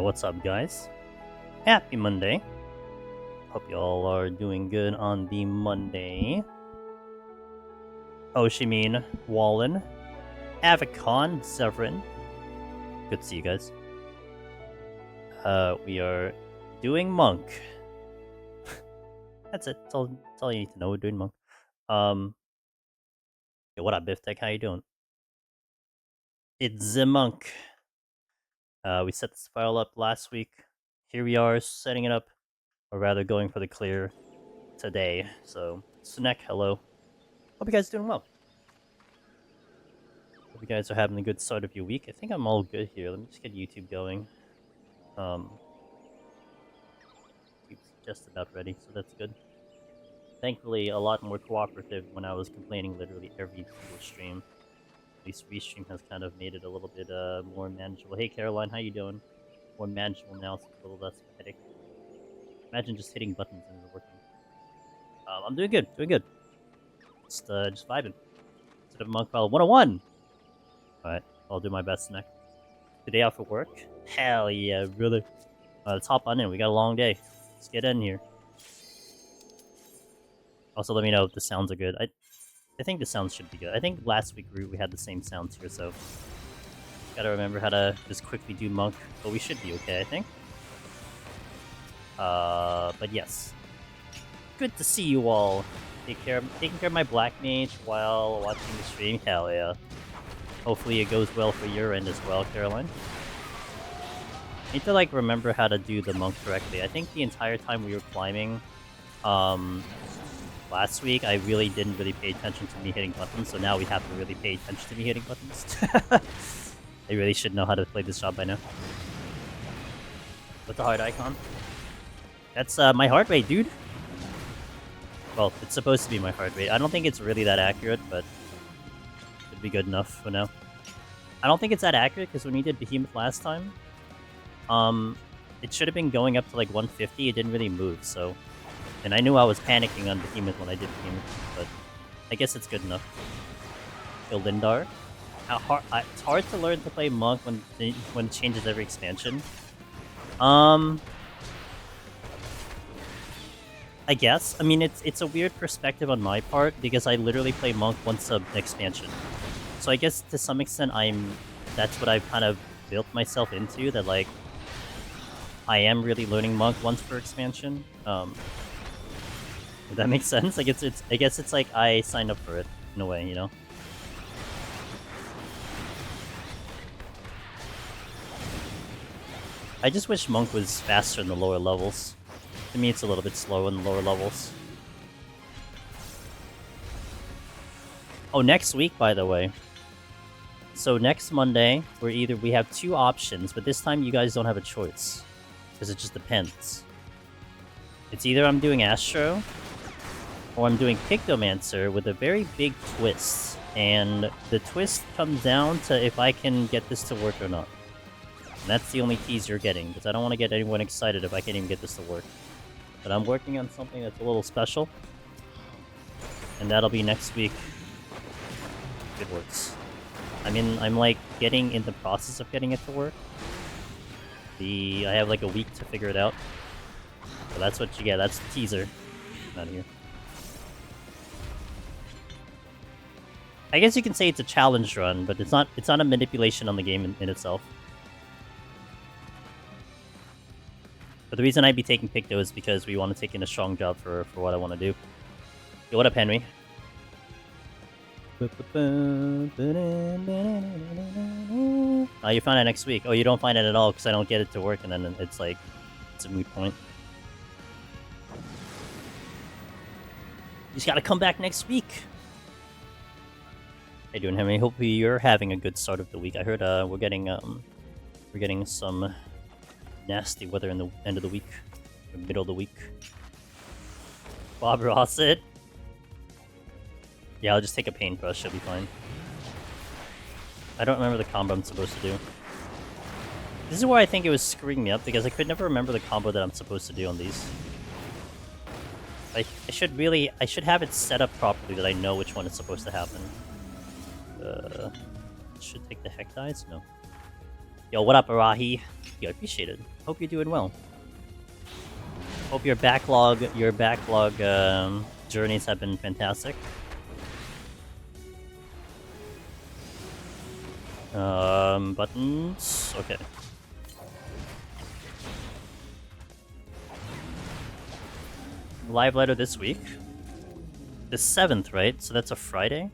what's up, guys? Happy Monday. Hope y'all are doing good on the Monday. Oshimin, Wallen, Avicon, Severin. Good to see you guys. We are doing Monk. That's it. That's all you need to know. We're doing Monk. Yo, what up, Biftech? How you doing? It's the Monk. We set this file up last week. Here we are setting it up, or rather going for the clear today. So, Snack, hello. Hope you guys are doing well. Hope you guys are having a good start of your week. I think I'm all good here. Let me just get YouTube going. It's just about ready, so that's good. Thankfully, a lot more cooperative when I was complaining literally every single stream. At least Restream has kind of made it a little bit more manageable. Hey Caroline, how you doing? More manageable now, so it's a little less of a headache. Imagine just hitting buttons and it's working. I'm doing good, Just vibing. Instead of Monk File 101! Alright, I'll do my best next. Today off of work? Hell yeah, brother. Let's hop on in, we got a long day. Let's get in here. Also, let me know if the sounds are good. I think the sounds should be good. I think last week we had the same sounds here, so... Gotta remember how to just quickly do Monk, but we should be okay, I think. But yes. Good to see you all. Taking care of my Black Mage while watching the stream. Hell yeah. Hopefully it goes well for your end as well, Caroline. I need to like remember how to do the Monk correctly. I think the entire time we were climbing, last week, I didn't really pay attention to me hitting buttons, so now we have to really pay attention to me hitting buttons. I really should know how to play this job by now. With the heart icon. That's my heart rate, dude. Well, it's supposed to be my heart rate. I don't think it's really that accurate, but it'd be good enough for now. I don't think it's that accurate, because when we did Behemoth last time, it should have been going up to like 150, it didn't really move, so... And I knew I was panicking on Behemoth when I did Behemoth, but I guess it's good enough. Lindar. It's hard to learn to play Monk when it changes every expansion. I guess. I mean, it's a weird perspective on my part, because I literally play Monk once an expansion. So I guess to some extent that's what I've kind of built myself into, that like, I am really learning Monk once per expansion. If that makes sense? Like I guess it's like I signed up for it, in a way, you know? I just wish Monk was faster in the lower levels. To me, it's a little bit slow in the lower levels. Oh, next week, by the way. So next Monday, we have two options, but this time you guys don't have a choice. Because it just depends. It's either I'm doing Astro, or I'm doing Pictomancer with a very big twist. And the twist comes down to if I can get this to work or not. And that's the only tease you're getting, because I don't want to get anyone excited if I can't even get this to work. But I'm working on something that's a little special. And that'll be next week. If it works. I mean, I'm like getting in the process of getting it to work. I have like a week to figure it out. So that's what you get, that's the teaser. Out of here. I guess you can say it's a challenge run, but it's not a manipulation on the game in itself. But the reason I'd be taking Picto is because we want to take in a strong job for what I want to do. Yo, what up, Henry? You find it next week. Oh, you don't find it at all because I don't get it to work, and then it's like, it's a moot point. You just gotta come back next week. How you doing, Henry? Hopefully you're having a good start of the week. I heard we're getting some nasty weather in the end of the week, or middle of the week. Bob Ross it. Yeah, I'll just take a paintbrush, it'll be fine. I don't remember the combo I'm supposed to do. This is where I think it was screwing me up, because I could never remember the combo that I'm supposed to do on these. I should have it set up properly that I know which one is supposed to happen. Should take the heck dice? No. Yo, what up, Arahi? Yo, appreciate it. Hope you're doing well. Hope your backlog journeys have been fantastic. Buttons. Okay. Live letter this week. The 7th, right? So that's a Friday?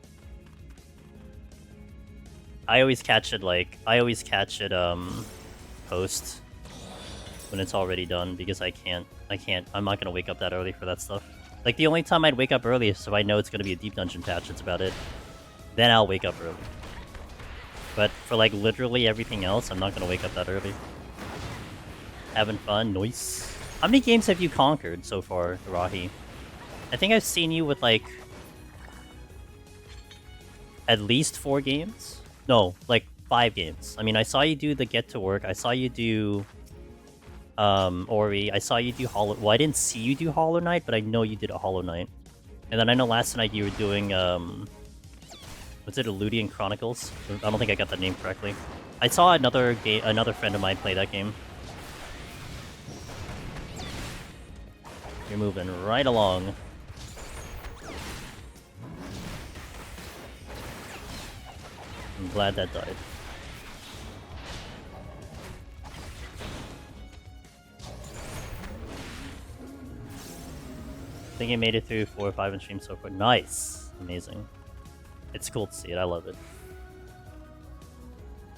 I always catch it post when it's already done because I'm not gonna wake up that early for that stuff. Like, the only time I'd wake up early is if I know it's gonna be a deep dungeon patch, that's about it. Then I'll wake up early. But for, like, literally everything else, I'm not gonna wake up that early. Having fun? Nice. How many games have you conquered so far, Rahi? I think I've seen you with, like, at least 4 games? No, like, 5 games. I mean, I saw you do the Get to Work, I saw you do, Ori, I saw you do Hollow... Well, I didn't see you do Hollow Knight, but I know you did a Hollow Knight. And then I know last night you were doing, was it Eludian Chronicles? I don't think I got that name correctly. I saw another friend of mine play that game. You're moving right along. I'm glad that died. I think I made it through 4 or 5 in stream so far. Nice! Amazing. It's cool to see it, I love it.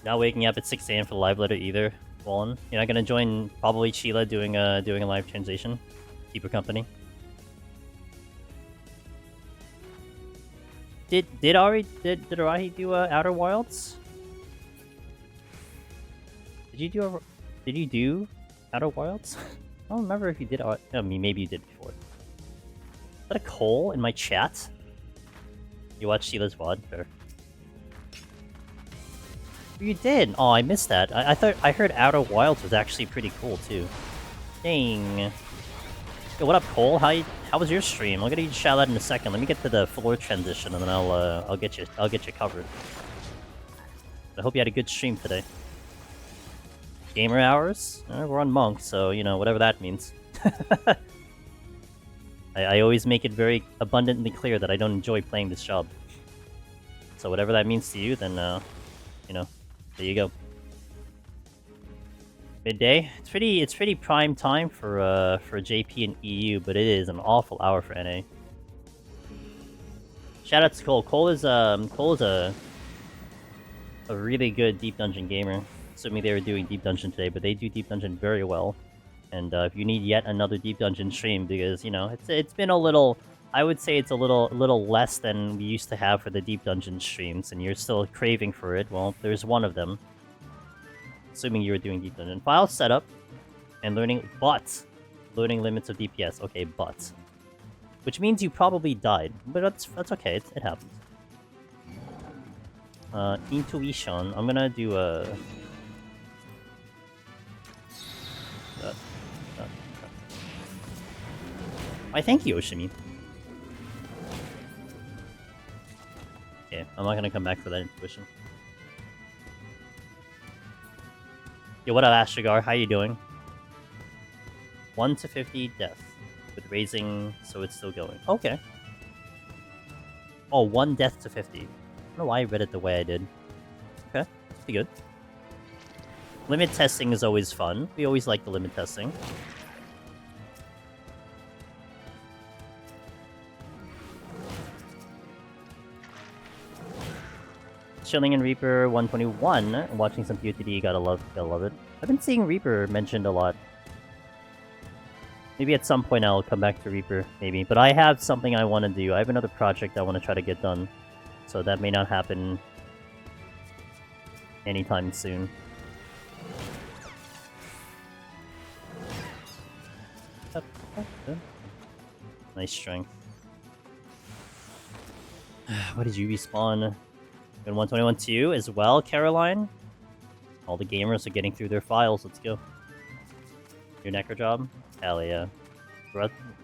Not waking up at 6 AM for the live letter either, Wallen. You're not gonna join probably Sheila doing a live translation? Keep her company. Did Arahi do Outer Wilds? Did you do Outer Wilds? I don't remember if you did. I mean, maybe you did before. Is that a Cole in my chat? You watched Sheila's VOD? Fair. You did! Oh, I missed that. I heard Outer Wilds was actually pretty cool too. Dang. Yo, what up, Cole? How was your stream? I'll get you shout out in a second. Let me get to the floor transition, and then I'll get you covered. I hope you had a good stream today. Gamer hours? We're on Monk, so you know whatever that means. I always make it very abundantly clear that I don't enjoy playing this job. So whatever that means to you, then you know, there you go. Midday. It's pretty prime time for JP and EU, but it is an awful hour for NA. Shout out to Cole. Cole is a really good Deep Dungeon gamer. Assuming they were doing Deep Dungeon today, but they do Deep Dungeon very well. And if you need yet another Deep Dungeon stream, because you know it's been a little, I would say it's a little less than we used to have for the Deep Dungeon streams, and you're still craving for it. Well, there's one of them. Assuming you were doing Deep Dungeon. File setup and learning limits of DPS. Okay, but. Which means you probably died, but that's okay. It happens. Intuition. I'm gonna do a. Why, thank you, Oshimi. Okay, I'm not gonna come back for that intuition. Yo, what up, Ashigar? How you doing? 1 to 50 death. With raising, so it's still going. Okay. Oh, 1 death to 50. I don't know why I read it the way I did. Okay, that's pretty good. Limit testing is always fun. We always like the limit testing. Chilling in Reaper 121, watching some PoTD, gotta love it. I've been seeing Reaper mentioned a lot. Maybe at some point I'll come back to Reaper, maybe. But I have something I want to do. I have another project I want to try to get done. So that may not happen anytime soon. Nice strength. What did you respawn? 121-2 as well, Caroline. All the gamers are getting through their files. Let's go. Your Necro job? Hell yeah.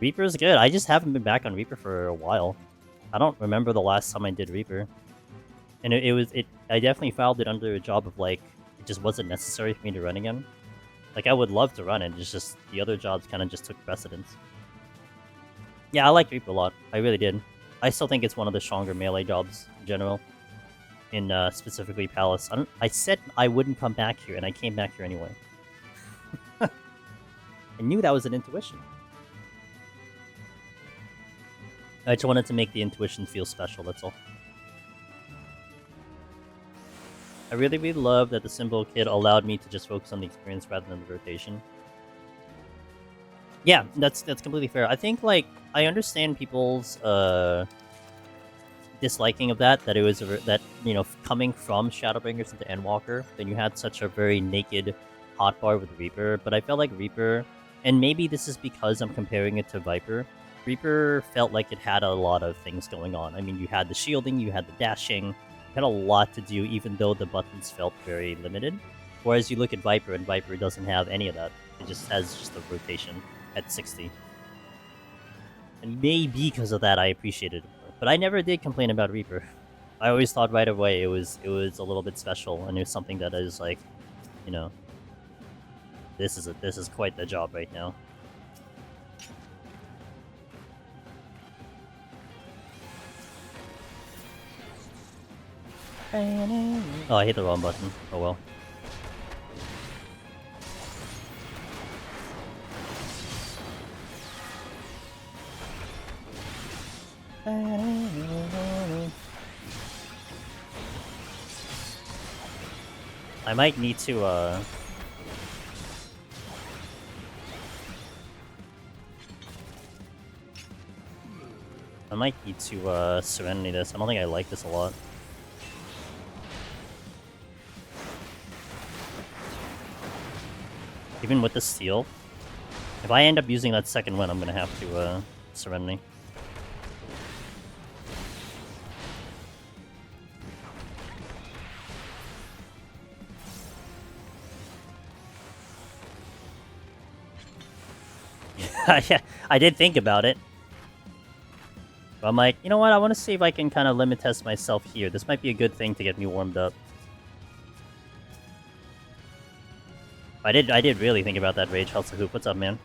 Reaper's good. I just haven't been back on Reaper for a while. I don't remember the last time I did Reaper. And I definitely filed it under a job of like it just wasn't necessary for me to run again. Like, I would love to run it, it's just the other jobs kind of just took precedence. Yeah, I like Reaper a lot. I really did. I still think it's one of the stronger melee jobs in general. In specifically Palace. I said I wouldn't come back here, and I came back here anyway. I knew that was an intuition. I just wanted to make the intuition feel special, that's all. I really, really love that the Symbol Kit allowed me to just focus on the experience rather than the rotation. Yeah, that's completely fair. I think, like, I understand people's disliking of that it was that, you know, coming from Shadowbringers into Endwalker, then you had such a very naked hotbar with Reaper, but I felt like Reaper, and maybe this is because I'm comparing it to Viper, Reaper felt like it had a lot of things going on. I mean, you had the shielding, you had the dashing, you had a lot to do, even though the buttons felt very limited. Whereas you look at Viper, and Viper doesn't have any of that. It just has just a rotation at 60. And maybe because of that, I appreciated it more. But I never did complain about Reaper. I always thought right away it was a little bit special, and it was something that is like, you know, this is quite the job right now. Oh, I hit the wrong button. Oh well. I might need to, Serenity this. I don't think I like this a lot. Even with the steal, if I end up using that second win, I'm gonna have to, Serenity. Yeah, I did think about it. But I'm like, you know what, I want to see if I can kind of limit test myself here. This might be a good thing to get me warmed up. I did really think about that Rage Helsa Hoop. What's up, man?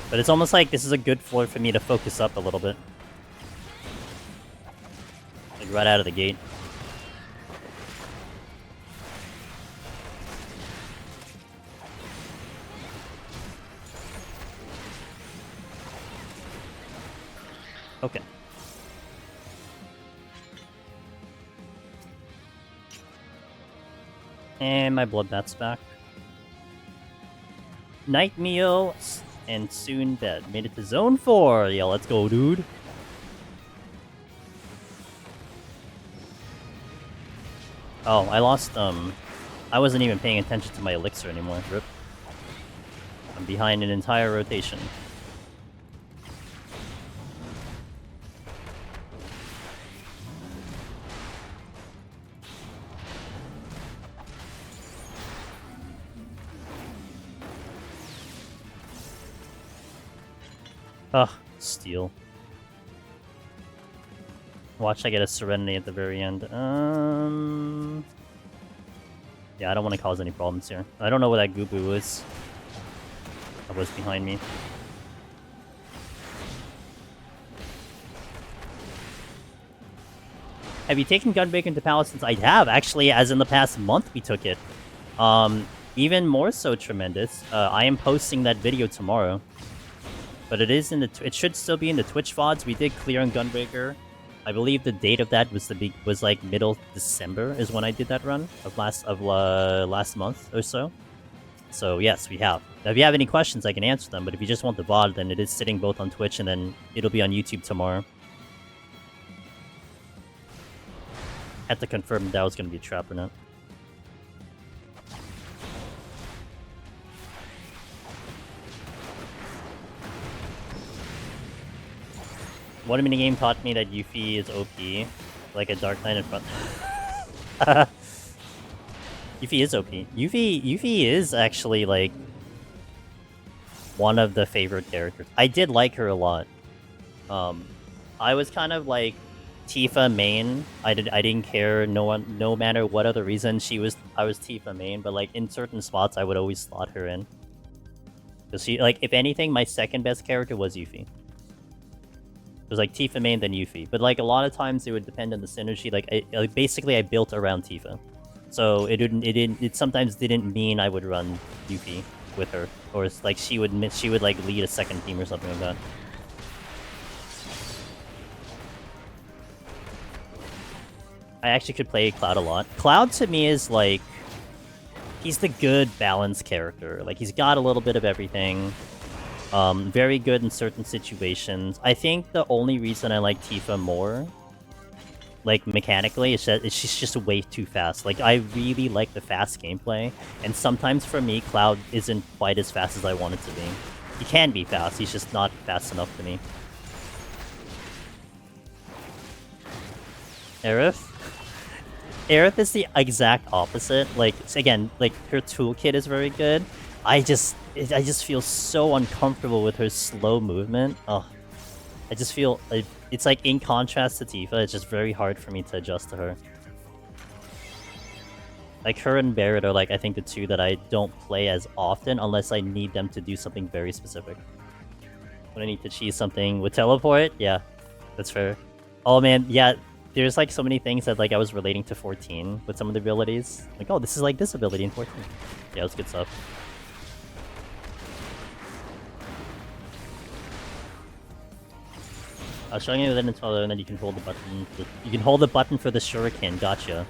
But it's almost like this is a good floor for me to focus up a little bit. Like right out of the gate. Okay. And my Bloodbath's back. Night meal and soon bed. Made it to zone 4. Yeah, let's go, dude. Oh, I lost, I wasn't even paying attention to my elixir anymore. Rip. I'm behind an entire rotation. Ugh, steal. Watch I get a Serenity at the very end. Yeah, I don't want to cause any problems here. I don't know where that Gubu is. That was behind me. Have you taken Gunbreaker into Palace since? I have, actually, as in the past month we took it. Even more so tremendous. I am posting that video tomorrow. But it is in the it should still be in the Twitch VODs. We did clear on Gunbreaker. I believe the date of that was like middle December is when I did that run of last month or so. So yes, we have. Now, if you have any questions, I can answer them. But if you just want the VOD, then it is sitting both on Twitch and then it'll be on YouTube tomorrow. Had to confirm if that was going to be a trap or not. One minigame taught me that Yuffie is OP, like a Dark Knight in front. Yuffie is OP. Yuffie is actually, like, one of the favorite characters. I did like her a lot. I was kind of, like, Tifa main. I didn't care. No matter what other reason I was Tifa main. But like in certain spots, I would always slot her in. Cause she like if anything, my second best character was Yuffie. It was like Tifa main, then Yuffie. But like a lot of times it would depend on the synergy. Like basically I built around Tifa, so it sometimes didn't mean I would run Yuffie with her, or it's like she would like lead a second team or something like that. I actually could play Cloud a lot. Cloud to me is like he's the good balanced character. Like he's got a little bit of everything. Very good in certain situations. I think the only reason I like Tifa more, like mechanically, is that she's just way too fast. Like I really like the fast gameplay, and sometimes for me, Cloud isn't quite as fast as I want it to be. He can be fast, he's just not fast enough to me. Aerith? Aerith is the exact opposite. Like, again, like her toolkit is very good. I just feel so uncomfortable with her slow movement. Oh, I just feel like it's like in contrast to Tifa, it's just very hard for me to adjust to her. Like her and Barret are like I think the two that I don't play as often unless I need them to do something very specific. When I need to cheese something with teleport, yeah, that's fair. Oh man, yeah. There's like so many things that like I was relating to 14 with some of the abilities. Like, oh, this is like this ability in 14. Yeah, it was good stuff. I was showing you that in Twilight, and then you can hold the button. You can hold the button for the shuriken. Gotcha.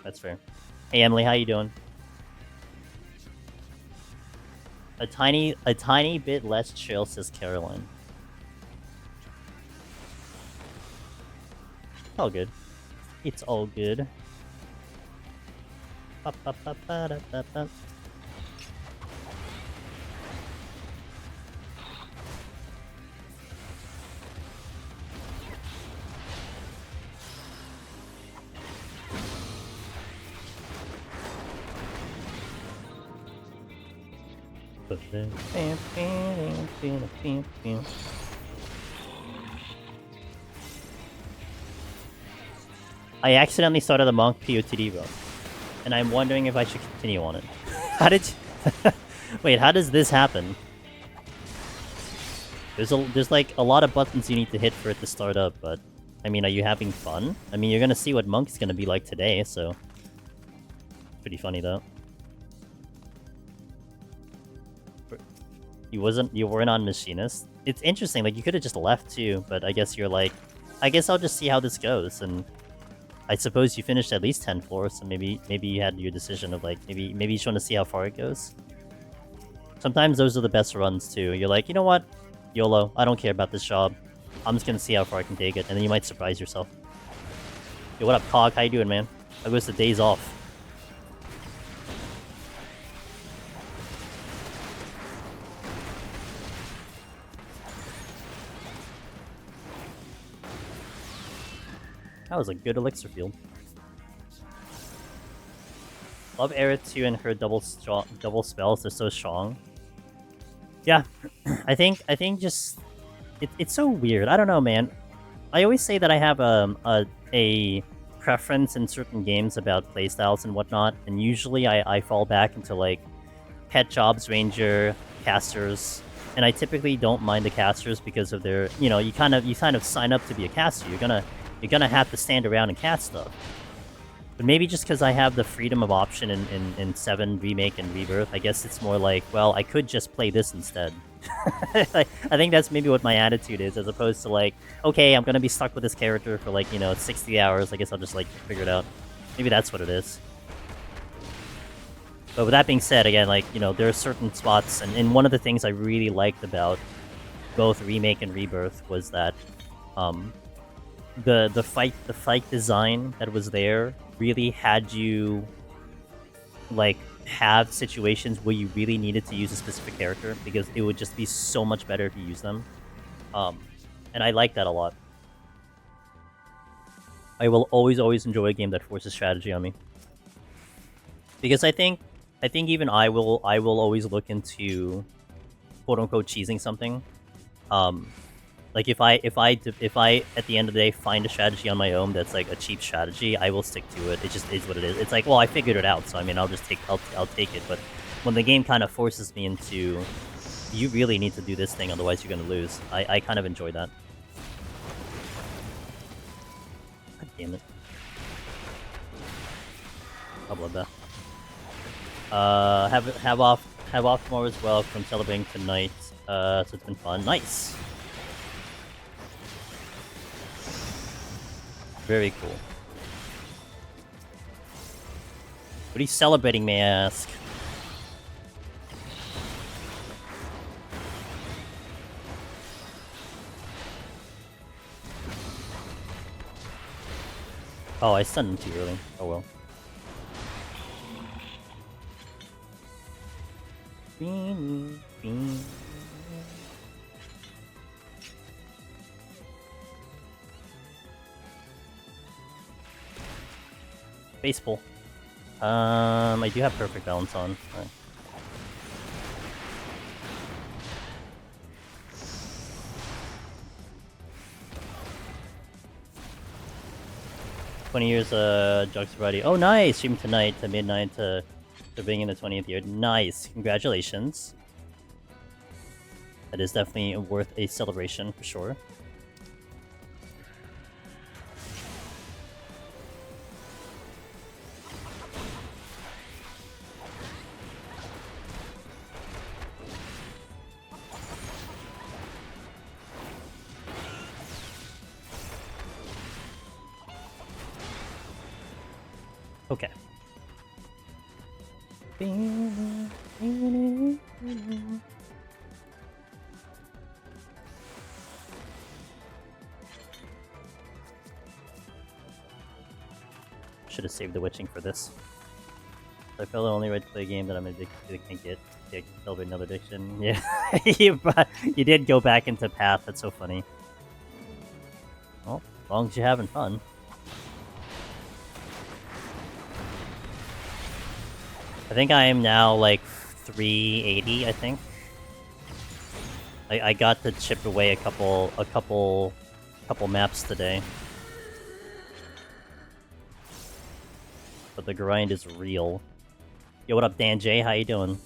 That's fair. Hey Emily, how you doing? A tiny bit less chill, says Caroline. All good. It's all good. Ba, ba, ba, ba, da, ba, ba. I accidentally started the Monk PoTD run, and I'm wondering if I should continue on it. How did you... Wait, how does this happen? There's like a lot of buttons you need to hit for it to start up, but I mean, are you having fun? I mean, you're gonna see what Monk's gonna be like today, so pretty funny though. You weren't on Machinist? It's interesting, like you could have just left too, but I guess you're like, I guess I'll just see how this goes, and I suppose you finished at least 10 floors, so maybe you had your decision of like, maybe you just want to see how far it goes. Sometimes those are the best runs too. You're like, you know what? YOLO, I don't care about this job. I'm just gonna see how far I can take it, and then you might surprise yourself. Yo, what up, Cog? How you doing, man? How goes the days off? That was a good elixir field. Love Aerith too and her double spells. They're so strong. Yeah, I think just it's so weird. I don't know, man. I always say that I have a preference in certain games about playstyles and whatnot, and usually I fall back into like pet jobs, ranger, casters, and I typically don't mind the casters because of their, you know, you kind of sign up to be a caster. You're gonna have to stand around and cast stuff. But maybe just because I have the freedom of option in 7 Remake and Rebirth, I guess it's more like, well, I could just play this instead. I think that's maybe what my attitude is, as opposed to like, okay, I'm gonna be stuck with this character for like, you know, 60 hours, I guess I'll just like figure it out. Maybe that's what it is. But with that being said, again, like, you know, there are certain spots, and one of the things I really liked about both Remake and Rebirth was that, the fight design that was there really had you like have situations where you really needed to use a specific character because it would just be so much better if you use them. And I like that a lot. I will always enjoy a game that forces strategy on me. Because I think I think even I will always look into quote unquote cheesing something. Like if I at the end of the day find a strategy on my own that's like a cheap strategy, I will stick to it. It just is what it is. It's like, well, I figured it out, so I mean, I'll take it. But when the game kind of forces me into, you really need to do this thing, otherwise you're gonna lose. I kind of enjoy that. God damn it. I'll blood that. Have off tomorrow as well from celebrating tonight. So it's been fun. Nice. Very cool. What are you celebrating, may I ask? Oh, I stunned him too early. Oh well. Base pull. I do have perfect balance on. Right. "20 years, Jug Sobriety." Oh, nice! Stream tonight to midnight to being in the 20th year. Nice! Congratulations. That is definitely worth a celebration for sure. Okay. Should have saved the witching for this. I feel the only way to play a game that I'm addicted to can't get celebrate another addiction. Yeah, you did go back into Path. That's so funny. Well, as long as you're having fun. I think I am now like 380. I think. I got to chip away a couple maps today. But the grind is real. Yo, what up, Dan J? How you doing?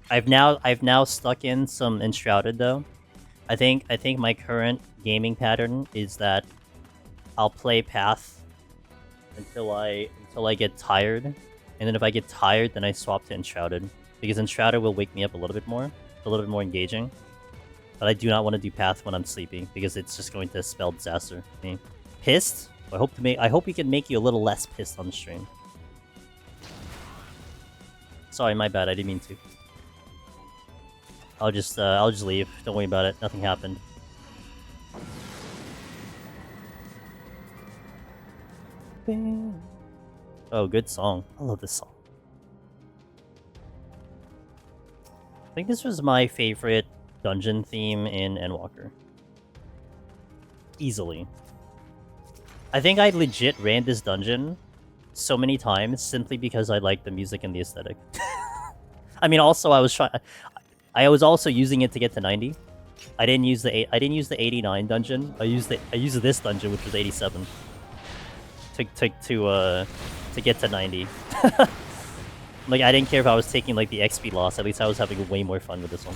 I've now stuck in some Enshrouded though. I think my current gaming pattern is that I'll play Path until I get tired, and then if I get tired, then I swap to Enshrouded, because Enshrouded will wake me up a little bit more engaging. But I do not want to do Path when I'm sleeping, because it's just going to spell disaster for me. Pissed? I hope we can make you a little less pissed on the stream. Sorry, my bad. I didn't mean to. I'll just leave. Don't worry about it. Nothing happened. Oh, good song. I love this song. I think this was my favorite dungeon theme in Endwalker. Easily. I think I legit ran this dungeon so many times simply because I liked the music and the aesthetic. I mean, also I was also using it to get to 90. I didn't use the 89 dungeon. I used this dungeon, which was 87. To get to 90. Like, I didn't care if I was taking like the XP loss. At least I was having way more fun with this one.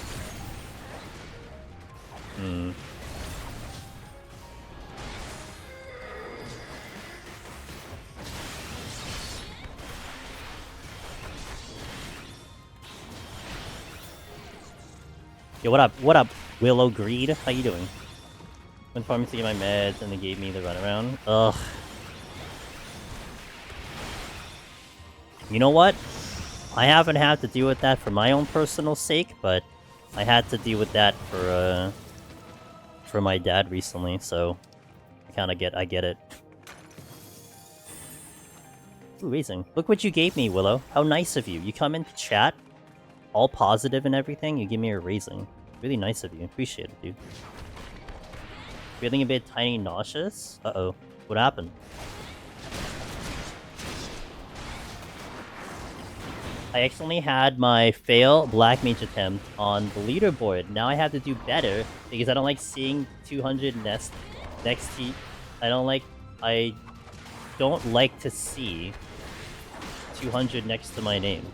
Yo, what up, Willow Greed? How you doing? Went farming to get my meds and they gave me the runaround. Ugh. You know what? I haven't had to deal with that for my own personal sake, but I had to deal with that for my dad recently, so I get it. Ooh, amazing. Look what you gave me, Willow. How nice of you. You come into chat, all positive and everything, you give me a raising. Really nice of you. Appreciate it, dude. Feeling a bit tiny nauseous? Uh-oh. What happened? I accidentally had my fail black mage attempt on the leaderboard. Now I have to do better because I don't like seeing 200 next to. I don't like to see 200 next to my name.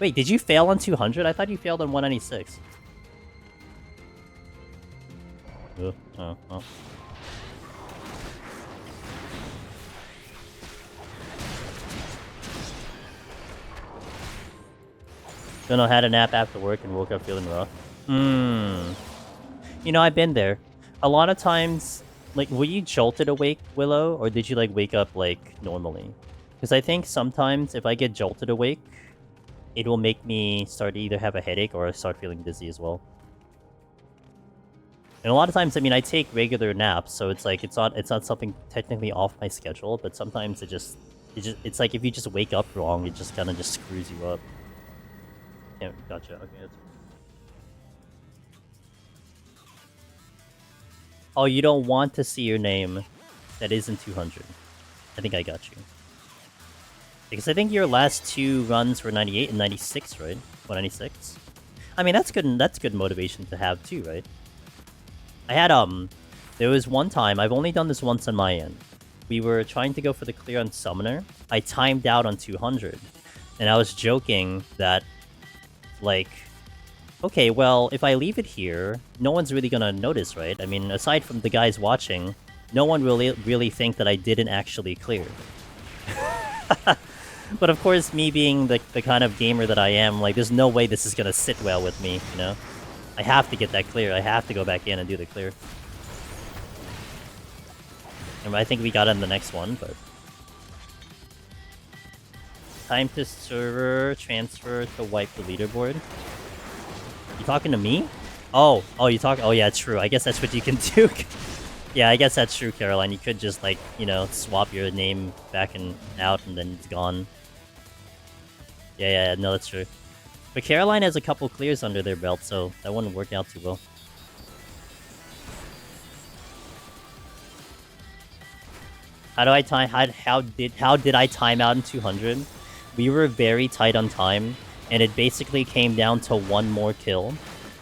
Wait, did you fail on 200? I thought you failed on 196. Oh. Don't know, had a nap after work and woke up feeling rough. You know, I've been there. A lot of times, like, were you jolted awake, Willow? Or did you, like, wake up, like, normally? Because I think sometimes if I get jolted awake, it will make me start to either have a headache or start feeling dizzy as well. And a lot of times, I mean, I take regular naps, so it's like, it's not something technically off my schedule, but sometimes it's like if you just wake up wrong, it just kind of just screws you up. Yeah, gotcha. Okay, that's... Oh, you don't want to see your name that isn't 200. I think I got you. Because I think your last two runs were 98 and 96, right? 196. I mean, that's good motivation to have too, right? I had there was one time, I've only done this once on my end. We were trying to go for the clear on Summoner. I timed out on 200. And I was joking that, like, okay, well, if I leave it here, no one's really gonna notice, right? I mean, aside from the guys watching, no one will really think that I didn't actually clear. But of course, me being the kind of gamer that I am, like, there's no way this is gonna sit well with me, you know? I have to get that clear. I have to go back in and do the clear. And I think we got it in the next one, but... Time to server transfer to wipe the leaderboard. You talking to me? Oh, you talk. Oh yeah, true. I guess that's what you can do. Yeah, I guess that's true, Caroline. You could just, like, you know, swap your name back and out, and then it's gone. Yeah, no, that's true. But Caroline has a couple clears under their belt, so that wouldn't work out too well. How did I time out in 200? We were very tight on time, and it basically came down to one more kill.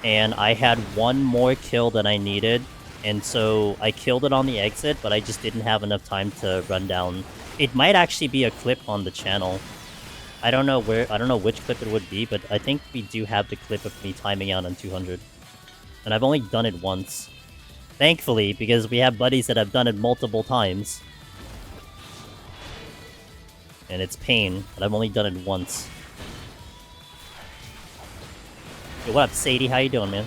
And I had one more kill than I needed, and so I killed it on the exit, but I just didn't have enough time to run down. It might actually be a clip on the channel. I don't know which clip it would be, but I think we do have the clip of me timing out on 200. And I've only done it once. Thankfully, because we have buddies that have done it multiple times. And it's pain, but I've only done it once. Yo, what up, Sadie? How you doing, man?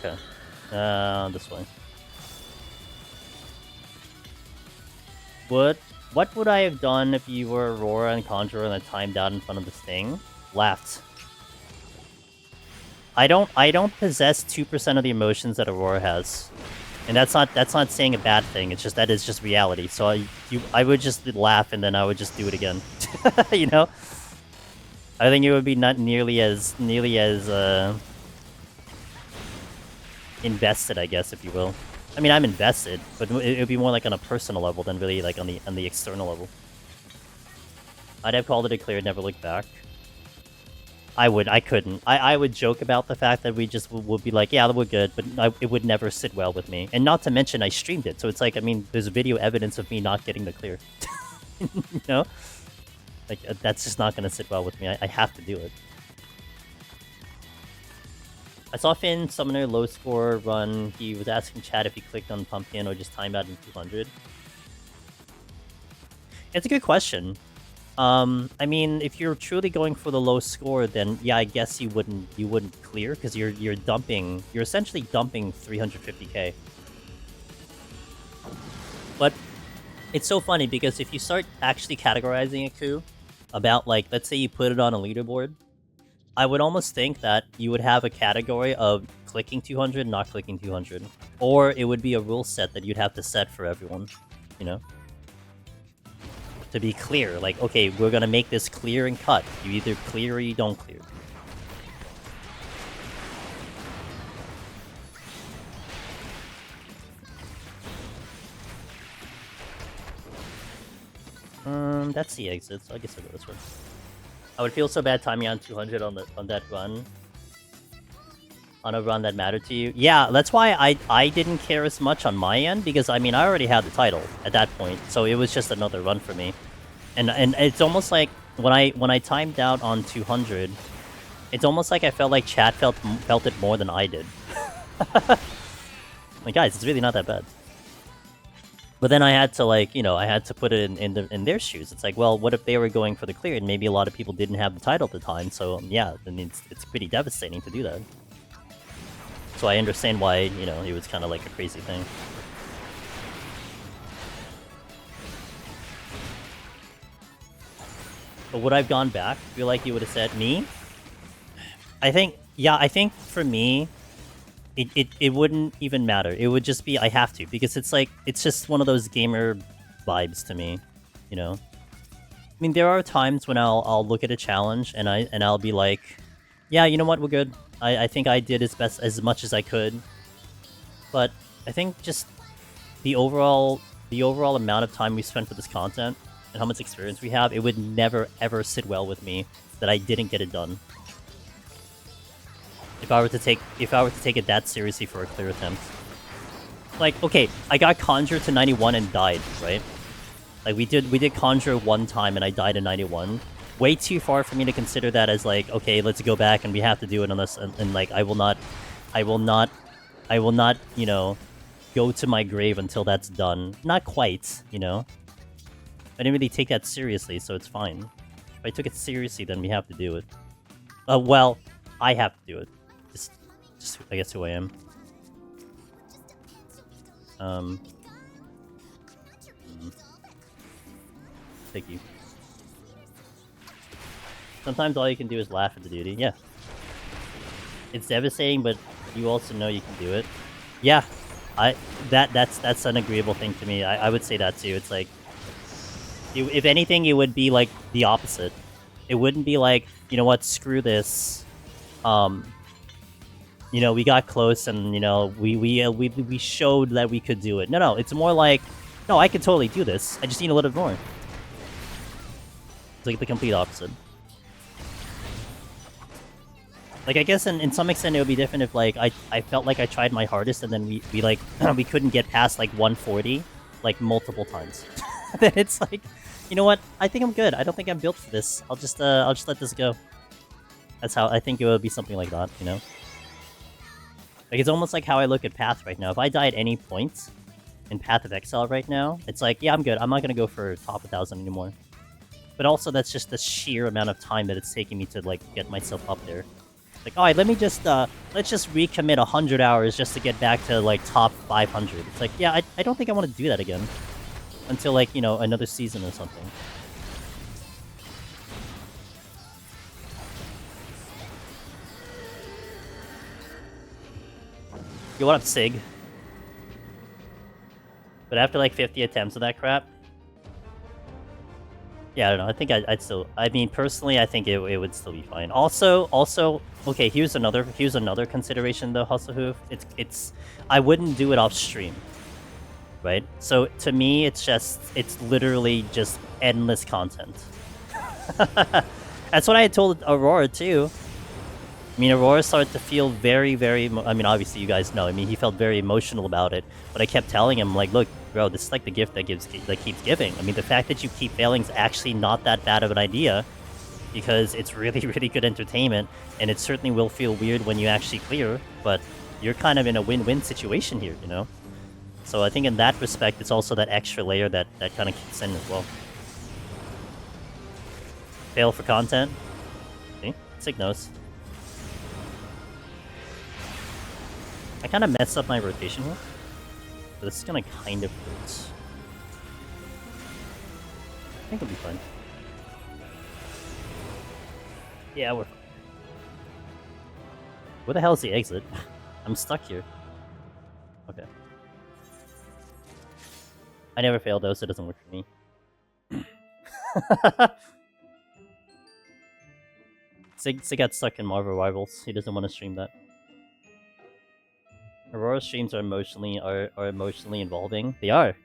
Okay. This way. What would I have done if you were Aurora and Conjurer and I timed out in front of this thing? Laughed. I don't possess 2% of the emotions that Aurora has. And that's not saying a bad thing. It's just that is just reality. So I would just laugh and then I would just do it again. You know? I think it would be not nearly as invested, I guess, if you will. I mean, I'm invested, but it would be more like on a personal level than really like on the external level. I'd have called it a clear, never looked back. I couldn't. I would joke about the fact that we just would be like, yeah, we're good, but it would never sit well with me. And not to mention, I streamed it, so it's like, I mean, there's video evidence of me not getting the clear. You know? Like, that's just not gonna sit well with me. I have to do it. I saw Finn Summoner low score run. He was asking chat if he clicked on Pumpkin or just timed out in 200. It's a good question. I mean, if you're truly going for the low score, then yeah, I guess you wouldn't clear because you're essentially dumping 350k. But it's so funny because if you start actually categorizing a coup about, like, let's say you put it on a leaderboard, I would almost think that you would have a category of clicking 200, not clicking 200, or it would be a rule set that you'd have to set for everyone, you know? To be clear, like, okay, we're gonna make this clear and cut. You either clear or you don't clear. That's the exit, so I guess I'll go this one. I would feel so bad timing on 200 on that run. On a run that mattered to you. Yeah, that's why I didn't care as much on my end, because I mean I already had the title at that point, so it was just another run for me. And it's almost like when I timed out on 200, it's almost like I felt like chat felt it more than I did. Like, guys, it's really not that bad. But then I had to, like, you know, I had to put it in their shoes. It's like, well, what if they were going for the clear, and maybe a lot of people didn't have the title at the time, so yeah, then it's pretty devastating to do that. So I understand why, you know, it was kind of like a crazy thing. But would I have gone back? I feel like you would have said me? I think, yeah, I think for me, it wouldn't even matter. It would just be, I have to, because it's like, it's just one of those gamer vibes to me, you know? I mean, there are times when I'll look at a challenge and I'll be like, yeah, you know what, we're good. I think I did as much as I could. But I think just the overall amount of time we spent for this content and how much experience we have, it would never ever sit well with me that I didn't get it done. If I were to take it that seriously for a clear attempt. Like, okay, I got Conjure to 91 and died, right? Like we did Conjure one time and I died in 91. Way too far for me to consider that as like, okay, let's go back and we have to do it unless and like I will not, you know, go to my grave until that's done. Not quite, you know. I didn't really take that seriously, so it's fine. If I took it seriously, then we have to do it. Well, I have to do it. Just I guess who I am. Thank you. Sometimes all you can do is laugh at the duty. Yeah. It's devastating, but you also know you can do it. Yeah. That's an agreeable thing to me. I would say that too. It's like, if anything, it would be like the opposite. It wouldn't be like, you know what, screw this. You know, we got close and, you know, we showed that we could do it. No, it's more like, no, I can totally do this. I just need a little bit more. It's like the complete opposite. Like, I guess in some extent it would be different if, like, I felt like I tried my hardest and then we like, we couldn't get past, like, 140, like, multiple times. Then it's like, you know what? I think I'm good. I don't think I'm built for this. I'll just let this go. That's how I think it would be, something like that, you know? Like, it's almost like how I look at Path right now. If I die at any point in Path of Exile right now, it's like, yeah, I'm good. I'm not gonna go for top 1,000 anymore. But also, that's just the sheer amount of time that it's taking me to, like, get myself up there. Like, alright, let's just recommit 100 hours just to get back to, like, top 500. It's like, yeah, I don't think I want to do that again. Until, like, you know, another season or something. Yo, what up, Sig? But after, like, 50 attempts of that crap... Yeah, I don't know. I think I'd still... I mean, personally, I think it would still be fine. Also... Okay, here's another consideration, though, Hustlehoof. It's... I wouldn't do it off stream. Right? So, to me, it's literally just endless content. That's what I had told Aurora, too. I mean, Aurora started to feel very, very... I mean, obviously, you guys know. I mean, he felt very emotional about it. But I kept telling him, like, look, bro, this is like the gift that keeps giving. I mean, the fact that you keep failing is actually not that bad of an idea. Because it's really, really good entertainment. And it certainly will feel weird when you actually clear. But you're kind of in a win-win situation here, you know? So I think in that respect, it's also that extra layer that kind of kicks in as well. Fail for content. See? Sig knows. I kind of messed up my rotation here. But this is gonna kind of hurt. I think it'll be fine. Yeah, we're fine. Where the hell is the exit? I'm stuck here. Okay. I never fail though, so it doesn't work for me. Sig got stuck in Marvel Rivals. He doesn't want to stream that. Aurora streams are emotionally involving. They are.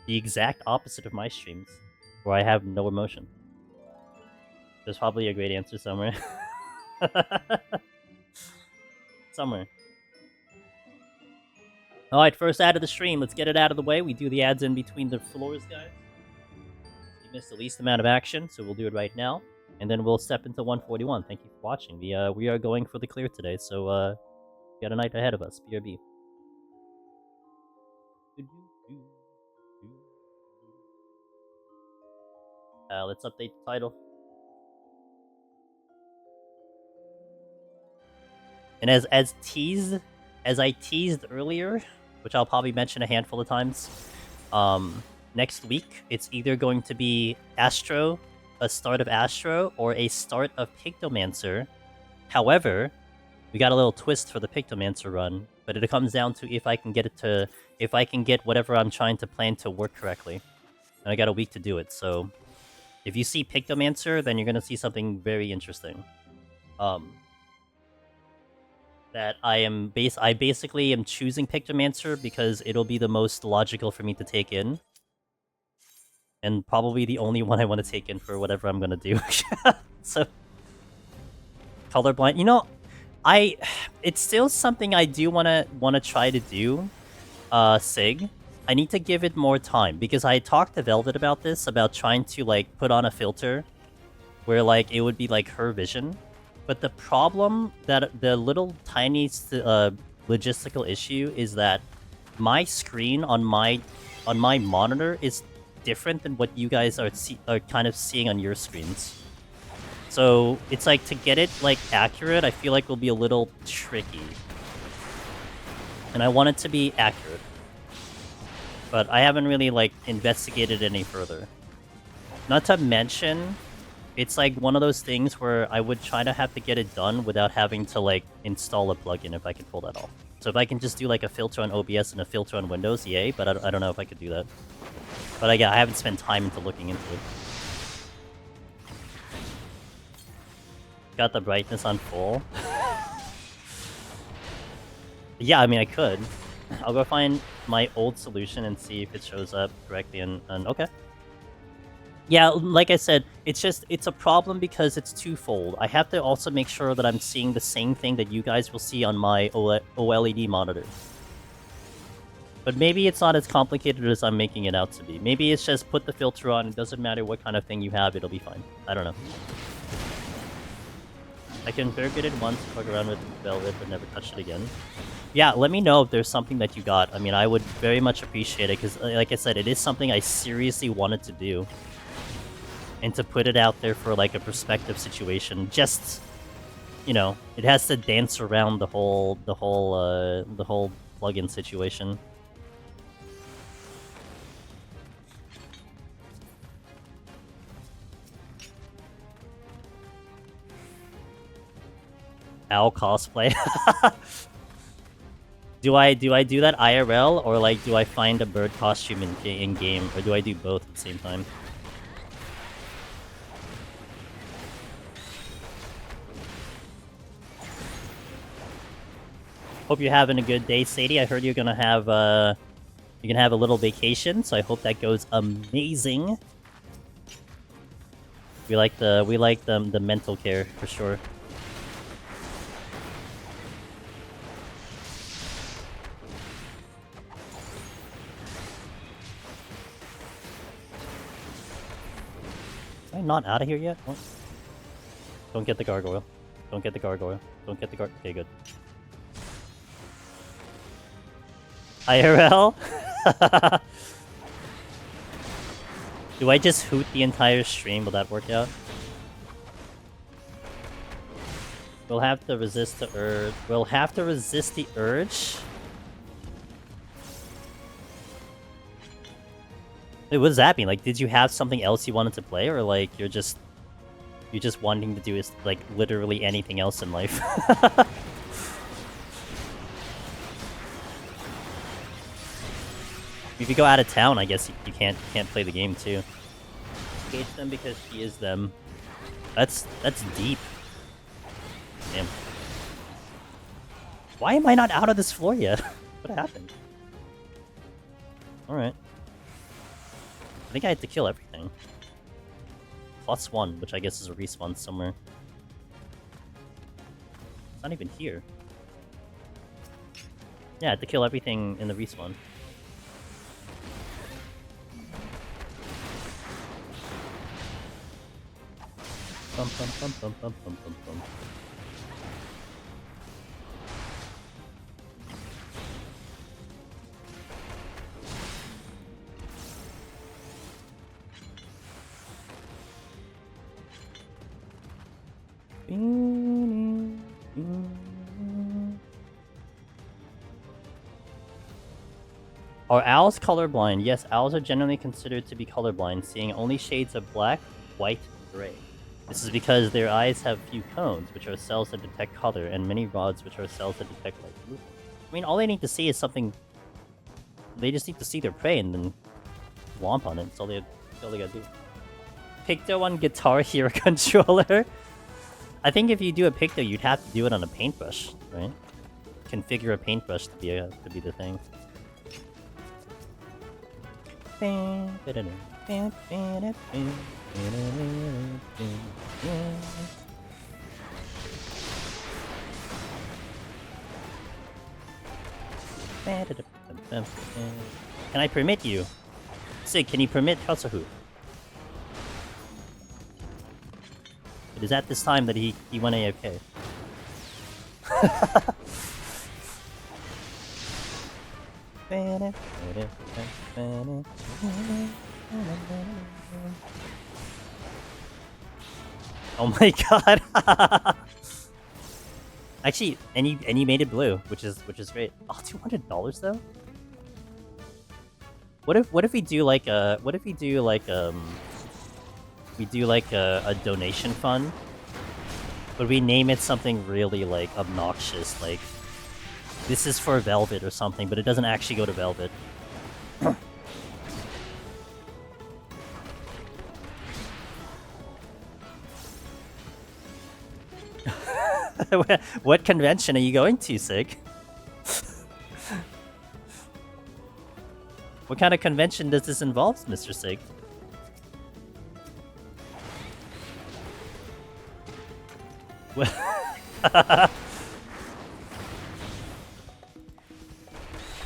The exact opposite of my streams. Where I have no emotion. There's probably a great answer somewhere. Somewhere. Alright, first ad of the stream. Let's get it out of the way. We do the ads in between the floors, guys. You missed the least amount of action, so we'll do it right now. And then we'll step into 141. Thank you for watching. We are going for the clear today, so we got a night ahead of us. BRB. Let's update the title. And as I teased earlier, which I'll probably mention a handful of times, next week it's either going to be Astro, a start of Astro, or a start of Pictomancer. However, we got a little twist for the Pictomancer run, but it comes down to if I can get whatever I'm trying to plan to work correctly. And I got a week to do it, so if you see Pictomancer, then you're gonna see something very interesting. That I basically am choosing Pictomancer because it'll be the most logical for me to take in. And probably the only one I want to take in for whatever I'm gonna do. So colorblind. You know, it's still something I do wanna try to do, Sig. I need to give it more time, because I talked to Velvet about this, about trying to, like, put on a filter where, like, it would be, like, her vision. But the problem, that the little tiny logistical issue is that my screen on my monitor is different than what you guys are kind of seeing on your screens. So it's like, to get it, like, accurate, I feel like will be a little tricky. And I want it to be accurate. But I haven't really, like, investigated any further. Not to mention, it's like one of those things where I would try to have to get it done without having to, like, install a plugin if I can pull that off. So if I can just do, like, a filter on OBS and a filter on Windows, yay, but I don't know if I could do that. But I haven't spent time into looking into it. Got the brightness on full. Yeah, I mean, I could. I'll go find my old solution and see if it shows up correctly, and okay. Yeah, like I said, it's a problem because it's twofold. I have to also make sure that I'm seeing the same thing that you guys will see on my OLED monitor. But maybe it's not as complicated as I'm making it out to be. Maybe it's just put the filter on, it doesn't matter what kind of thing you have, it'll be fine. I don't know. I configured it once, fuck around with Velvet, but never touched it again. Yeah, let me know if there's something that you got. I mean, I would very much appreciate it, because, like I said, it is something I seriously wanted to do. And to put it out there for, like, a perspective situation, just, you know, it has to dance around the whole plugin situation. Owl cosplay. Do I do that IRL, or, like, do I find a bird costume in game, or do I do both at the same time? Hope you're having a good day, Sadie. I heard you're gonna have a little vacation, so I hope that goes amazing. We like the mental care for sure. Am I not out of here yet? What? Don't get the gargoyle. Don't get the gargoyle. Don't get the gar. Okay, good. IRL? Do I just hoot the entire stream? Will that work out? We'll have to resist the urge. We'll have to resist the urge? Wait, what does that mean? Like, did you have something else you wanted to play, or, like, you're just wanting to do is, like, literally anything else in life? If you go out of town, I guess you can't play the game too. Engage them because she is them. That's deep. Damn. Why am I not out of this floor yet? What happened? Alright. I think I had to kill everything. +1, which I guess is a respawn somewhere. It's not even here. Yeah, I had to kill everything in the respawn. Bum, bum, bum, bum, bum, bum, bum, bum. Are owls colorblind? Yes, owls are generally considered to be colorblind, seeing only shades of black, white, gray. This is because their eyes have few cones, which are cells that detect color, and many rods, which are cells that detect light. I mean, all they need to see is something... They just need to see their prey and then womp on it. That's all they gotta do. Picto on Guitar Hero controller? I think if you do a Picto, you'd have to do it on a paintbrush, right? Configure a paintbrush to be the thing. Can I permit you? Sig, can you permit Totesritter? It is at this time that he went AFK. Oh my god! Actually, and you made it blue, which is great. Oh, $200 though. What if we do like a donation fund, but we name it something really like obnoxious, like this is for Velvet or something, but it doesn't actually go to Velvet. What convention are you going to, Sig? What kind of convention does this involve, Mr. Sig?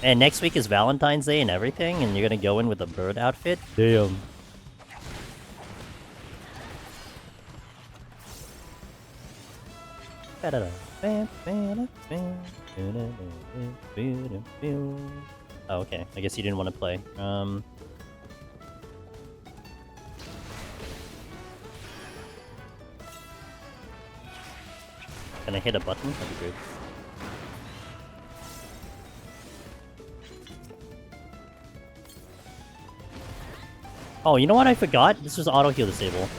And next week is Valentine's Day and everything, and you're gonna go in with a bird outfit? Damn. Oh, okay. I guess you didn't want to play. Can I hit a button? That'd be great. Oh, you know what I forgot? This was auto heal disable.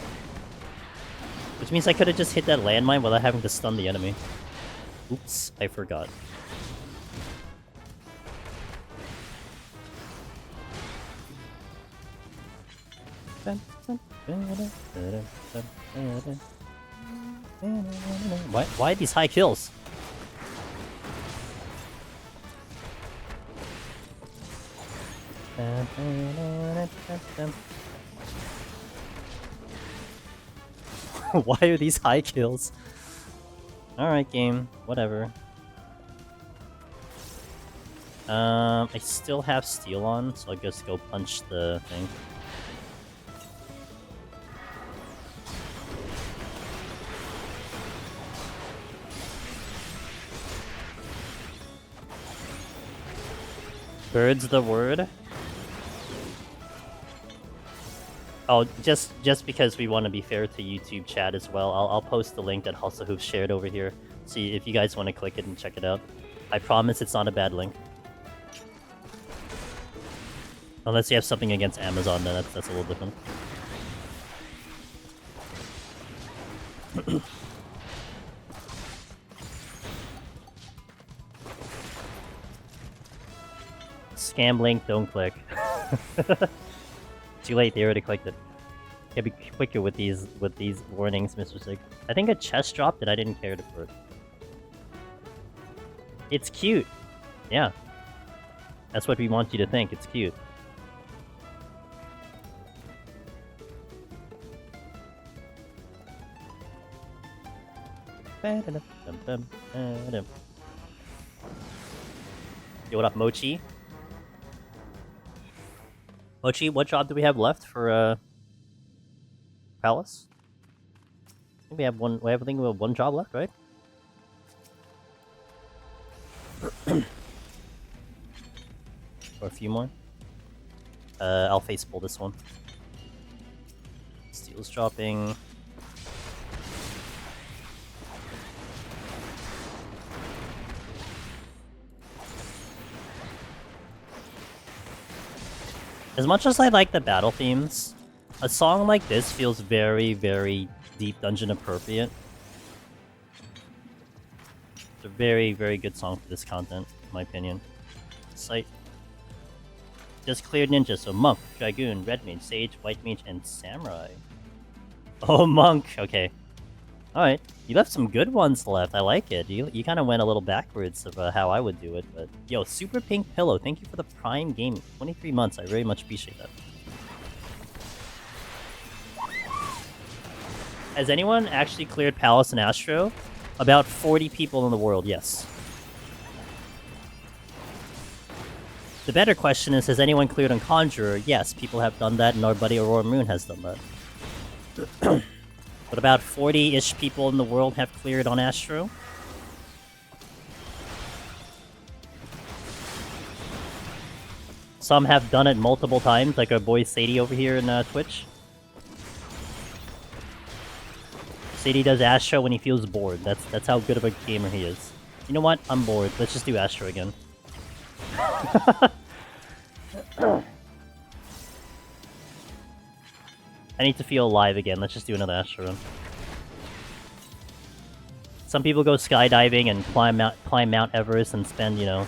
Which means I could have just hit that landmine without having to stun the enemy. Oops, I forgot. Why these high kills? Why are these high kills? Alright, game. Whatever. I still have steel on, so I'll just go punch the thing. Bird's the word? Oh, just because we want to be fair to YouTube chat as well, I'll post the link that Hustlehoof shared over here. See if you guys want to click it and check it out. I promise it's not a bad link. Unless you have something against Amazon, then that's a little different. Scam link, don't click. Too late, they already clicked it. Gotta be quicker with these warnings, Mr. Sig. I think a chest dropped and I didn't care for it. It's cute. Yeah. That's what we want you to think, it's cute. Yo, what up, Mochi? Mochi, what job do we have left for Palace? I think we have one. I think we have one job left, right? Or a few more. I'll face pull this one. Steel's dropping. As much as I like the battle themes, a song like this feels very, very deep dungeon appropriate. It's a very, very good song for this content, in my opinion. Sight. Just cleared ninja, so Monk, Dragoon, Red Mage, Sage, White Mage, and Samurai. Oh, Monk! Okay. Alright. You left some good ones left. I like it. You kind of went a little backwards of how I would do it, but... Yo, Super Pink Pillow, thank you for the Prime Gaming. 23 months, I very much appreciate that. Has anyone actually cleared Palace and Astro? About 40 people in the world, yes. The better question is, has anyone cleared on Conjurer? Yes, people have done that, and our buddy Aurora Moon has done that. But about 40-ish people in the world have cleared on Astro. Some have done it multiple times, like our boy Sadie over here in Twitch. Sadie does Astro when he feels bored. That's how good of a gamer he is. You know what? I'm bored. Let's just do Astro again. I need to feel alive again. Let's just do another Astro run. Some people go skydiving and climb Mount Everest and spend, you know,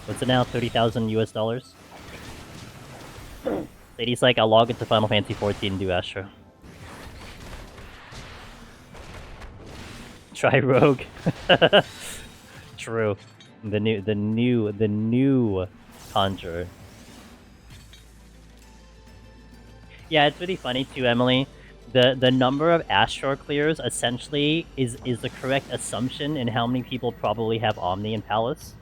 what's it now, 30,000 US dollars? Lady's like, I'll log into Final Fantasy 14 and do Astro. Try Rogue. True. The new Conjurer. Yeah, it's really funny too, Emily. The number of Astro clears essentially is the correct assumption in how many people probably have Omni and Palace.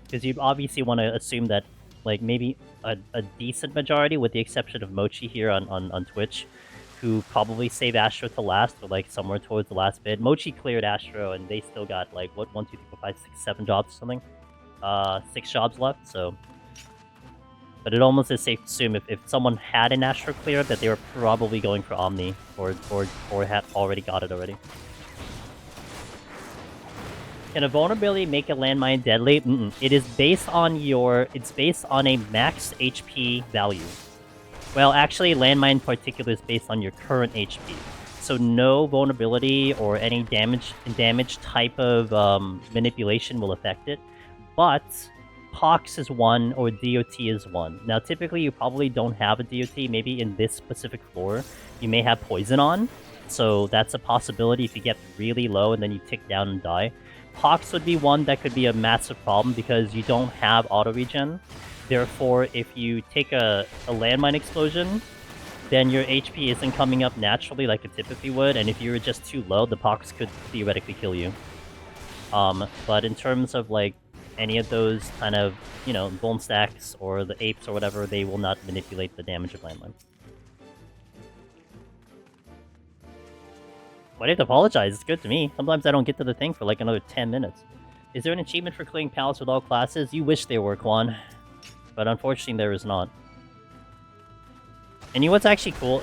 Because you obviously want to assume that, like, maybe a decent majority, with the exception of Mochi here on Twitch, who probably save Astro to last, or like somewhere towards the last bit. Mochi cleared Astro, and they still got like what 1, 2, 3, 4, 5, 6, 7 jobs or something. 6 jobs left, so. But it almost is safe to assume if someone had an Astro clear that they were probably going for Omni, or had already got it already. Can a vulnerability make a landmine deadly? It is based on it's based on a max HP value. Well, actually, landmine particular is based on your current HP. So no vulnerability or any damage type of manipulation will affect it. But Pox is 1 or DOT is 1. Now, typically, you probably don't have a DOT. Maybe in this specific floor, you may have poison on. So that's a possibility if you get really low and then you tick down and die. Pox would be one that could be a massive problem because you don't have auto regen. Therefore, if you take a landmine explosion, then your HP isn't coming up naturally like it typically would, and if you were just too low, the Pox could theoretically kill you. But in terms of like any of those kind of, you know, bone stacks or the apes or whatever, they will not manipulate the damage of landmine. Why do you have to apologize? It's good to me. Sometimes I don't get to the thing for like another 10 minutes. Is there an achievement for clearing Palace with all classes? You wish there were, Quan. But unfortunately there is not. And you know what's actually cool?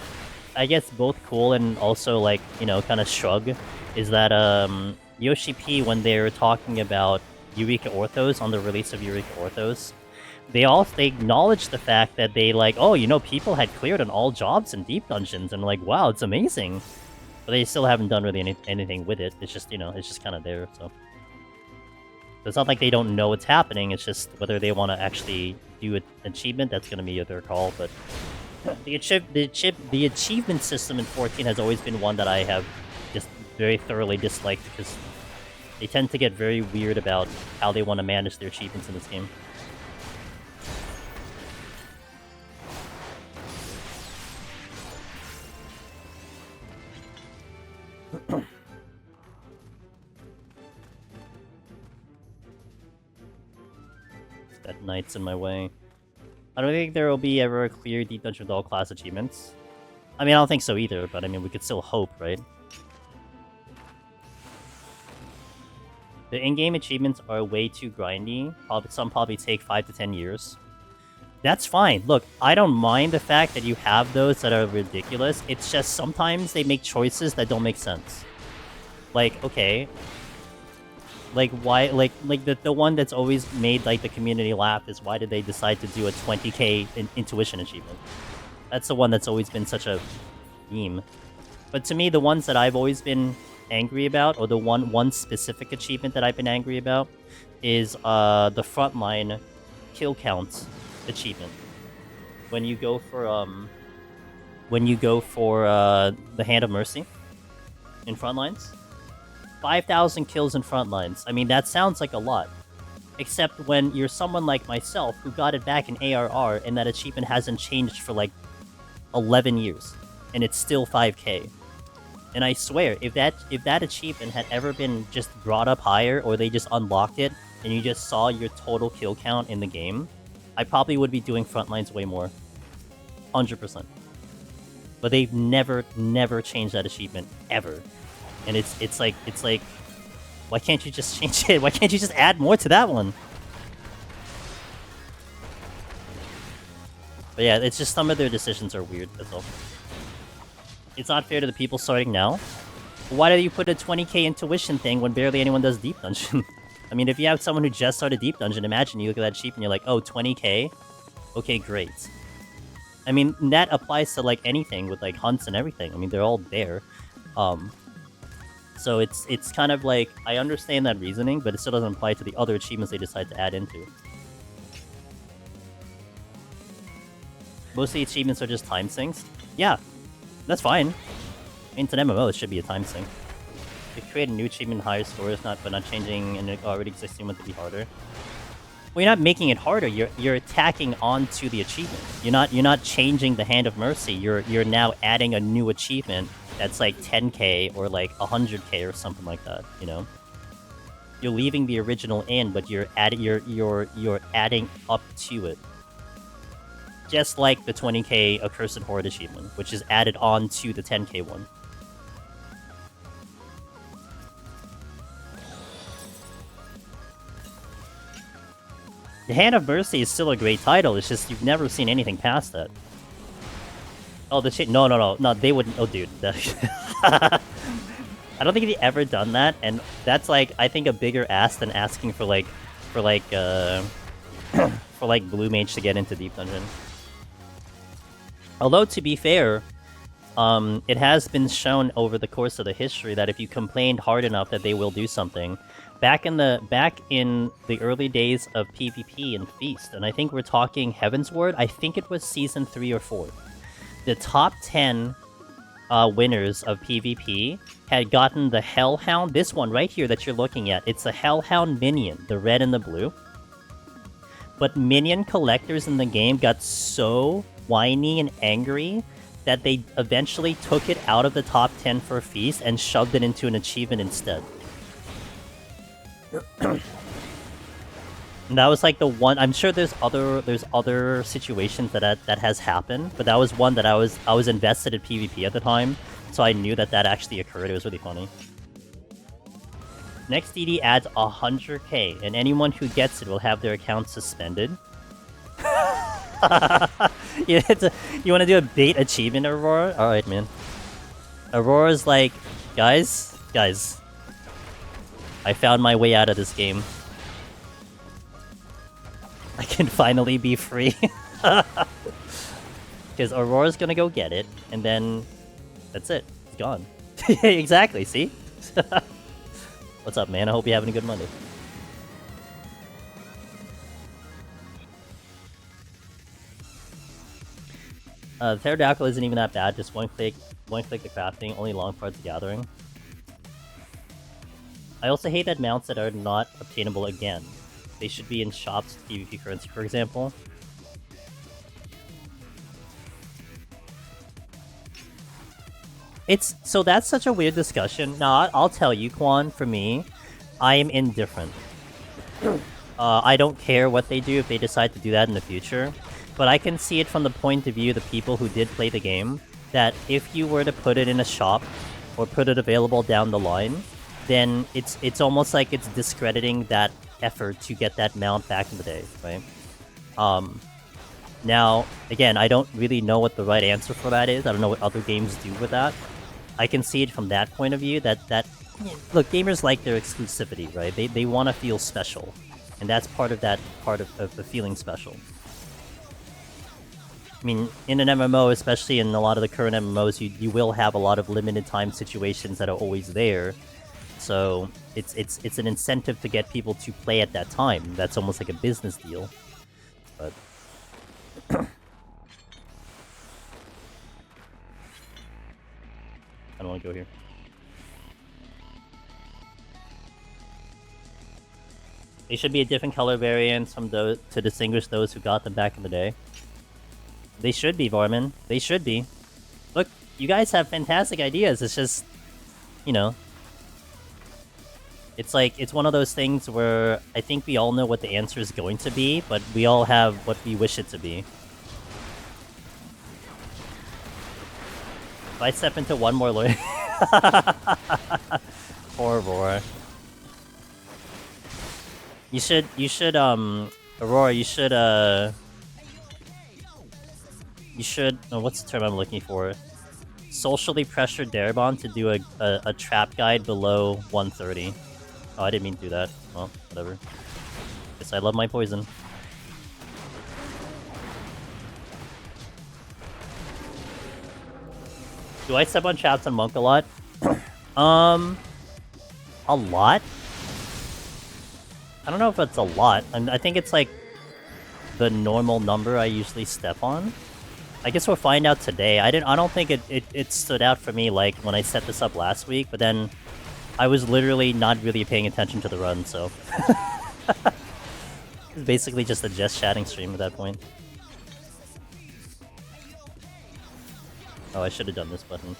I guess both cool and also like, you know, kind of shrug, is that Yoshi P, when they were talking about Eureka Orthos on the release of Eureka Orthos, they acknowledged the fact that they like, oh, you know, people had cleared on all jobs in Deep Dungeons, and like, wow, it's amazing. But they still haven't done really anything with it. It's just, you know, it's just kind of there, so. It's not like they don't know what's happening, it's just whether they want to actually do an achievement, that's going to be their call, but... The achievement system in 14 has always been one that I have just very thoroughly disliked, because they tend to get very weird about how they want to manage their achievements in this game. That knight's in my way. I don't think there will be ever a clear Deep Dungeon with all class achievements. I mean, I don't think so either, but I mean, we could still hope, right? The in-game achievements are way too grindy. Some probably take 5 to 10 years. That's fine. Look, I don't mind the fact that you have those that are ridiculous. It's just sometimes they make choices that don't make sense. Like, okay. Like, why, like the one that's always made, like, the community laugh is why did they decide to do a 20k intuition achievement? That's the one that's always been such a meme. But to me, the ones that I've always been angry about, or the one specific achievement that I've been angry about, is the frontline kill count achievement. When you go for the Hand of Mercy in frontlines. 5,000 kills in frontlines. I mean, that sounds like a lot. Except when you're someone like myself who got it back in ARR and that achievement hasn't changed for like 11 years. And it's still 5k. And I swear, if that achievement had ever been just brought up higher, or they just unlocked it, and you just saw your total kill count in the game, I probably would be doing frontlines way more. 100%. But they've never changed that achievement, ever. And it's like, why can't you just change it? Why can't you just add more to that one? But yeah, it's just some of their decisions are weird, that's all. It's not fair to the people starting now. Why do you put a 20k intuition thing when barely anyone does Deep Dungeon? I mean, if you have someone who just started Deep Dungeon, imagine you look at that sheep and you're like, oh, 20k? Okay, great. I mean, that applies to, like, anything with, like, hunts and everything. I mean, they're all there. So it's kind of like, I understand that reasoning, but it still doesn't apply to the other achievements they decide to add into. Most of the achievements are just time sinks. Yeah, that's fine. I mean, it's an MMO, it should be a time sink. You create a new achievement, higher scores, but not changing an already existing one to be harder. Well, you're not making it harder. You're attacking onto the achievement. You're not changing the Hand of Mercy. You're now adding a new achievement that's like 10k or like 100k or something like that. You know, you're leaving the original in, but you're adding up to it. Just like the 20k Accursed Horde achievement, which is added on to the 10k one. The Hand of Mercy is still a great title, it's just you've never seen anything past that. Oh, the shit. No, they wouldn't. Oh, dude. I don't think they've ever done that, and that's like, I think, a bigger ask than asking for Blue Mage to get into Deep Dungeon. Although, to be fair, it has been shown over the course of the history that if you complained hard enough that they will do something. Back in the early days of PvP and Feast, and I think we're talking Heavensward, I think it was Season 3 or 4. The top 10 winners of PvP had gotten the Hellhound, this one right here that you're looking at. It's a Hellhound minion, the red and the blue. But minion collectors in the game got so whiny and angry that they eventually took it out of the top 10 for Feast and shoved it into an achievement instead. And that was like the one. I'm sure there's other situations that has happened, but that was one that I was invested in PvP at the time, so I knew that actually occurred. It was really funny. Next DD adds 100k, and anyone who gets it will have their account suspended. You want to do a bait achievement, Aurora? All right, man. Aurora's like, guys, I found my way out of this game. I can finally be free. Because Aurora's gonna go get it, and then that's it. It's gone. Exactly, see? What's up, man? I hope you're having a good Monday. The Pterodactyl isn't even that bad, just one click the crafting, only long parts of gathering. I also hate that mounts that are not obtainable again. They should be in shops with PvP currency, for example. So that's such a weird discussion. Now, I'll tell you, Quan, for me, I am indifferent. I don't care what they do if they decide to do that in the future, but I can see it from the point of view of the people who did play the game, that if you were to put it in a shop, or put it available down the line, then it's almost like it's discrediting that effort to get that mount back in the day, right? Now, again, I don't really know what the right answer for that is. I don't know what other games do with that. I can see it from that point of view, that look, gamers like their exclusivity, right? They want to feel special, and that's part of the feeling special. I mean, in an MMO, especially in a lot of the current MMOs, you will have a lot of limited time situations that are always there. So it's an incentive to get people to play at that time. That's almost like a business deal. But I don't want to go here. They should be a different color variants from those to distinguish those who got them back in the day. They should be, Varman. They should be. Look, you guys have fantastic ideas. It's just, you know, it's like, it's one of those things where I think we all know what the answer is going to be, but we all have what we wish it to be. If I step into one more lawyer... Horrible. You should, Aurora, you should, oh, what's the term I'm looking for? Socially pressure Darabon to do a trap guide below 130. Oh, I didn't mean to do that. Well, whatever. Guess I love my poison. Do I step on traps on Monk a lot? A lot? I don't know if it's a lot. I think it's like the normal number I usually step on. I guess we'll find out today. I don't think it stood out for me like when I set this up last week, but then I was literally not really paying attention to the run, so it's basically just a just chatting stream at that point. Oh, I should have done this button.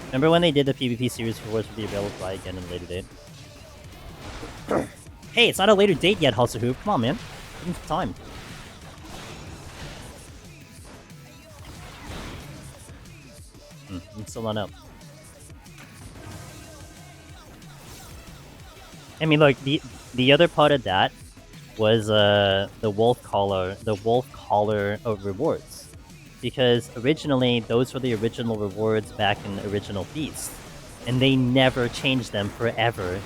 Remember when they did the PvP series rewards would be available to buy again in a later date? Hey, it's not a later date yet, Husserhoop. Come on, man. Give me some time. I'm still not up. I mean, look, the other part of that was the wolf collar of rewards, because originally those were the original rewards back in the original Feast, and they never changed them forever.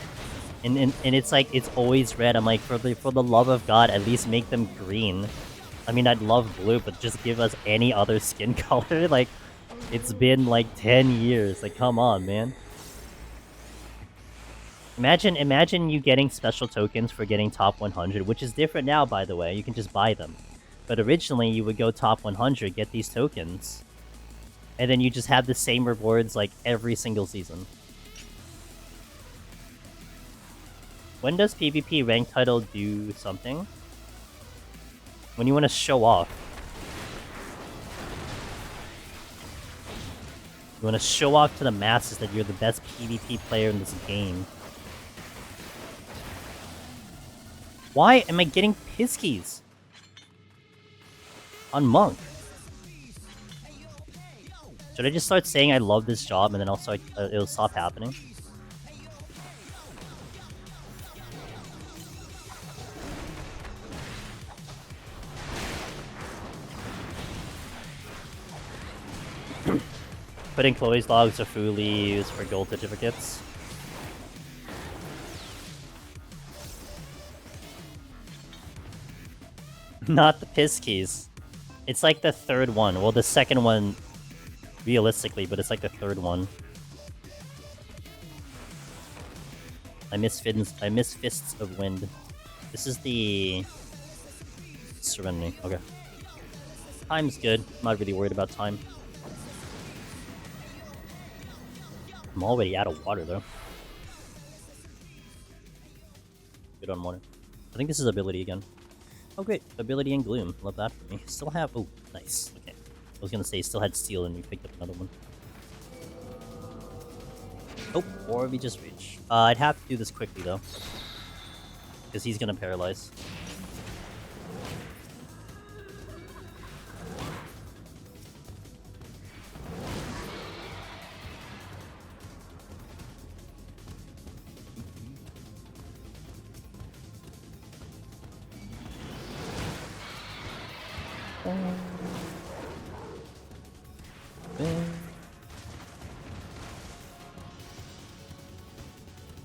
And it's like it's always red. I'm like, for the love of God, at least make them green. I mean, I'd love blue, but just give us any other skin color. Like, it's been like 10 years. Like, come on, man. Imagine you getting special tokens for getting top 100, which is different now, by the way. You can just buy them. But originally, you would go top 100, get these tokens, and then you just have the same rewards like every single season. When does PvP rank title do something? When you want to show off. You want to show off to the masses that you're the best PvP player in this game. Why am I getting Piskies? On Monk. Should I just start saying I love this job and then it'll stop happening? Putting Chloe's logs of Fu leaves for gold certificates. Not the piss keys. It's like the third one. Well, the second one, realistically, but it's like the third one. I miss Fists of Wind. This is the Serenity. Okay. Time's good. I'm not really worried about time. I'm already out of water, though. Good on water. I think this is ability again. Oh, great. Ability and Gloom. Love that for me. Still have... Oh, nice. Okay. I was gonna say, still had Steel and we picked up another one. Oh, or we just reach. I'd have to do this quickly, though. because he's gonna paralyze.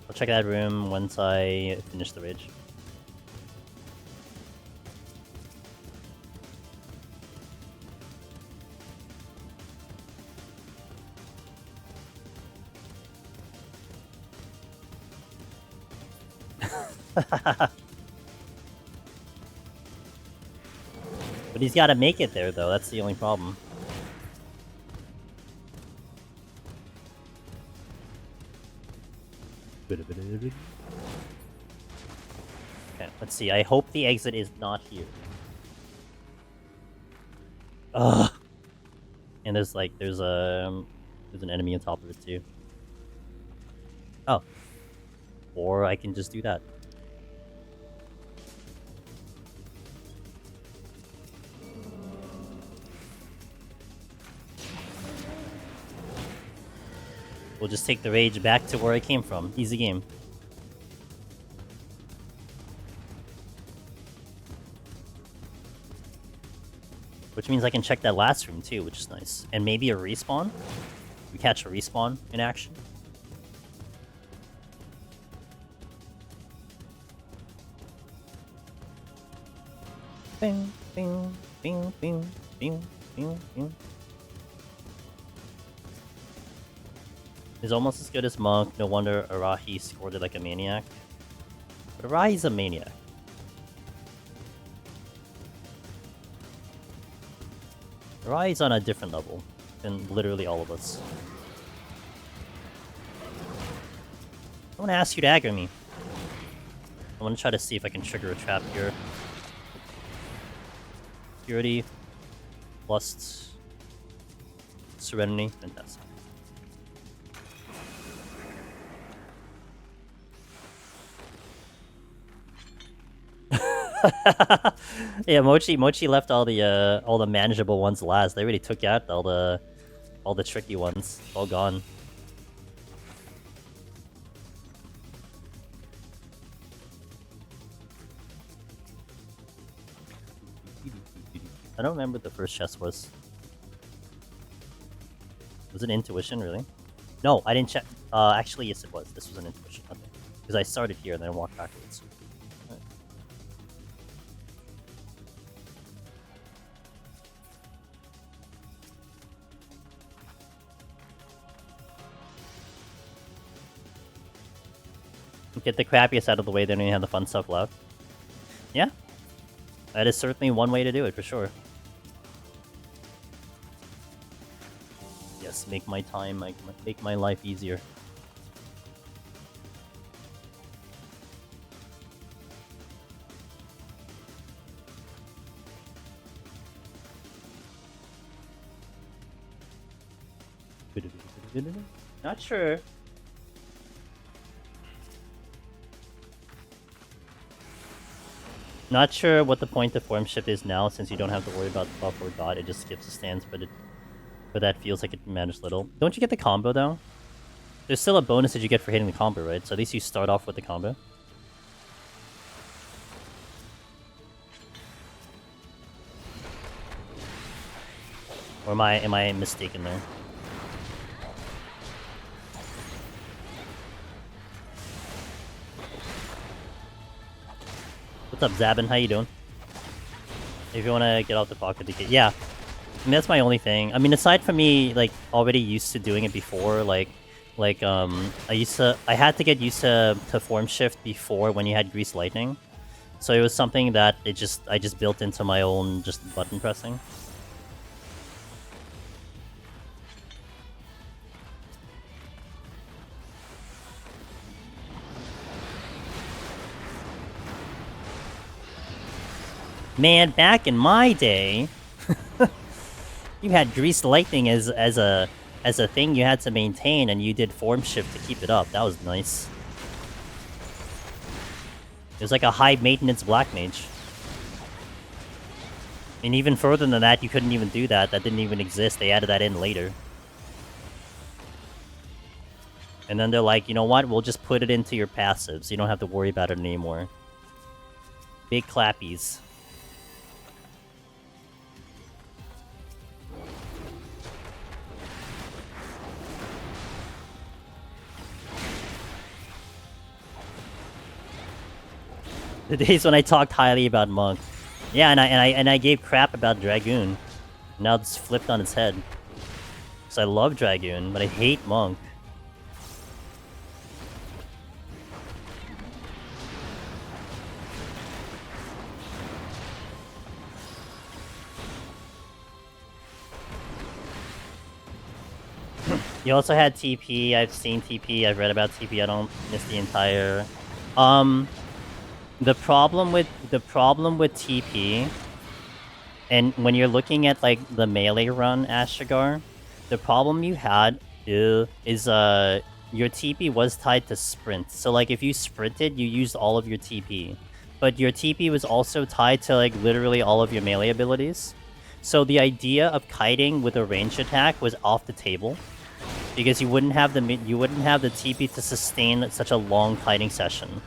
I'll check that room once I finish the rage. But he's gotta make it there, though. That's the only problem. Okay, let's see. I hope the exit is not here. Ugh. And there's like, there's an enemy on top of it too. Oh. Or I can just do that. We'll just take the rage back to where I came from. Easy game. Which means I can check that last room too, which is nice. And maybe a respawn? We catch a respawn in action. Bing, bing, bing, bing, bing, bing, bing. Is almost as good as Monk. No wonder Arahi scored it like a maniac. But Arahi's a maniac. Arahi's on a different level than literally all of us. I want to ask you to aggro me. I want to try to see if I can trigger a trap here. Purity. Lust. Serenity. Fantastic. Yeah, Mochi left all the manageable ones last. They already took out all the tricky ones. All gone. I don't remember what the first chest was. Was it intuition, really? No, I didn't check. Actually, yes it was. This was an intuition. Okay. Because I started here and then walked backwards. Get the crappiest out of the way, then we have the fun stuff left. Yeah. That is certainly one way to do it, for sure. Yes, make my time, make my life easier. Not sure. Not sure what the point of form shift is now, since you don't have to worry about buff or dot. It just skips the stance, but that feels like it matters little. Don't you get the combo though? There's still a bonus that you get for hitting the combo, right? So at least you start off with the combo. Or am I mistaken there? What's up, Zabin? How you doing? If you want to get out the pocket to get... Yeah. I mean, that's my only thing. I mean, aside from me, like, already used to doing it before, I had to get used to form shift before when you had Grease Lightning. So it was something that I just built into my own just button pressing. Man, back in my day, you had Greased Lightning as a thing you had to maintain, and you did form shift to keep it up. That was nice. It was like a high maintenance black mage. And even further than that, you couldn't even do that. That didn't even exist. They added that in later. And then they're like, you know what? We'll just put it into your passive, so you don't have to worry about it anymore. Big clappies. The days when I talked highly about Monk. Yeah, and I gave crap about Dragoon. Now it's flipped on its head. Because I love Dragoon, but I hate Monk. You also had TP. I've seen TP. I've read about TP. I don't miss the entire. The problem with TP, and when you're looking at like the melee run Ashigar, the problem you had is your TP was tied to sprint. So like if you sprinted, you used all of your TP, but your TP was also tied to like literally all of your melee abilities. So the idea of kiting with a range attack was off the table. Because you wouldn't have the TP to sustain such a long kiting session.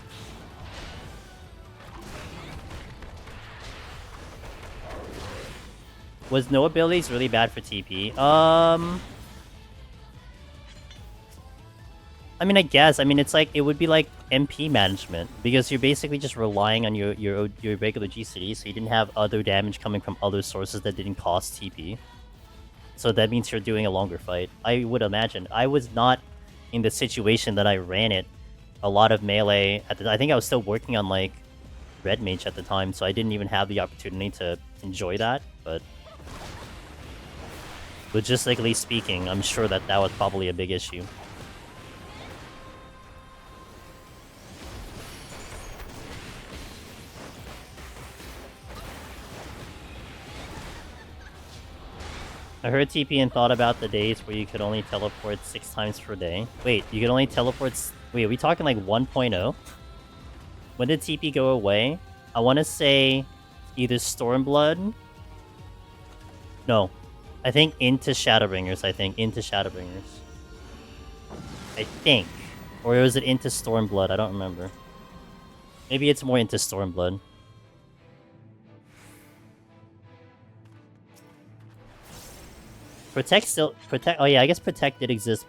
Was no abilities really bad for TP? I mean, I guess. I mean, it's like it would be like MP management because you're basically just relying on your regular GCD, so you didn't have other damage coming from other sources that didn't cost TP. So that means you're doing a longer fight. I would imagine. I was not in the situation that I ran it. A lot of melee. I think I was still working on like Red Mage at the time, so I didn't even have the opportunity to enjoy that. But logistically speaking, I'm sure that was probably a big issue. I heard TP and thought about the days where you could only teleport 6 times per day. Wait, you could only teleport... Wait, are we talking like 1.0? When did TP go away? I want to say either Stormblood... No. I think into Shadowbringers, Into Shadowbringers. I think. Or was it into Stormblood? I don't remember. Maybe it's more into Stormblood. Protect. Oh yeah, I guess Protect did exist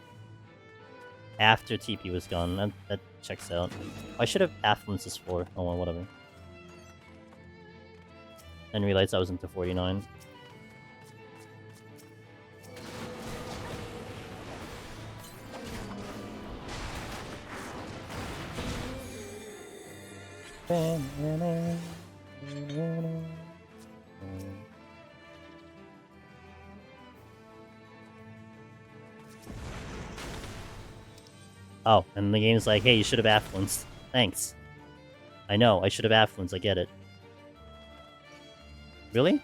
after TP was gone. That checks out. I should have Affluence this for. Oh well, whatever. And realized I was into 49. Oh, and the game's like, hey, you should have affluenced. Thanks. I know, I should have affluenced, I get it. Really?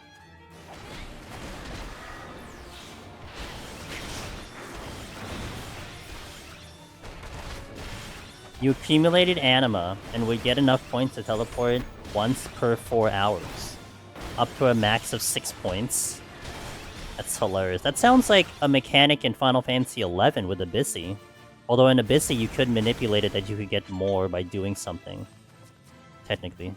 You accumulated anima and would get enough points to teleport once per 4 hours. Up to a max of 6 points. That's hilarious. That sounds like a mechanic in Final Fantasy XI with Abyssy. Although in Abyssy you could manipulate it that you could get more by doing something. Technically.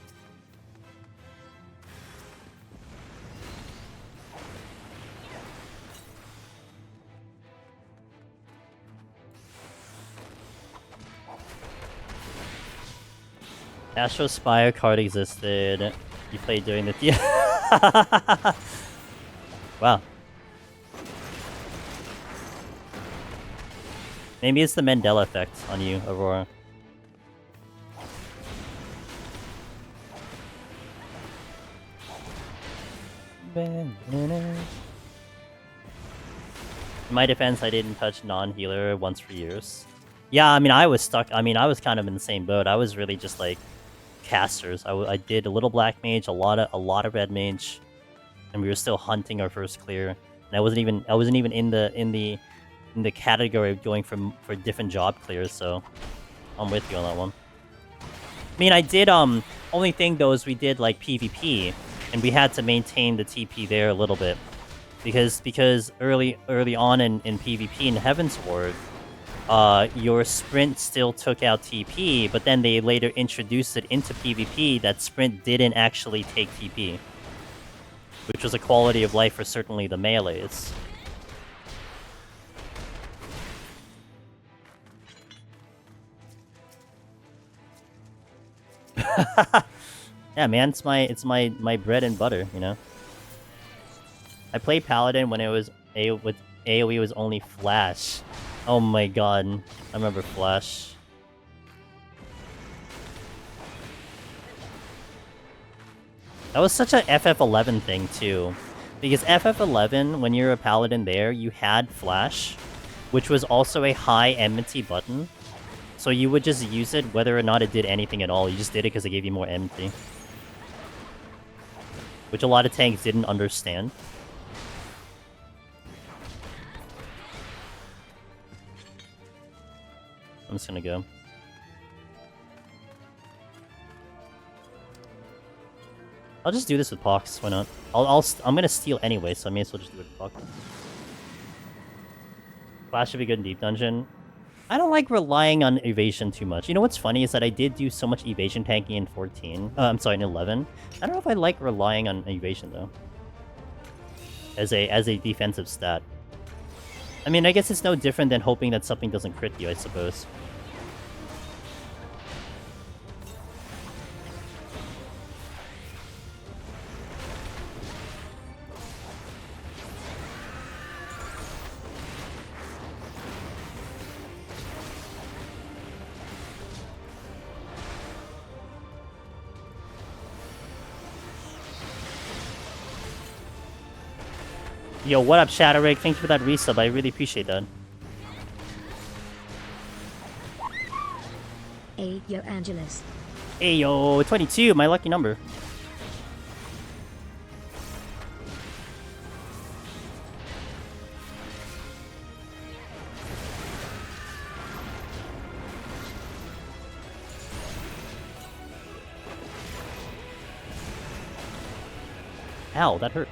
Astro Spire card existed. You played during the... Wow. Maybe it's the Mandela effect on you, Aurora. In my defense, I didn't touch non-healer once for years. Yeah, I mean, I was stuck. I mean, I was kind of in the same boat. I was really just like casters. I did a little black mage, a lot of red mage, and we were still hunting our first clear. And I wasn't even in the category of going for different job clears. So I'm with you on that one. mean, I did, only thing though is we did, like, PvP, and we had to maintain the TP there a little bit. Because early on in PvP in Heavensward, your sprint still took out TP, but then they later introduced it into PvP that sprint didn't actually take TP. Which was a quality of life for certainly the melees. Yeah, man, it's my bread and butter, you know. I played Paladin when it was with AoE was only Flash. Oh my god, I remember Flash. That was such a FF11 thing too, because FF11, when you're a Paladin there, you had Flash, which was also a high enmity button. So you would just use it whether or not it did anything at all. You just did it because it gave you more enmity. Which a lot of tanks didn't understand. I'm just gonna go. I'll just do this with Pox, why not? I'm gonna steal anyway, so I may as well just do it with Pox. Flash should be good in Deep Dungeon. I don't like relying on evasion too much. You know what's funny is that I did do so much evasion tanking in 14. I'm sorry, in 11. I don't know if I like relying on evasion though. As a defensive stat. I mean, I guess it's no different than hoping that something doesn't crit you, I suppose. Yo, what up, Shadowrig? Thank you for that resub. I really appreciate that. Hey, yo, Angelus. Hey, yo, 22, my lucky number. Ow, that hurt.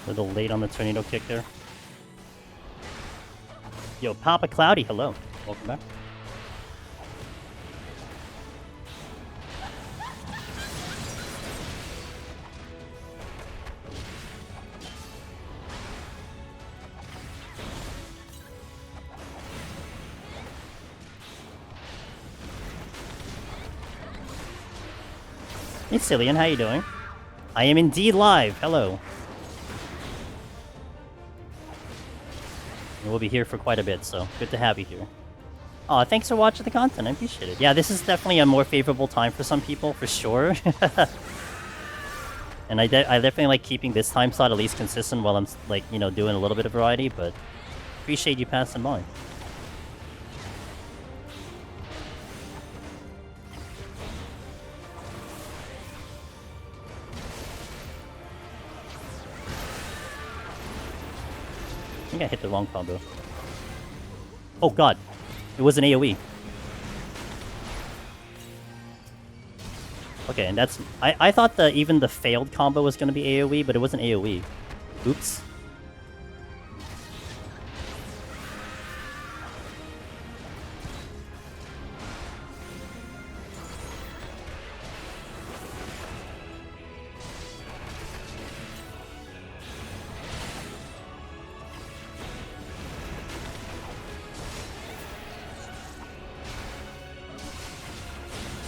A little late on the tornado kick there. Yo, Papa Cloudy, hello. Welcome back. Hey, Cillian, how you doing? I am indeed live. Hello. We'll be here for quite a bit, so good to have you here. Aw, thanks for watching the content. I appreciate it. Yeah, this is definitely a more favorable time for some people, for sure. And I definitely like keeping this time slot at least consistent while I'm, like, you know, doing a little bit of variety, but appreciate you passing by. I think I hit the wrong combo. Oh god, it was an AoE. Okay, and that's... I thought even the failed combo was going to be AoE, but it wasn't AoE. Oops.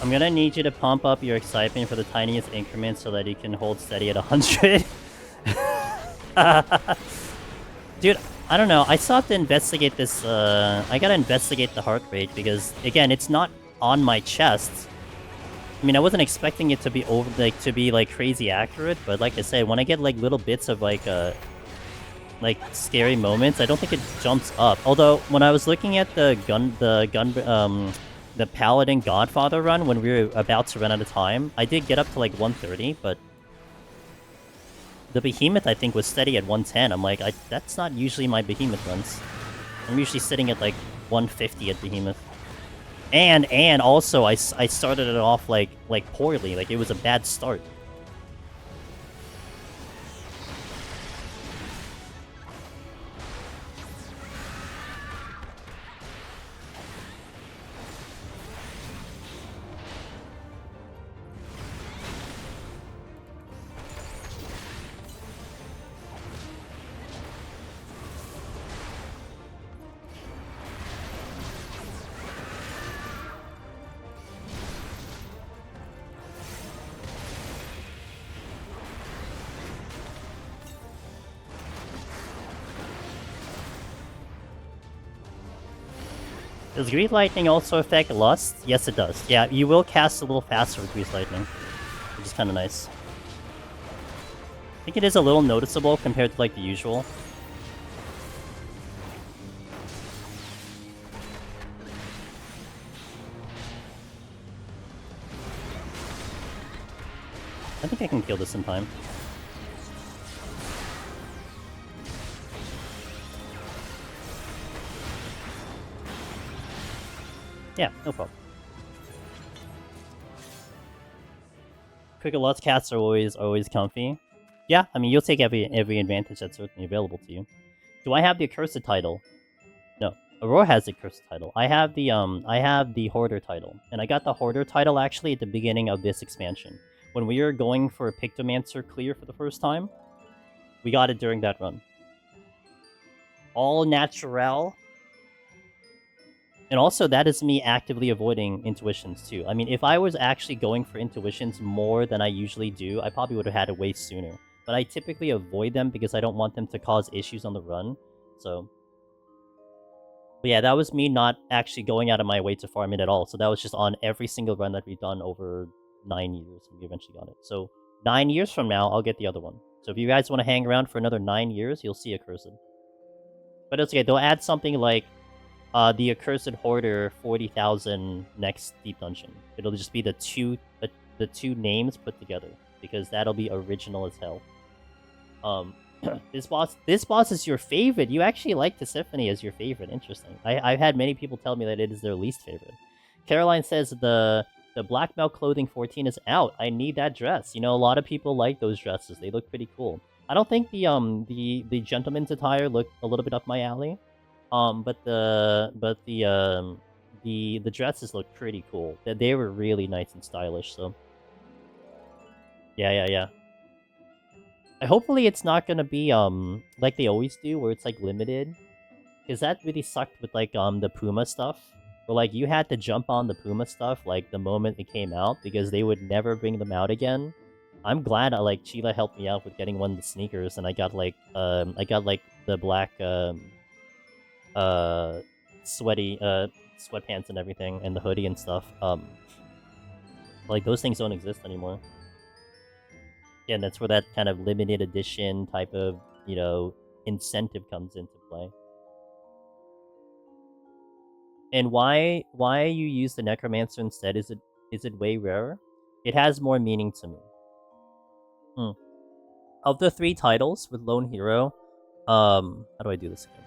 I'm gonna need you to pump up your excitement for the tiniest increment so that you can hold steady at 100. Dude, I don't know. I still have to investigate this. I gotta investigate the heart rate because, again, it's not on my chest. I mean, I wasn't expecting it to be crazy accurate, but like I said, when I get like little bits of like scary moments, I don't think it jumps up. Although when I was looking at the Paladin Godfather run when we were about to run out of time, I did get up to like 130, but the Behemoth I think was steady at 110. I'm like, that's not usually my Behemoth runs. I'm usually sitting at like 150 at Behemoth. And also I started it off like poorly, like it was a bad start. Does Grease Lightning also affect Lust? Yes, it does. Yeah, you will cast a little faster with Grease Lightning, which is kind of nice. I think it is a little noticeable compared to like the usual. I think I can kill this in time. Yeah, no problem. Quick Lutz cats are always comfy. Yeah, I mean you'll take every advantage that's certainly available to you. Do I have the accursed title? No. Aurora has the accursed title. I have the Hoarder title. And I got the Hoarder title actually at the beginning of this expansion. When we were going for a Pictomancer clear for the first time, we got it during that run. All natural. And also, that is me actively avoiding intuitions, too. I mean, if I was actually going for intuitions more than I usually do, I probably would have had it way sooner. But I typically avoid them because I don't want them to cause issues on the run. So... But yeah, that was me not actually going out of my way to farm it at all. So that was just on every single run that we've done over 9 years, and we eventually got it. So 9 years from now, I'll get the other one. So if you guys want to hang around for another 9 years, you'll see Accursed. But it's okay, they'll add something like the Accursed Hoarder 40,000 next Deep Dungeon. It'll just be the two names put together, because that'll be original as hell. This boss is your favorite. You actually like Tisiphone as your favorite. Interesting. I've had many people tell me that it is their least favorite. Caroline says the Black Belt Clothing 14 is out. I need that dress. You know, a lot of people like those dresses. They look pretty cool. I don't think the gentleman's attire looked a little bit up my alley. But the dresses look pretty cool. They were really nice and stylish. So yeah. Hopefully it's not gonna be like they always do, where it's like limited, because that really sucked with like the Puma stuff. But like you had to jump on the Puma stuff like the moment it came out, because they would never bring them out again. I'm glad Sheila helped me out with getting one of the sneakers, and I got the black sweaty sweatpants and everything, and the hoodie and stuff. Like those things don't exist anymore. Yeah, and that's where that kind of limited edition type of, you know, incentive comes into play. And why you use the Necromancer instead? Is it way rarer? It has more meaning to me. Of the 3 titles with Lone Hero, how do I do this again?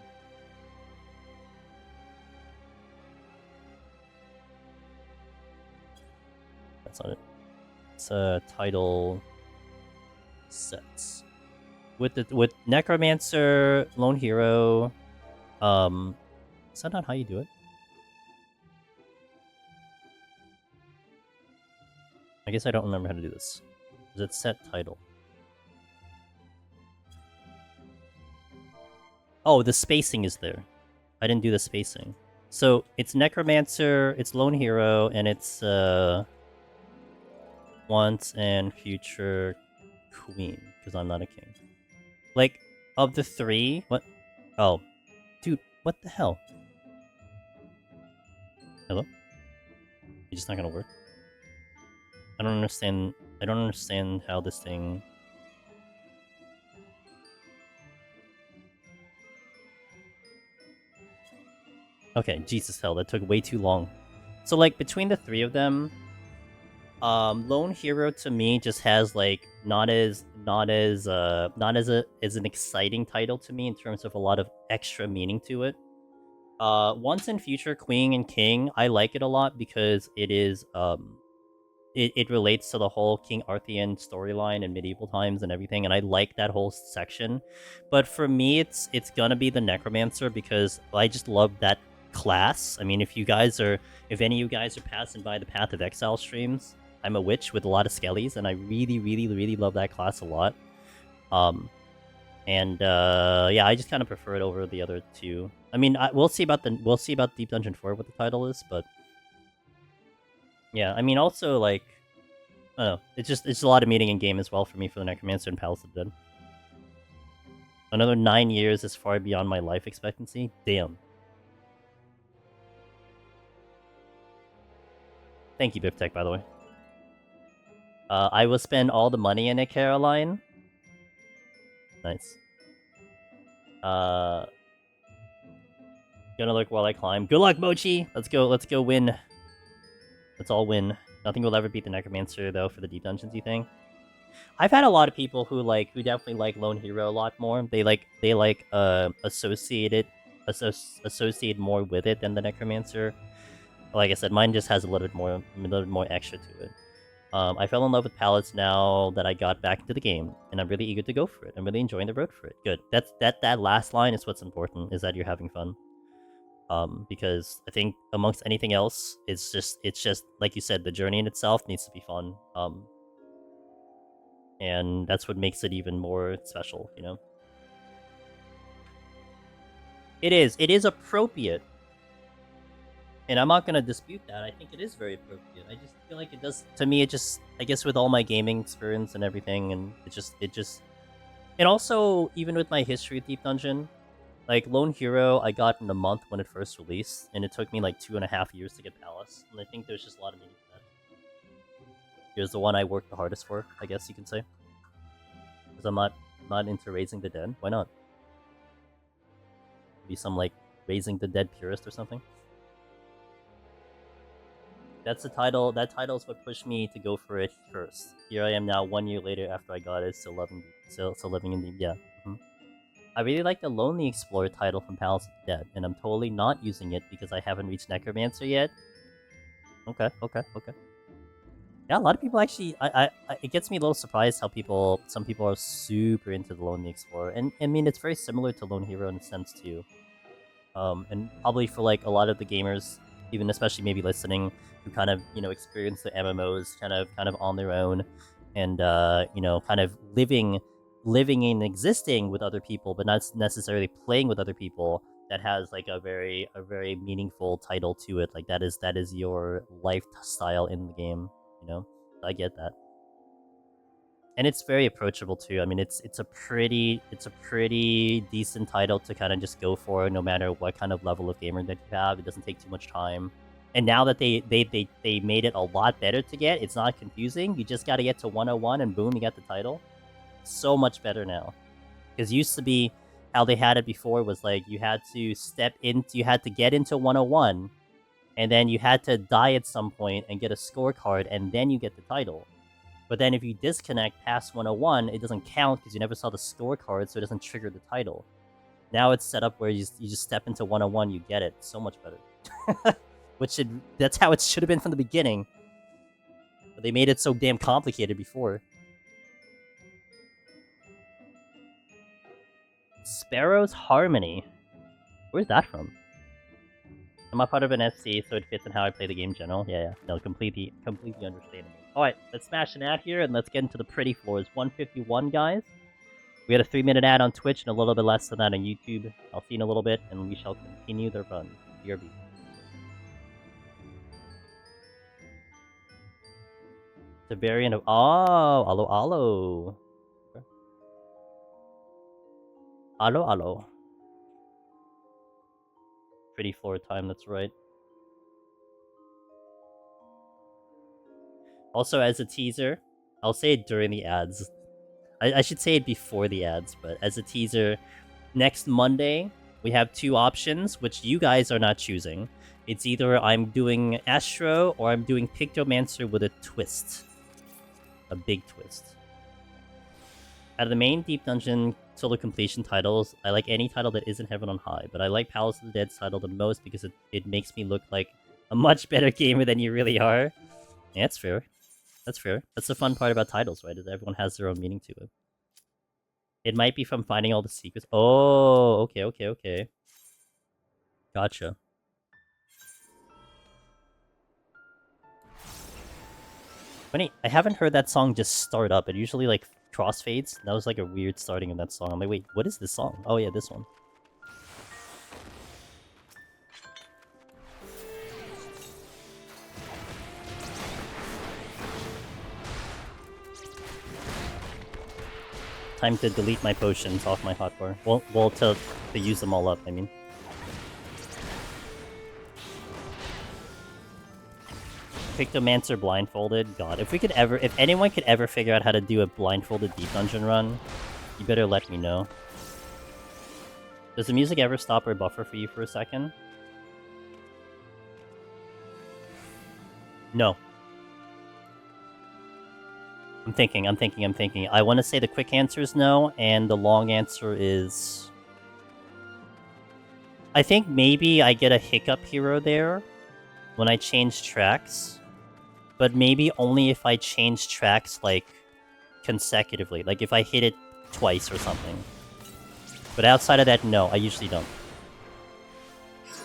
That's not it. It's a title sets. With Necromancer, Lone Hero, is that not how you do it? I guess I don't remember how to do this. Is it set title? Oh, the spacing is there. I didn't do the spacing. So it's Necromancer, it's Lone Hero, and it's once and future queen, because I'm not a king. Like, of the three, what? Oh, dude, what the hell? Hello? It's just not gonna work. I don't understand. I don't understand how this thing. Okay, Jesus hell, that took way too long. So like between the three of them, Lone Hero to me just has like not as an exciting title to me in terms of a lot of extra meaning to it. Once and Future Queen and King, I like it a lot because it is it relates to the whole King Arthurian storyline in medieval times and everything, and I like that whole section. But for me, it's gonna be the Necromancer because I just love that class. I mean, if any of you guys are passing by the Path of Exile streams, I'm a witch with a lot of skellies, and I really, really, really love that class a lot. Yeah, I just kind of prefer it over the other two. I mean, we'll see about Deep Dungeon 4 what the title is, but yeah, I mean, also like, I don't know, it's a lot of meaning in game as well for me for the Necromancer and Palace of the Dead. Another 9 years is far beyond my life expectancy. Damn. Thank you, Biptech, by the way. I will spend all the money in it, Caroline. Nice. Gonna look while I climb. Good luck, Mochi! Let's go win. Let's all win. Nothing will ever beat the Necromancer, though, for the deep dungeons, you think? I've had a lot of people who definitely like Lone Hero a lot more. They associate more with it than the Necromancer. Like I said, mine just has a little bit more extra to it. I fell in love with palettes now that I got back into the game, and I'm really eager to go for it. I'm really enjoying the road for it. Good. That last line is what's important, is that you're having fun. Because I think amongst anything else, it's just like you said, the journey in itself needs to be fun. And that's what makes it even more special, you know? It is appropriate. And I'm not gonna dispute that. I think it is very appropriate. I just feel like it does, to me, I guess with all my gaming experience and everything, and and also, even with my history of Deep Dungeon, like, Lone Hero, I got in a month when it first released, and it took me like 2.5 years to get Palace, and I think there's just a lot of meaning to that. Here's the one I worked the hardest for, I guess you can say. Because I'm not into Raising the Dead. Why not? Be some, like, Raising the Dead purist or something. That's the title. That title is what pushed me to go for it first. Here I am now, 1 year later after I got it, still living in the... Yeah. I really like the Lonely Explorer title from Palace of the Dead, and I'm totally not using it because I haven't reached Necromancer yet. Okay. Yeah, a lot of people actually... it gets me a little surprised how some people are super into the Lonely Explorer, and I mean, it's very similar to Lone Hero in a sense, too. And probably for, like, a lot of the gamers, even especially maybe listening, who kind of, you know, experience the MMOs kind of on their own, and, you know, kind of living and existing with other people, but not necessarily playing with other people, that has like a very meaningful title to it. Like that is your lifestyle in the game, you know? I get that. And it's very approachable too. I mean, it's a pretty decent title to kind of just go for, no matter what kind of level of gamer that you have. It doesn't take too much time. And now that they made it a lot better to get, it's not confusing. You just got to get to 101 and boom, you got the title. So much better now. Because used to be how they had it before was like you had to get into 101, and then you had to die at some point and get a scorecard, and then you get the title. But then if you disconnect past 101, it doesn't count because you never saw the scorecard, so it doesn't trigger the title. Now it's set up where you just step into 101, you get it. So much better. That's how it should have been from the beginning. But they made it so damn complicated before. Sparrow's Harmony. Where's that from? I'm a part of an SC, so it fits in how I play the game in general. Yeah. No, completely understandable. Alright, let's smash an ad here, and let's get into the pretty floors. 151, guys. We had a 3-minute ad on Twitch, and a little bit less than that on YouTube. I'll see you in a little bit, and we shall continue the run. BRB. The variant of alo alo. Alo alo. Pretty floor time, that's right. Also, as a teaser, I'll say it during the ads. I should say it before the ads, but as a teaser, next Monday, we have two options, which you guys are not choosing. It's either I'm doing Astro or I'm doing Pictomancer with a twist. A big twist. Out of the main Deep Dungeon solo completion titles, I like any title that isn't Heaven on High, but I like Palace of the Dead's title the most because it makes me look like a much better gamer than you really are. Yeah, that's fair. That's fair. That's the fun part about titles, right? Is everyone has their own meaning to it. It might be from finding all the secrets. Oh, okay. Gotcha. Funny, I haven't heard that song just start up. It usually, like, crossfades. That was, like, a weird starting of that song. I'm like, wait, what is this song? Oh, yeah, this one. Time to delete my potions off my hotbar. Well, to use them all up, I mean. Pictomancer blindfolded. God, if anyone could ever figure out how to do a blindfolded Deep Dungeon run, you better let me know. Does the music ever stop or buffer for you for a second? No. I'm thinking. I want to say the quick answer is no, and the long answer is... I think maybe I get a hiccup hero there when I change tracks, but maybe only if I change tracks, like, consecutively. Like, if I hit it twice or something. But outside of that, no, I usually don't.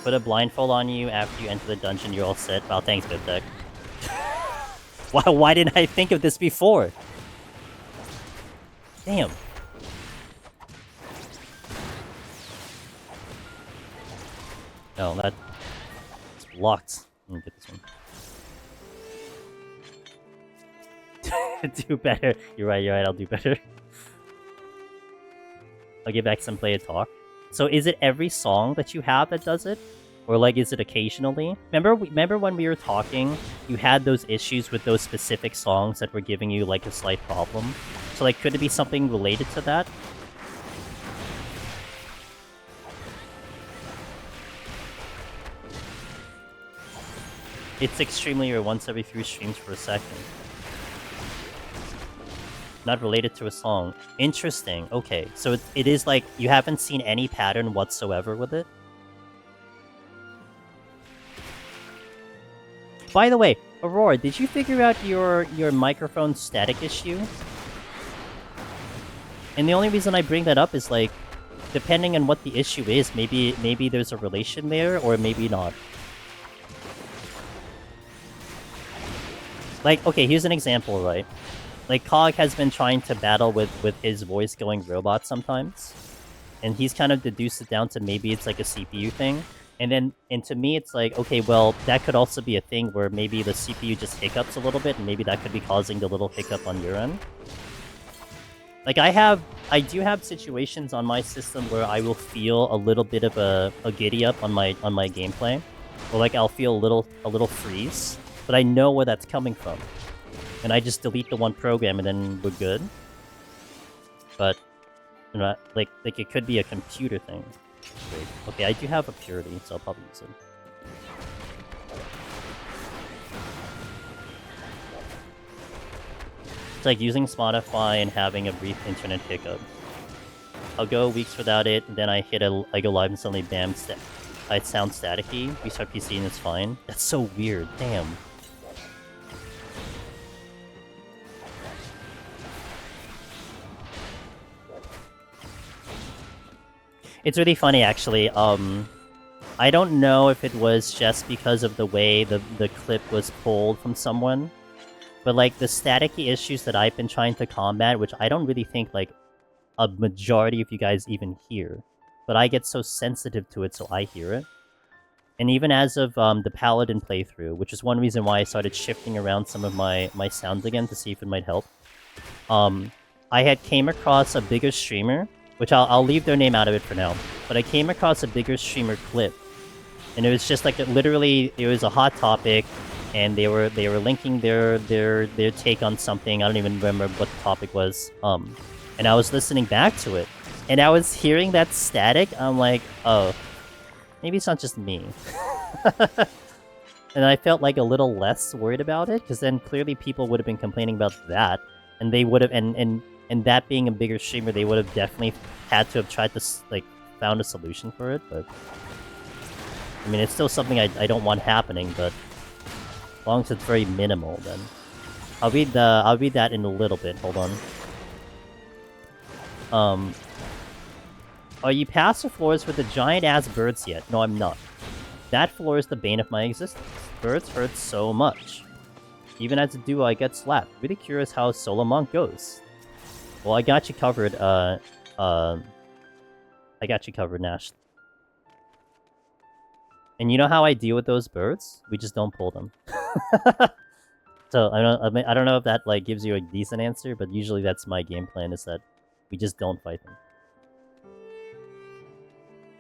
Put a blindfold on you after you enter the dungeon, you're all set. Wow, thanks, Bibtech. Why didn't I think of this before? Damn. No, that's blocked. Let me get this one. Do better. You're right, I'll do better. I'll give back some play to talk. So is it every song that you have that does it? Or, like, is it occasionally? Remember when we were talking, you had those issues with those specific songs that were giving you, like, a slight problem? So, like, could it be something related to that? It's extremely rare once every 3 streams for a second. Not related to a song. Interesting. Okay, so it is like, you haven't seen any pattern whatsoever with it? By the way, Aurora, did you figure out your microphone static issue? And the only reason I bring that up is, like, depending on what the issue is, maybe there's a relation there, or maybe not. Like, okay, here's an example, right? Like, Cog has been trying to battle with his voice going robot sometimes. And he's kind of deduced it down to maybe it's like a CPU thing. And to me, it's like, okay, well, that could also be a thing where maybe the CPU just hiccups a little bit, and maybe that could be causing the little hiccup on your end. Like, I do have situations on my system where I will feel a little bit of a giddy up on my gameplay. Or, like, I'll feel a little freeze, but I know where that's coming from. And I just delete the one program and then we're good. But, you know, like it could be a computer thing. Great. Okay, I do have a purity, so I'll probably use it. It's like using Spotify and having a brief internet hiccup. I'll go weeks without it, and then I go live and suddenly bam, I sound staticky. Restart PC and it's fine. That's so weird. Damn. It's really funny, actually. I don't know if it was just because of the way the clip was pulled from someone, but, like, the staticky issues that I've been trying to combat, which I don't really think, like, a majority of you guys even hear, but I get so sensitive to it, so I hear it. And even as of the Paladin playthrough, which is one reason why I started shifting around some of my sounds again to see if it might help. I had came across a bigger streamer, which I'll leave their name out of it for now, but I came across a bigger streamer clip, and it was just like literally it was a hot topic, and they were linking their take on something. I don't even remember what the topic was. And I was listening back to it, and I was hearing that static. I'm like, oh, maybe it's not just me. And I felt like a little less worried about it, because then clearly people would have been complaining about that, and they would have, and that being a bigger streamer, they would have definitely had to have tried to, like, found a solution for it, but... I mean, it's still something I don't want happening, but... As long as it's very minimal, then... I'll read that in a little bit, hold on. Are you past the floors with the giant-ass birds yet? No, I'm not. That floor is the bane of my existence. Birds hurt so much. Even as a duo, I get slapped. Really curious how Solo Monk goes. Well, I got you covered, I got you covered, Nash. And you know how I deal with those birds? We just don't pull them. So, I don't know if that, like, gives you a decent answer, but usually that's my game plan, is that we just don't fight them.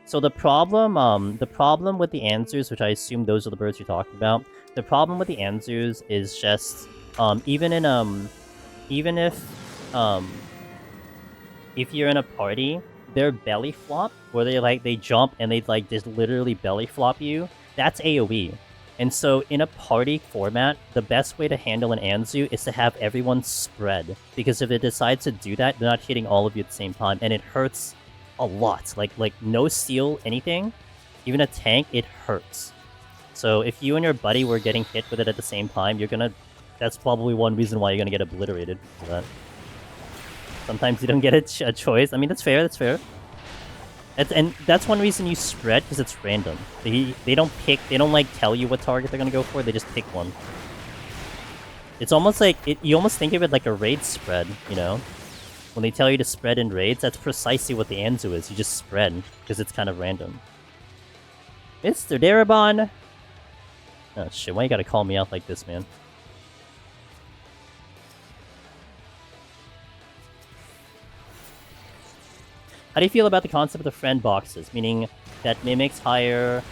So the problem with the Anzus, which I assume those are the birds you're talking about, the problem with the Anzus is just, even if you're in a party, their belly flop, where they jump and they like just literally belly flop you, that's AoE. And so in a party format, the best way to handle an Anzu is to have everyone spread, because if it decides to do that, they're not hitting all of you at the same time, and it hurts a lot. Like no steal anything, even a tank, it hurts. So if you and your buddy were getting hit with it at the same time, that's probably one reason why you're gonna get obliterated for that. Sometimes you don't get a choice. I mean, that's fair, and that's one reason you spread, because it's random. They don't like tell you what target they're gonna go for, they just pick one. It's almost like, you almost think of it like a raid spread, you know? When they tell you to spread in raids, that's precisely what the Anzu is. You just spread, because it's kind of random. Mr. Darabon! Oh shit, why you gotta call me out like this, man? How do you feel about the concept of friend boxes? Meaning that mimics higher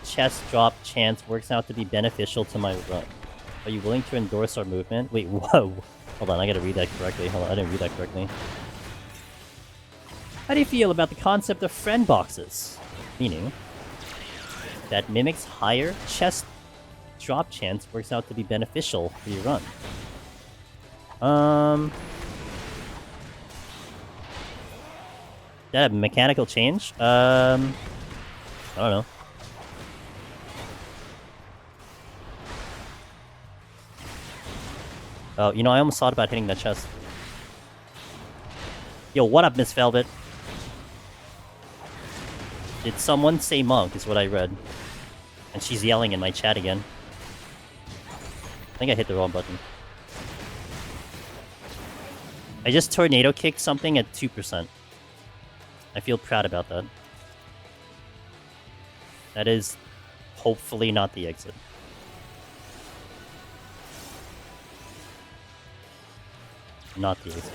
chest drop chance works out to be beneficial to my run. Are you willing to endorse our movement? Wait, whoa! Hold on, I gotta read that correctly. Hold on, I didn't read that correctly. How do you feel about the concept of friend boxes? Meaning that mimics higher chest drop chance works out to be beneficial for your run. That a mechanical change? I don't know. Oh, you know, I almost thought about hitting that chest. Yo, what up, Miss Velvet? Did someone say monk, is what I read. And she's yelling in my chat again. I think I hit the wrong button. I just tornado kicked something at 2%. I feel proud about that. That is hopefully not the exit. Not the exit.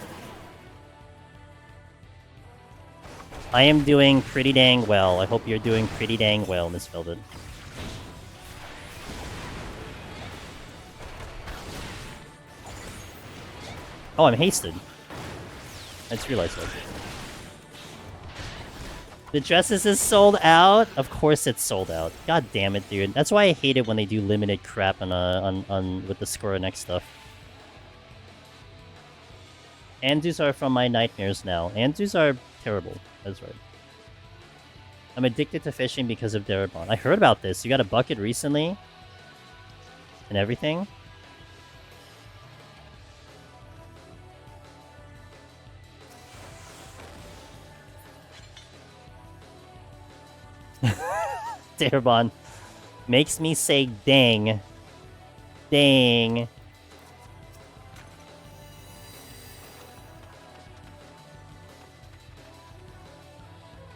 I am doing pretty dang well. I hope you're doing pretty dang well, Miss Velvet. Oh, I'm hasted. I just realized that. The dresses is sold out? Of course it's sold out. God damn it, dude. That's why I hate it when they do limited crap on with the Square Next stuff. Anzus are from my nightmares now. Anzus are terrible. That's right. I'm addicted to fishing because of Darabon. I heard about this. You got a bucket recently? And everything? Darabon makes me say dang. Dang.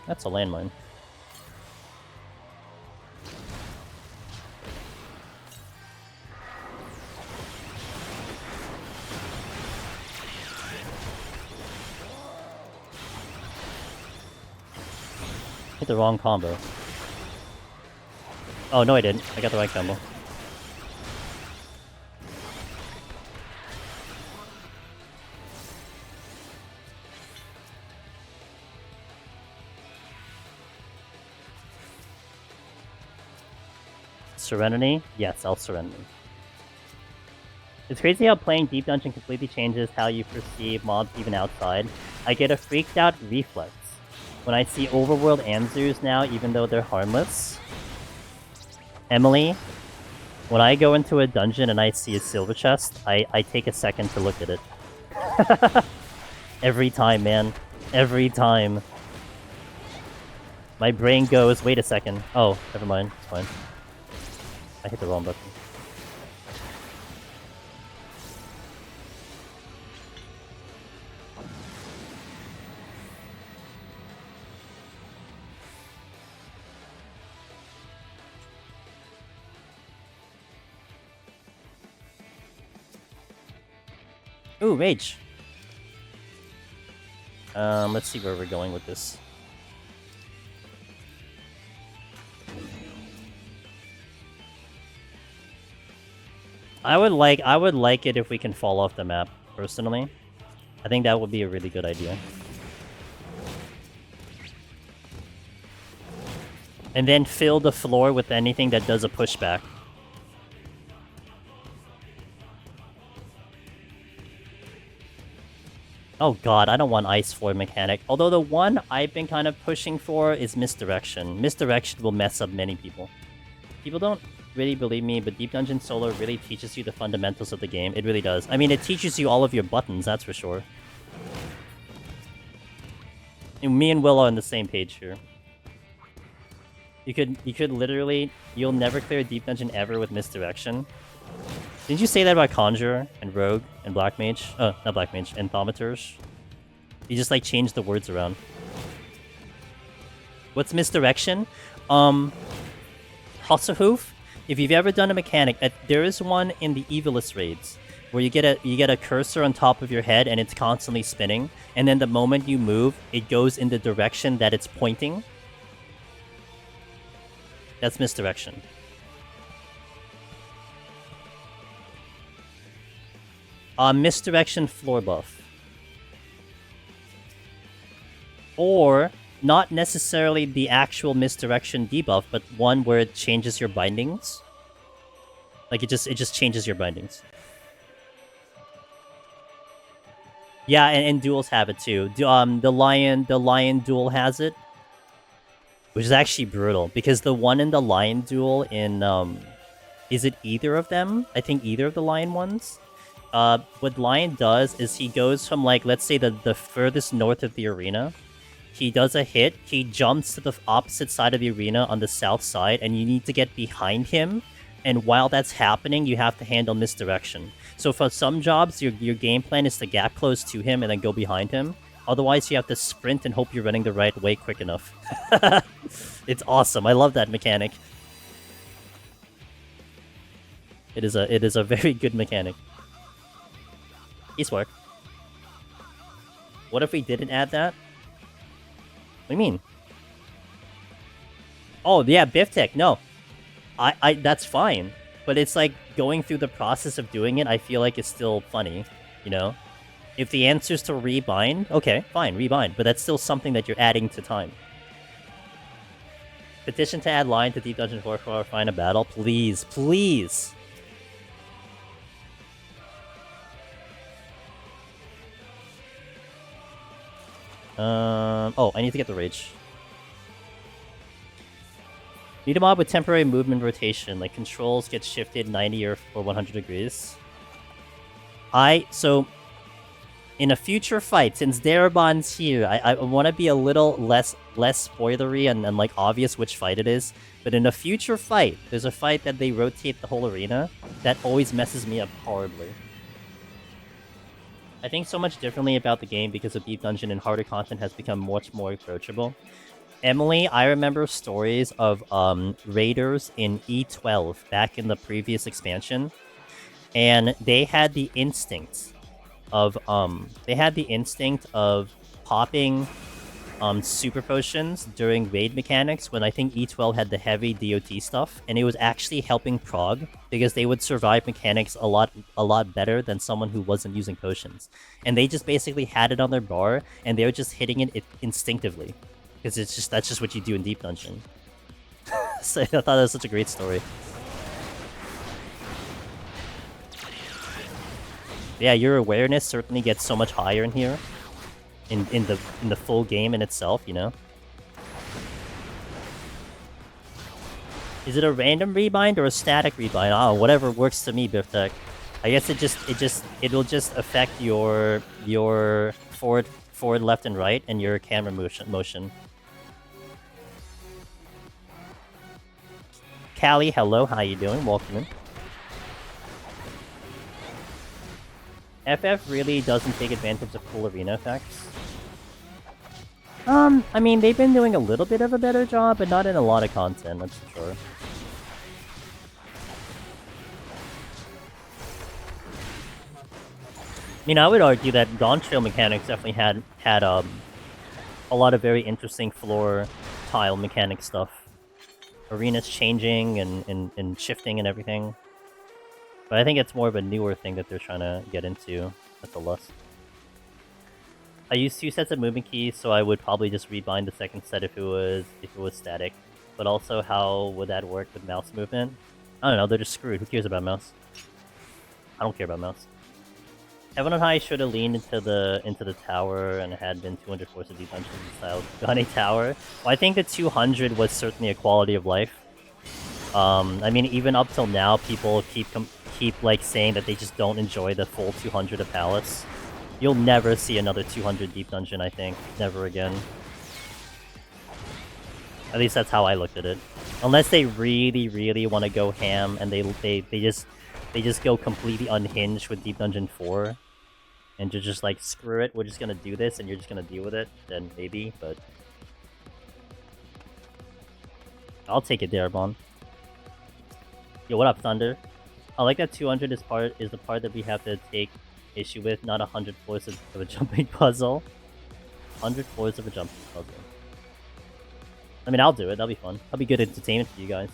That's a landmine. Hit the wrong combo. Oh, no I didn't. I got the right combo. Serenity? Yes, I'll Serenity. It's crazy how playing Deep Dungeon completely changes how you perceive mobs even outside. I get a freaked out reflex when I see overworld Anzurs now, even though they're harmless. Emily, when I go into a dungeon and I see a silver chest, I take a second to look at it. Every time, man. Every time. My brain goes, wait a second. Oh, never mind. It's fine. I hit the wrong button. Ooh, Rage! Let's see where we're going with this. I would like it if we can fall off the map, personally. I think that would be a really good idea. And then fill the floor with anything that does a pushback. Oh god, I don't want Ice Floor mechanic. Although the one I've been kind of pushing for is Misdirection. Misdirection will mess up many people. People don't really believe me, but Deep Dungeon Solo really teaches you the fundamentals of the game. It really does. I mean, it teaches you all of your buttons, that's for sure. And me and Will are on the same page here. You could literally... You'll never clear a Deep Dungeon ever with Misdirection. Didn't you say that about Conjurer and Rogue and Black Mage? Not Black Mage, and Thaumaturge? You just like change the words around. What's Misdirection? Hasselhoof? If you've ever done a mechanic, there is one in the Evilist raids where you get a cursor on top of your head and it's constantly spinning, and then the moment you move, it goes in the direction that it's pointing. That's Misdirection. Misdirection floor buff. Or, not necessarily the actual Misdirection debuff, but one where it changes your bindings. Like, it just changes your bindings. Yeah, and duels have it too. The lion duel has it. Which is actually brutal, because the one in the lion duel in, is it either of them? I think either of the lion ones. What Lion does is he goes from, like, let's say the furthest north of the arena. He does a hit, he jumps to the opposite side of the arena on the south side, and you need to get behind him. And while that's happening, you have to handle Misdirection. So for some jobs, your game plan is to gap close to him and then go behind him. Otherwise, you have to sprint and hope you're running the right way quick enough. It's awesome. I love that mechanic. It is a very good mechanic. Eastwork. What if we didn't add that? What do you mean? Oh, yeah, Biff Tech. No. That's fine. But it's like going through the process of doing it, I feel like it's still funny, you know? If the answer is to rebind, okay, fine, rebind. But that's still something that you're adding to time. Petition to add line to Deep Dungeon 4 for Final Battle. Please, please! Oh, I need to get the Rage. Need a mob with temporary movement rotation, like controls get shifted 90 or 100 degrees. So, in a future fight, since Darabon's here, I want to be a little less spoilery and like obvious which fight it is. But in a future fight, there's a fight that they rotate the whole arena that always messes me up horribly. I think so much differently about the game because of Deep Dungeon and harder content has become much more approachable. Emily, I remember stories of raiders in E12 back in the previous expansion, and they had the instinct of popping super potions during raid mechanics when I think E12 had the heavy DOT stuff, and it was actually helping prog because they would survive mechanics a lot better than someone who wasn't using potions. And they just basically had it on their bar, and they were just hitting it instinctively because that's just what you do in Deep Dungeon. So I thought that was such a great story. Yeah, your awareness certainly gets so much higher in here. In the full game in itself, you know. Is it a random rebind or a static rebind? Oh, whatever works to me, Biftech. I guess it'll just affect your forward, left, and right, and your camera motion. Callie, hello, how you doing? Welcome in. FF really doesn't take advantage of full arena effects. I mean, they've been doing a little bit of a better job, but not in a lot of content, that's for sure. I mean, I would argue that Dawntrail mechanics definitely had a lot of very interesting floor tile mechanic stuff. Arenas changing and shifting and everything. But I think it's more of a newer thing that they're trying to get into at the Lust. I use 2 sets of movement keys, so I would probably just rebind the second set if it was static. But also, how would that work with mouse movement? I don't know, they're just screwed. Who cares about mouse? I don't care about mouse. Heaven on High should have leaned into the tower and had been 200 Force of Deep Dungeon style gun a tower. Well, I think the 200 was certainly a quality of life. I mean, even up till now, people keep like saying that they just don't enjoy the full 200 of Palace. You'll never see another 200 Deep Dungeon, I think. Never again. At least that's how I looked at it. Unless they really, really want to go ham and they just go completely unhinged with Deep Dungeon 4. And you're just like, screw it, we're just gonna do this and you're just gonna deal with it, then maybe, but... I'll take it, Darabon. Yo, what up, Thunder? I like that 200 is the part that we have to take issue with, not 100 floors of a jumping puzzle. 100 floors of a jumping puzzle. I mean, I'll do it. That'll be fun. That'll be good entertainment for you guys.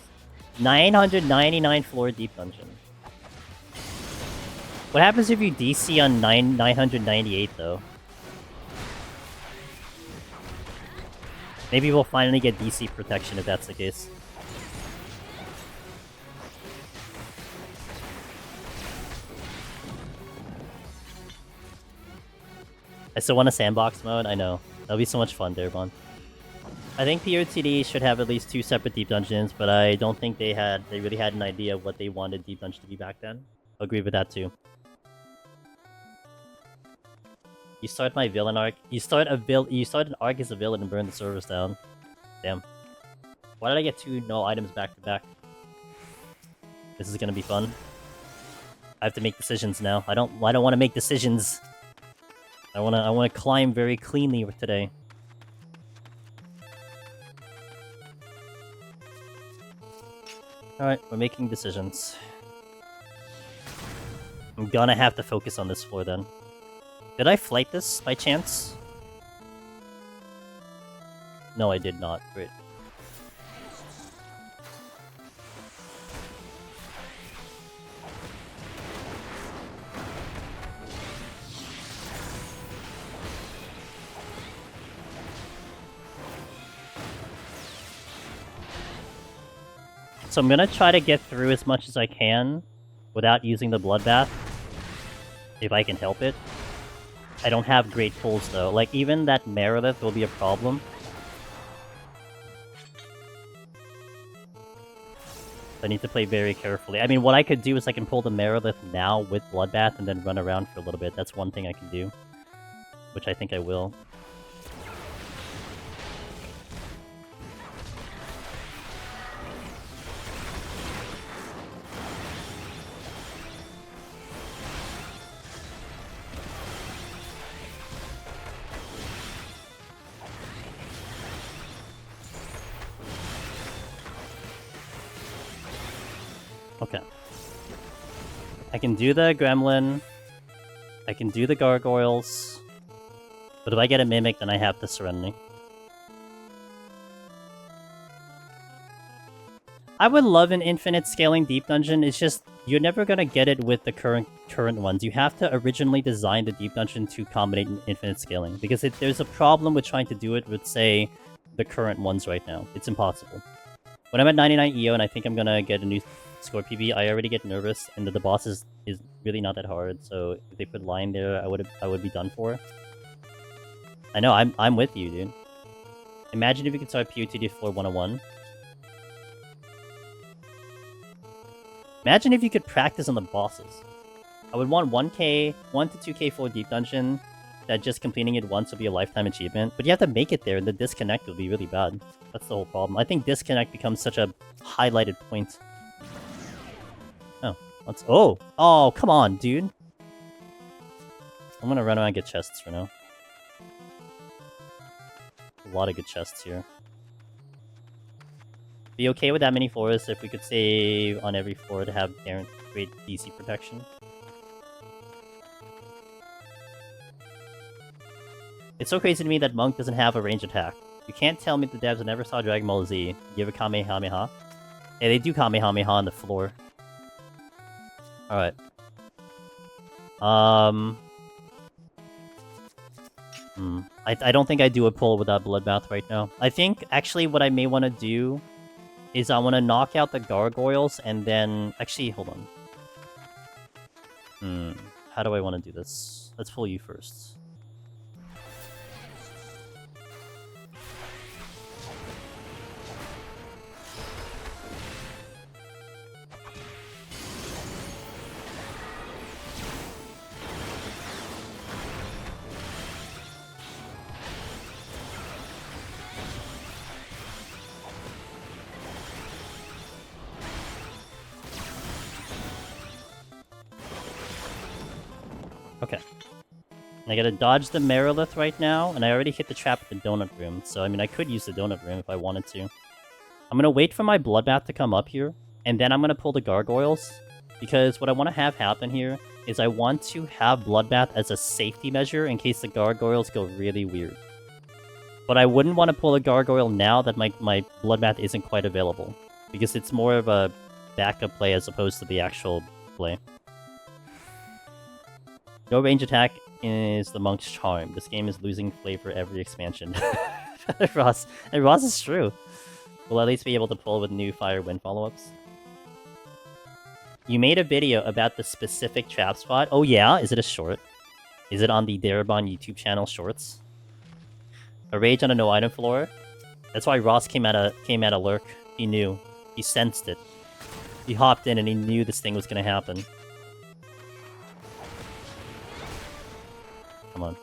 999 floor Deep Dungeon. What happens if you DC on 998 though? Maybe we'll finally get DC protection if that's the case. I still want a sandbox mode, I know. That'll be so much fun, Darabon. I think PoTD should have at least 2 separate Deep Dungeons, but I don't think they really had an idea of what they wanted Deep Dungeon to be back then. I'll agree with that too. You start my villain arc. You start an arc as a villain and burn the servers down. Damn. Why did I get 2 no items back to back? This is gonna be fun. I have to make decisions now. I don't want to make decisions. I wanna climb very cleanly today. Alright, we're making decisions. I'm gonna have to focus on this floor then. Did I flight this by chance? No, I did not. Great. So I'm gonna try to get through as much as I can without using the bloodbath, if I can help it. I don't have great pulls though. Like even that Meredith will be a problem. I need to play very carefully. I mean, what I could do is I can pull the Meredith now with bloodbath and then run around for a little bit. That's one thing I can do, which I think I will. Okay. I can do the Gremlin. I can do the Gargoyles. But if I get a Mimic, then I have the Serenity. I would love an infinite scaling deep dungeon. It's just you're never gonna get it with the current ones. You have to originally design the deep dungeon to accommodate infinite scaling because there's a problem with trying to do it with, say, the current ones right now. It's impossible. When I'm at 99 EO and I think I'm gonna get a new score PB, I already get nervous, and the boss is really not that hard. So if they put line there, I would be done for. I know, I'm with you, dude. Imagine if you could start PoTD floor 101. Imagine if you could practice on the bosses. I would want 1K, 1 to 2K for deep dungeon, that just completing it once would be a lifetime achievement. But you have to make it there, and the disconnect would be really bad. That's the whole problem. I think disconnect becomes such a highlighted point. Oh, let's... Oh! Oh, come on, dude! I'm gonna run around and get chests for now. A lot of good chests here. Be okay with that many floors if we could save on every floor to have great DC protection. It's so crazy to me that Monk doesn't have a range attack. You can't tell me the devs never saw Dragon Ball Z give a Kamehameha. Yeah, they do Kamehameha on the floor. Alright. I don't think I do a pull without Bloodbath right now. I think, actually, what I may want to do is I want to knock out the gargoyles and then... Actually, hold on. How do I want to do this? Let's pull you first. Okay. I gotta dodge the Merilith right now, and I already hit the trap at the donut room, so I mean I could use the donut room if I wanted to. I'm gonna wait for my Bloodbath to come up here, and then I'm gonna pull the gargoyles, because what I want to have happen here is I want to have Bloodbath as a safety measure in case the gargoyles go really weird. But I wouldn't want to pull a gargoyle now that my Bloodbath isn't quite available, because it's more of a backup play as opposed to the actual play. No range attack is the Monk's charm. This game is losing flavor every expansion. Ross is true. We'll at least be able to pull with new Fire Wind follow-ups. You made a video about the specific trap spot. Oh yeah? Is it a short? Is it on the Darabon YouTube channel shorts? A rage on a no item floor? That's why Ross came at a lurk. He knew. He sensed it. He hopped in and he knew this thing was gonna happen. Come on.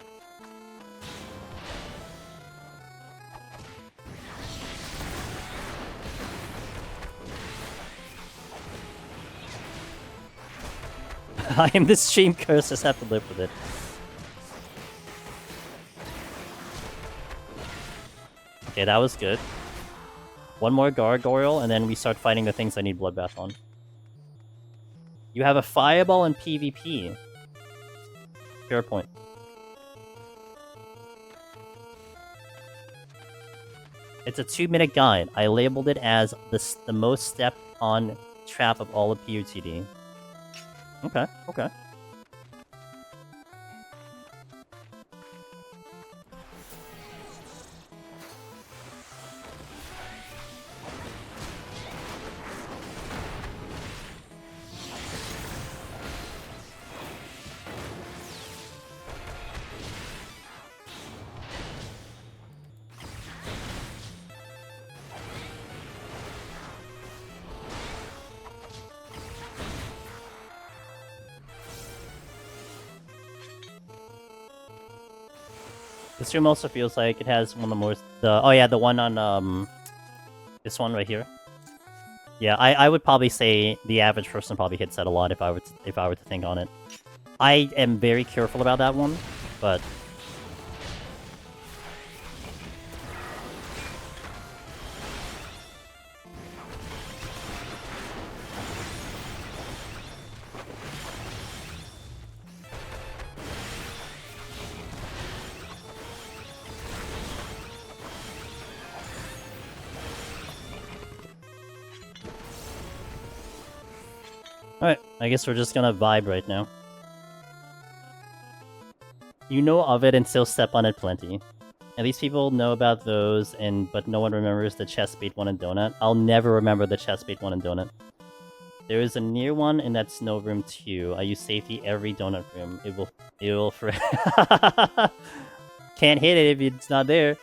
I am the stream curse, just have to live with it. Okay, that was good. One more gargoyle, and then we start fighting the things I need Bloodbath on. You have a fireball in PvP. Fair point. It's a 2-minute guide. I labeled it as the most stepped on trap of all of PoTD. Okay, okay. This room also feels like it has one of the more... oh yeah, the one on, this one right here. Yeah, I would probably say the average person probably hits that a lot if I were to think on it. I am very careful about that one, but... I guess we're just gonna vibe right now. You know of it and still step on it plenty. At least people know about those, but no one remembers the chest bait one and donut. I'll never remember the chest bait one and donut. There is a near one in that snow room too. I use safety every donut room. It will for Can't hit it if it's not there.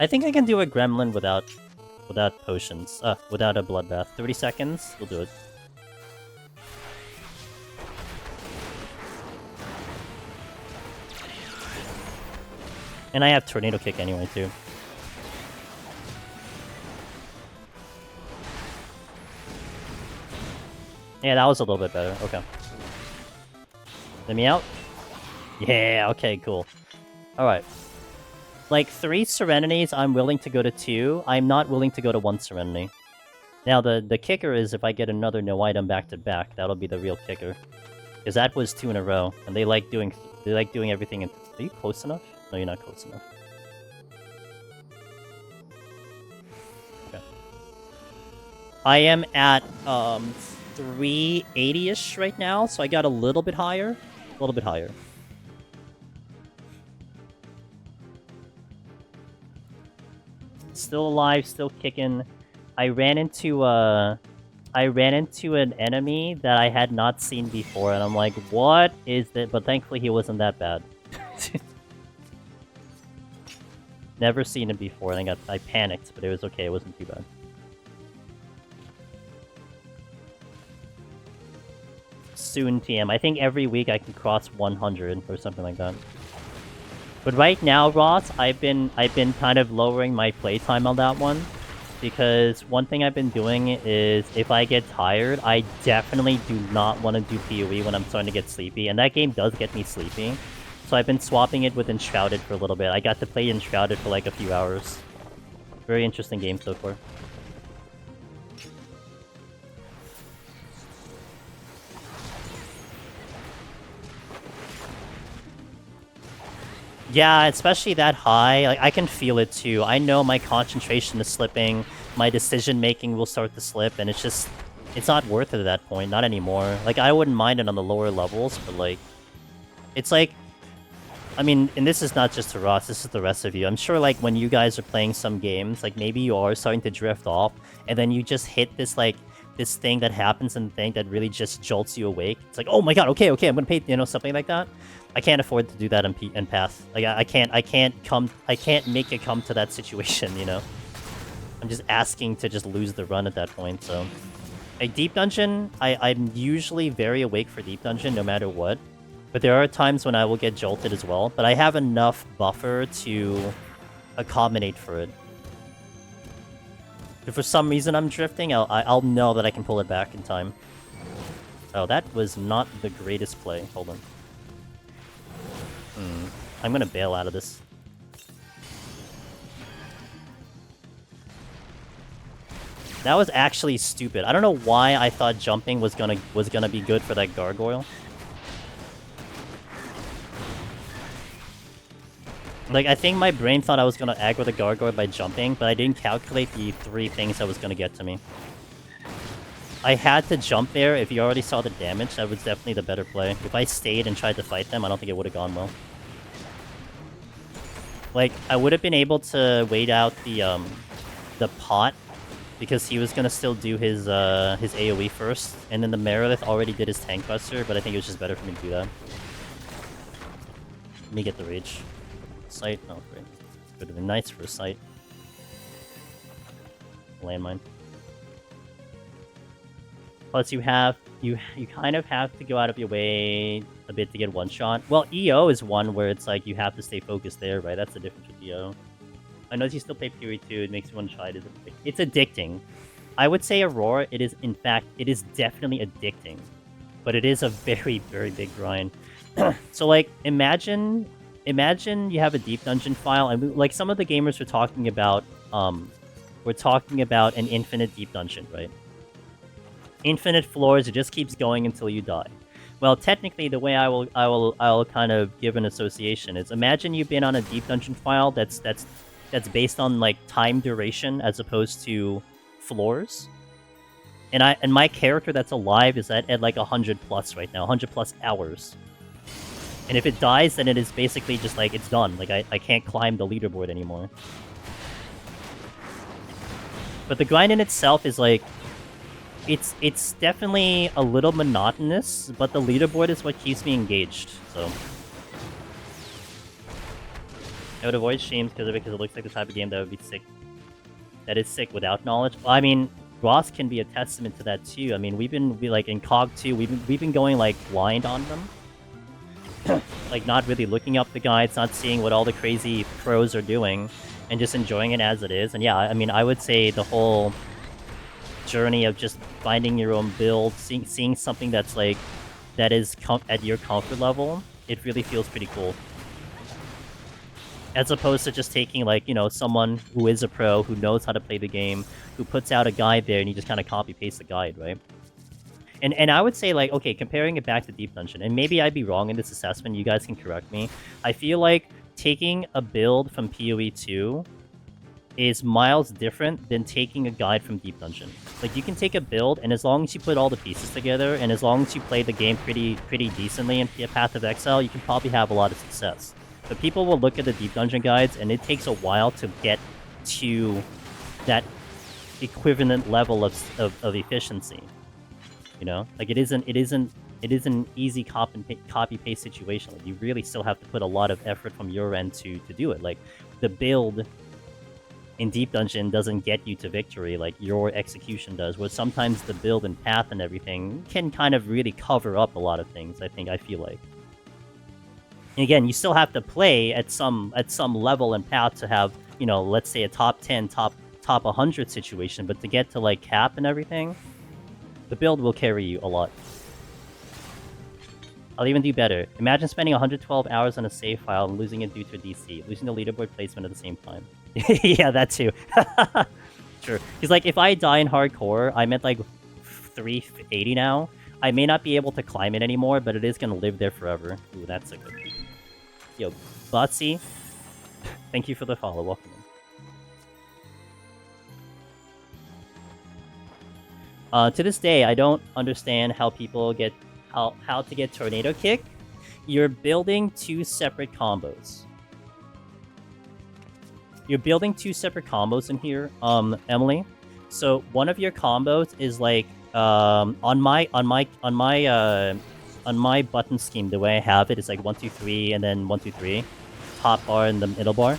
I think I can do a gremlin without potions. Without a bloodbath. 30 seconds, we'll do it. And I have tornado kick anyway too. Yeah, that was a little bit better. Okay. Let me out. Yeah, okay, cool. Alright. Like, 3 Serenities, I'm willing to go to 2. I'm not willing to go to 1 Serenity. Now, the kicker is if I get another no item back-to-back, that'll be the real kicker. Because that was 2 in a row, and they like doing everything in... Are you close enough? No, you're not close enough. Okay. I am at, 380-ish right now, so I got a little bit higher. A little bit higher. Still alive, still kicking. I ran into an enemy that I had not seen before, and I'm like, what is that? But thankfully he wasn't that bad. Never seen him before, and I panicked, but it was okay, it wasn't too bad. Soon TM. I think every week I can cross 100 or something like that. But right now, Ross, I've been kind of lowering my playtime on that one, because one thing I've been doing is if I get tired, I definitely do not want to do PoE when I'm starting to get sleepy, and that game does get me sleepy. So I've been swapping it with Enshrouded for a little bit. I got to play Enshrouded for like a few hours. Very interesting game so far. Yeah, especially that high. Like, I can feel it too. I know my concentration is slipping, my decision making will start to slip, and it's not worth it at that point. Not anymore. Like, I wouldn't mind it on the lower levels, but like, it's like, I mean, and this is not just to Ross, this is the rest of you. I'm sure like when you guys are playing some games, like maybe you are starting to drift off, and then you just hit this like, this thing that happens in the thing that really just jolts you awake. It's like, oh my god, okay, I'm gonna pay, you know, something like that. I can't afford to do that in Path. Like, I can't make it come to that situation, you know? I'm just asking to just lose the run at that point, so... A Deep Dungeon, I'm usually very awake for Deep Dungeon, no matter what. But there are times when I will get jolted as well, but I have enough buffer to accommodate for it. If for some reason I'm drifting, I'll know that I can pull it back in time. Oh, that was not the greatest play. Hold on. I'm gonna bail out of this. That was actually stupid. I don't know why I thought jumping was gonna be good for that gargoyle. Like, I think my brain thought I was gonna aggro the gargoyle by jumping, but I didn't calculate the 3 things that was gonna get to me. I had to jump there. If you already saw the damage, that was definitely the better play. If I stayed and tried to fight them, I don't think it would have gone well. Like, I would have been able to wait out the pot, because he was gonna still do his AoE first, and then the Meredith already did his tank buster, but I think it was just better for me to do that. Let me get the rage. Sight? Oh, great. Would have been nice for a sight. Landmine. Plus, you kind of have to go out of your way a bit to get one shot. Well, EO is one where it's like you have to stay focused there, right? That's the difference with EO. I know you still play Fury 2, it makes me want to try it. It's addicting. I would say Aurora, it is definitely addicting. But it is a very, very big grind. So, like, imagine you have a Deep Dungeon file, and like some of the gamers were talking about an infinite Deep Dungeon, right? Infinite floors, it just keeps going until you die. Well, technically, the way I will kind of give an association is, imagine you've been on a Deep Dungeon file that's based on like time duration as opposed to floors. And my character that's alive is at like 100 plus right now, 100 plus hours. And if it dies, then it is basically just like, it's done. Like, I can't climb the leaderboard anymore. But the grind in itself is like, it's definitely a little monotonous, but the leaderboard is what keeps me engaged, so. I would avoid streams because it looks like the type of game that would be sick. That is sick without knowledge. Well, I mean, Ross can be a testament to that too. I mean, we've been like in COG 2, we've been going like blind on them. Like not really looking up the guides, not seeing what all the crazy pros are doing, and just enjoying it as it is. And yeah, I mean, I would say the whole journey of just finding your own build, seeing something that's like, that is at your comfort level, it really feels pretty cool. As opposed to just taking like, you know, someone who is a pro, who knows how to play the game, who puts out a guide there and you just kind of copy paste the guide, right? And I would say, like, okay, comparing it back to Deep Dungeon, and maybe I'd be wrong in this assessment, you guys can correct me. I feel like taking a build from PoE 2 is miles different than taking a guide from Deep Dungeon. Like, you can take a build, and as long as you put all the pieces together, and as long as you play the game pretty decently in Path of Exile, you can probably have a lot of success. But people will look at the Deep Dungeon guides, and it takes a while to get to that equivalent level of efficiency. You know, like it isn't an easy copy paste situation. Like, you really still have to put a lot of effort from your end to do it. Like, the build in Deep Dungeon doesn't get you to victory like your execution does, where sometimes the build and path and everything can kind of really cover up a lot of things. I feel like. And again, you still have to play at some level and path to have, you know, let's say a top 10, top 100 situation, but to get to like cap and everything, the build will carry you a lot. I'll even do better. Imagine spending 112 hours on a save file and losing it due to a DC, losing the leaderboard placement at the same time. Yeah, that too. Sure. Because like, if I die in hardcore, I'm at like 380 now. I may not be able to climb it anymore, but it is going to live there forever. Ooh, that's a good one. Yo, Botsy, thank you for the follow. Welcome in. To this day, I don't understand how people get how to get Tornado Kick. You're building two separate combos. You're building two separate combos in here, Emily. So one of your combos is like on my button scheme, the way I have it is like 1 2 3 and then 1 2 3, top bar and the middle bar.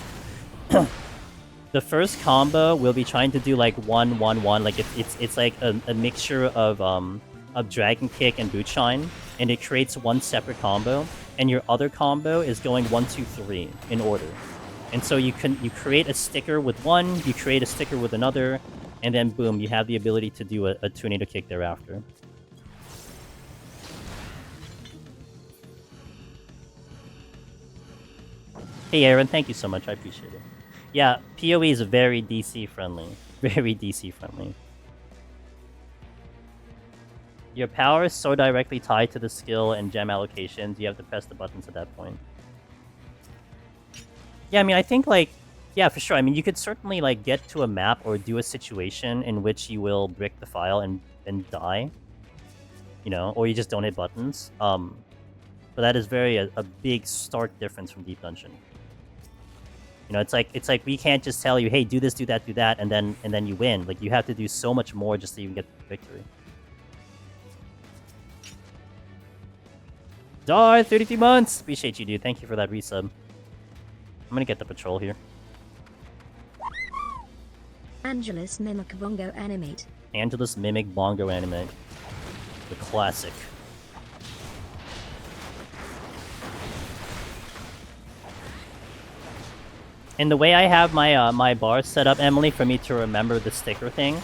The first combo will be trying to do like 1 1 1, like it's like a mixture of Dragon Kick and Boot Shine, and it creates one separate combo. And your other combo is going 1 2 3 in order. And so you create a sticker with one, you create a sticker with another, and then boom, you have the ability to do a Tornado Kick thereafter. Hey Aaron, thank you so much, I appreciate it. Yeah, PoE is very DC friendly. Very DC friendly. Your power is so directly tied to the skill and gem allocations, you have to press the buttons at that point. Yeah, I mean, I think, like, yeah, for sure. I mean, you could certainly, like, get to a map or do a situation in which you will brick the file and die. You know, or you just don't hit buttons. But that is a big stark difference from Deep Dungeon. You know, it's like we can't just tell you, hey, do this, do that, and then you win. Like, you have to do so much more just so you can get the victory. Dar, 33 months! Appreciate you, dude. Thank you for that resub. I'm gonna get the patrol here. Angelus Mimic Bongo Animate. Angelus Mimic Bongo Animate. The classic. And the way I have my my bars set up, Emily, for me to remember the sticker thing,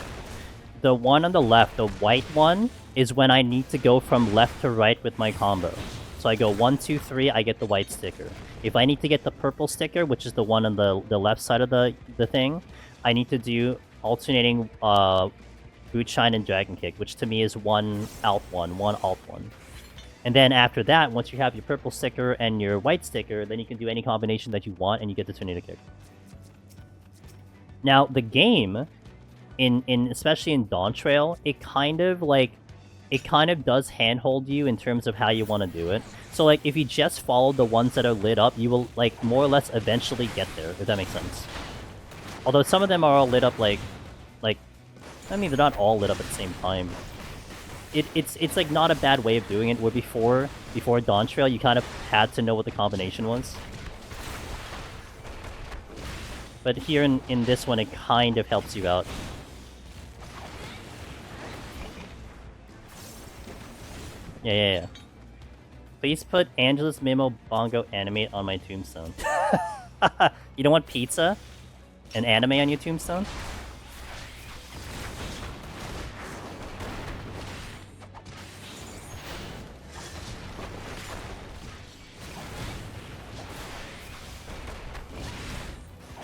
the one on the left, the white one, is when I need to go from left to right with my combo. So I go 1 2 3, I get the white sticker. If I need to get the purple sticker, which is the one on the left side of the thing, I need to do alternating Boot Shine and Dragon Kick, which to me is one alt 1, one alt 1. And then after that, once you have your purple sticker and your white sticker, then you can do any combination that you want and you get the Tornado Kick. Now, the game especially in Dawntrail, it kind of does handhold you in terms of how you want to do it. So like if you just follow the ones that are lit up, you will like more or less eventually get there, if that makes sense. Although some of them are all lit up like I mean they're not all lit up at the same time. It's like not a bad way of doing it, where before Dawntrail you kind of had to know what the combination was. But here in this one it kind of helps you out. Yeah. Please put Angelus Mimo Bongo Animate on my tombstone. You don't want pizza and anime on your tombstone?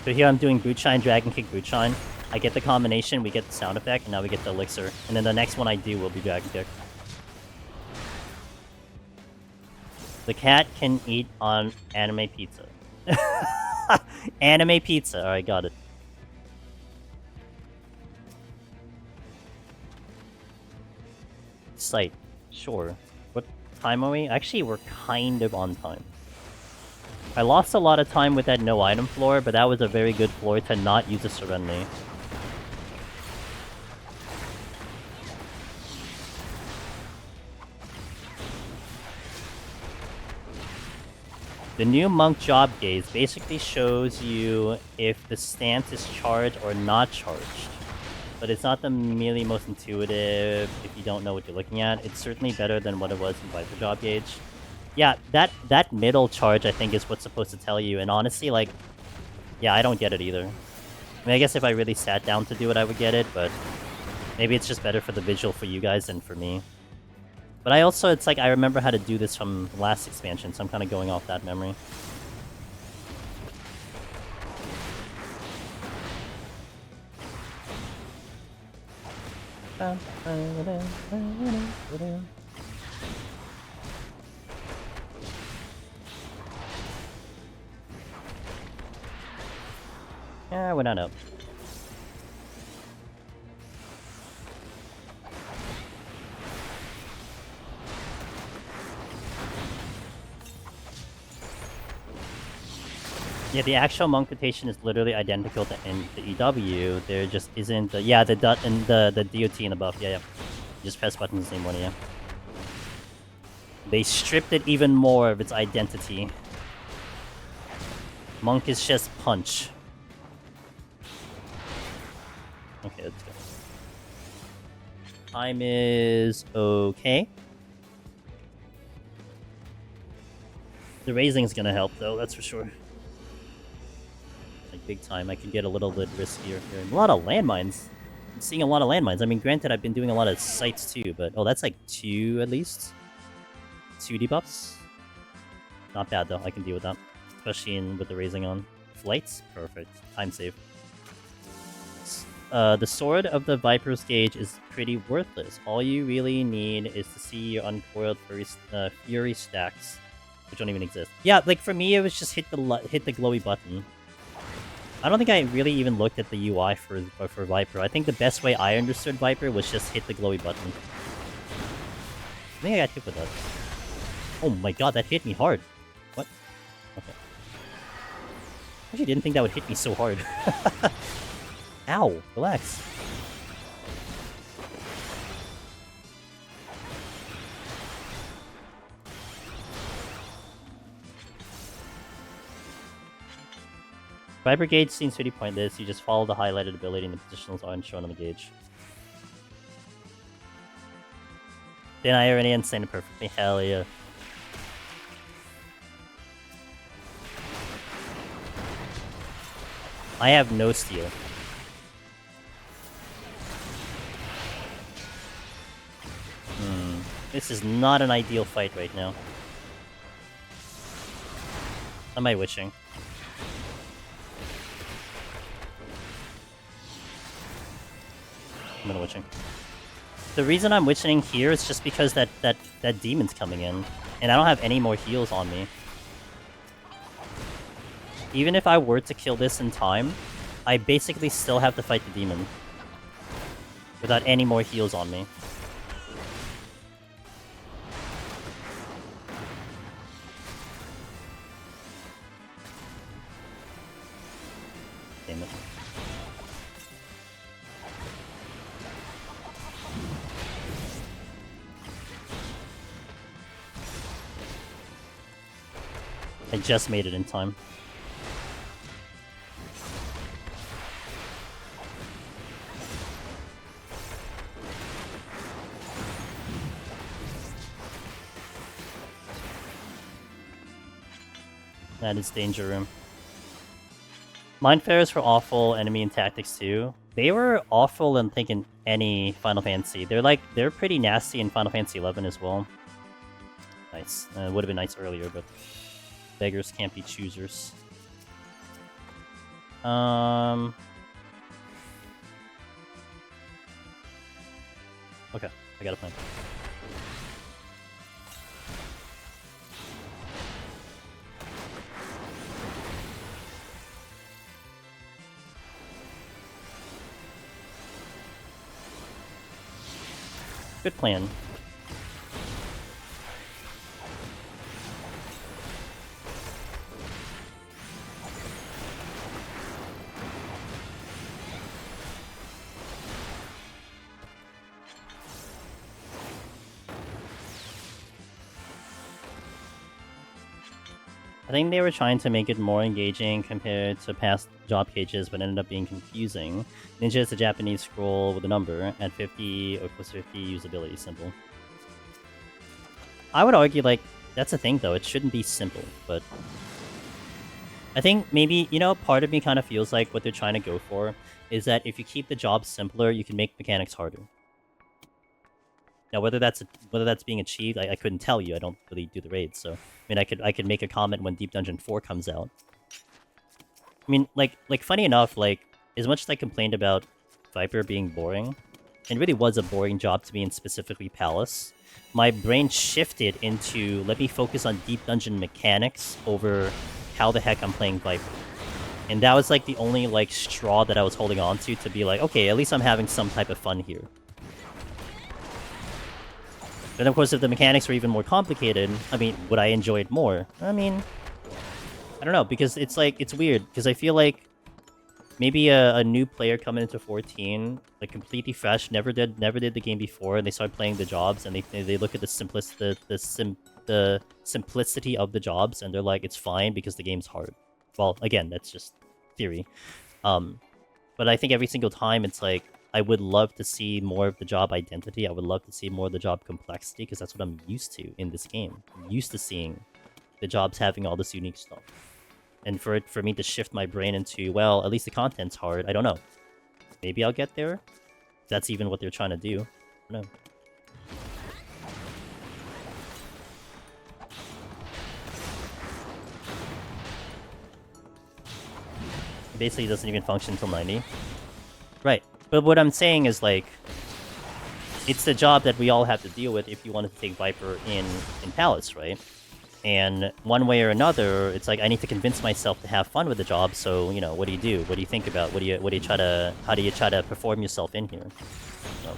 So here I'm doing Bootshine, Dragon Kick, Bootshine. I get the combination, we get the sound effect, and now we get the elixir. And then the next one I do will be Dragon Kick. The cat can eat on anime pizza. Anime pizza. Alright, got it. Site. Sure. What time are we? Actually, we're kind of on time. I lost a lot of time with that no item floor, but that was a very good floor to not use a Serenity. The new Monk Job Gaze basically shows you if the stance is charged or not charged. But it's not the really most intuitive if you don't know what you're looking at. It's certainly better than what it was in Viper Job Gauge. Yeah, that middle charge I think is what's supposed to tell you, and honestly, like, yeah, I don't get it either. I mean, I guess if I really sat down to do it, I would get it, but maybe it's just better for the visual for you guys than for me. But I also, it's like, I remember how to do this from the last expansion, so I'm kind of going off that memory. Yeah, we're not up. Yeah, the actual monk rotation is literally identical to in the EW. There just isn't the the dot and the DOT in the buff. Yeah. You just press buttons the same one. Yeah. They stripped it even more of its identity. Monk is just punch. Okay, let's go. Time is okay. The raising's gonna help though, that's for sure. Like big time, I can get a little bit riskier here. A lot of landmines. I'm seeing a lot of landmines. I mean, granted, I've been doing a lot of sites too, but oh, that's like 2 at least. 2 debuffs. Not bad though. I can deal with that, especially with the raising on. Flights, perfect. Time save. The Sword of the Viper's Gauge is pretty worthless. All you really need is to see your uncoiled fury stacks, which don't even exist. Yeah, like for me, it was just hit the glowy button. I don't think I really even looked at the UI for Viper. I think the best way I understood Viper was just hit the glowy button. I think I got hit with that. Oh my god, that hit me hard. What? Okay. I actually didn't think that would hit me so hard. Ow, relax. Viper gauge seems pretty pointless. You just follow the highlighted ability and the positionals aren't shown on the gauge. Then I already insane it perfectly. Hell yeah. I have no steal. This is not an ideal fight right now. Am I witching? I'm gonna witching. The reason I'm witching here is just because that demon's coming in, and I don't have any more heals on me. Even if I were to kill this in time, I basically still have to fight the demon. without any more heals on me. Damn it. I just made it in time. That is danger room. Mind Flayers were awful, enemy and tactics too. They were awful in thinking any Final Fantasy. They're pretty nasty in Final Fantasy 11 as well. Nice. It would have been nice earlier, but beggars can't be choosers. Okay, I got a plan. Good plan. I think they were trying to make it more engaging compared to past job cages, but ended up being confusing. Ninja is a Japanese scroll with a number. At 50 or plus 50, usability simple. I would argue, like, that's a thing, though. It shouldn't be simple, but... I think maybe, you know, part of me kind of feels like what they're trying to go for is that if you keep the job simpler, you can make mechanics harder. Now, whether that's being achieved, I couldn't tell you. I don't really do the raids, so... I mean, I could make a comment when Deep Dungeon 4 comes out. I mean, like funny enough, like, as much as I complained about Viper being boring, it really was a boring job to me, and specifically Palace, my brain shifted into, let me focus on Deep Dungeon mechanics over how the heck I'm playing Viper. And that was, like, the only, like, straw that I was holding on to be like, okay, at least I'm having some type of fun here. But of course, if the mechanics were even more complicated, I mean, would I enjoy it more? I mean, I don't know, because it's like, it's weird, because I feel like maybe a new player coming into 14, like completely fresh, never did the game before, and they start playing the jobs, and they look at the simplicity of the jobs, and they're like, it's fine because the game's hard. Well, again, that's just theory. But I think every single time it's like, I would love to see more of the job identity. I would love to see more of the job complexity, because that's what I'm used to in this game. I'm used to seeing the jobs having all this unique stuff. And for me to shift my brain into, well, at least the content's hard, I don't know. Maybe I'll get there? If that's even what they're trying to do. I don't know. It basically doesn't even function until 90. Right. But what I'm saying is, like, it's the job that we all have to deal with if you wanted to take Viper in Palace, right? And one way or another, it's like I need to convince myself to have fun with the job. So, you know, what do you do? What do you think about? How do you try to perform yourself in here? So.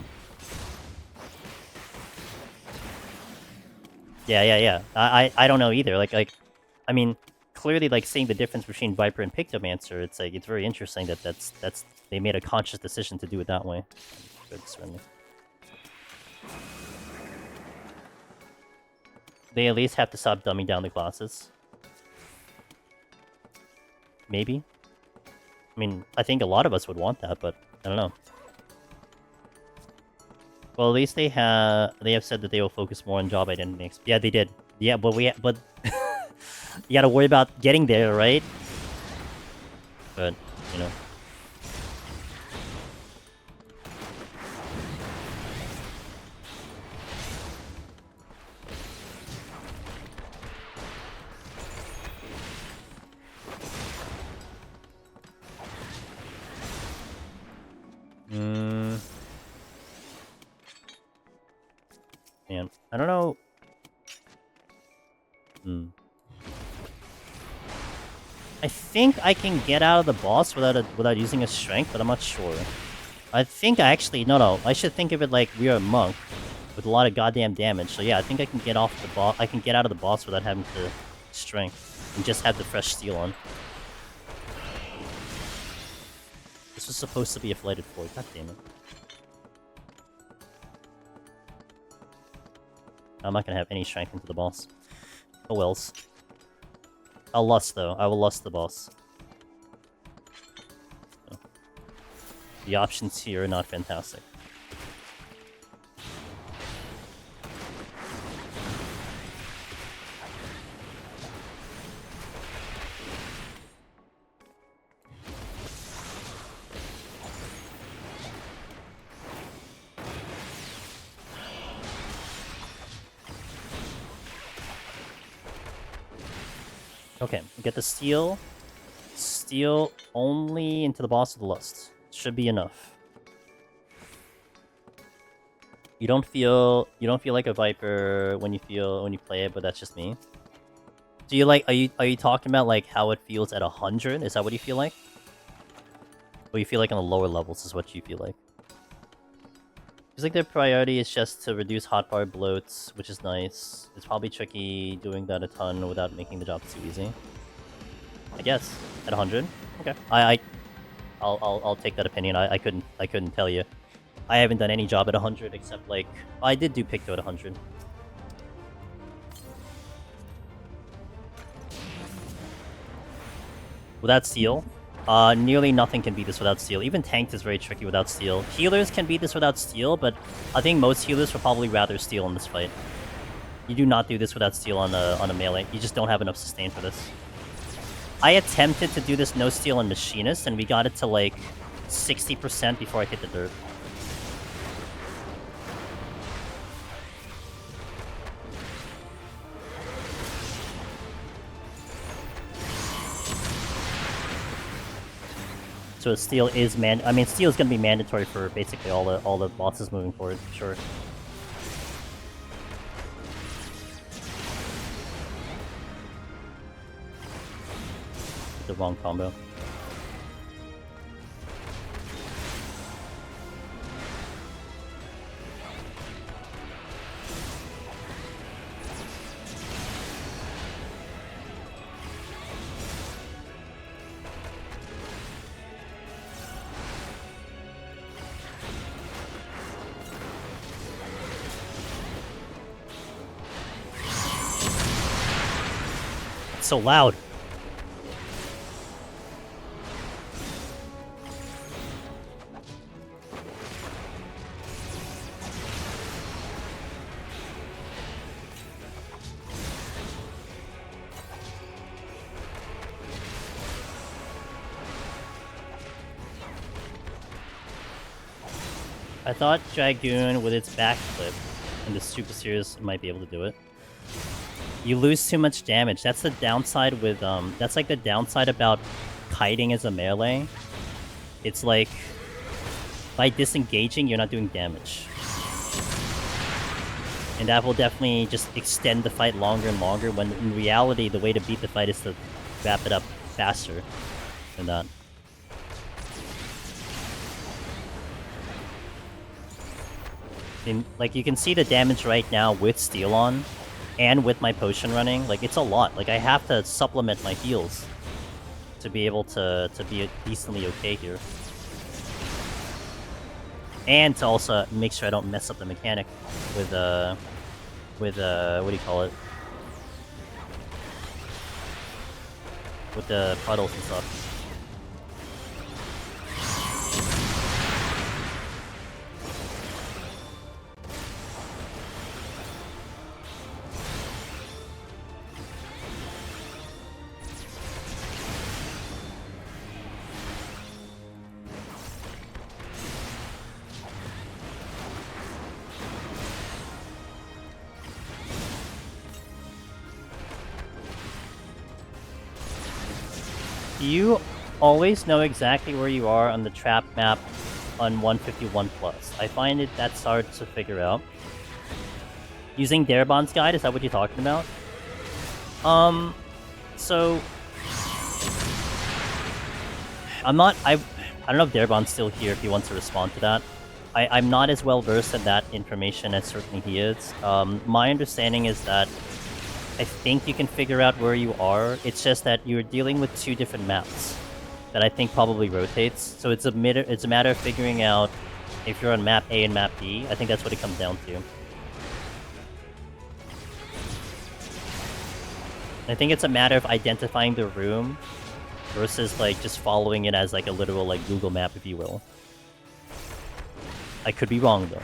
Yeah. I don't know either. Like, I mean, clearly, like, seeing the difference between Viper and Pictomancer, it's like, it's very interesting that that's they made a conscious decision to do it that way. Good surrender. They at least have to stop dumbing down the classes. Maybe. I mean, I think a lot of us would want that, but I don't know. Well, at least they have said that they will focus more on job identity. Yeah, they did. Yeah, but you gotta worry about getting there, right? But, you know. Man, I don't know. I think I can get out of the boss without using a strength, but I'm not sure. I think I actually... No. I should think of it like we are a monk with a lot of goddamn damage. So yeah, I think I can get off the boss. I can get out of the boss without having to strength and just have the fresh steel on. This was supposed to be a flighted floor. God damn it. I'm not gonna have any strength into the boss. Oh wells. I'll lust though. I will lust the boss. So, the options here are not fantastic. Okay, get the steel. Steel only into the boss of the lust. Should be enough. You don't feel like a viper when you play it, but that's just me. Do you like are you talking about like how it feels at 100? Is that what you feel like? Or you feel like on the lower levels is what you feel like? Feels like their priority is just to reduce hotbar bloats, which is nice. It's probably tricky doing that a ton without making the job too easy. I guess at 100. Okay, I'll take that opinion. I couldn't tell you. I haven't done any job at 100 except like I did do Picto at 100. Without steel, nearly nothing can beat this without steel. Even tanked is very tricky without steel. Healers can beat this without steel, but I think most healers would probably rather steel in this fight. You do not do this without steel on a melee. You just don't have enough sustain for this. I attempted to do this no steel on Machinist, and we got it to like 60% before I hit the dirt. So steel is steel is gonna be mandatory for basically all the bosses moving forward, sure. The wrong combo. It's so loud. I thought Dragoon with its backflip and the Super Series might be able to do it. You lose too much damage. That's the downside with that's like the downside about kiting as a melee. It's like by disengaging you're not doing damage. And that will definitely just extend the fight longer and longer when in reality the way to beat the fight is to wrap it up faster than that. And, like, you can see the damage right now with steel on, and with my potion running. Like, it's a lot. Like, I have to supplement my heals to be able to be decently okay here. And to also make sure I don't mess up the mechanic with, what do you call it? With the puddles and stuff. You always know exactly where you are on the trap map on 151+. I find it that's hard to figure out. Using Darabon's guide, is that what you're talking about? So I don't know if Derbon's still here if he wants to respond to that. I'm not as well versed in that information as certainly he is. My understanding is that I think you can figure out where you are. It's just that you're dealing with two different maps that I think probably rotates. So it's a matter of figuring out if you're on map A and map B. I think that's what it comes down to. I think it's a matter of identifying the room versus like just following it as like a literal like Google map, if you will. I could be wrong though.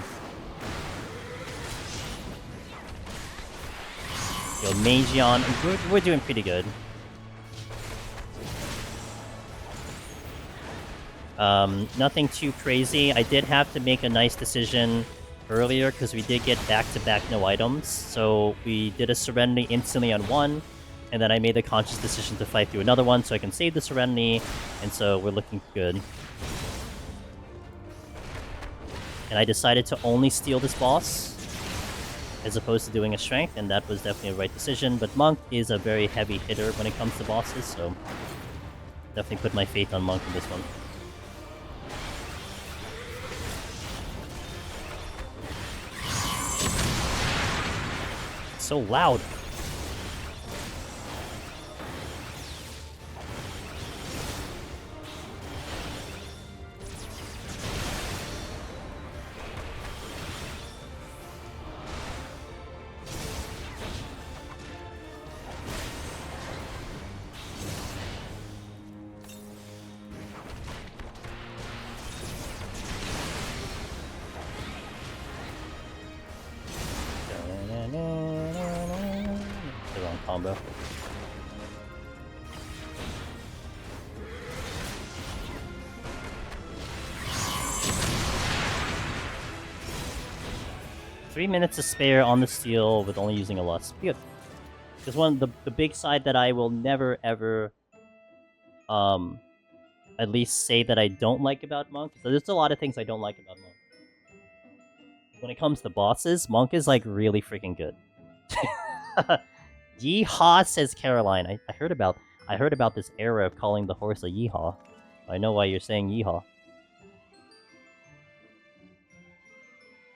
Yo, Magion, we're doing pretty good. Nothing too crazy. I did have to make a nice decision earlier because we did get back-to-back no items. So we did a Serenity instantly on one, and then I made the conscious decision to fight through another one so I can save the Serenity, and so we're looking good. And I decided to only steal this boss, as opposed to doing a strength, and that was definitely a right decision. But Monk is a very heavy hitter when it comes to bosses, so definitely put my faith on Monk in this one. So loud. The wrong combo. Three minutes to spare on the steel with only using a lust. Good. Because one the big side that I will never ever at least say that I don't like about Monk. So there's a lot of things I don't like about Monk. When it comes to bosses, Monk is like really freaking good. Yeehaw, says Caroline. I heard about this era of calling the horse a yeehaw. I know why you're saying yeehaw.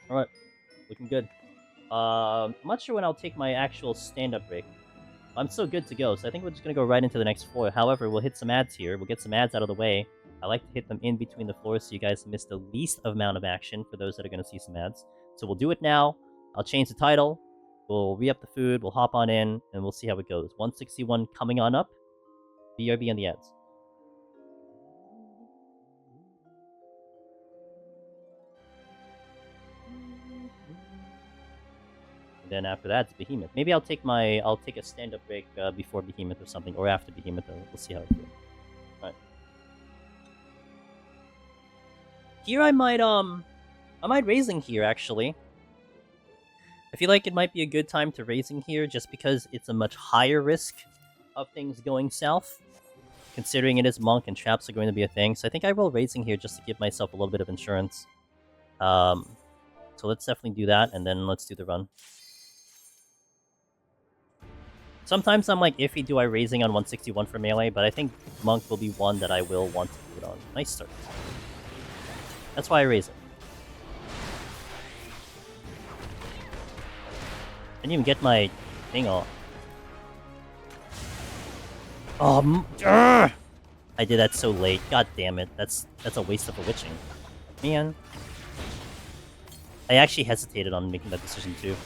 Alright, looking good. I'm not sure when I'll take my actual stand-up break. I'm still good to go, so I think we're just gonna go right into the next floor. However, we'll hit some ads here. We'll get some ads out of the way. I like to hit them in between the floors so you guys miss the least amount of action for those that are gonna see some ads. So we'll do it now. I'll change the title. We'll re-up the food. We'll hop on in, and we'll see how it goes. 161 coming on up. BRB on the ads. And then after that, it's Behemoth. Maybe I'll take a stand-up break before Behemoth or something, or after Behemoth. We'll see how it feels. All right. Here I might raising here actually. I feel like it might be a good time to raising here just because it's a much higher risk of things going south, considering it is Monk and traps are going to be a thing. So I think I will raising here just to give myself a little bit of insurance. So let's definitely do that, and then let's do the run. Sometimes I'm like iffy, do I raising on 161 for melee, but I think Monk will be one that I will want to put on. Nice start. That's why I raise it. I didn't even get my thing off. Oh, I did that so late. God damn it. That's a waste of a witching. Man. I actually hesitated on making that decision too.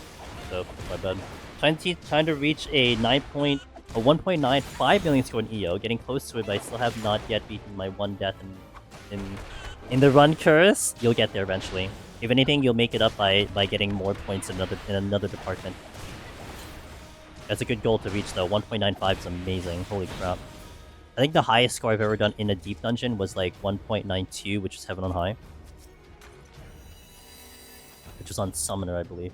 So, my bad. Trying to reach a 1.95 million score in EO. Getting close to it, but I still have not yet beaten my one death in the run curse. You'll get there eventually. If anything, you'll make it up by getting more points in another department. That's a good goal to reach though. 1.95 is amazing. Holy crap. I think the highest score I've ever done in a deep dungeon was like 1.92, which is Heaven on High. Which was on Summoner, I believe.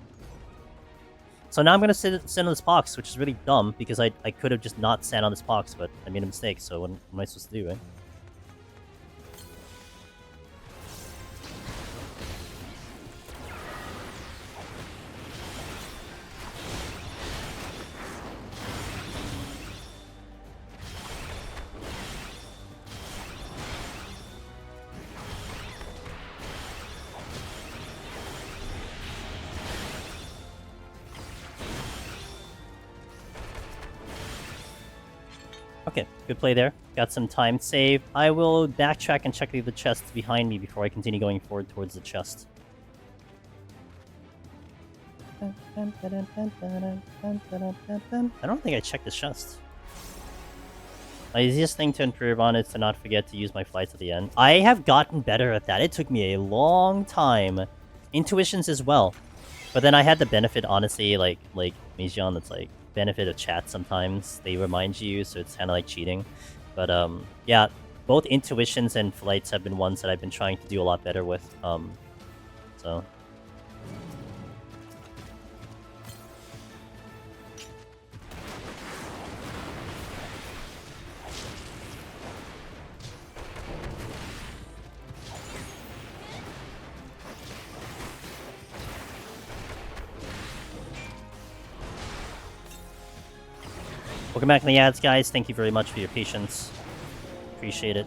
So now I'm gonna sit on this box, which is really dumb because I could have just not sat on this box, but I made a mistake, so what am I supposed to do, right? Okay, good play there. Got some time saved. I will backtrack and check the chests behind me before I continue going forward towards the chest. I don't think I checked the chest. My easiest thing to improve on is to not forget to use my flights at the end. I have gotten better at that. It took me a long time. Intuitions as well. But then I had the benefit, honestly, like Mijion, that's like benefit of chat sometimes. They remind you, so it's kind of like cheating. But yeah, both intuitions and flights have been ones that I've been trying to do a lot better with. So... Welcome back to the ads, guys. Thank you very much for your patience. Appreciate it.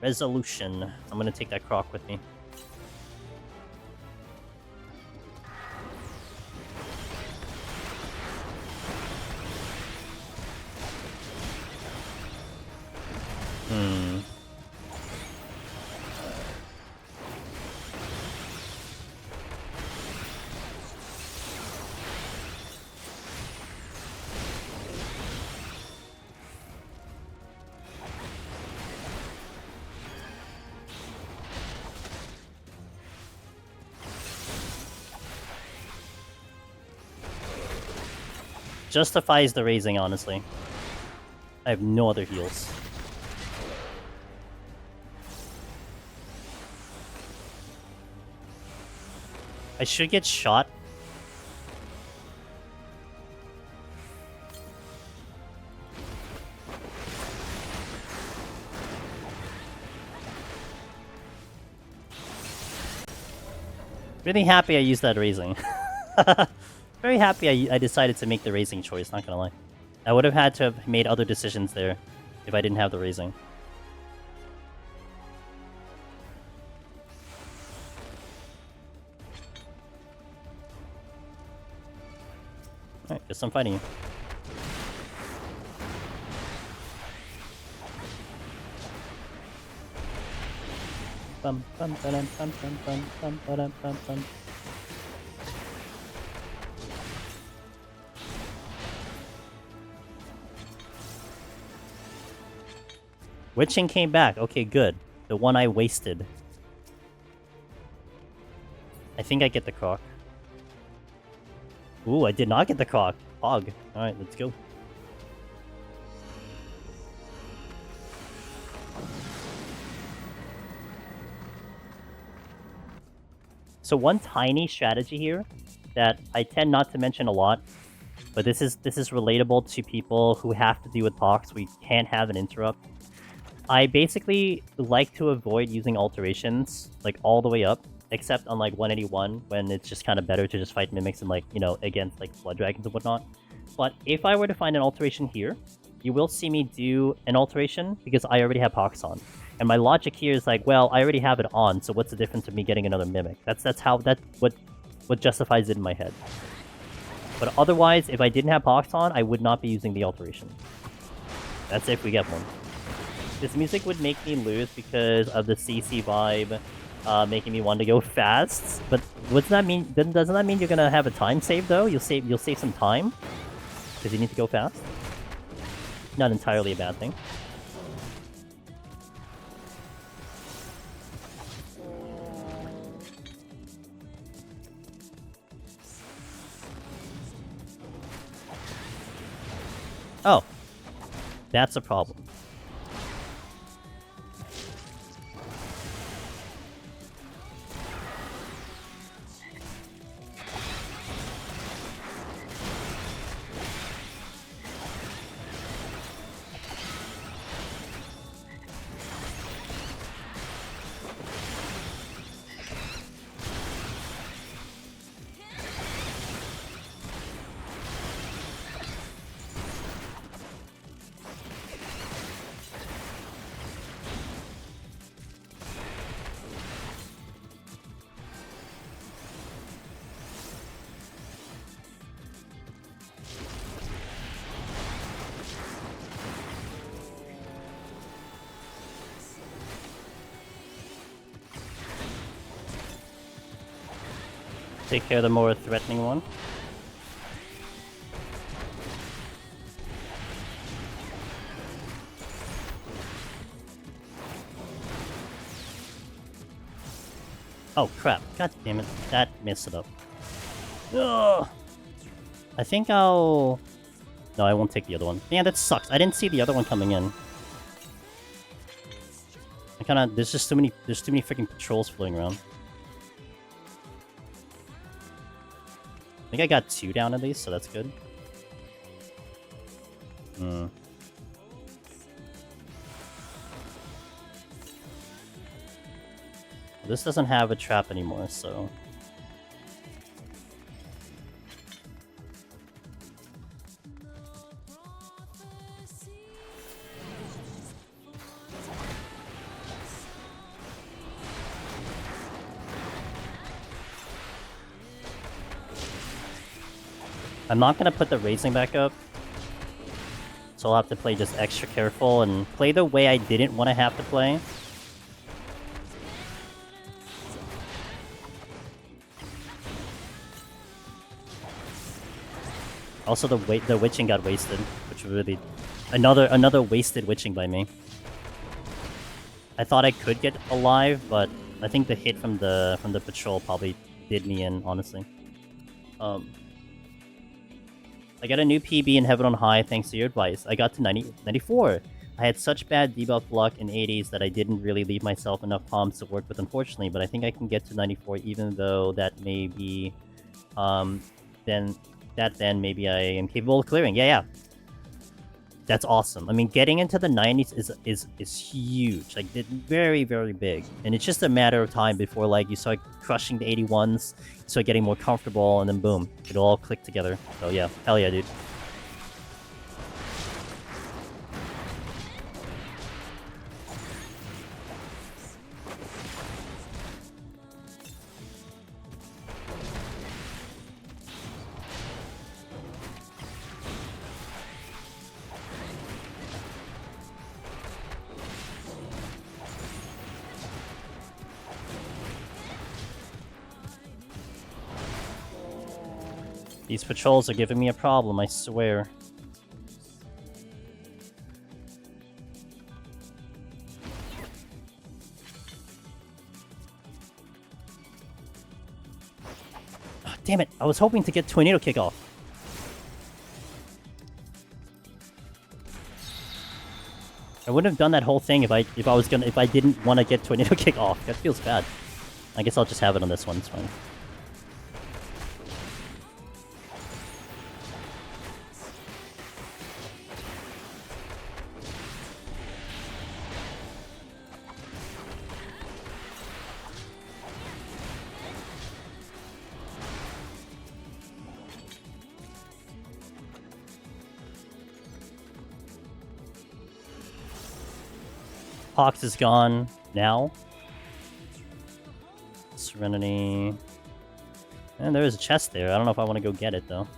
Resolution. I'm gonna take that croc with me. Justifies the raising, honestly. I have no other heals. I should get shot. Really happy I used that raising. Very happy I decided to make the raising choice, not gonna lie. I would have had to have made other decisions there if I didn't have the raising. Alright, guess I'm fighting you. Bum bum ba-dum bum bum bum bum ba-dum bum bum. Witching came back. Okay, good. The one I wasted. I think I get the croc. Ooh, I did not get the croc. Hog. Alright, let's go. So one tiny strategy here that I tend not to mention a lot, but this is relatable to people who have to deal with Pox. We can't have an interrupt. I basically like to avoid using alterations, like, all the way up, except on, like, 181, when it's just kind of better to just fight mimics and, like, you know, against, like, blood dragons and whatnot. But if I were to find an alteration here, you will see me do an alteration, because I already have Pox on. And my logic here is like, well, I already have it on, so what's the difference of me getting another mimic? That's what justifies it in my head. But otherwise, if I didn't have Pox on, I would not be using the alteration. That's if we get one. This music would make me lose because of the CC vibe, making me want to go fast. But what's that mean? Doesn't that mean you're gonna have a time save though? You'll save some time because you need to go fast. Not entirely a bad thing. Oh, that's a problem. Take care of the more threatening one. Oh crap, god damn it, that messed it up. Ugh. I think I'll... No, I won't take the other one. Man, that sucks. I didn't see the other one coming in. I kinda... There's too many freaking patrols floating around. I think I got 2 down at least, so that's good. This doesn't have a trap anymore, so... I'm not gonna put the raising back up, so I'll have to play just extra careful and play the way I didn't want to have to play. Also, the witching got wasted, which was really another wasted witching by me. I thought I could get alive, but I think the hit from the patrol probably did me in, honestly. I got a new PB in Heaven on High thanks to your advice. I got to 94. I had such bad debuff luck in 80s that I didn't really leave myself enough palms to work with, unfortunately, but I think I can get to 94 even though that may be... then maybe I am capable of clearing. Yeah. That's awesome. I mean, getting into the 90s is huge. Like, very, very big. And it's just a matter of time before, like, you start crushing the 81s, you start getting more comfortable, and then boom, it'll all click together. So yeah, hell yeah, dude. These patrols are giving me a problem, I swear. Oh, damn it! I was hoping to get Tornado Kick off. I wouldn't have done that whole thing if I didn't want to get Tornado Kick off. That feels bad. I guess I'll just have it on this one. It's fine. Pox is gone now. Serenity. And there is a chest there. I don't know if I want to go get it, though.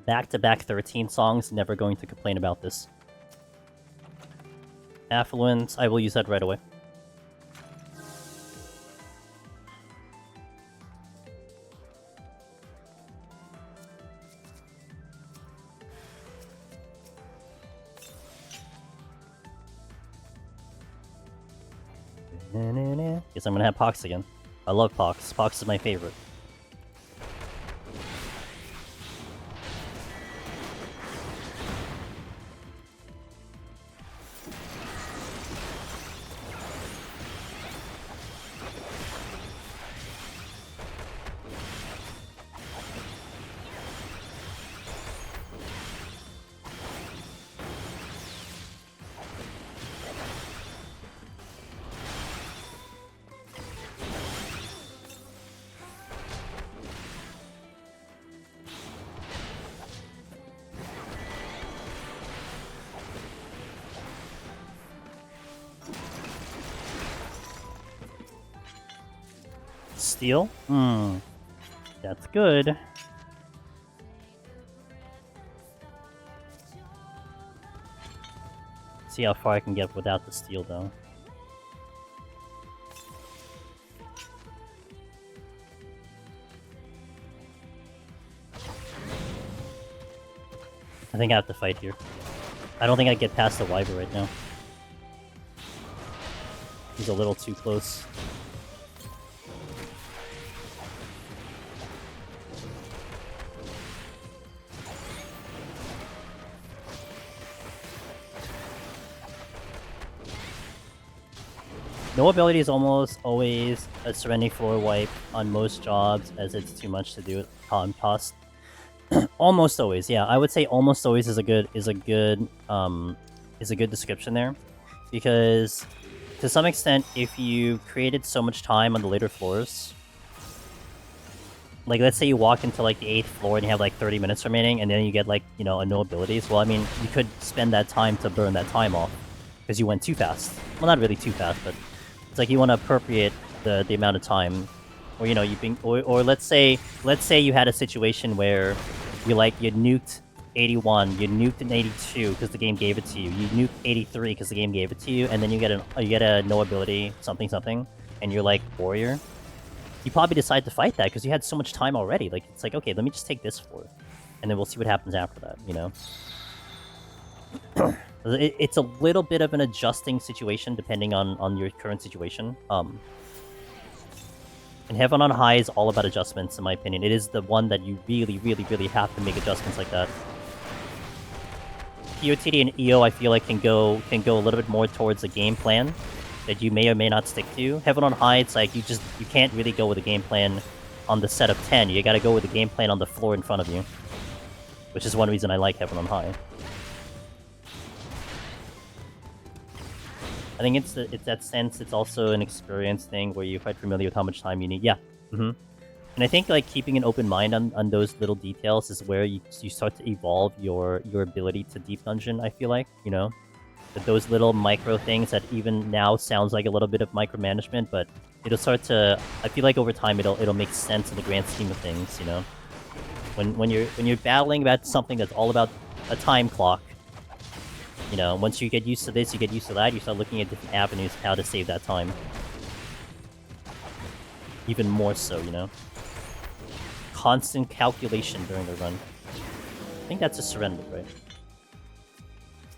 Back-to-back 13 songs, never going to complain about this. Affluence, I will use that right away. Guess I'm gonna have Pox again. I love Pox. Pox is my favorite. Steal? That's good. See how far I can get without the steal, though. I think I have to fight here. I don't think I get past the Wyver right now. He's a little too close. No ability is almost always a Serenity floor wipe on most jobs, as it's too much to do with time cost. Almost always, yeah. I would say almost always is a good description there, because to some extent, if you created so much time on the later floors, like let's say you walk into like the 8th floor and you have like 30 minutes remaining, and then you get like, you know, a no abilities. Well, I mean, you could spend that time to burn that time off because you went too fast. Well, not really too fast, but it's like you want to appropriate the amount of time, or you know, or let's say you had a situation where you nuked 81, you nuked an 82 because the game gave it to you, you nuked 83 because the game gave it to you, and then you get a no ability something, and you're like warrior. You probably decide to fight that because you had so much time already. Like it's like, okay, let me just take this floor, and then we'll see what happens after that. You know. It's a little bit of an adjusting situation depending on your current situation. And Heaven on High is all about adjustments, in my opinion. It is the one that you really have to make adjustments like that. PoTD and EO, I feel like can go a little bit more towards a game plan that you may or may not stick to. Heaven on High, it's like you can't really go with a game plan on the set of 10. You gotta go with a game plan on the floor in front of you, which is one reason I like Heaven on High. I think it's that sense. It's also an experience thing where you're quite familiar with how much time you need. Yeah. And I think like keeping an open mind on those little details is where you start to evolve your ability to deep dungeon. I feel like, you know, that those little micro things that even now sounds like a little bit of micromanagement, but it'll start to. I feel like over time it'll make sense in the grand scheme of things. You know, when you're battling about something that's all about a time clock. You know, once you get used to this, you get used to that, you start looking at different avenues of how to save that time. Even more so, you know? Constant calculation during the run. I think that's a surrender, right?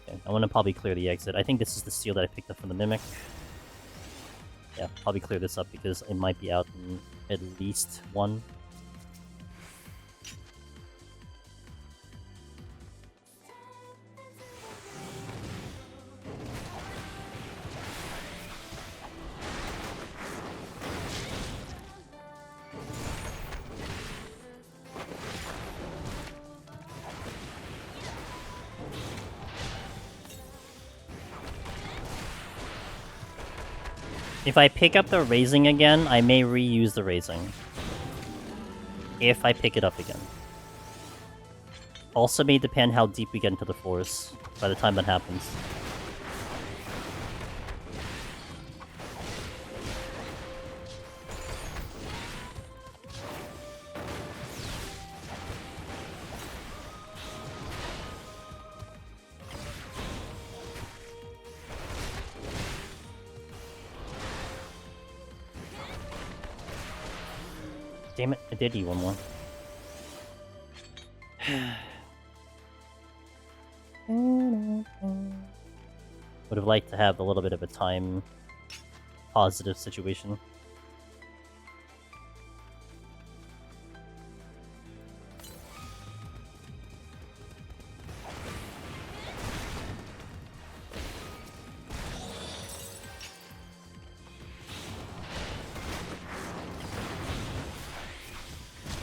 Okay, I want to probably clear the exit. I think this is the seal that I picked up from the Mimic. Yeah, probably clear this up because it might be out in at least one. If I pick up the raising again, I may reuse the raising. If I pick it up again. Also may depend how deep we get into the floors by the time that happens. Damn it, I did eat one more. Would have liked to have a little bit of a time positive situation.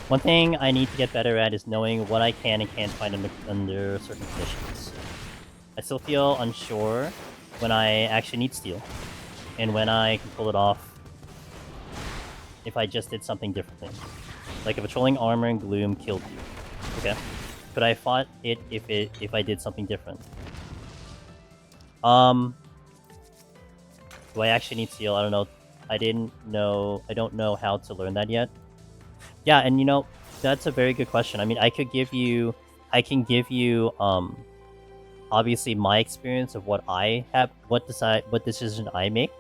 One thing I need to get better at is knowing what I can and can't find under certain conditions. I still feel unsure when I actually need steel, and when I can pull it off if I just did something differently. Like if a trolling armor and gloom killed you. Okay. Could I fought it if I did something different? Do I actually need steel? I don't know. I don't know how to learn that yet. Yeah, and you know, that's a very good question. I mean, I can give you obviously my experience of what I have, what decision I make,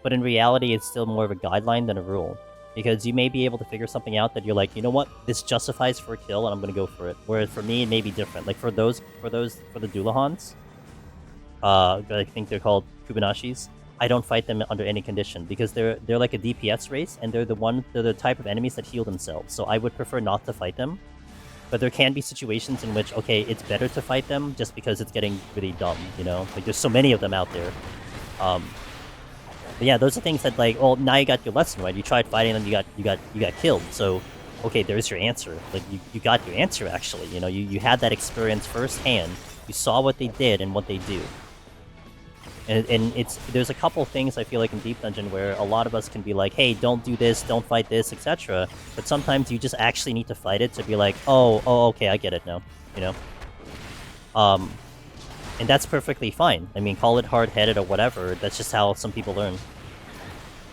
but in reality, it's still more of a guideline than a rule. Because you may be able to figure something out that you're like, you know what, this justifies for a kill, and I'm gonna go for it. Whereas for me, it may be different. Like for the Dulahans, I think they're called Kubinashis. I don't fight them under any condition because they're like a DPS race, and they're the type of enemies that heal themselves. So I would prefer not to fight them. But there can be situations in which, okay, it's better to fight them just because it's getting really dumb, you know? Like, there's so many of them out there. But yeah, those are things that, like, well, now you got your lesson, right? You tried fighting them, you got killed. So, okay, there's your answer. Like, you got your answer, actually. You know, you had that experience firsthand. You saw what they did and what they do. And there's a couple things I feel like in Deep Dungeon where a lot of us can be like, hey, don't do this, don't fight this, etc. But sometimes you just actually need to fight it to be like, oh, okay, I get it now, you know? And that's perfectly fine. I mean, call it hard-headed or whatever, that's just how some people learn.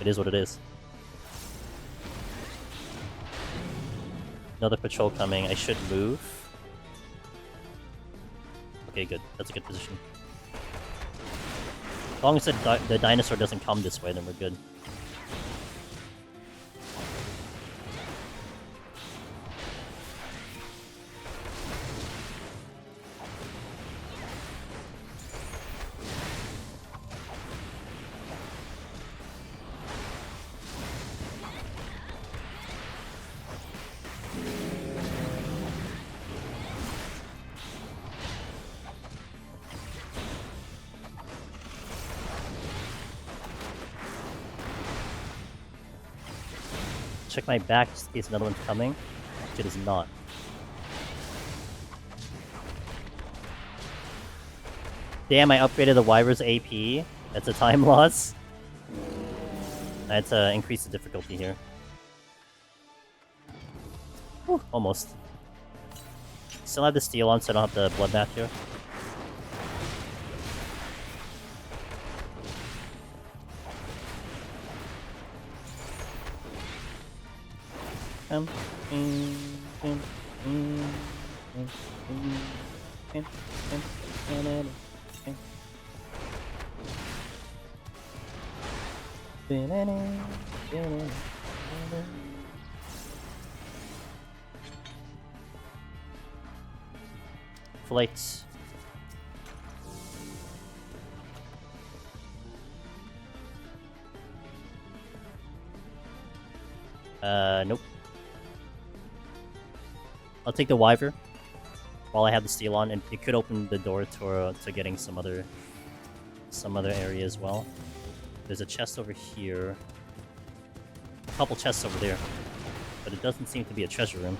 It is what it is. Another patrol coming, I should move. Okay, good, that's a good position. As long as the dinosaur doesn't come this way, then we're good. Check my back just in case another one's coming. It is not. Damn, I upgraded the Wyver's AP. That's a time loss. I had to increase the difficulty here. Whew, almost. Still have the steel on, so I don't have the bloodbath here. Flights. Nope. I'll take the Wyver while I have the steel on, and it could open the door to getting some other area as well. There's a chest over here, a couple chests over there, but it doesn't seem to be a treasure room.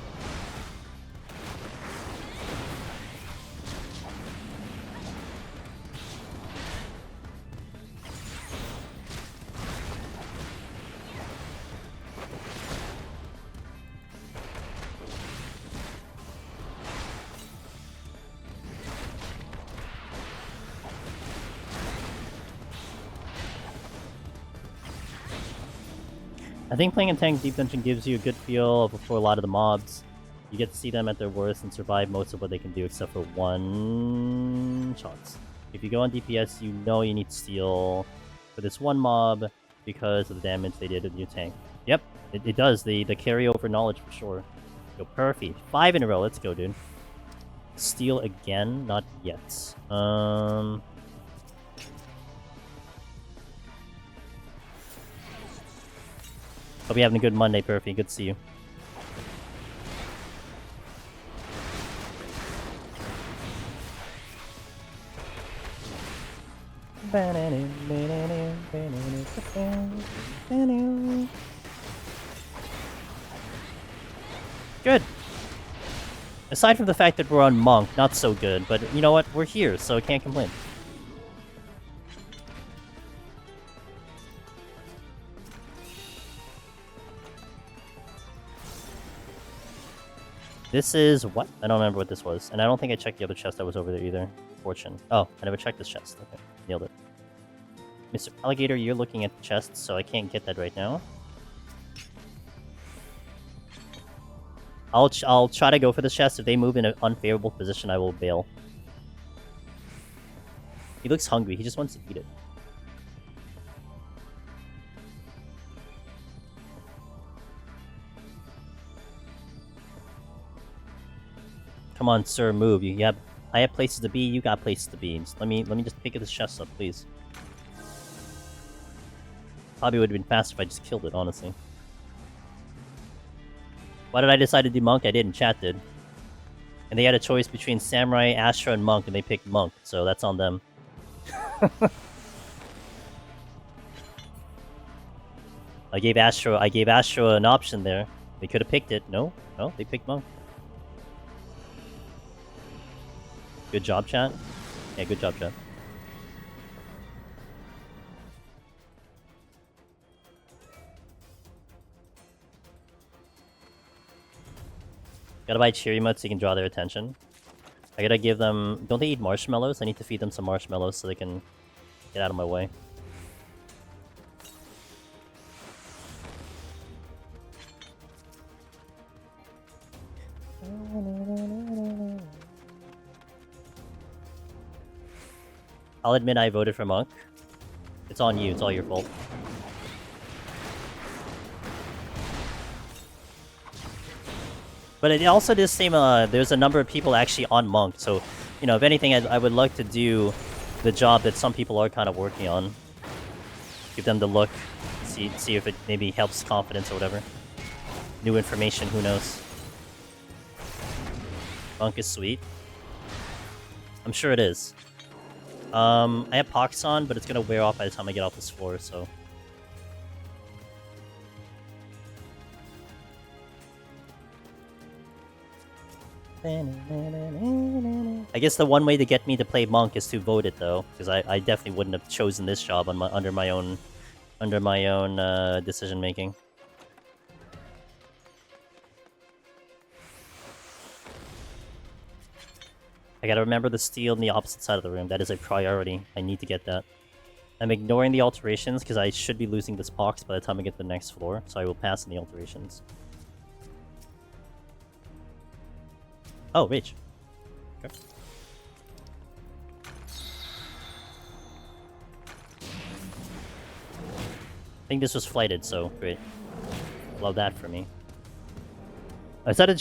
I think playing in Tank Deep Dungeon gives you a good feel for a lot of the mobs. You get to see them at their worst and survive most of what they can do except for one shots. If you go on DPS, you know you need steel for this one mob because of the damage they did to your tank. Yep, it does. The carryover knowledge for sure. Go perfect. 5 in a row. Let's go, dude. Steel again? Not yet. Hope you're having a good Monday, Perfy. Good to see you. Good. Aside from the fact that we're on Monk, not so good, but you know what? We're here, so I can't complain. This is what? I don't remember what this was. And I don't think I checked the other chest that was over there either. Fortune. Oh, I never checked this chest. Okay, nailed it. Mr. Alligator, you're looking at the chest, so I can't get that right now. I'll try to go for this chest. If they move in an unfavorable position, I will bail. He looks hungry. He just wants to eat it. Come on, sir, move. I have places to be. You got places to be. Just let me just pick this chest up, please. Probably would have been faster if I just killed it, honestly. Why did I decide to do Monk? I didn't. Chat did. And they had a choice between Samurai, Astra, and Monk, and they picked Monk, so that's on them. I gave Astra an option there. They could have picked it. No, they picked Monk. Good job, chat. Yeah, good job, chat. Gotta buy cheery mode so you can draw their attention. I gotta give them... Don't they eat marshmallows? I need to feed them some marshmallows so they can get out of my way. I'll admit I voted for Monk. It's on you, it's all your fault. But it also does seem there's a number of people actually on Monk, so, you know, if anything, I would like to do the job that some people are kind of working on. Give them the look, see if it maybe helps confidence or whatever. New information, who knows. Monk is sweet. I'm sure it is. I have Pox on, but it's gonna wear off by the time I get off this floor, so... I guess the one way to get me to play Monk is to vote it, though, because I definitely wouldn't have chosen this job on under my own decision making. I gotta remember the steel on the opposite side of the room. That is a priority. I need to get that. I'm ignoring the alterations because I should be losing this box by the time I get to the next floor, so I will pass on the alterations. Oh, Rage. Okay. I think this was flighted, so great. Love that for me. I decided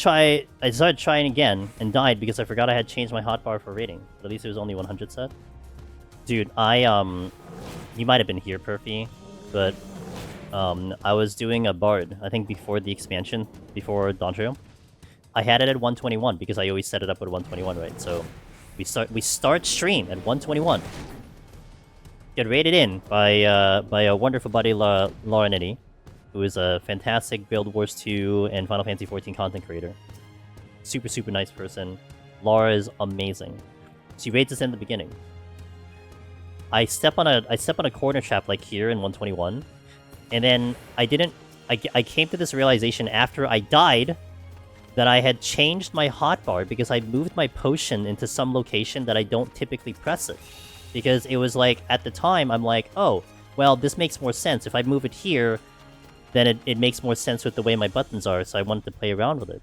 trying again and died because I forgot I had changed my hotbar for rating. But at least it was only 100 set. Dude, you might have been here, Perfy, but I was doing a bard, I think before the expansion, before Dawntrail. I had it at 121 because I always set it up at 121, right? So we start stream at 121. Get rated in by a wonderful buddy Laurenetti, who is a fantastic Guild Wars 2 and Final Fantasy 14 content creator. Super nice person. Laura is amazing. She rates us in the beginning. I step on a corner trap like here in 121, and then I came to this realization after I died that I had changed my hotbar because I moved my potion into some location that I don't typically press it. Because it was like, at the time, I'm like, oh, well, this makes more sense. If I move it here, then it makes more sense with the way my buttons are, so I wanted to play around with it.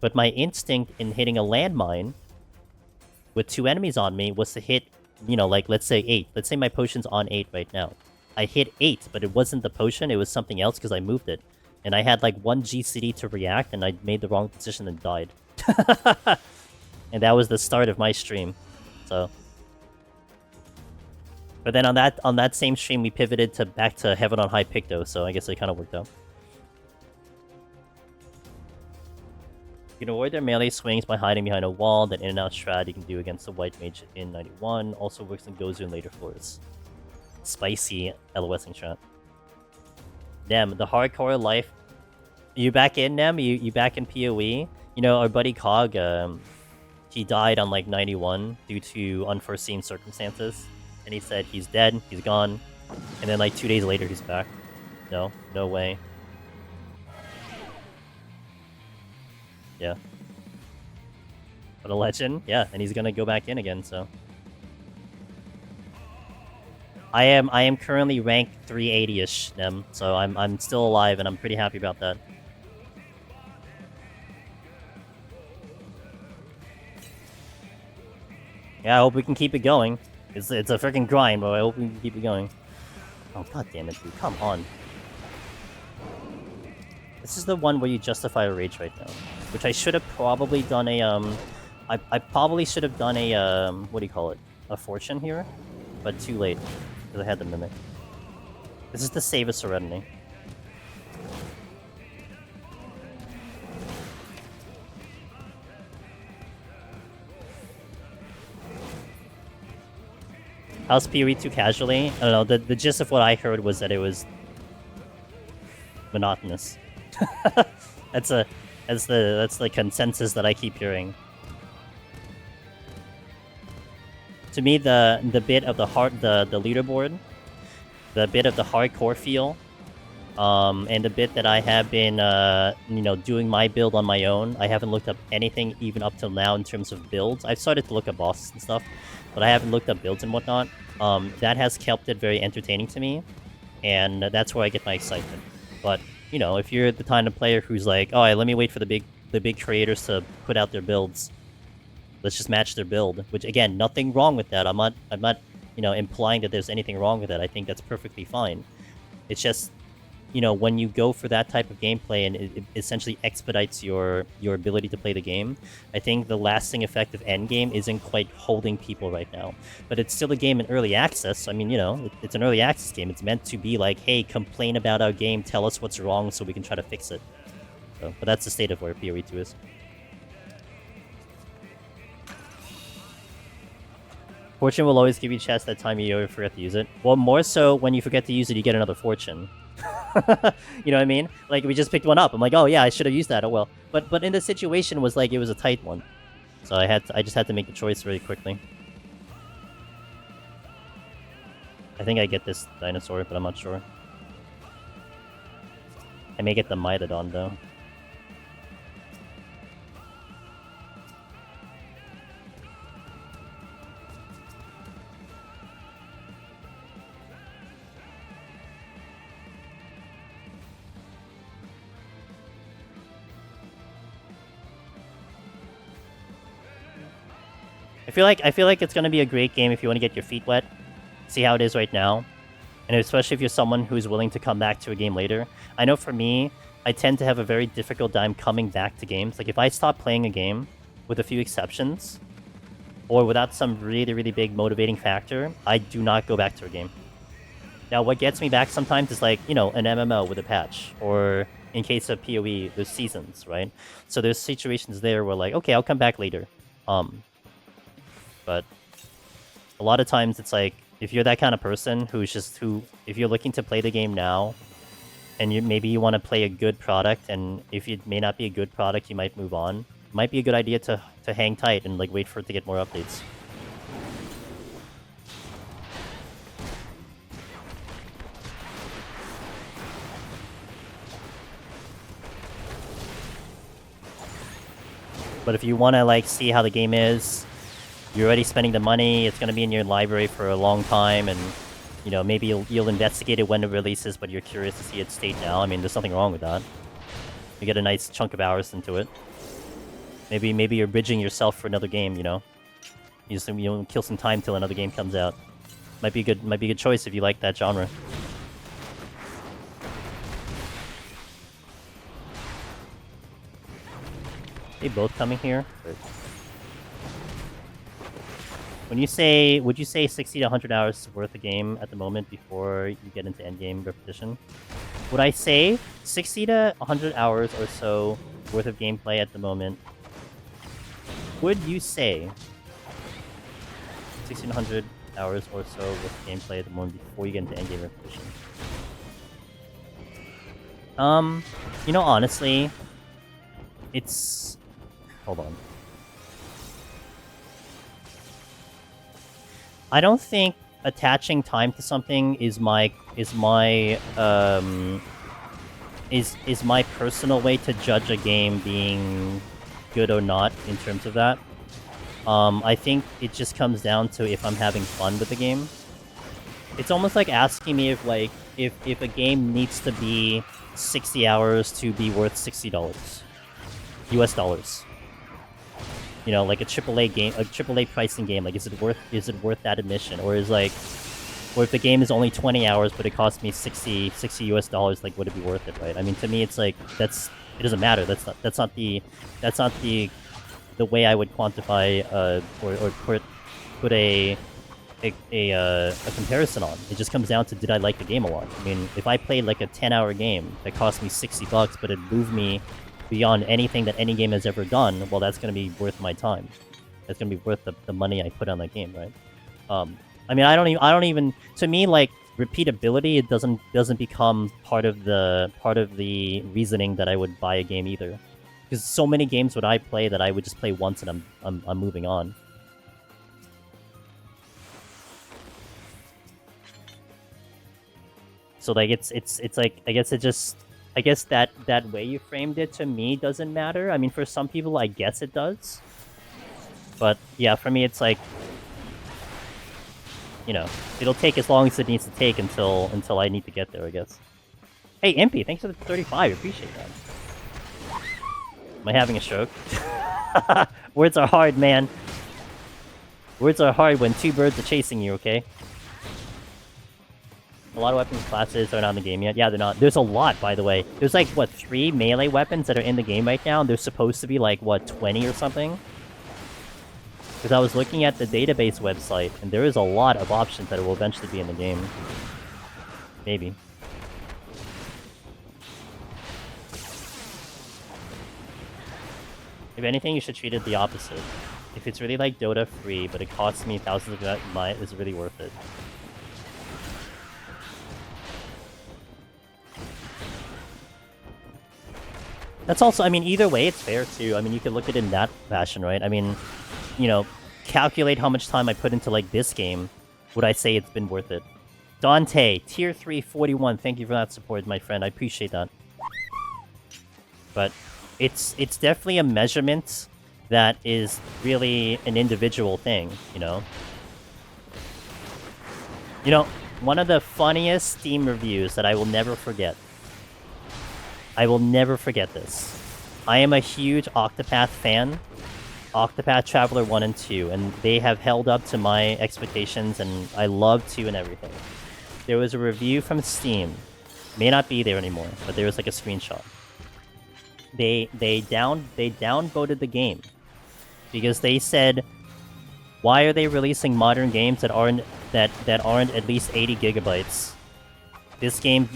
But my instinct in hitting a landmine with 2 enemies on me was to hit, you know, like, let's say 8. Let's say my potion's on 8 right now. I hit 8, but it wasn't the potion, it was something else because I moved it. And I had like 1 GCD to react, and I made the wrong decision and died. And that was the start of my stream. So... But then on that same stream, we pivoted back to Heaven on High Picto, so I guess it kind of worked out. You can avoid their melee swings by hiding behind a wall. That in and out strat you can do against the white mage in 91. Also works in Gozu in later floors. Spicy LOSing strat. Nem, the hardcore life. You back in, Nem? You back in PoE? You know, our buddy Cog, he died on like 91 due to unforeseen circumstances. And he said he's dead, he's gone. And then like 2 days later he's back. No way. Yeah. What a legend. Yeah, and he's gonna go back in again, so. I am currently ranked 380-ish, Nem, so I'm still alive and I'm pretty happy about that. Yeah, I hope we can keep it going. It's a freaking grind, but I hope we can keep it going. Oh, god damn it, dude. Come on. This is the one where you justify a rage right now. Which I should have probably done a, I probably should have done a, what do you call it? A fortune here? But too late. Because I had the mimic. This is to save a Serenity. How's PoE 2 casually? I don't know, the gist of what I heard was that it was monotonous. that's the consensus that I keep hearing. To me, the bit of the leaderboard, the bit of the hardcore feel, and the bit that I have been, you know, doing my build on my own. I haven't looked up anything even up till now in terms of builds. I've started to look up bosses and stuff, but I haven't looked up builds and whatnot. That has kept it very entertaining to me, and that's where I get my excitement. But you know, if you're the kind of player who's like, oh, let me wait for the big creators to put out their builds. Let's just match their build. Which again, nothing wrong with that. I'm not, you know, implying that there's anything wrong with that. I think that's perfectly fine. It's just, you know, when you go for that type of gameplay and it essentially expedites your ability to play the game, I think the lasting effect of endgame isn't quite holding people right now. But it's still a game in early access. I mean, you know, it's an early access game. It's meant to be like, hey, complain about our game, tell us what's wrong so we can try to fix it. So, but that's the state of where PoE 2 is. Fortune will always give you chests that time you forget to use it. Well, more so when you forget to use it, you get another fortune. You know what I mean? Like, we just picked one up. I'm like, oh yeah, I should have used that. Oh well. But in the situation was like, it was a tight one. So I just had to make the choice very quickly. I think I get this dinosaur, but I'm not sure. I may get the Mylodon though. I feel like it's gonna be a great game if you want to get your feet wet, see how it is right now, and especially if you're someone who's willing to come back to a game later. I know for me, I tend to have a very difficult time coming back to games. Like if I stop playing a game, with a few exceptions, or without some really, really big motivating factor, I do not go back to a game. Now, what gets me back sometimes is like, you know, an MMO with a patch, or in case of PoE, there's seasons, right? So there's situations there where like, okay, I'll come back later. But a lot of times it's like, if you're that kind of person if you're looking to play the game now, and maybe you want to play a good product, and if it may not be a good product, you might move on. It might be a good idea to hang tight and like wait for it to get more updates. But if you want to like see how the game is, you're already spending the money, it's going to be in your library for a long time, and you know, maybe you'll investigate it when it releases, but you're curious to see its state now. I mean, there's nothing wrong with that. You get a nice chunk of hours into it. Maybe you're bridging yourself for another game, you know? You kill some time till another game comes out. Might be a good choice if you like that genre. They both coming here? But would you say 60 to 100 hours is worth a game at the moment before you get into endgame repetition? Would I say 60 to 100 hours or so worth of gameplay at the moment? Would you say 60 to 100 hours or so worth of gameplay at the moment before you get into endgame repetition? You know, honestly, it's... Hold on. I don't think attaching time to something is my personal way to judge a game being good or not in terms of that. I think it just comes down to if I'm having fun with the game. It's almost like asking me if a game needs to be 60 hours to be worth $60. US dollars. You know, like a AAA game, a AAA pricing game. Like, is it worth that admission, or or if the game is only 20 hours but it costs me 60 US dollars, like would it be worth it, right? I mean, to me, it's like it doesn't matter. That's not the way I would quantify or put a comparison on. It just comes down to, did I like the game a lot? I mean, if I played like a 10-hour game that cost me $60, but it moved me beyond anything that any game has ever done, well, that's going to be worth my time. That's going to be worth the money I put on that game, right? I mean, I don't even. To me, like, repeatability, it doesn't become part of the reasoning that I would buy a game either. Because so many games would I play that I would just play once and I'm moving on. So like it's like, I guess that way you framed it to me doesn't matter. I mean, for some people, I guess it does. But yeah, for me, it's like, you know, it'll take as long as it needs to take until I need to get there, I guess. Hey, Impy, thanks for the 35. Appreciate that. Am I having a stroke? Words are hard, man. Words are hard when two birds are chasing you, okay? A lot of weapons classes are not in the game yet. Yeah, they're not. There's a lot, by the way. There's like, what, 3 melee weapons that are in the game right now? There's supposed to be like, what, 20 or something? Because I was looking at the database website, and there is a lot of options that will eventually be in the game. Maybe. If anything, you should treat it the opposite. If it's really like Dota free, but it costs me thousands of that, it's really worth it. That's also, I mean, either way, it's fair too. I mean, you could look at it in that fashion, right? I mean, you know, calculate how much time I put into, like, this game. Would I say it's been worth it? Dante, tier 3, 41. Thank you for that support, my friend. I appreciate that. But it's definitely a measurement that is really an individual thing, you know? You know, one of the funniest Steam reviews that I will never forget. I will never forget this. I am a huge Octopath fan. Octopath Traveler 1 and 2, and they have held up to my expectations, and I love 2 and everything. There was a review from Steam. May not be there anymore, but there was like a screenshot. They downvoted the game because they said, why are they releasing modern games that aren't at least 80 gigabytes? This game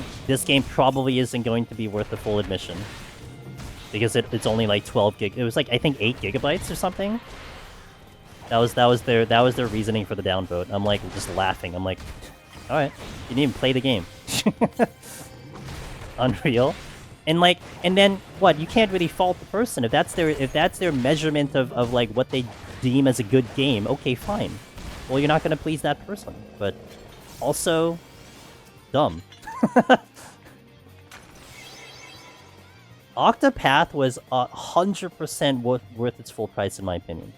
probably isn't going to be worth the full admission. Because it's only like 12 gig. It was like, I think 8 gigabytes or something. That was their reasoning for the downvote. I'm like just laughing. I'm like, all right, you didn't even play the game. Unreal. And then what? You can't really fault the person if that's their measurement of like what they deem as a good game. Okay, fine. Well, you're not gonna please that person, but also dumb. Octopath was 100% worth its full price, in my opinion.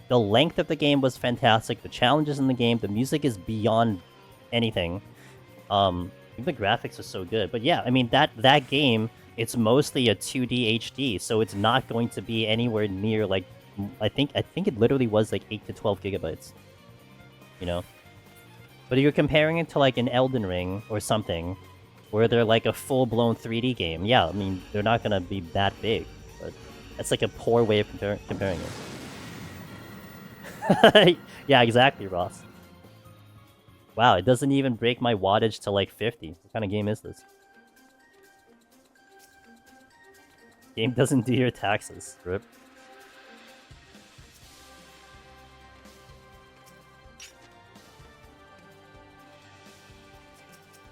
The length of the game was fantastic. The challenges in the game, the music is beyond anything. The graphics are so good. But yeah, I mean, that game, it's mostly a 2D HD, so it's not going to be anywhere near, like, I think it literally was like 8 to 12 gigabytes. You know? But you're comparing it to like an Elden Ring or something, where they're like a full-blown 3D game. Yeah, I mean, they're not gonna be that big, but that's like a poor way of comparing it. Yeah, exactly, Ross. Wow, it doesn't even break my wattage to like 50. What kind of game is this? Game doesn't do your taxes. Rip.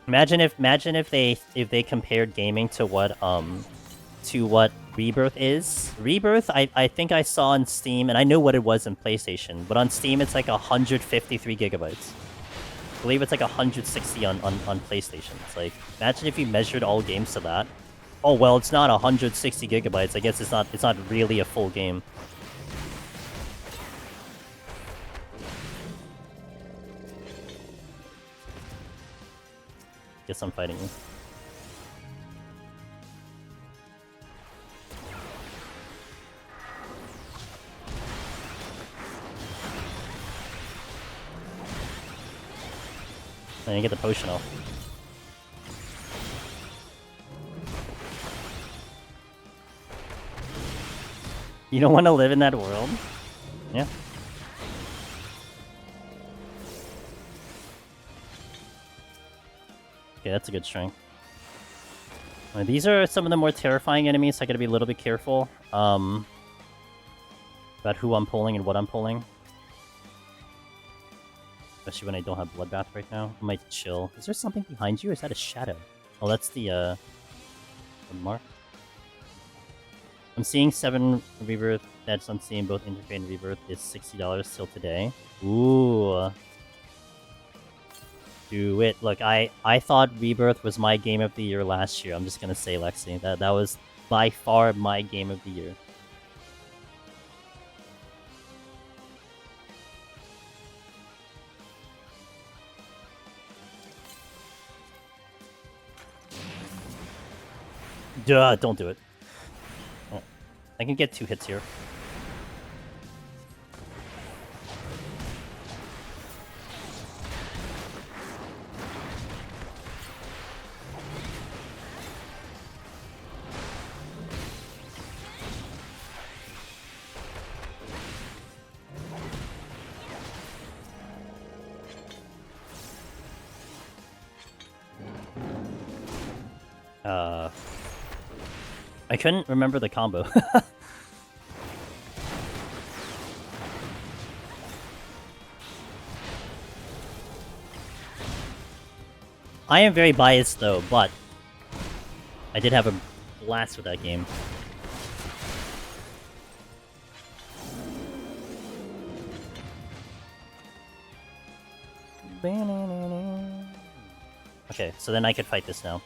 Imagine if they compared gaming to what Rebirth is. Rebirth, I think I saw on Steam, and I know what it was in PlayStation, but on Steam it's like 153 gigabytes. I believe it's like 160 on PlayStation. It's like, imagine if you measured all games to that. Oh well, it's not 160 gigabytes. I guess it's not really a full game. Guess I'm fighting you. I didn't get the potion off. You don't want to live in that world? Yeah. Okay, that's a good strength. These are some of the more terrifying enemies, so I gotta be a little bit careful about who I'm pulling and what I'm pulling. Especially when I don't have Bloodbath right now. I might chill. Is there something behind you, or is that a shadow? Oh, that's the mark. I'm seeing 7 Rebirth. That's I'm seeing both Interfade and Rebirth is $60 till today. Ooh. Do it. Look, I thought Rebirth was my game of the year last year. I'm just gonna say, Lexi, that was by far my game of the year. Duh, don't do it. Oh, I can get 2 hits here. I couldn't remember the combo. I am very biased though, but I did have a blast with that game. Okay, so then I could fight this now.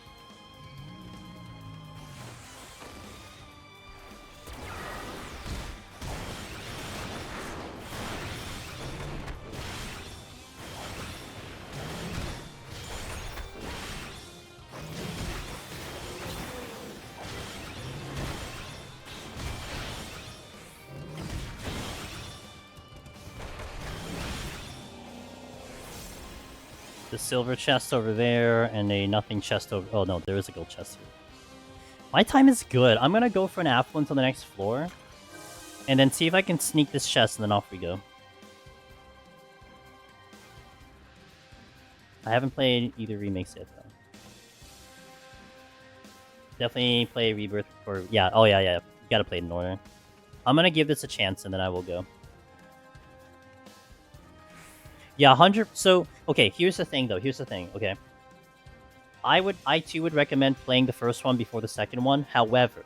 The silver chest over there, and a nothing chest over... Oh no, there is a gold chest here. My time is good. I'm gonna go for an apple until the next floor. And then see if I can sneak this chest, and then off we go. I haven't played either remakes yet, though. Definitely play Rebirth for... Yeah, oh yeah. You gotta play it in order. I'm gonna give this a chance, and then I will go. Yeah, 100... So, okay, here's the thing, though. Here's the thing, okay? I too would recommend playing the first one before the second one. However,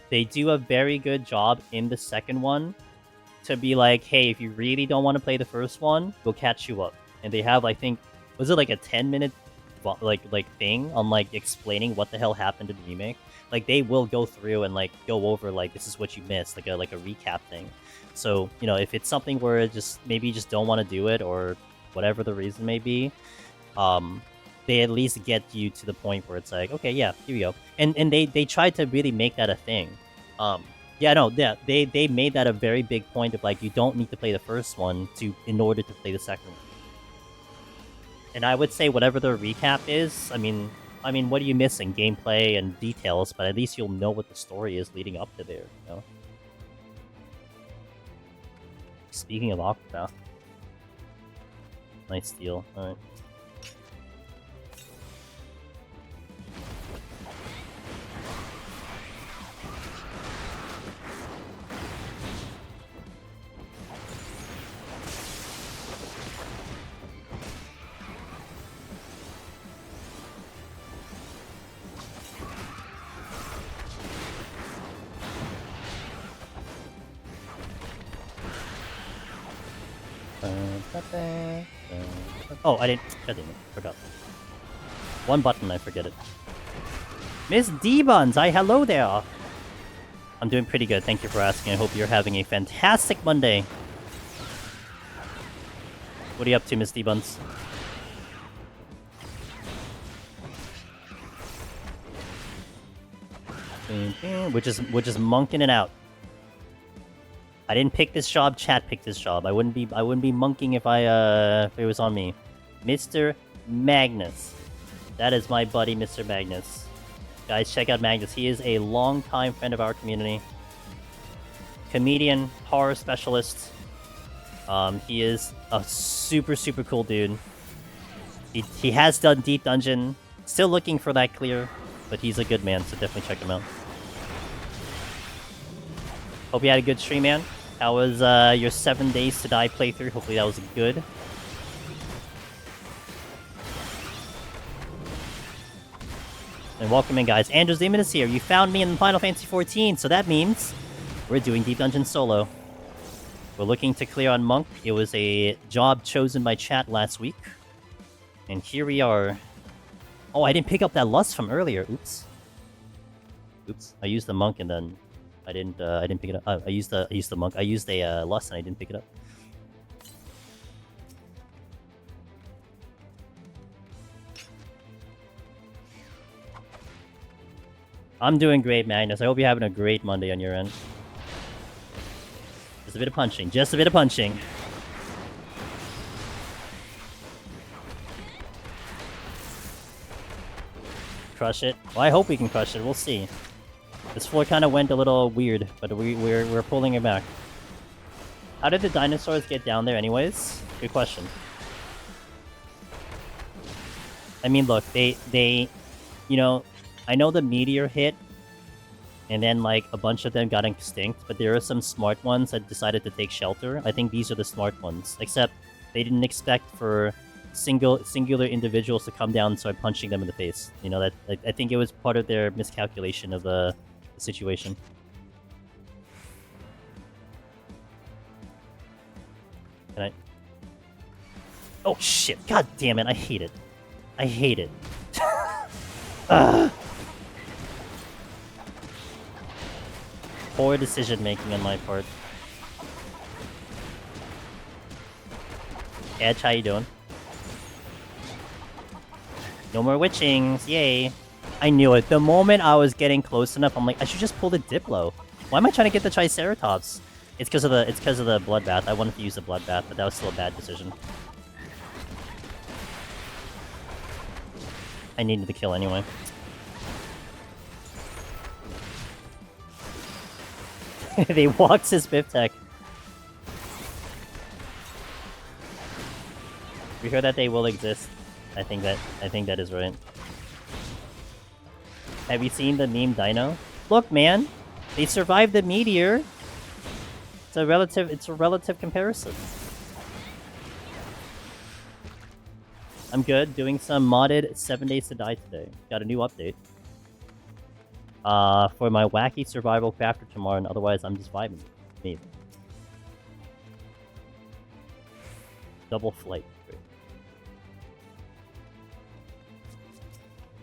they do a very good job in the second one to be like, hey, if you really don't want to play the first one, we'll catch you up. And they have, I think... Was it like a 10-minute like thing on like explaining what the hell happened in the remake? Like, they will go through and like go over like, this is what you missed, like a recap thing. So, you know, if it's something where just maybe you just don't want to do it or whatever the reason may be, they at least get you to the point where it's like, okay, yeah, here we go. And they tried to really make that a thing. They made that a very big point of like, you don't need to play the first one in order to play the second one. And I would say whatever the recap is, I mean, what are you missing? Gameplay and details, but at least you'll know what the story is leading up to there, you know? Speaking of Octopath. Nice steal. Alright. Oh, I didn't. God damn it. Forgot. One button, I forget it. Miss D-Buns, hello there! I'm doing pretty good, thank you for asking. I hope you're having a fantastic Monday. What are you up to, Miss D-Buns? We're just monking it out. I didn't pick this job, chat picked this job. I wouldn't be monking if it was on me. Mr. Magnus. That is my buddy, Mr. Magnus. Guys, check out Magnus. He is a longtime friend of our community. Comedian, horror specialist. He is a super, super cool dude. He has done Deep Dungeon. Still looking for that clear, but he's a good man, so definitely check him out. Hope you had a good stream, man. How was your 7 days to die playthrough? Hopefully that was good. And welcome in, guys. Andrew's Demon is here. You found me in Final Fantasy XIV, so that means we're doing Deep Dungeon solo. We're looking to clear on Monk. It was a job chosen by chat last week. And here we are. Oh, I didn't pick up that lust from earlier. Oops. Oops. I used the Monk and then I didn't pick it up. I used the Monk. I used a lust and I didn't pick it up. I'm doing great, Magnus. I hope you're having a great Monday on your end. Just a bit of punching. Just a bit of punching. Crush it. Well, I hope we can crush it. We'll see. This floor kind of went a little weird, but we're pulling it back. How did the dinosaurs get down there anyways? Good question. I mean, look, they, you know, I know the meteor hit, and then, like, a bunch of them got extinct, but there are some smart ones that decided to take shelter. I think these are the smart ones, except they didn't expect for singular individuals to come down and start punching them in the face. You know, that I think it was part of their miscalculation of the situation. Can I... Oh, shit. God damn it. I hate it. I hate it. Poor decision-making on my part. Edge, how you doing? No more witchings, yay! I knew it. The moment I was getting close enough, I'm like, I should just pull the Diplo. Why am I trying to get the Triceratops? It's because of the Bloodbath. I wanted to use the Bloodbath, but that was still a bad decision. I needed the kill anyway. They walked his Biptech. We heard that they will exist. I think that is right. Have you seen the meme Dino? Look, man, they survived the meteor. It's a relative comparison. I'm good. Doing some modded 7 Days to Die today. Got a new update. For my wacky survival crafter tomorrow, and otherwise I'm just vibing. Me. Double flight. Great.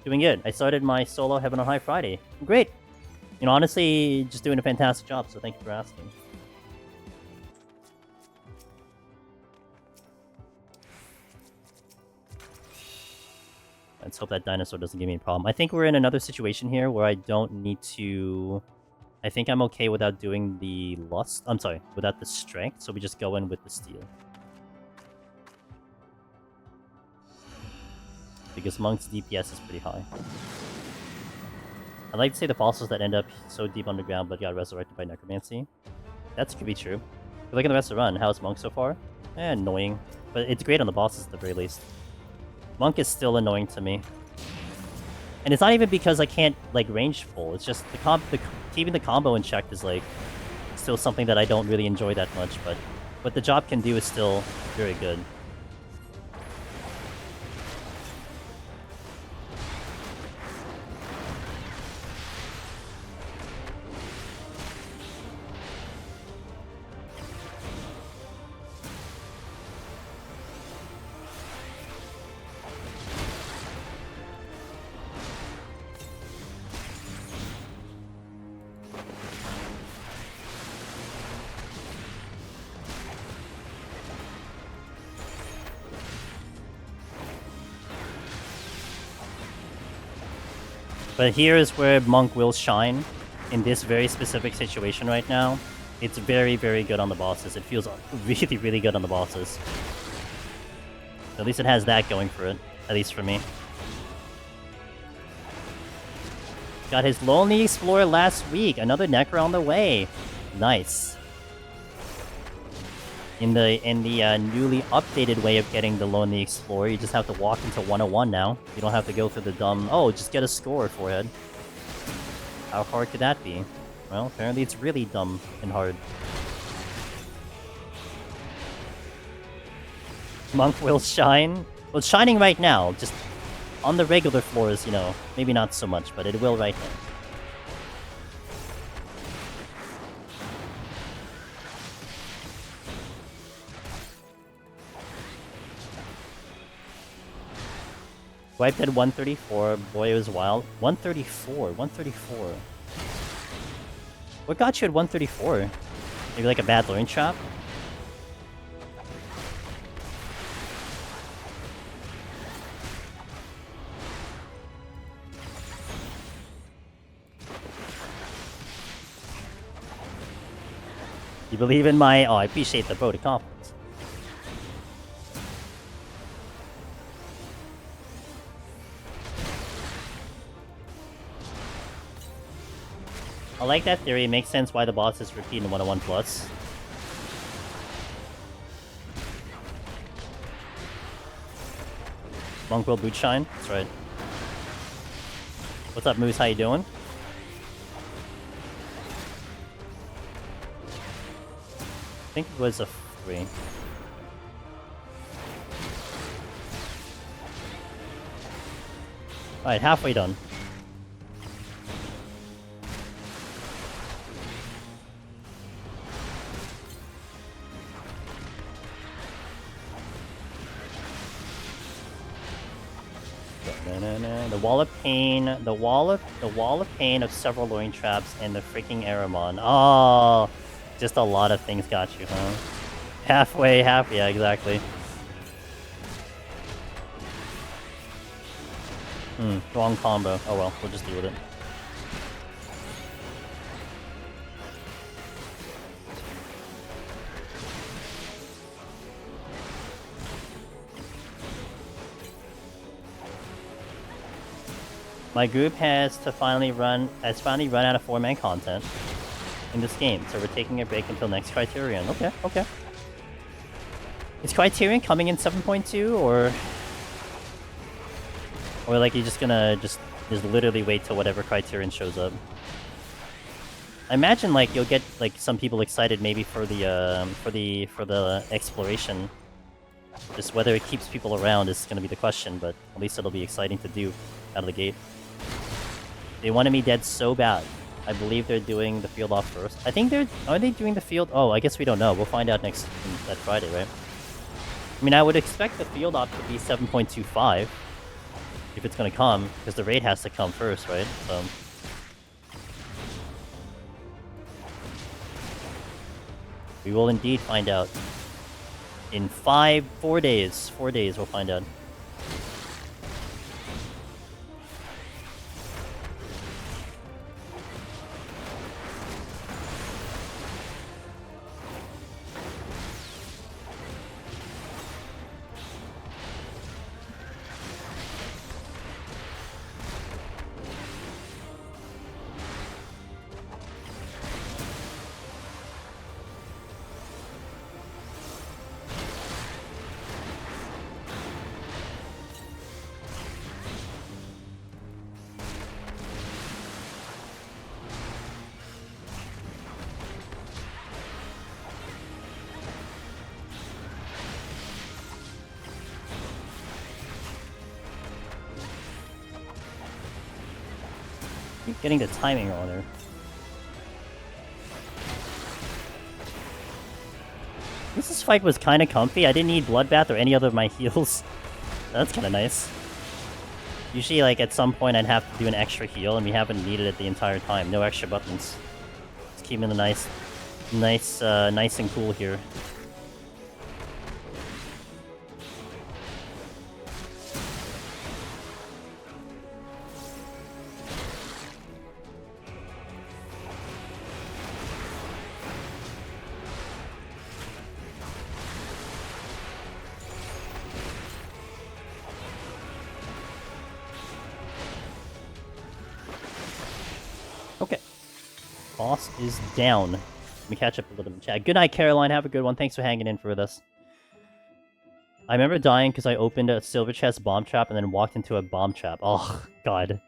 Doing good. I started my solo Heaven on High Friday. Great. You know, honestly, just doing a fantastic job, so thank you for asking. Let's hope that dinosaur doesn't give me a problem. I think we're in another situation here where I don't need to... I think I'm okay without doing the lust. I'm sorry, without the strength, so we just go in with the steel. Because Monk's DPS is pretty high. I'd like to say the bosses that end up so deep underground but got resurrected by necromancy. That could be true. But look at the rest of the run. How's Monk so far? Annoying. But it's great on the bosses at the very least. Monk is still annoying to me. And it's not even because I can't, like, range full. It's just keeping the combo in check is, like, still something that I don't really enjoy that much, but what the job can do is still very good. But here is where Monk will shine in this very specific situation right now. It's very, very good on the bosses. It feels really, really good on the bosses. At least it has that going for it. At least for me. Got his Lonely Explorer last week. Another Necro on the way. Nice. In the newly updated way of getting the Lonely Explorer, you just have to walk into 101 now. You don't have to go through the dumb, oh, just get a score, forehead. How hard could that be? Well, apparently it's really dumb and hard. Monk will shine. Well, it's shining right now, just on the regular floors, you know, maybe not so much, but it will right now. Wiped at 134. Boy, it was wild. 134. 134. What got you at 134? Maybe like a bad luring trap? You believe in my... Oh, I appreciate the vote of confidence. I like that theory. It makes sense why the bosses repeat in 101 plus. Monk will boot shine. That's right. What's up, Moose? How you doing? I think it was a 3. Alright, halfway done. The wall of pain, the wall of pain of several luring traps and the freaking Aramon. Oh, just a lot of things got you, huh? Halfway, yeah, exactly. Wrong combo. Oh well, we'll just deal with it. My group has finally run out of 4-man content in this game, so we're taking a break until next Criterion. Okay, okay. Is Criterion coming in 7.2 or like you're just gonna just literally wait till whatever Criterion shows up? I imagine like you'll get like some people excited maybe for the exploration. Just whether it keeps people around is gonna be the question, but at least it'll be exciting to do out of the gate. They wanted me dead so bad. I believe they're doing the field off first. I think are they doing the field? Oh, I guess we don't know. We'll find out that Friday, right? I mean, I would expect the field off to be 7.25 if it's gonna come, because the raid has to come first, right? So we will indeed find out in 4 days. 4 days, we'll find out. Keep getting the timing wrong there. This fight was kind of comfy. I didn't need Bloodbath or any other of my heals. That's kind of nice. Usually, like, at some point I'd have to do an extra heal, and we haven't needed it the entire time. No extra buttons. Just keeping the nice and cool here. Boss is down. Let me catch up a little bit in chat. Good night, Caroline. Have a good one. Thanks for hanging in for us. I remember dying because I opened a silver chest bomb trap and then walked into a bomb trap. Oh, God.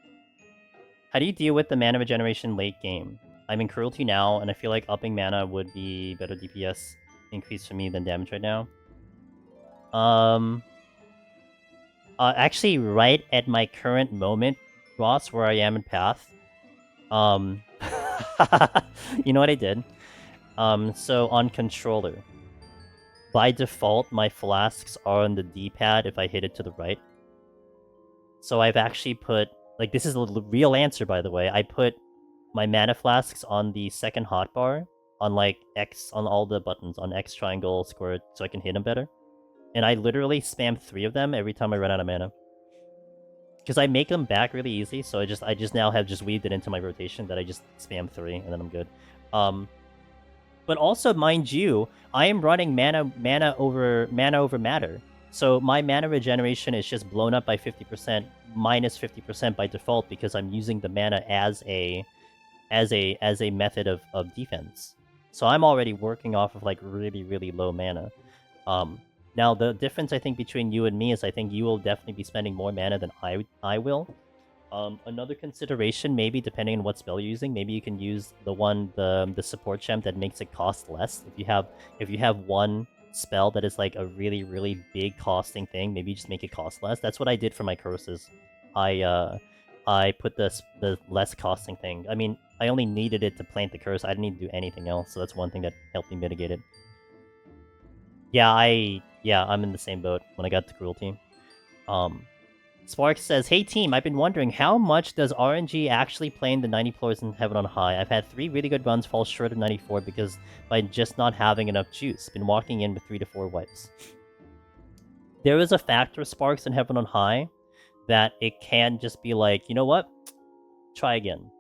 How do you deal with the mana regeneration late game? I'm in Cruelty now, and I feel like upping mana would be better DPS increase for me than damage right now. Actually, right at my current moment, Ross, where I am in Path, you know what I did? So on controller, by default, my flasks are on the D-pad if I hit it to the right. So I've actually put, like, this is a real answer, by the way. I put my mana flasks on the second hotbar, on, like, X, on all the buttons, on X, triangle, square, so I can hit them better. And I literally spam 3 of them every time I run out of mana. Because I make them back really easy, so I just now have just weaved it into my rotation that I just spam 3, and then I'm good. But also, mind you, I am running mana over matter. So my mana regeneration is just blown up by 50%, minus 50% by default, because I'm using the mana as a method of defense. So I'm already working off of like really, really low mana. Now the difference I think between you and me is I think you will definitely be spending more mana than I will. Another consideration, maybe depending on what spell you're using, maybe you can use the support gem that makes it cost less. If you have one spell that is like a really, really big costing thing, maybe just make it cost less. That's what I did for my curses. I put the less costing thing. I mean, I only needed it to plant the curse. I didn't need to do anything else, so that's one thing that helped me mitigate it. Yeah, I'm in the same boat when I got to Cruelty. Sparks says, "Hey team, I've been wondering how much does RNG actually play in the 90 floors in Heaven on High? I've had 3 really good runs fall short of 94 because by just not having enough juice. Been walking in with 3 to 4 wipes." There is a factor, Sparks, in Heaven on High that it can just be like, you know what? Try again.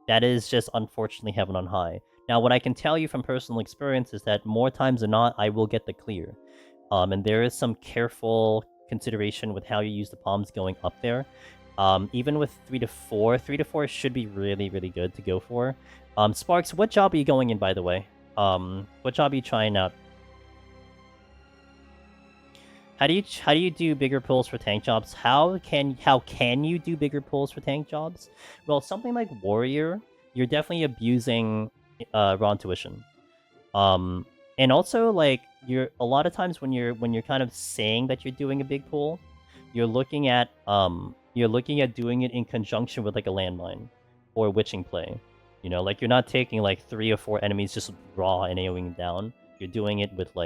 That is just unfortunately Heaven on High. Now, what I can tell you from personal experience is that more times than not, I will get the clear. And there is some careful consideration with how you use the palms going up there. Even with 3 to 4, 3 to 4 should be really, really good to go for. Sparks, what job are you going in, by the way? What job are you trying out? How do you do bigger pulls for tank jobs? How can you do bigger pulls for tank jobs? Well, something like Warrior, you're definitely abusing raw intuition. And also, like, a lot of times when you're kind of saying that you're doing a big pull, you're looking at doing it in conjunction with like a landmine or witching play. You know, like you're not taking like 3 or 4 enemies just raw and AoEing down. You're doing it with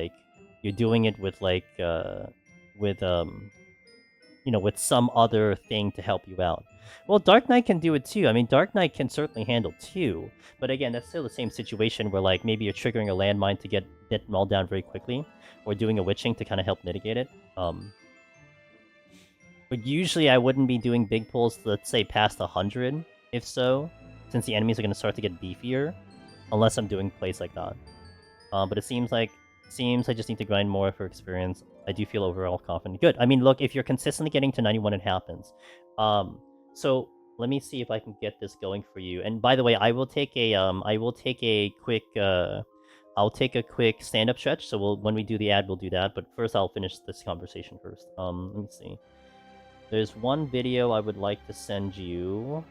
with some other thing to help you out. Well, Dark Knight can do it too. I mean, Dark Knight can certainly handle 2, but again, that's still the same situation where like maybe you're triggering a landmine to get them all down very quickly, or doing a witching to kind of help mitigate it. But usually I wouldn't be doing big pulls, let's say past 100, if so, since the enemies are going to start to get beefier, unless I'm doing plays like that. But it seems I just need to grind more for experience. I do feel overall confident. Good. I mean, look, if you're consistently getting to 91, it happens. So let me see if I can get this going for you. And by the way, I'll take a quick stand-up stretch. So when we do the ad, we'll do that. But first, I'll finish this conversation first. Let me see. There's one video I would like to send you.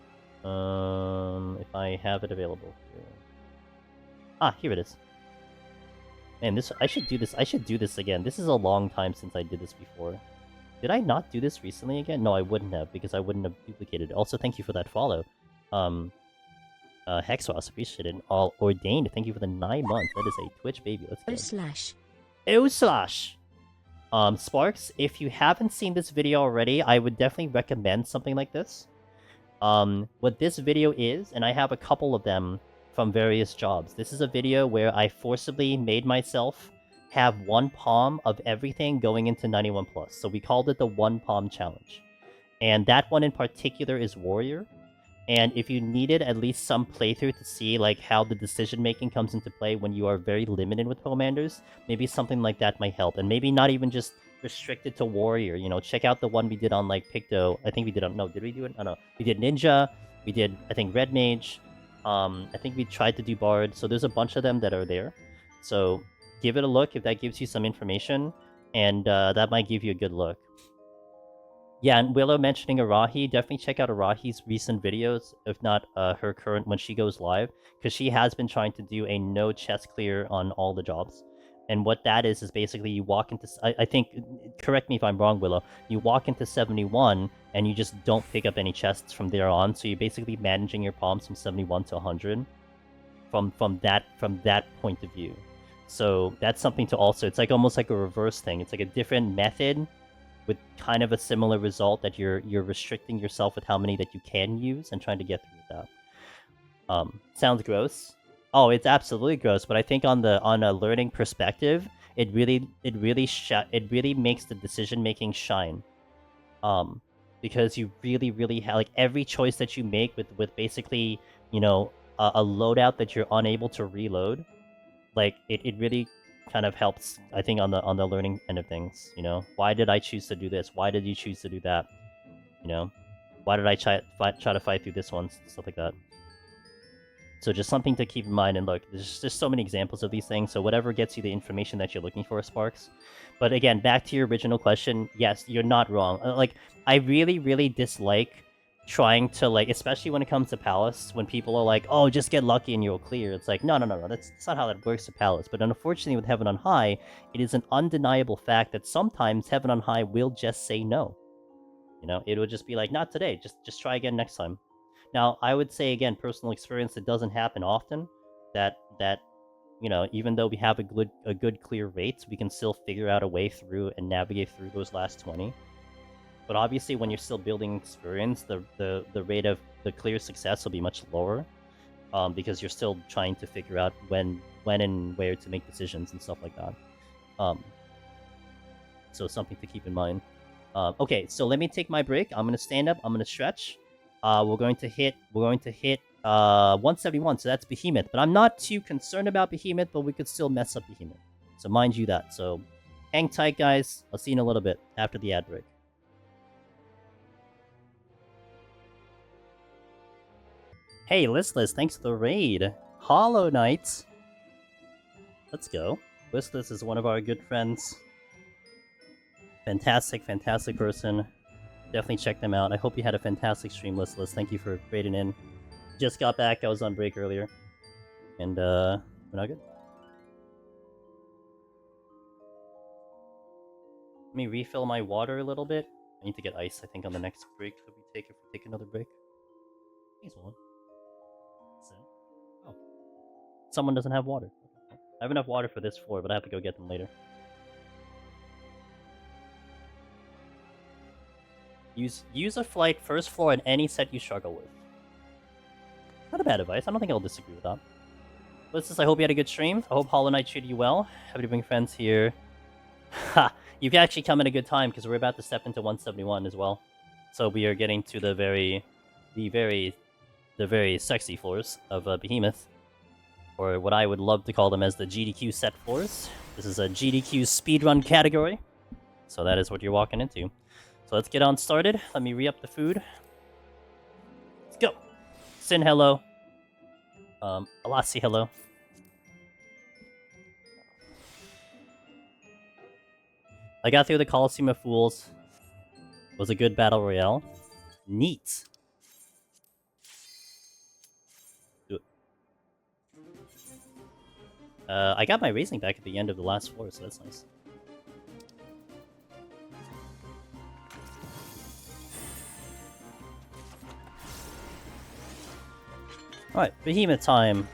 If I have it available here. Ah, here it is. Man, I should do this. I should do this again. This is a long time since I did this before. Did I not do this recently again? No, I wouldn't have, because I wouldn't have duplicated it. Also, thank you for that follow. Hexwas, appreciate it. All Ordained, thank you for the 9 months. That is a Twitch baby. Let's go. Sparks, if you haven't seen this video already, I would definitely recommend something like this. What this video is, and I have a couple of them from various jobs. This is a video where I forcibly made myself have 1 palm of everything going into 91+. So we called it the 1 palm challenge. And that one in particular is Warrior. And if you needed at least some playthrough to see like how the decision making comes into play when you are very limited with commanders, maybe something like that might help. And maybe not even just restricted to Warrior. You know, check out the one we did on like Picto. I think we did on, no, did we do it? I don't know. We did Ninja. We did, I think, Red Mage. I think we tried to do Bard, so there's a bunch of them that are there. So give it a look if that gives you some information, and that might give you a good look. Yeah, and Willow mentioning Arahi, definitely check out Arahi's recent videos, if not her current when she goes live, because she has been trying to do a no chest clear on all the jobs. And what that is basically you walk into, I think, correct me if I'm wrong, Willow, you walk into 71 and you just don't pick up any chests from there on, so you're basically managing your palms from 71 to 100 from that point of view. So that's something to also, it's like almost like a reverse thing. It's like a different method with kind of a similar result that you're restricting yourself with how many that you can use and trying to get through that. Sounds gross. Oh, it's absolutely gross, but I think on a learning perspective, it really makes the decision making shine. Because you really have, like, every choice that you make with basically, you know, a loadout that you're unable to reload, like it really kind of helps, I think, on the learning end of things. You know, why did I choose to do this? Why did you choose to do that? You know, why did I try to fight through this one? Stuff like that. So just something to keep in mind. And look, there's just so many examples of these things. So whatever gets you the information that you're looking for, Sparks. But again, back to your original question. Yes, you're not wrong. Like, I really dislike trying to, like, especially when it comes to Palace, when people are like, oh, just get lucky and you'll clear. It's like, no. That's not how that works to Palace. But unfortunately with Heaven on High, it is an undeniable fact that sometimes Heaven on High will just say no. You know, it will just be like, not today. Just try again next time. Now, I would say, again, personal experience, it doesn't happen often. That you know, even though we have a good clear rate, we can still figure out a way through and navigate through those last 20. But obviously, when you're still building experience, the rate of the clear success will be much lower, because you're still trying to figure out when and where to make decisions and stuff like that. So something to keep in mind. Okay, so let me take my break. I'm gonna stand up. I'm gonna stretch. We're going to hit 171, so that's Behemoth. But I'm not too concerned about Behemoth, but we could still mess up Behemoth. So mind you that. So hang tight, guys. I'll see you in a little bit after the ad break. Hey, Listless, thanks for the raid. Hollow Knight. Let's go. Listless is one of our good friends. Fantastic person. Definitely check them out. I hope you had a fantastic stream, Listless. Thank you for raiding in. Just got back. I was on break earlier. And, we're not good. Let me refill my water a little bit. I need to get ice, I think, on the next break that we take if we take another break. Here's one. Oh. Someone doesn't have water. I have enough water for this floor, but I have to go get them later. Use a flight first floor in any set you struggle with. Not a bad advice. I don't think I'll disagree with that. Listeners, I hope you had a good stream. I hope Hollow Knight treated you well. Happy to bring friends here. Ha! You've actually come at a good time because we're about to step into 171 as well. So we are getting to the very sexy floors of Behemoth, or what I would love to call them as the GDQ set floors. This is a GDQ speedrun category, so that is what you're walking into. So let's get on started. Let me re-up the food. Let's go. Sin, hello. Alasi, hello. I got through the Coliseum of Fools. It was a good battle royale. Neat. I got my racing back at the end of the last floor, so that's nice. Alright, Behemoth time.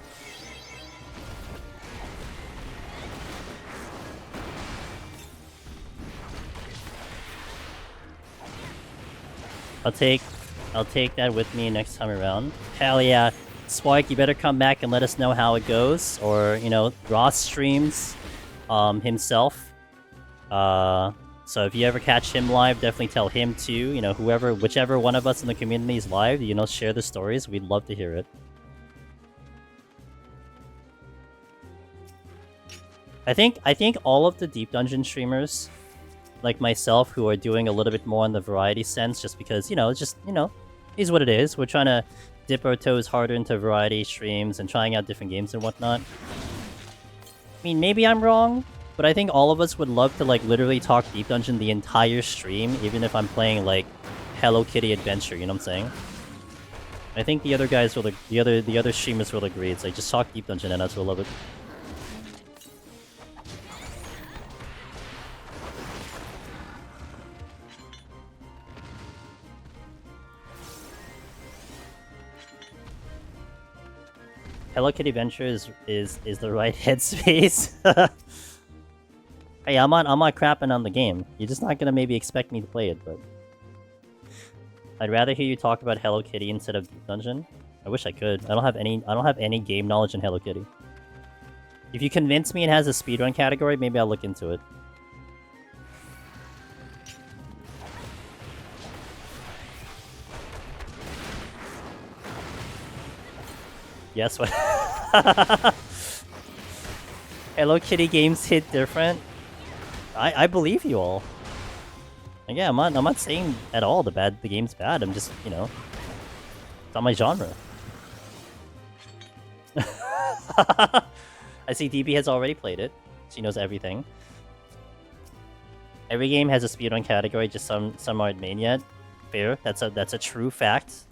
I'll take that with me next time around. Hell yeah. Spark, you better come back and let us know how it goes. Or, you know, Ross streams himself. So if you ever catch him live, definitely tell him too. You know, whichever one of us in the community is live, you know, share the stories. We'd love to hear it. I think all of the Deep Dungeon streamers, like myself, who are doing a little bit more in the variety sense, just because, you know, it's just, you know, is what it is. We're trying to dip our toes harder into variety streams and trying out different games and whatnot. I mean, maybe I'm wrong, but I think all of us would love to like literally talk Deep Dungeon the entire stream, even if I'm playing like Hello Kitty Adventure. You know what I'm saying? I think the other guys will, the other streamers will agree. It's like just talk Deep Dungeon and us will love it. Hello Kitty Adventure is the right headspace. Hey, I'm not crapping on the game. You're just not gonna maybe expect me to play it, but I'd rather hear you talk about Hello Kitty instead of Deep Dungeon. I wish I could. I don't have any game knowledge in Hello Kitty. If you convince me it has a speedrun category, maybe I'll look into it. Yes, what? Hello Kitty games hit different. I believe you all. And yeah, I'm not saying at all the game's bad. I'm just, you know, it's not my genre. I see DB has already played it. She knows everything. Every game has a speedrun category, just some aren't made yet. Fair. That's a true fact.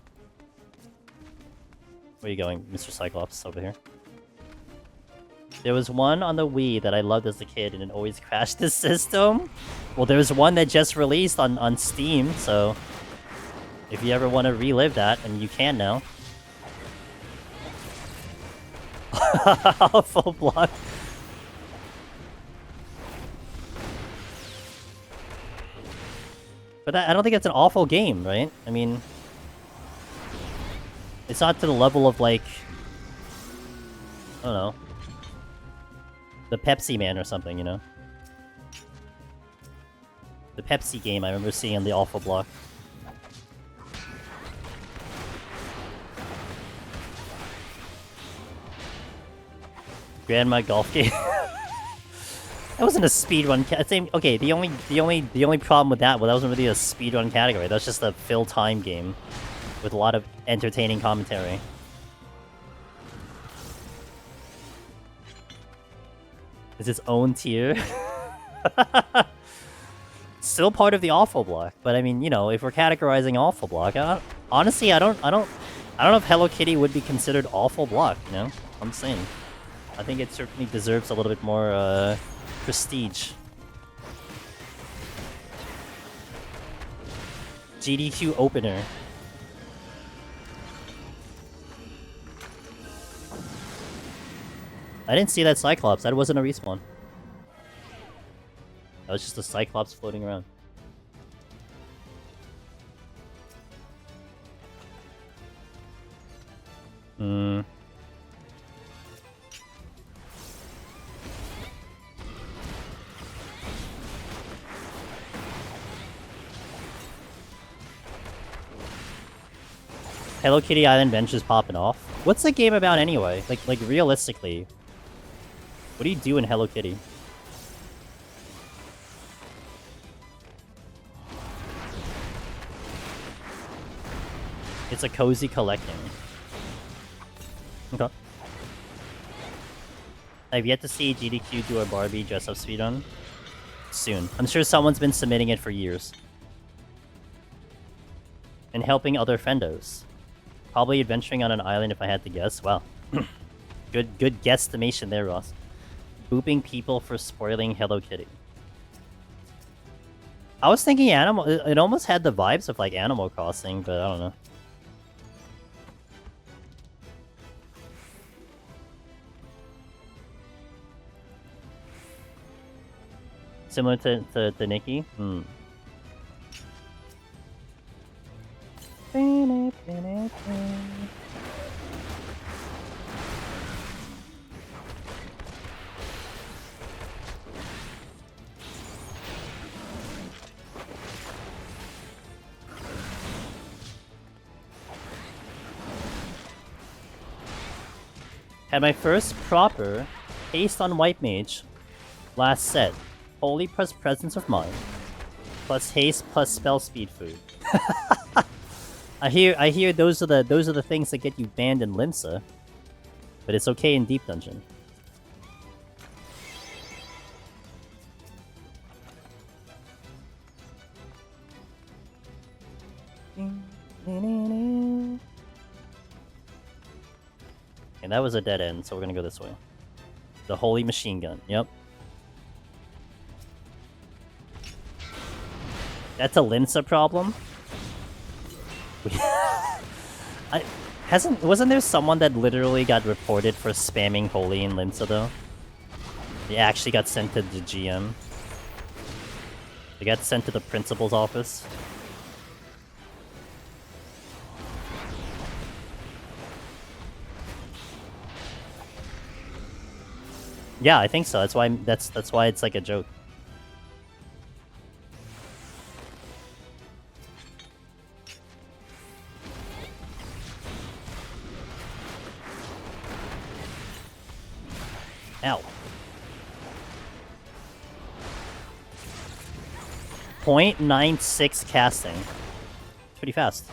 Where are you going, Mr. Cyclops, over here? There was one on the Wii that I loved as a kid and it always crashed the system. Well, there's one that just released on Steam, so if you ever want to relive that, and you can now. Full block. But I don't think it's an awful game, right? I mean, it's not to the level of, like, I don't know, the Pepsi Man or something, you know? The Pepsi game I remember seeing on the awful block. Grandma golf game. That wasn't a speedrun. Okay, the only problem with that, well, that wasn't really a speedrun category. That was just a fill time game with a lot of entertaining commentary. It's its own tier. Still part of the awful block, but I mean, you know, if we're categorizing awful block, honestly, I don't know if Hello Kitty would be considered awful block. You know, I'm saying, I think it certainly deserves a little bit more prestige. GDQ opener. I didn't see that Cyclops. That wasn't a respawn. That was just a Cyclops floating around. Hello Kitty Island bench is popping off. What's the game about anyway? Like realistically, what do you do in Hello Kitty? It's a cozy collecting. Okay. I've yet to see GDQ do a Barbie dress-up speedrun. Soon. I'm sure someone's been submitting it for years. And helping other friendos. Probably adventuring on an island if I had to guess. Wow. Good guesstimation there, Ross. Booping people for spoiling Hello Kitty. I was thinking Animal... It almost had the vibes of like Animal Crossing, but I don't know. Similar to Nikki? Hmm. Had my first proper haste on White Mage last set. Holy plus presence of mind. Plus haste plus spell speed food. I hear those are the things that get you banned in Limsa. But it's okay in Deep Dungeon. And that was a dead end, so we're gonna go this way. The Holy Machine Gun, yep. That's a Limsa problem? Wasn't there someone that literally got reported for spamming Holy in Limsa though? They actually got sent to the GM. They got sent to the principal's office. Yeah, I think so. That's why it's like a joke. Ow. 0.96 casting. It's pretty fast.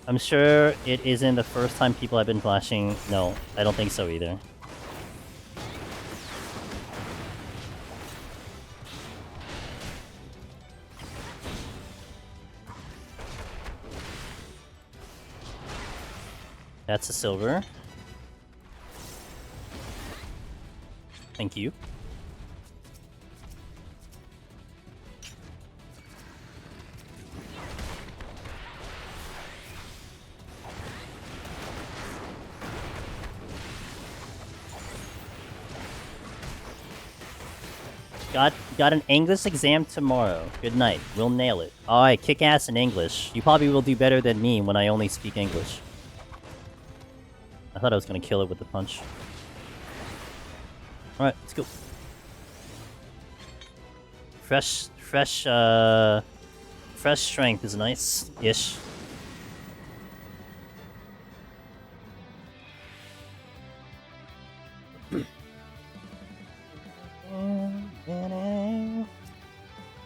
I'm sure it isn't the first time people have been flashing. No, I don't think so either. That's a silver. Thank you. Got an English exam tomorrow. Good night. We'll nail it. Alright, kick ass in English. You probably will do better than me when I only speak English. I thought I was gonna kill it with the punch. Alright, let's go. Fresh strength is nice-ish.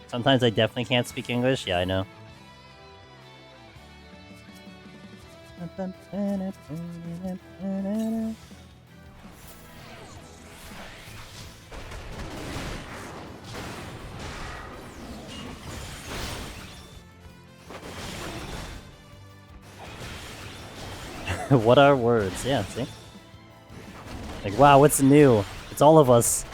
Sometimes I definitely can't speak English. Yeah, I know. What are words? Yeah, see? Like, wow, what's new? It's all of us.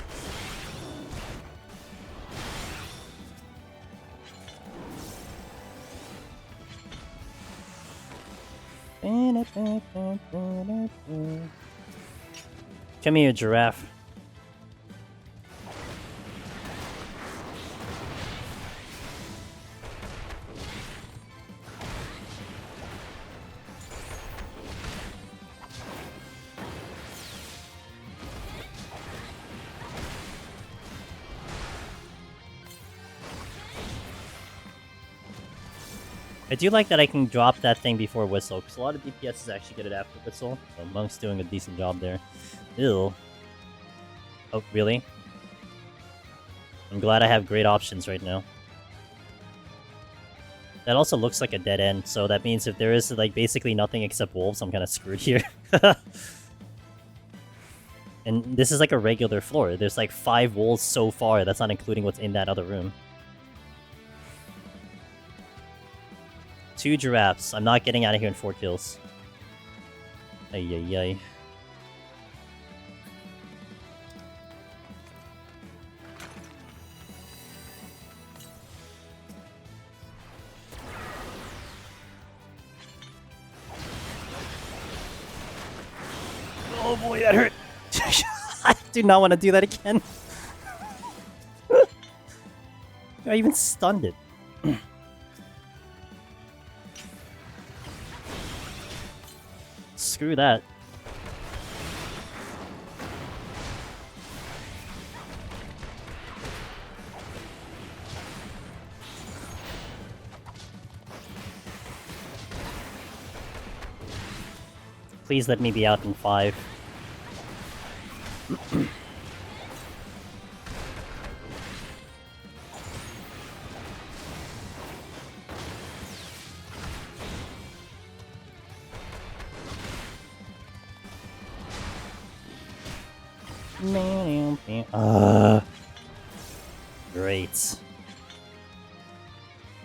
Come here, giraffe. I do like that I can drop that thing before Whistle, because a lot of DPSs actually get it after Whistle. So Monk's doing a decent job there. Ew. Oh, really? I'm glad I have great options right now. That also looks like a dead end, so that means if there is, like, basically nothing except wolves, I'm kind of screwed here. And this is like a regular floor. There's like 5 wolves so far. That's not including what's in that other room. 2 giraffes. I'm not getting out of here in 4 kills. Ay, ay, ay. Oh boy, that hurt. I do not want to do that again. I even stunned it. Screw that. please let me be out in 5. Great.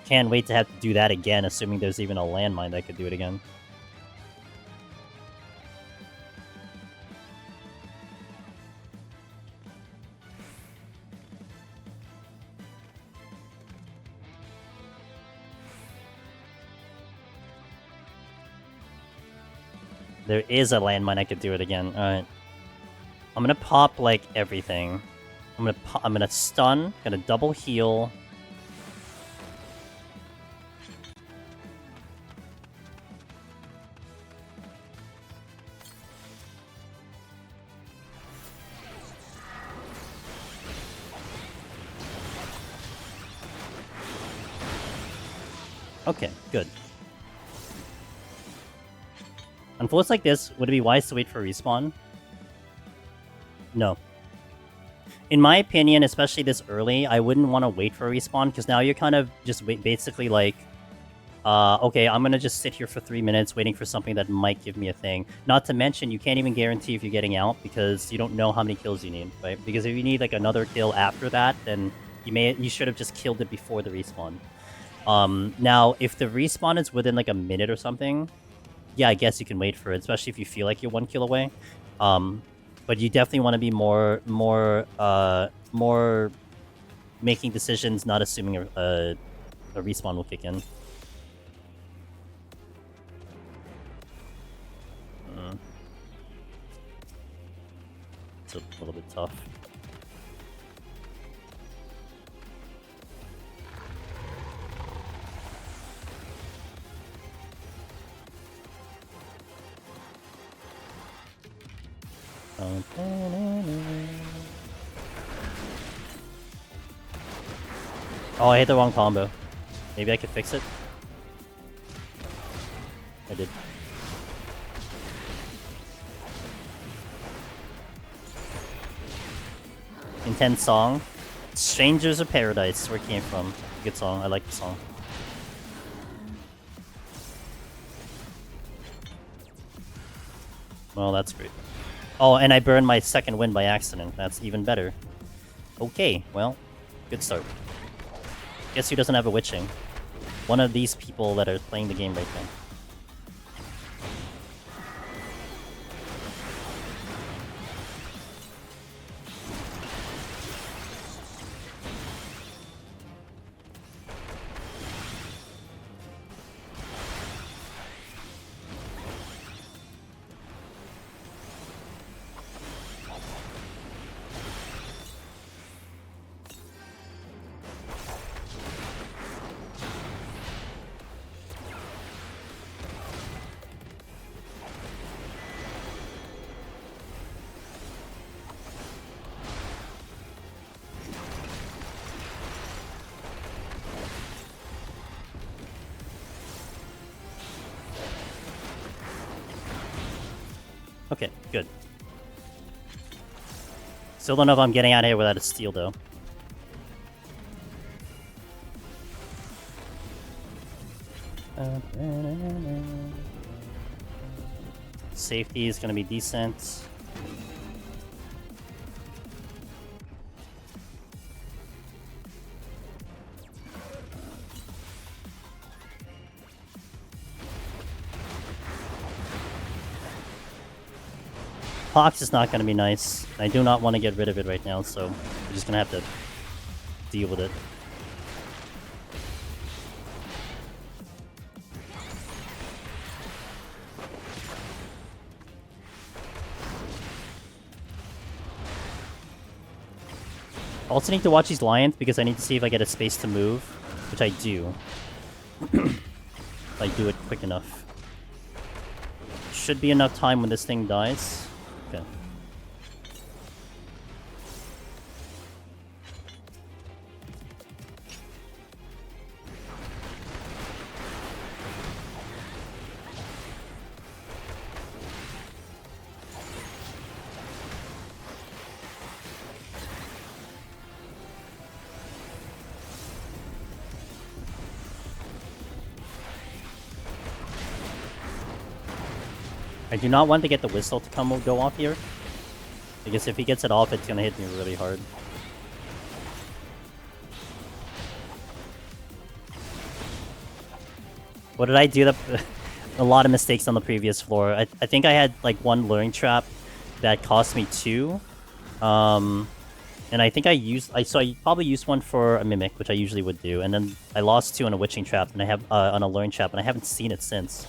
Can't wait to have to do that again, assuming there's even a landmine that could do it again. There is a landmine I could do it again. Alright. I'm gonna pop, like, everything. I'm gonna stun, gonna double heal. Okay, good. On floats like this, would it be wise to wait for a respawn? No. In my opinion, especially this early, I wouldn't want to wait for a respawn, because now you're kind of just basically like, okay, I'm going to just sit here for 3 minutes waiting for something that might give me a thing. Not to mention, you can't even guarantee if you're getting out, because you don't know how many kills you need, right? Because if you need like another kill after that, then you should have just killed it before the respawn. Now, if the respawn is within like a minute or something, yeah, I guess you can wait for it, especially if you feel like you're 1 kill away. But you definitely want to be more making decisions, not assuming a respawn will kick in. It's a little bit tough. Oh, I hit the wrong combo. Maybe I could fix it? I did. Intense song. Strangers of Paradise, where it came from. Good song, I like the song. Well, that's great. Oh, and I burned my second win by accident. That's even better. Okay, well, good start. Guess who doesn't have a witching? One of these people that are playing the game right now. Okay, good. Still don't know if I'm getting out of here without a steal, though. Safety is going to be decent. Pox is not going to be nice. I do not want to get rid of it right now, so we're just going to have to deal with it. I also need to watch these lions because I need to see if I get a space to move, which I do. If I do it quick enough. Should be enough time when this thing dies. Okay. I do not want to get the whistle to go off here. Because if he gets it off, it's gonna hit me really hard. What did I do? A lot of mistakes on the previous floor. I think I had like one luring trap that cost me 2. And I think I probably used one for a mimic, which I usually would do, and then I lost 2 on a witching trap, and I have on a luring trap, and I haven't seen it since.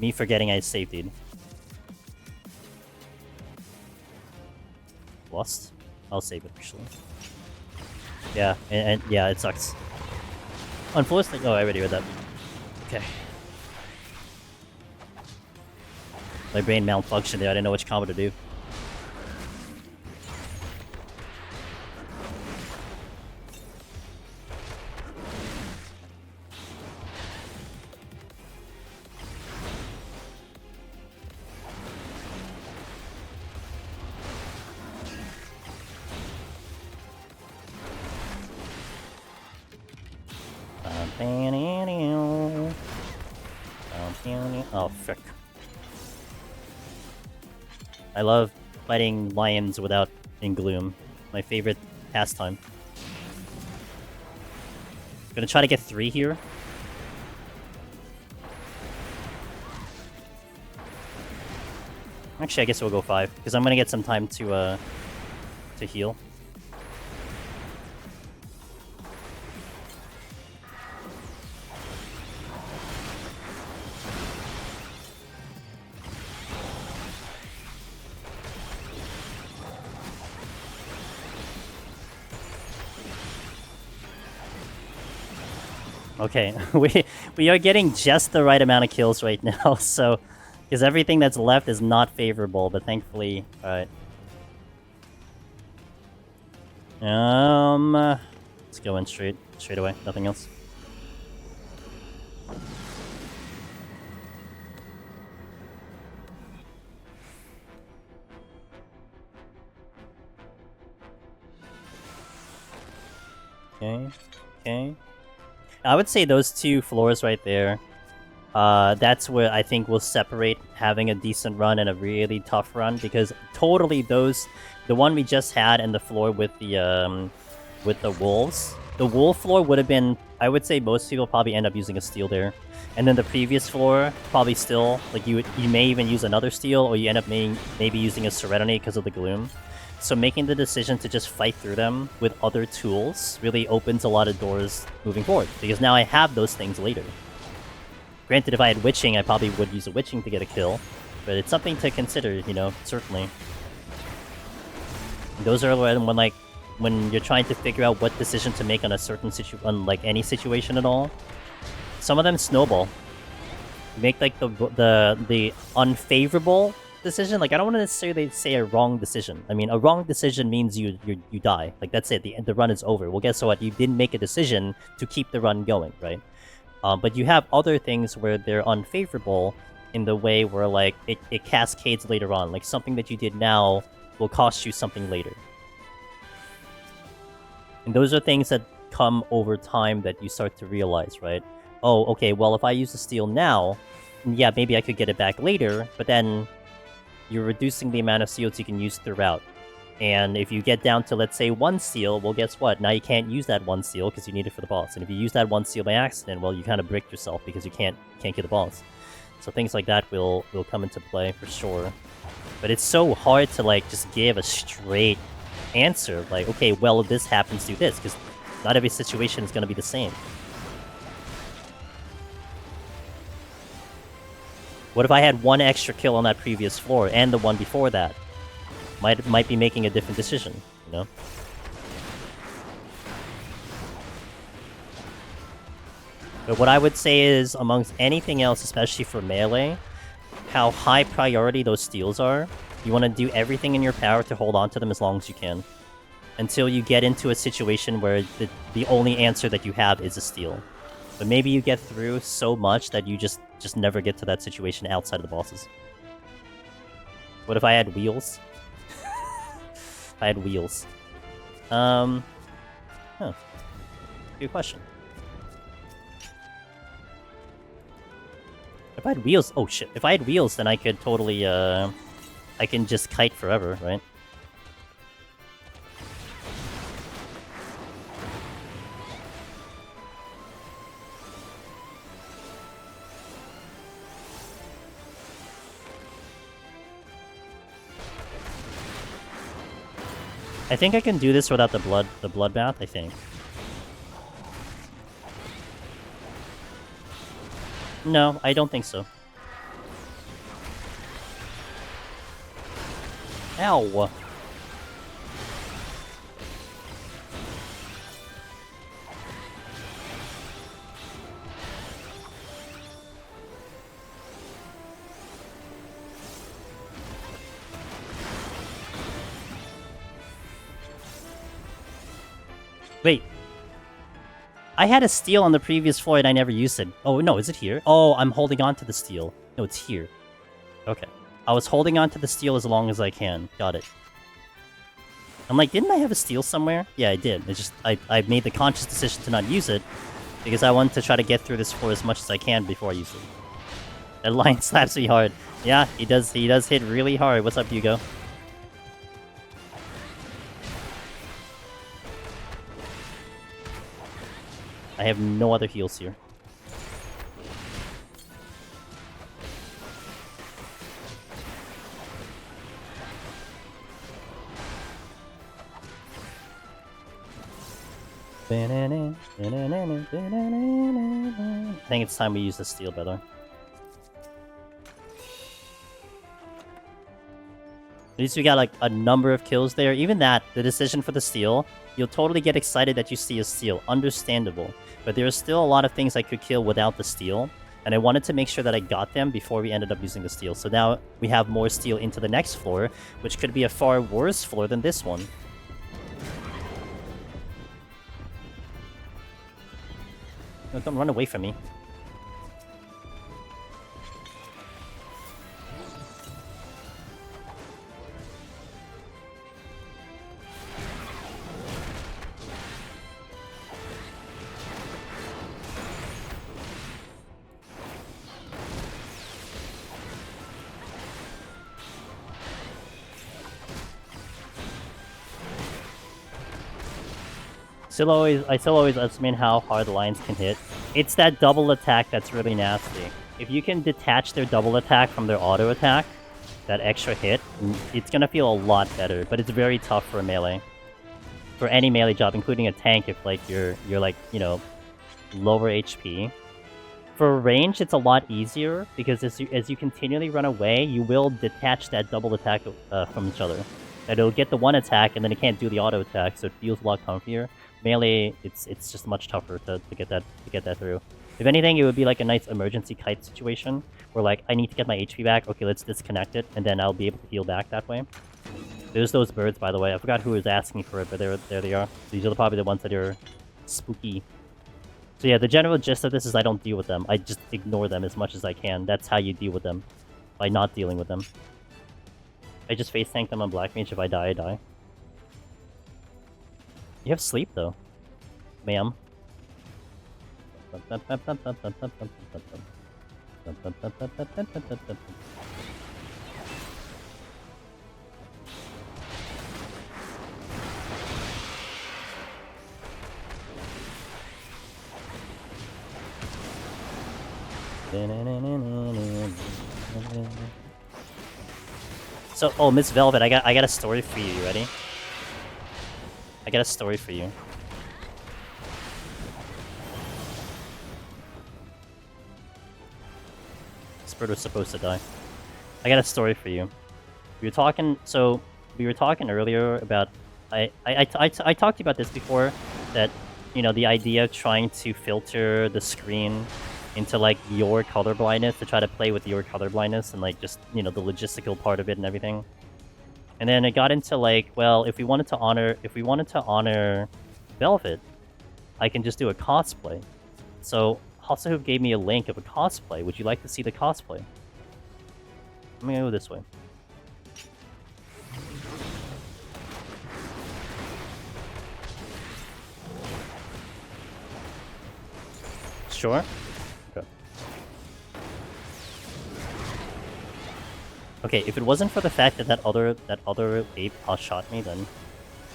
Me forgetting I safetied. Lost? I'll save it actually. Yeah, and yeah, it sucks. Unfortunately, oh, I already read that. Okay. My brain malfunctioned there. I didn't know which combo to do. Oh, frick. I love fighting lions without in gloom. My favorite pastime. Gonna try to get 3 here. Actually, I guess we'll go 5, because I'm gonna get some time to heal. Okay, we are getting just the right amount of kills right now, so... Because everything that's left is not favorable, but thankfully... Alright. Let's go in straight away, nothing else. Okay. I would say those 2 floors right there, that's where I think we'll separate having a decent run and a really tough run, because totally the one we just had and the floor with the wolves, the wolf floor would have been, I would say most people probably end up using a steal there, and then the previous floor probably still, like you may even use another steal, or you end up maybe using a Serenity because of the gloom. So making the decision to just fight through them with other tools really opens a lot of doors moving forward, because now I have those things later. Granted, if I had witching, I probably would use a witching to get a kill, but it's something to consider, you know, certainly. Those are when you're trying to figure out what decision to make on a certain on like any situation at all. Some of them snowball. Make like the unfavorable decision. Like, I don't want to necessarily say a wrong decision. I mean, a wrong decision means you die. Like, that's it. The run is over. Well, guess what? You didn't make a decision to keep the run going, right? But you have other things where they're unfavorable in the way where, like, it cascades later on. Like, something that you did now will cost you something later. And those are things that come over time that you start to realize, right? Oh, okay, well, if I use the steal now, yeah, maybe I could get it back later, but then you're reducing the amount of seals you can use throughout. And if you get down to, let's say, 1 seal, well, guess what? Now you can't use that 1 seal because you need it for the boss. And if you use that 1 seal by accident, well, you kind of bricked yourself because you can't get the boss. So things like that will come into play for sure. But it's so hard to, like, just give a straight answer. Like, okay, well, if this happens, do this. Because not every situation is going to be the same. What if I had 1 extra kill on that previous floor and the one before that? Might be making a different decision, you know? But what I would say is, amongst anything else, especially for melee, how high priority those steals are. You want to do everything in your power to hold on to them as long as you can. Until you get into a situation where the only answer that you have is a steal. But maybe you get through so much that you just never get to that situation outside of the bosses. What if I had wheels? If I had wheels. Huh. Good question. If I had wheels... Oh, shit. If I had wheels, then I could totally, I can just kite forever, right? I think I can do this without the bloodbath, I think. No, I don't think so. Ow! Wait. I had a steel on the previous floor and I never used it. Oh, no, is it here? Oh, I'm holding on to the steel. No, it's here. Okay. I was holding on to the steel as long as I can. Got it. I'm like, didn't I have a steel somewhere? Yeah, I did. It's just, I made the conscious decision to not use it because I wanted to try to get through this floor as much as I can before I use it. That lion slaps me hard. Yeah, he does hit really hard. What's up, Hugo? I have no other heals here. I think it's time we use the steel, by the way. At least we got like a number of kills there. Even that, the decision for the steel, you'll totally get excited that you see a steel. Understandable. But there are still a lot of things I could kill without the steel. And I wanted to make sure that I got them before we ended up using the steel. So now we have more steel into the next floor, which could be a far worse floor than this one. No, don't run away from me. I still always estimate how hard the lions can hit. It's that double attack that's really nasty. If you can detach their double attack from their auto attack, that extra hit, it's gonna feel a lot better. But it's very tough for a melee, for any melee job, including a tank. If like you're like, you know, lower HP. For range, it's a lot easier because as you continually run away, you will detach that double attack from each other. And it'll get the one attack, and then it can't do the auto attack, so it feels a lot comfier. Melee, it's just much tougher to get that through. If anything, it would be like a nice emergency kite situation where like I need to get my HP back. Okay, let's disconnect it, and then I'll be able to heal back that way. There's those birds, by the way. I forgot who was asking for it, but there they are. These are probably the ones that are spooky. So yeah, the general gist of this is I don't deal with them. I just ignore them as much as I can. That's how you deal with them, by not dealing with them. I just face tank them on Black Mage. If I die, I die. You have sleep, though. Ma'am. So, oh, Miss Velvet, I got a story for you. You ready? I got a story for you. This bird was supposed to die. I got a story for you. We were talking earlier about I talked to you about this before, that, you know, the idea of trying to filter the screen into like your color blindness, to try to play with your color blindness and like just, you know, the logistical part of it and everything. And then it got into like, well, if we wanted to honor Velvet, I can just do a cosplay. So Hasahub gave me a link of a cosplay. Would you like to see the cosplay? I'm gonna go this way. Sure. Okay. Okay, if it wasn't for the fact that that other ape shot me, then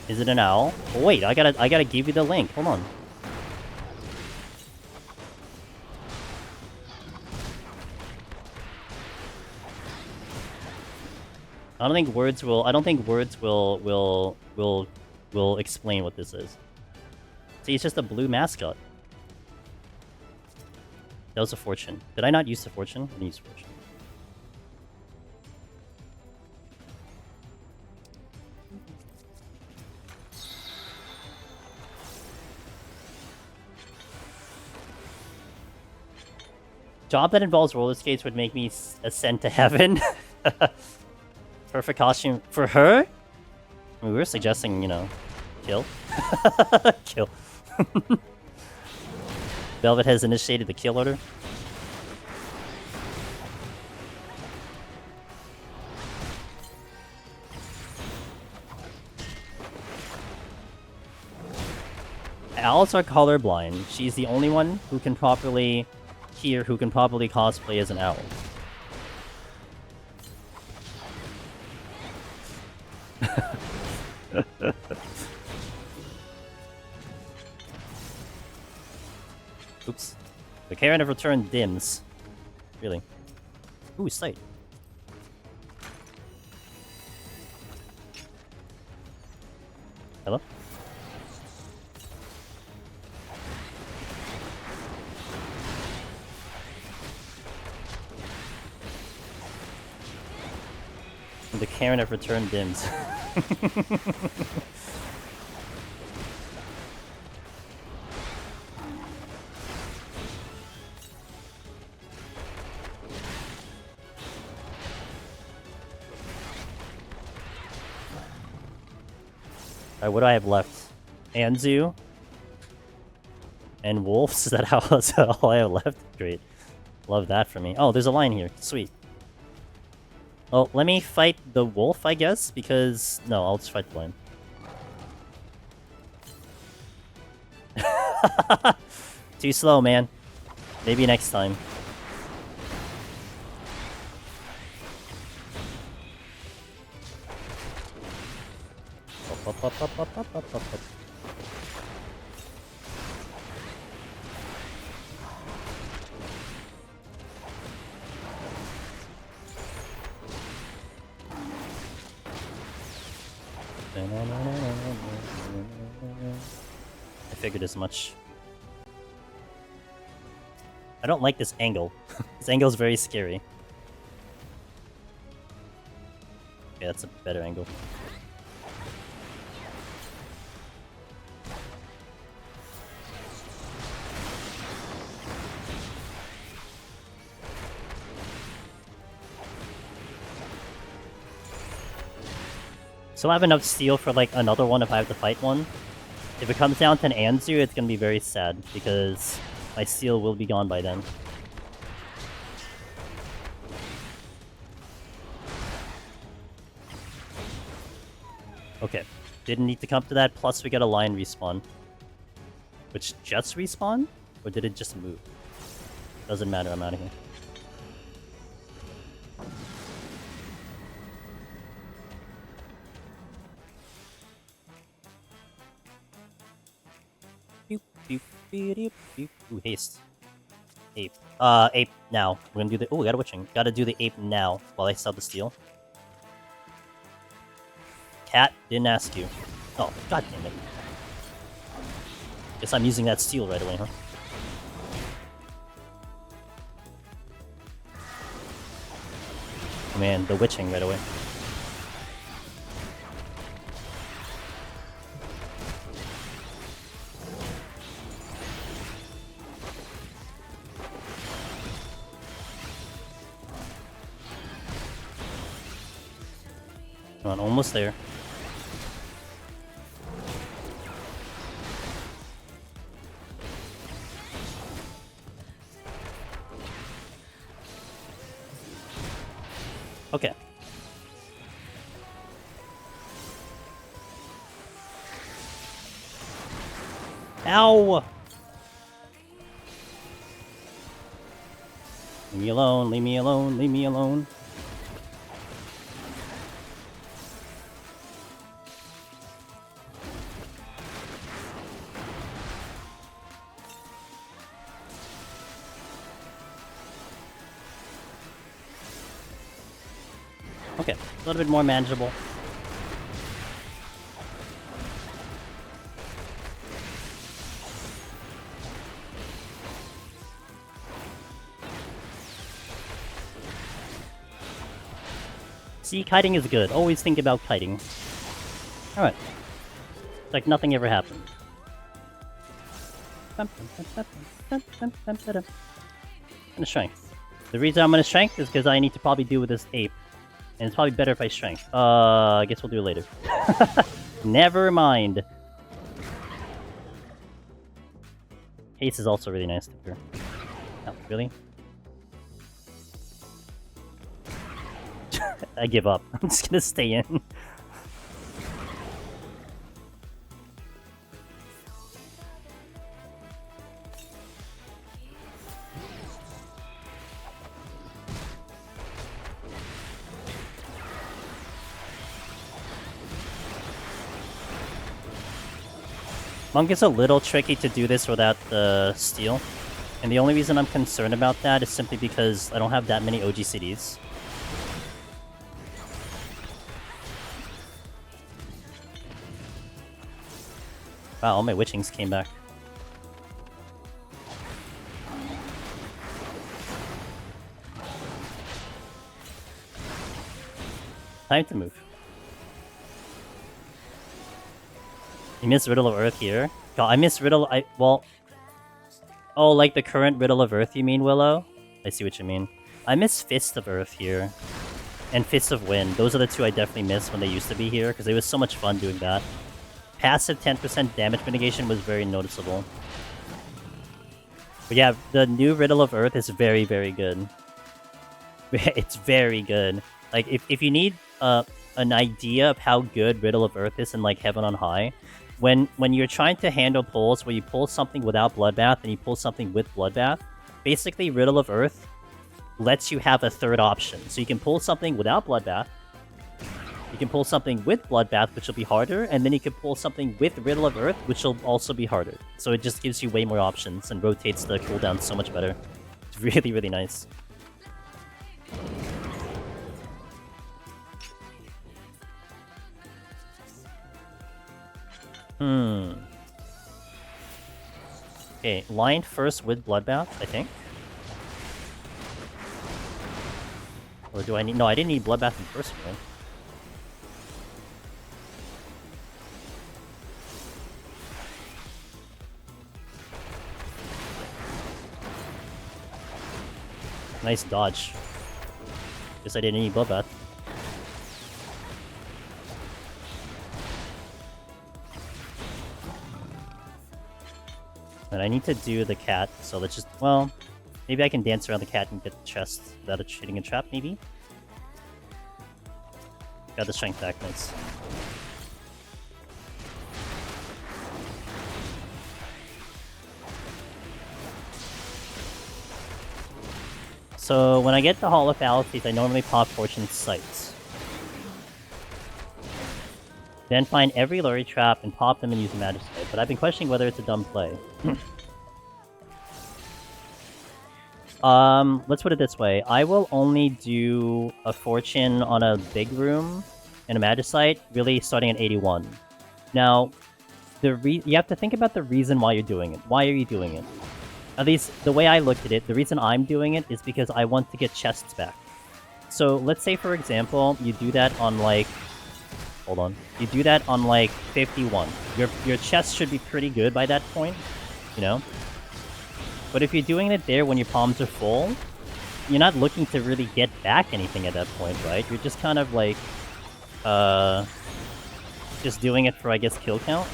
is it an owl? Oh, wait, I gotta give you the link. Hold on. I don't think words will explain what this is. See, it's just a blue mascot. That was a fortune. Did I not use the fortune? I didn't use fortune. Job that involves roller skates would make me ascend to heaven. Perfect costume for her? I mean, we were suggesting, you know, kill. Kill. Velvet has initiated the kill order. Owls are colorblind. She's the only one who can properly hear, who can properly cosplay as an owl. Oops. The Karen of Return dims. Really. Ooh, sight. Hello? The Karen of Return dims. Alright, what do I have left? Anzu? And wolves? Is that all I have left? Great. Love that for me. Oh, there's a line here. Sweet. Well, let me fight the wolf, I guess, because... No, I'll just fight the lion. Too slow, man. Maybe next time. I figured as much. I don't like this angle. This angle is very scary. Okay, that's a better angle. So I have enough steel for like another one if I have to fight one. If it comes down to an Anzu, it's gonna be very sad because my steel will be gone by then. Okay, didn't need to come to that, plus we got a lion respawn. Which just respawn? Or did it just move? Doesn't matter, I'm out of here. Ooh, haste. Ape. Ape now. We're gonna do the... Oh, we got a witching. Gotta do the ape now while I sell the steel. Cat, didn't ask you. Oh, god damn it. Guess I'm using that steel right away, huh? Oh, man, the witching right away. Come on, almost there. Okay. Ow! Leave me alone, leave me alone, leave me alone. Okay, a little bit more manageable. See, kiting is good. Always think about kiting. Alright. It's like nothing ever happened. I'm gonna strength. The reason I'm gonna strength is because I need to probably deal with this ape. And it's probably better if I strength. I guess we'll do it later. Never mind. Haste is also really nice to hear. Oh, really? I give up. I'm just gonna stay in. Monk is a little tricky to do this without the steal. And the only reason I'm concerned about that is simply because I don't have that many OGCDs. Wow, all my witchings came back. Time to move. You miss Riddle of Earth here? God, I miss Riddle... well... Oh, like the current Riddle of Earth you mean, Willow? I see what you mean. I miss Fist of Earth here. And Fist of Wind. Those are the two I definitely miss when they used to be here, because it was so much fun doing that. Passive 10% damage mitigation was very noticeable. But yeah, the new Riddle of Earth is very, very good. It's very good. Like, if you need an idea of how good Riddle of Earth is in, like, Heaven on High, when you're trying to handle pulls where you pull something without Bloodbath and you pull something with Bloodbath, basically Riddle of Earth lets you have a third option. So you can pull something without Bloodbath, you can pull something with Bloodbath, which will be harder, and then you can pull something with Riddle of Earth, which will also be harder. So it just gives you way more options and rotates the cooldown so much better. It's really, really nice. Okay, line first with Bloodbath, I think. Or do I need... No, I didn't need Bloodbath in first one. Nice dodge. Guess I didn't need Bloodbath. And I need to do the cat, so let's just... Well, maybe I can dance around the cat and get the chest without it hitting a trap, maybe? Got the strength back, nice. So when I get the Hall of Fallacies, I normally pop Fortune's Sights. Then find every Lurry Trap and pop them and use the Magic Sight, but I've been questioning whether it's a dumb play. Let's put it this way. I will only do a Fortune on a big room and a Magicite, really starting at 81. Now, you have to think about the reason why you're doing it. Why are you doing it? At least, the way I looked at it, the reason I'm doing it is because I want to get chests back. So, let's say, for example, you do that on, like... Hold on. You do that on, like, 51. Your chest should be pretty good by that point, you know? But if you're doing it there when your palms are full, you're not looking to really get back anything at that point, right? You're just kind of, like, just doing it for, I guess, kill count.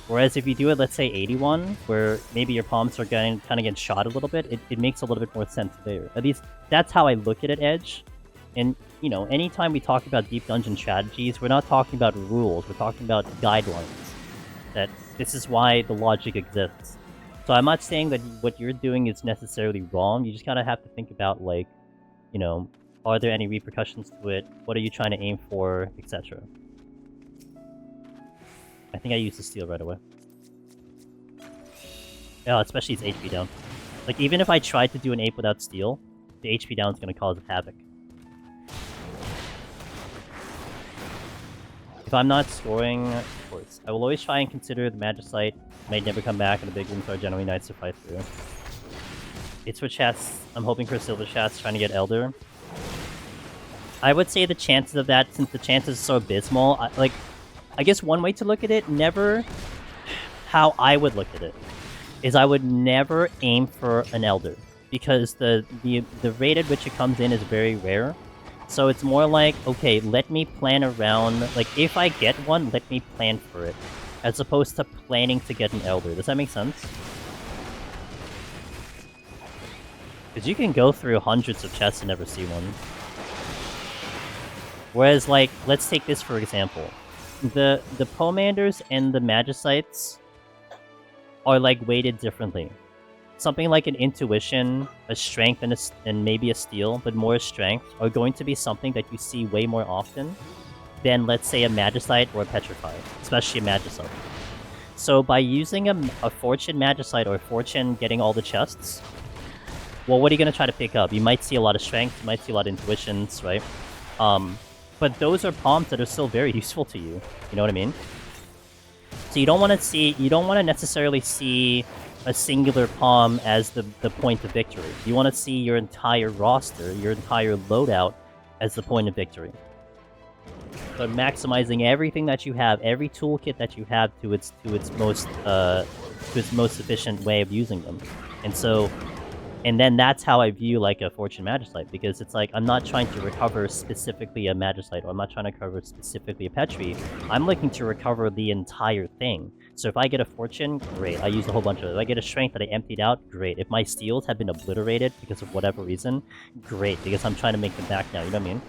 Whereas if you do it, let's say 81, where maybe your palms are kind of getting shot a little bit, it makes a little bit more sense there. At least, that's how I look at it, Edge. And, you know, anytime we talk about deep dungeon strategies, we're not talking about rules, we're talking about guidelines. That this is why the logic exists. So I'm not saying that what you're doing is necessarily wrong, you just kind of have to think about, like, you know, are there any repercussions to it, what are you trying to aim for, etc. I think I used the steal right away. Yeah, especially its HP down. Like, even if I tried to do an ape without steal, the HP down is going to cause havoc. If I'm not scoring, of course, I will always try and consider the Magicite might never come back, and the big rooms are generally nice to fight through. It's for chats. I'm hoping for silver chats, trying to get Elder. I would say the chances of that, since the chances are so abysmal, I guess one way to look at it, never how I would look at it, is I would never aim for an Elder, because the rate at which it comes in is very rare. So it's more like, okay, let me plan around, like, if I get one, let me plan for it, as opposed to planning to get an Elder. Does that make sense? Because you can go through hundreds of chests and never see one. Whereas, like, let's take this for example. The Pomanders and the Magicites are, like, weighted differently. Something like an Intuition, a Strength, and maybe a Steel, but more Strength, are going to be something that you see way more often than, let's say, a Magicite or a Petrify, especially a Magicite. So by using a Fortune Magicite or Fortune getting all the chests, well, what are you going to try to pick up? You might see a lot of Strength, you might see a lot of Intuitions, right? But those are palms that are still very useful to you. You know what I mean? So you don't want to necessarily see a singular palm as the point of victory. You want to see your entire roster, your entire loadout as the point of victory. So maximizing everything that you have, every toolkit that you have to its most efficient way of using them. And then that's how I view, like, a Fortune Magicite, because it's like, I'm not trying to recover specifically a Magicite, or I'm not trying to recover specifically a Petri. I'm looking to recover the entire thing. So if I get a Fortune, great, I use a whole bunch of it. If I get a Strength that I emptied out, great. If my Steals have been obliterated because of whatever reason, great, because I'm trying to make them back now, you know what I mean?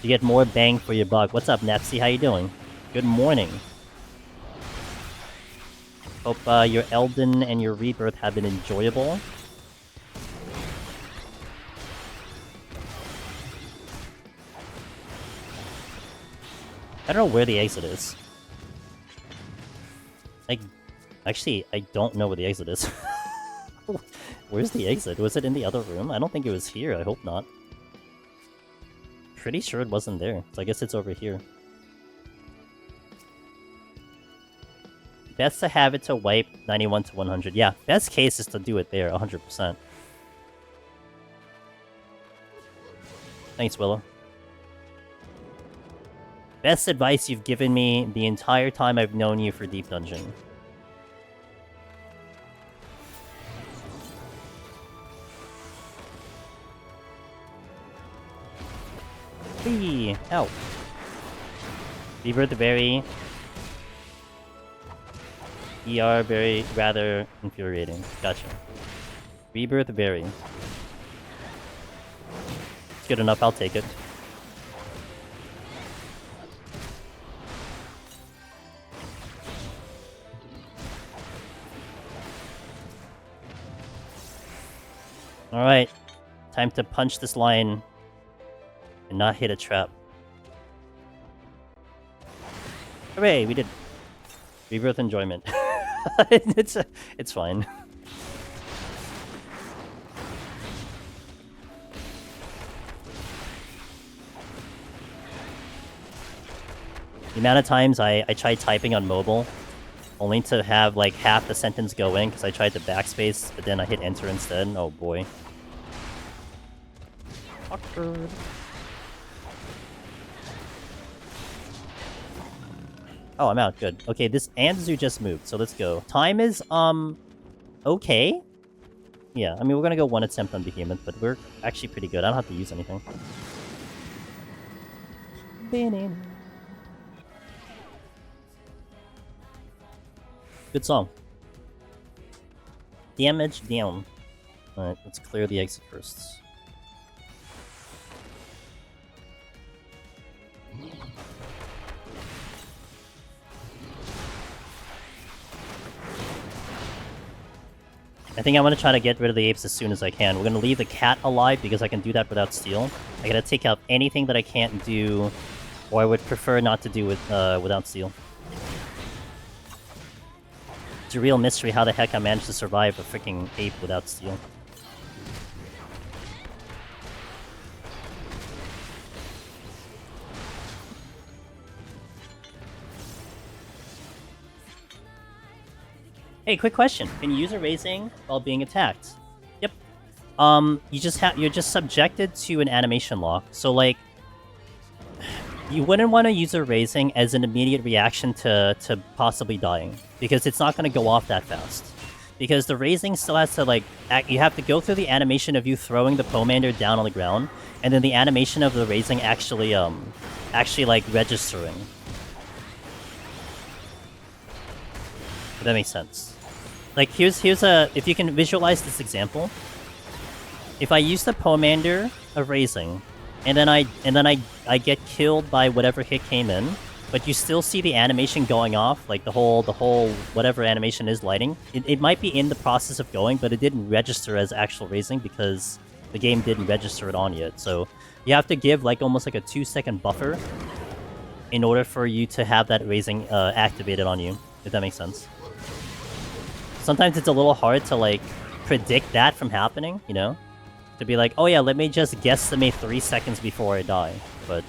You get more bang for your buck. What's up, Nepsy? How you doing? Good morning. Hope your Elden and your Rebirth have been enjoyable. I don't know where the exit is. Actually, I don't know where the exit is. Where's the exit? Was it in the other room? I don't think it was here. I hope not. Pretty sure it wasn't there. So I guess it's over here. Best to have it to wipe 91 to 100. Yeah, best case is to do it there, 100%. Thanks, Willow. Best advice you've given me the entire time I've known you for Deep Dungeon. Hey, help. Rebirth very... ER very rather infuriating. Gotcha. Rebirth very. It's good enough, I'll take it. Alright. Time to punch this line and not hit a trap. Hooray, we did. Rebirth enjoyment. It's fine. The amount of times I tried typing on mobile, only to have like half the sentence go in because I tried to backspace, but then I hit enter instead. Oh boy. Awkward. Oh, I'm out. Good. Okay, this Anzu just moved, so let's go. Time is, okay? Yeah, I mean, we're gonna go one attempt on Behemoth, but we're actually pretty good. I don't have to use anything. Good song. Damage down. Alright, let's clear the exit first. I think I'm gonna try to get rid of the apes as soon as I can. We're gonna leave the cat alive because I can do that without steel. I gotta take out anything that I can't do, or I would prefer not to do with without steel. It's a real mystery how the heck I managed to survive a freaking ape without steel. Hey, quick question. Can you use a raising while being attacked? Yep. You're just subjected to an animation lock. So like, you wouldn't want to use a raising as an immediate reaction to possibly dying, because it's not going to go off that fast. Because the raising still has to like, you have to go through the animation of you throwing the Pomander down on the ground, and then the animation of the raising actually like registering. If that makes sense. Like here's a, if you can visualize this example. If I use the Pomander of raising, and then I get killed by whatever hit came in, but you still see the animation going off, like the whole whatever animation is lighting. It might be in the process of going, but it didn't register as actual raising because the game didn't register it on yet. So you have to give like almost like a 2-second buffer in order for you to have that raising activated on you, if that makes sense. Sometimes it's a little hard to like predict that from happening, you know? To be like, oh yeah, let me just guesstimate 3 seconds before I die. But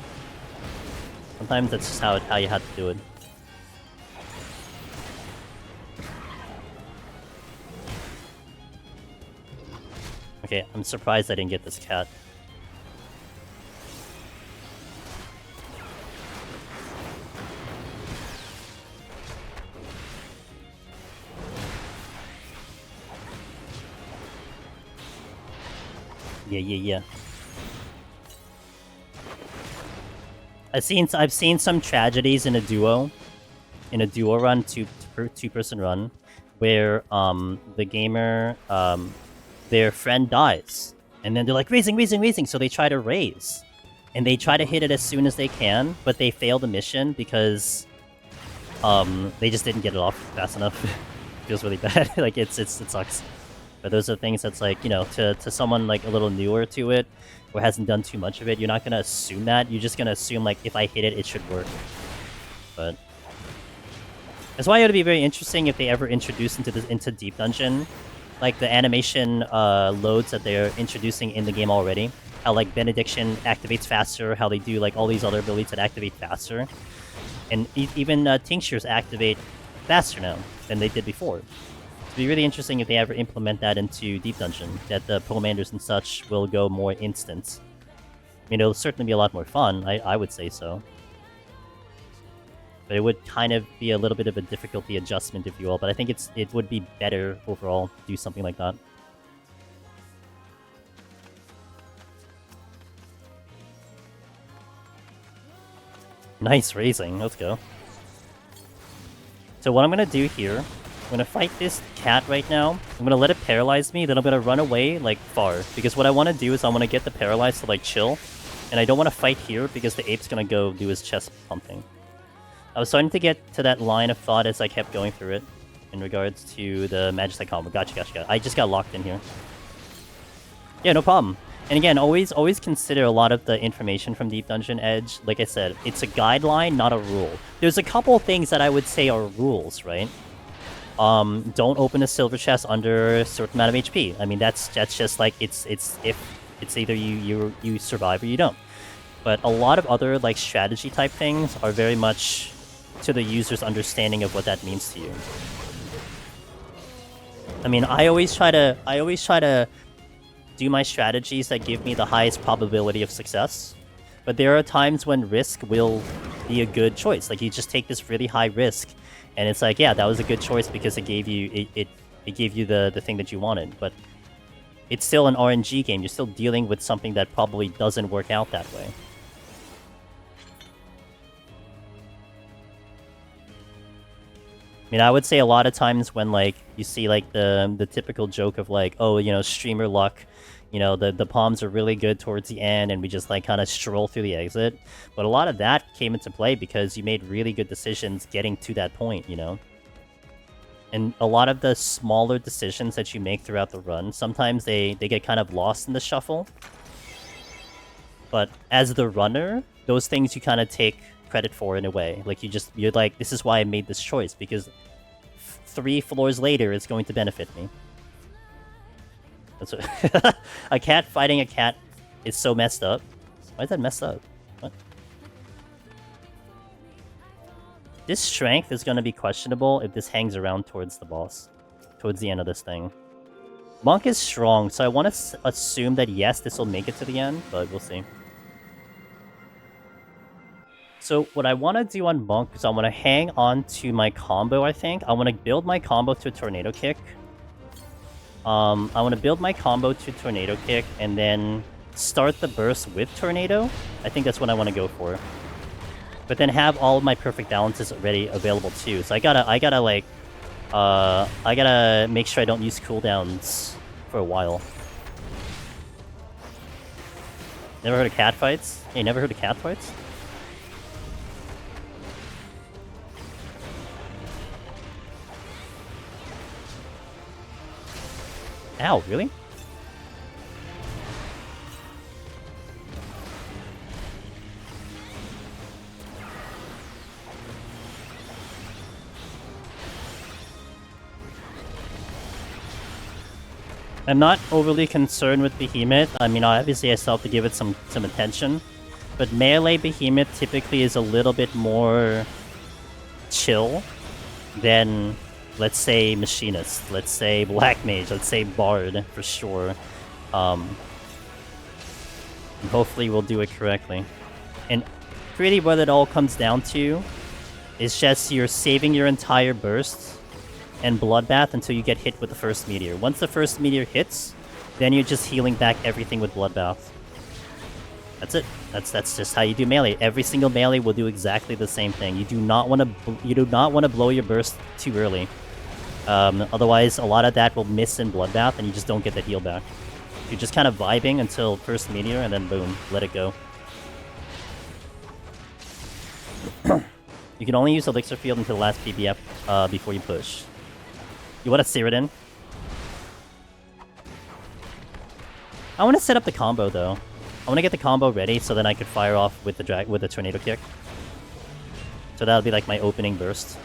sometimes that's just how you have to do it. Okay, I'm surprised I didn't get this cat. Yeah. I've seen some tragedies in a duo run, two-person run, where the gamer their friend dies, and then they're like raising, so they try to raise, and they try to hit it as soon as they can, but they fail the mission because they just didn't get it off fast enough. Feels really bad. Like it sucks. But those are things that's like, you know, to someone like a little newer to it, or hasn't done too much of it, you're not gonna assume that. You're just gonna assume like, if I hit it, it should work. But that's why it would be very interesting if they ever introduce into Deep Dungeon, like the animation loads that they're introducing in the game already. How like Benediction activates faster, how they do like all these other abilities that activate faster, and even Tinctures activate faster now than they did before. It'd be really interesting if they ever implement that into Deep Dungeon, that the Pomanders and such will go more instant. I mean, it'll certainly be a lot more fun, I would say so. But it would kind of be a little bit of a difficulty adjustment, if you will, but I think it would be better overall to do something like that. Nice raising, let's go. So what I'm gonna do here, I'm gonna fight this cat right now. I'm gonna let it paralyze me, then I'm gonna run away, like, far. Because what I want to do is I want to get the paralyzed to, like, chill. And I don't want to fight here because the ape's gonna go do his chest pumping. I was starting to get to that line of thought as I kept going through it. In regards to the Magicite combo. Gotcha. I just got locked in here. Yeah, no problem. And again, always consider a lot of the information from Deep Dungeon Edge. Like I said, it's a guideline, not a rule. There's a couple things that I would say are rules, right? Don't open a silver chest under a certain amount of HP. I mean, that's just like, it's either you survive or you don't. But a lot of other like strategy type things are very much to the user's understanding of what that means to you. I mean, I always try to do my strategies that give me the highest probability of success. But there are times when risk will be a good choice. Like, you just take this really high risk, and it's like, yeah, that was a good choice because it gave you it gave you the thing that you wanted. But it's still an RNG game. You're still dealing with something that probably doesn't work out that way. I mean, I would say a lot of times when, like, you see, like, the typical joke of, like, oh, you know, streamer luck, you know, the palms are really good towards the end, and we just, like, kind of stroll through the exit. But a lot of that came into play because you made really good decisions getting to that point, you know? And a lot of the smaller decisions that you make throughout the run, sometimes they get kind of lost in the shuffle. But as the runner, those things you kind of take credit for in a way. Like, you're like, this is why I made this choice, because 3 floors later it's going to benefit me. That's what a cat fighting a cat is so messed up. Why is that messed up? What? This strength is going to be questionable if this hangs around towards the boss. towards the end of this thing. Monk is strong, so I want to assume that yes, this will make it to the end, but we'll see. So what I want to do on Monk is I want to hang on to my combo, I think. I want to build my combo to a Tornado Kick. I want to build my combo to Tornado Kick, and then start the burst with Tornado. I think that's what I want to go for. But then have all of my perfect balances already available too. So I gotta like, I gotta make sure I don't use cooldowns for a while. Never heard of cat fights? Hey, never heard of cat fights? Ow, really? I'm not overly concerned with Behemoth. I mean, obviously I still have to give it some attention. But melee Behemoth typically is a little bit more chill than, let's say, Machinist, let's say Black Mage, let's say Bard, for sure. And hopefully we'll do it correctly. And really what it all comes down to is just you're saving your entire burst and Bloodbath until you get hit with the first meteor. Once the first meteor hits, then you're just healing back everything with Bloodbath. That's it. That's just how you do melee. Every single melee will do exactly the same thing. You do not want to blow your burst too early. Otherwise, a lot of that will miss in Bloodbath, and you just don't get the heal back. You're just kind of vibing until first meteor, and then boom, let it go. You can only use Elixir Field until the last PBF before you push. You want to Cyrodiil? I want to set up the combo though. I want to get the combo ready so then I could fire off with the Tornado Kick. So that'll be like my opening burst.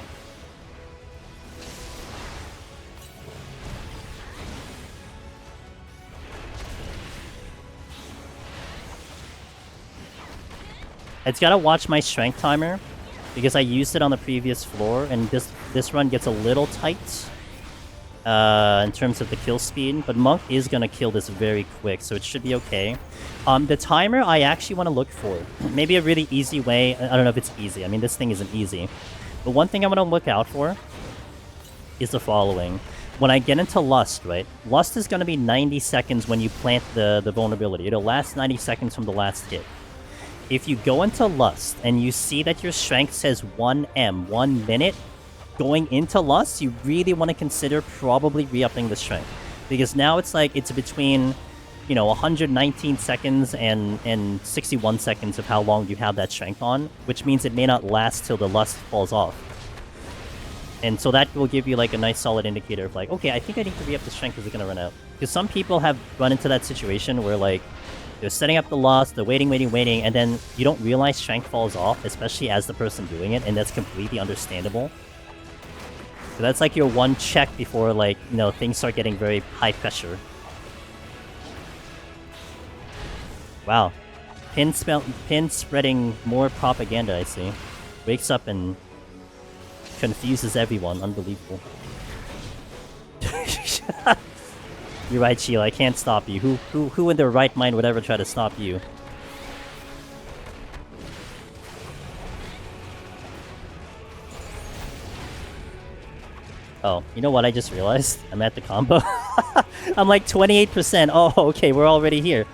It's gotta watch my strength timer because I used it on the previous floor, and this run gets a little tight in terms of the kill speed, but Monk is gonna kill this very quick, so it should be okay. The timer I actually want to look for. Maybe a really easy way. I don't know if it's easy. I mean, this thing isn't easy. But one thing I want to look out for is the following. When I get into Lust, right? Lust is going to be 90 seconds when you plant the vulnerability. It'll last 90 seconds from the last hit. If you go into Lust and you see that your strength says 1M, 1 minute, going into Lust, you really want to consider probably re-upping the strength. Because now it's like, it's between, you know, 119 seconds and 61 seconds of how long you have that strength on, which means it may not last till the Lust falls off. And so that will give you like a nice solid indicator of like, okay, I think I need to re-up the strength because it's going to run out. Because some people have run into that situation where like, they're setting up the Lust, they're waiting, and then you don't realize strength falls off, especially as the person doing it, and that's completely understandable. So that's like your one check before, like, you know, things start getting very high pressure. Wow. Pin spreading more propaganda, I see. Wakes up and confuses everyone. Unbelievable. You're right, Sheila. I can't stop you. Who in their right mind would ever try to stop you? Oh, you know what I just realized? I'm at the combo. I'm like 28%. Oh, okay, we're already here.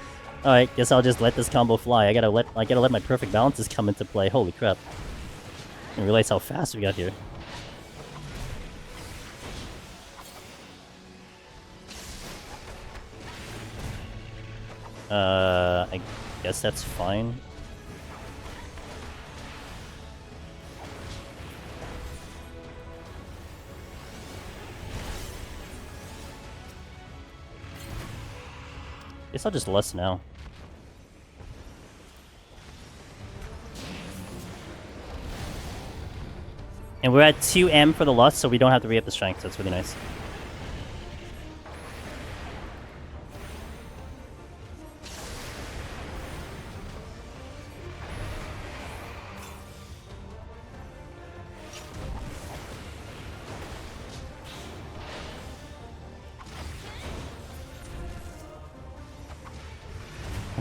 Alright, guess I'll just let this combo fly. I gotta let my perfect balances come into play. Holy crap. I didn't realize how fast we got here. I guess that's fine. Guess I'll just Lust now. And we're at 2M for the Lust, so we don't have to re-up the strength, so it's really nice.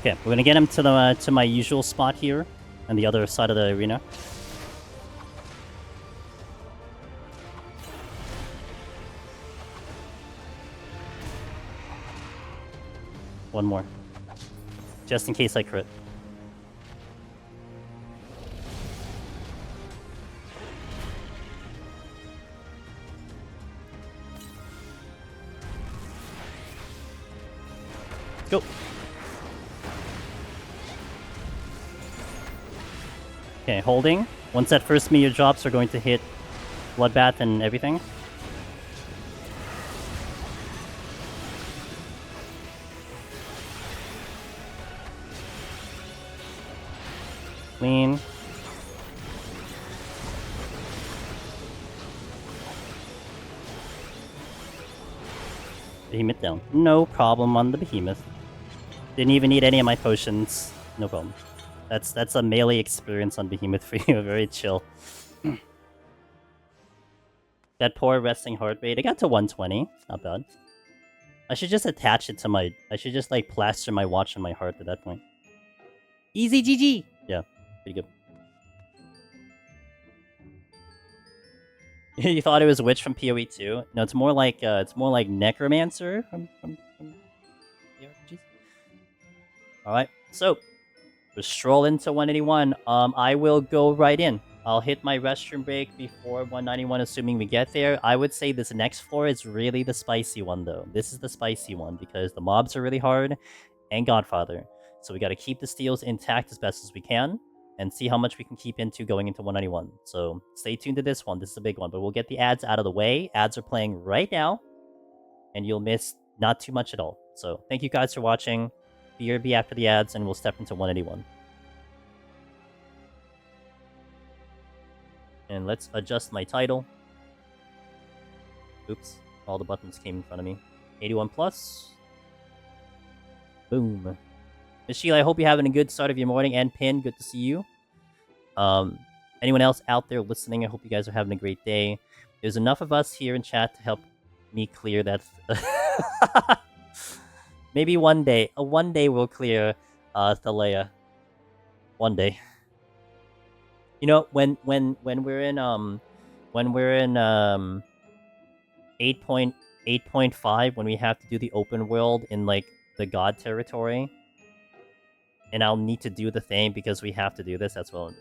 Okay, we're gonna get him to my usual spot here, on the other side of the arena. One more, just in case I crit. Go. Okay, holding. Once that first meteor drops, we're going to hit Bloodbath and everything. Clean. Behemoth down. No problem on the Behemoth. Didn't even need any of my potions. No problem. That's a melee experience on Behemoth for you. Very chill. That poor resting heart rate. It got to 120. Not bad. I should just attach it to my... I should just like plaster my watch on my heart at that point. Easy GG! Yeah, pretty good. You thought it was Witch from PoE 2? No, it's more like Necromancer from PoEs. Alright, so we're strolling into 181. I will go right in. I'll hit my restroom break before 191, assuming we get there. I would say this next floor is really the spicy one, though. This is the spicy one, because the mobs are really hard, and Godfather. So we gotta keep the steals intact as best as we can, and see how much we can keep into going into 191. So stay tuned to this one. This is a big one, but we'll get the ads out of the way. Ads are playing right now, and you'll miss not too much at all. So thank you guys for watching. BRB after the ads, and we'll step into 181. And let's adjust my title. Oops, all the buttons came in front of me. 81 plus. Boom. Miss Sheila, I hope you're having a good start of your morning. And Pin, good to see you. Anyone else out there listening, I hope you guys are having a great day. There's enough of us here in chat to help me clear that. Maybe one day. One day we'll clear Thalea. One day. You know, when we're in 8.5, when we have to do the open world in like the god territory, and I'll need to do the thing because we have to do this, that's what I'll do.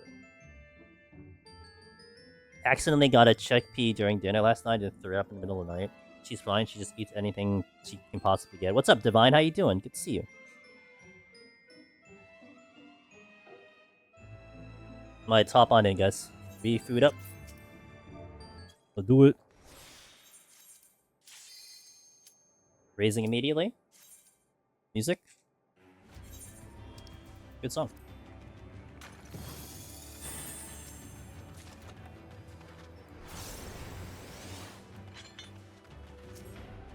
Accidentally got a chickpea during dinner last night and threw it up in the middle of the night. She's fine, she just eats anything she can possibly get. What's up, Divine? How you doing? Good to see you. Let's hop on in, guys. Be food up. Let's do it. Raising immediately. Music. Good song.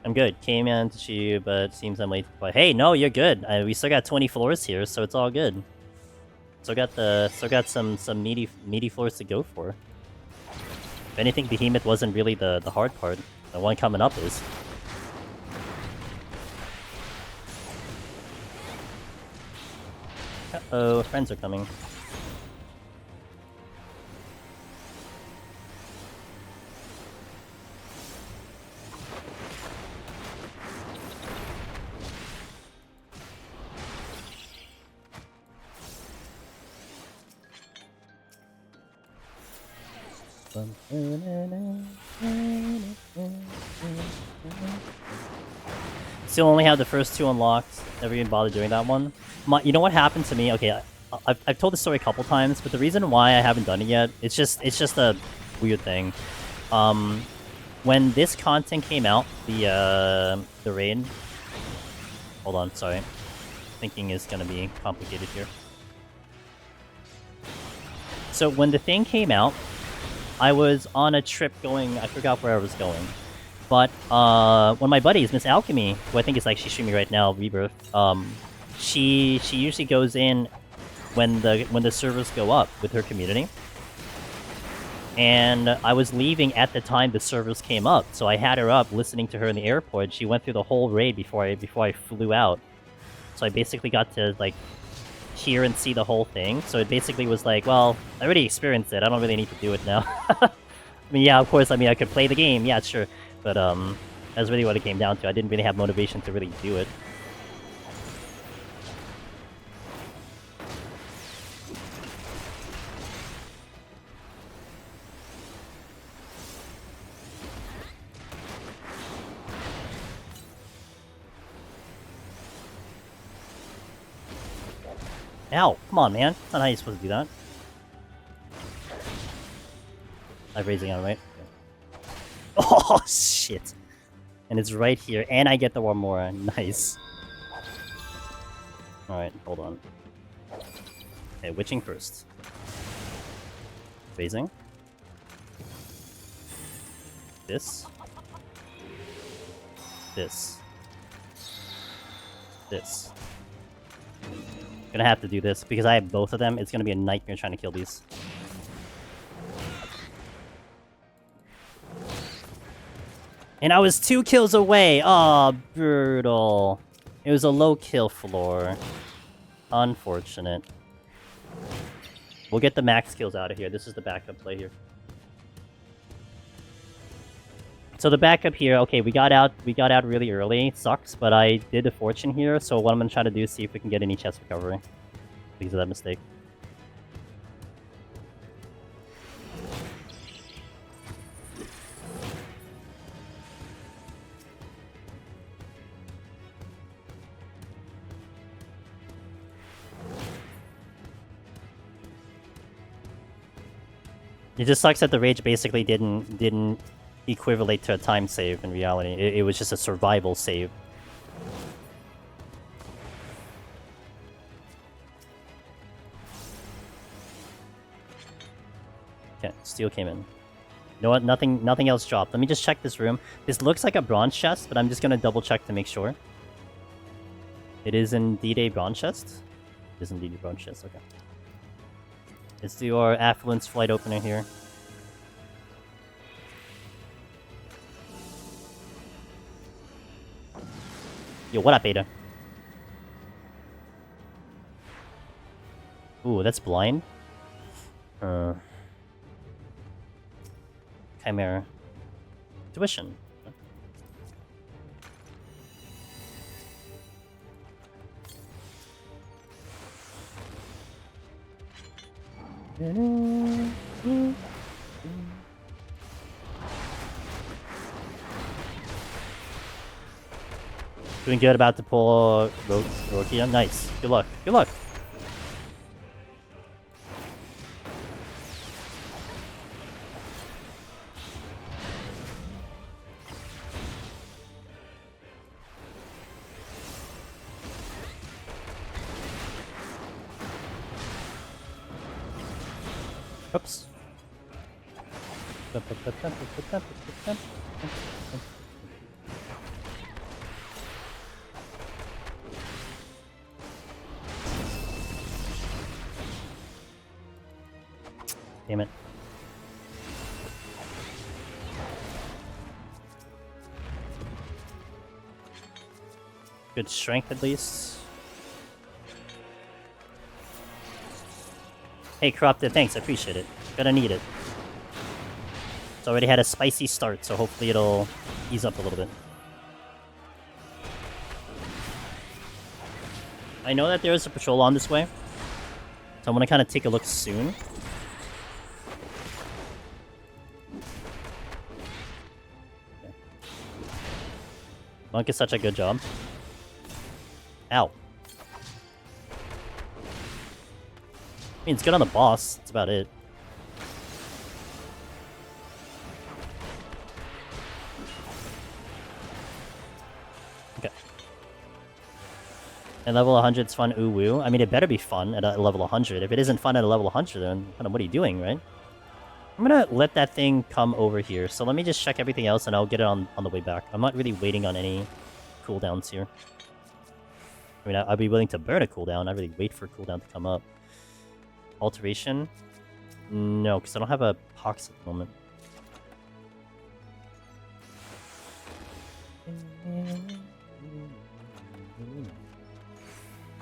I'm good. Came in to see you, but seems I'm late. But hey, no, you're good. We still got 20 floors here, so it's all good. Still got some meaty floors to go for. If anything, Behemoth wasn't really the hard part. The one coming up is. Uh-oh, friends are coming. Still only have the first two unlocked. Never even bothered doing that one. You know what happened to me? Okay, I've told this story a couple times, but the reason why I haven't done it yet, it's just a weird thing. When this content came out, the raid. Hold on, sorry. Thinking is gonna be complicated here. So when the thing came out, I was on a trip going, I forgot where I was going. But one of my buddies, Miss Alchemy, who I think is actually streaming right now, Rebirth, she usually goes in when the servers go up with her community. And I was leaving at the time the servers came up, so I had her up listening to her in the airport. She went through the whole raid before I flew out. so I basically got to, like, hear and see the whole thing. So it basically was like, well, I already experienced it. I don't really need to do it now. I mean, yeah, of course, I mean, I could play the game. Yeah, sure. But, that's really what it came down to. I didn't really have motivation to really do it. Ow! Come on, man. That's not how you're supposed to do that. I'm raising on, right? Okay. Oh, shit! And it's right here, and I get the one more. Nice. Alright, hold on. Okay, witching first. Raising. This. This. This. Gonna have to do this because I have both of them. It's gonna be a nightmare trying to kill these. And I was 2 kills away. Oh, brutal. It was a low kill floor. Unfortunate. We'll get the max kills out of here. This is the backup play here. So the backup here, okay, we got out really early. It sucks, but I did a fortune here, so what I'm gonna try to do is see if we can get any chest recovery. Because of that mistake. It just sucks that the rage basically didn't equivalent to a time save in reality. It was just a survival save. Okay, steel came in. You know what? Nothing else dropped. Let me just check this room. This looks like a bronze chest, but I'm just gonna double check to make sure. It is indeed a bronze chest. It is indeed a bronze chest. Okay. Let's do our affluence flight opener here. Yo, what up, Aida? Ooh, that's blind. Chimera. Tuition. Doing good, about to pull Rokia. Nice. Good luck. Good luck. Oops. Damn it. Good strength at least. Hey, Corrupted, thanks, I appreciate it. Gonna need it. It's already had a spicy start, so hopefully it'll ease up a little bit. I know that there is a patrol on this way, so I'm gonna kind of take a look soon. Okay. Monk is such a good job. Ow. I mean, it's good on the boss. That's about it. Okay. And level 100 is fun, ooh woo. I mean, it better be fun at a level 100. If it isn't fun at a level 100, then kind of what are you doing, right? I'm gonna let that thing come over here. So let me just check everything else and I'll get it on the way back. I'm not really waiting on any cooldowns here. I mean, I'd be willing to burn a cooldown. I really wait for a cooldown to come up. Alteration? No, because I don't have a pox at the moment.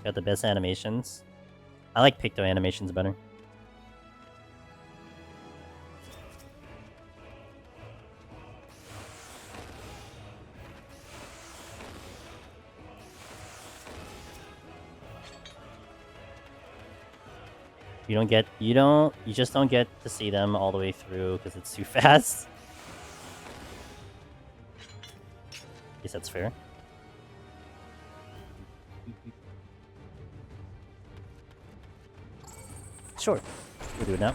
Got the best animations. I like Picto animations better. You just don't get to see them all the way through because it's too fast. Guess that's fair. Sure, we'll do it now.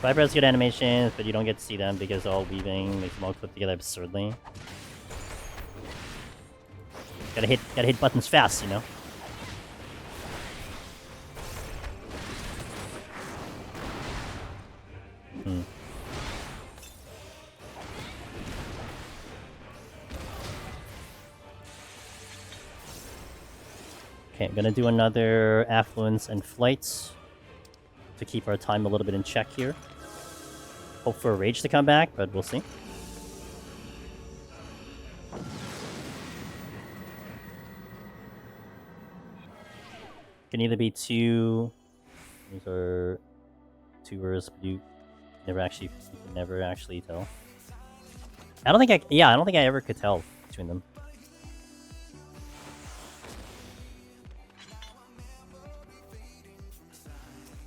Viper has good animations, but you don't get to see them because all weaving makes them all clip together absurdly. Gotta hit buttons fast, you know? Okay, I'm gonna do another Affluence and Flights to keep our time a little bit in check here. Hope for a Rage to come back, but we'll see. Can either be two. These are twoers, but you can never actually tell. I don't think I ever could tell between them.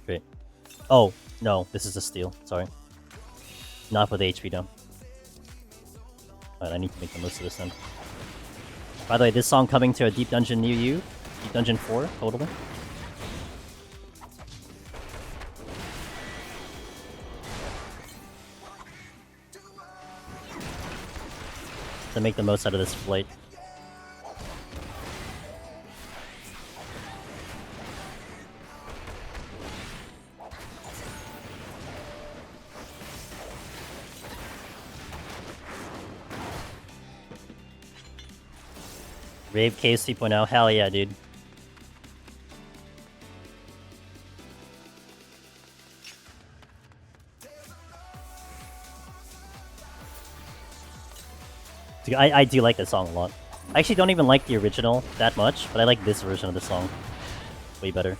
Great. Oh, no, this is a steal. Sorry. Not with HP down. Alright, I need to make the most of this then. By the way, this song coming to a deep dungeon near you. Deep Dungeon 4, totally. To make the most out of this flight. Rave Case 3.0, hell yeah, dude. Dude, I do like this song a lot. I actually don't even like the original that much, but I like this version of the song way better.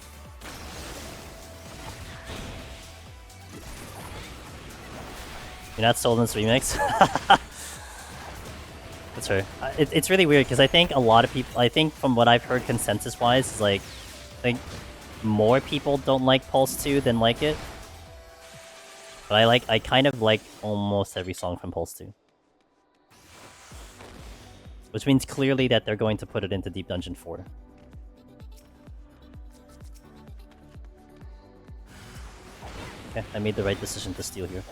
You're not sold in this remix? That's fair. It's really weird because I think a lot of people, I think from what I've heard consensus-wise, is like, I think more people don't like Pulse 2 than like it. But I kind of like almost every song from Pulse 2. Which means clearly that they're going to put it into Deep Dungeon 4. Okay, I made the right decision to steal here.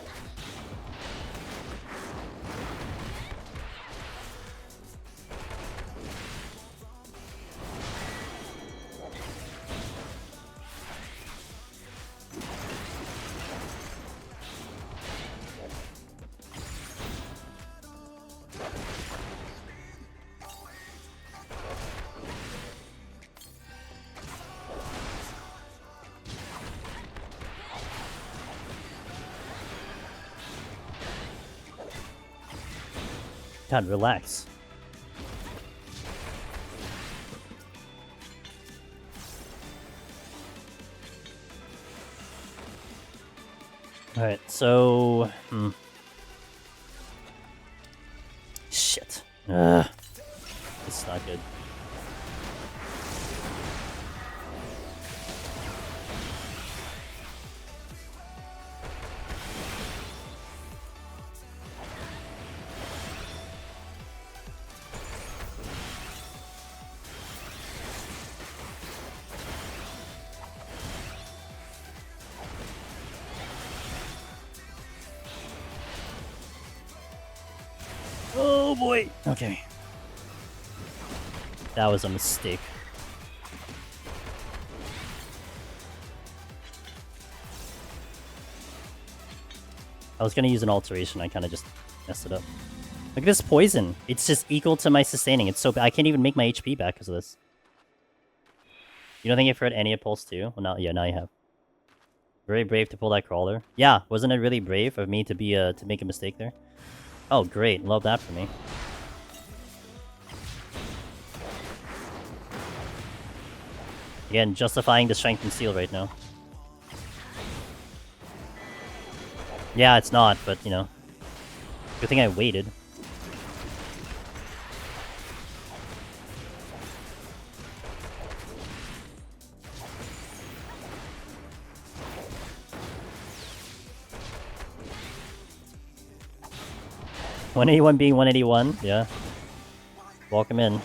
God, relax. Alright, so... Shit. This is not good. Oh boy. Okay. That was a mistake. I was gonna use an alteration, I kinda just messed it up. Look at this poison. It's just equal to my sustaining. It's so bad. I can't even make my HP back because of this. You don't think you've heard any of Pulse 2? Well, now, yeah, now you have. Very brave to pull that crawler. Yeah, wasn't it really brave of me to be to make a mistake there? Oh, great. Love that for me. Again, justifying the strength and steel right now. Yeah, it's not, but, you know. Good thing I waited. $181 being 181, yeah. Welcome in.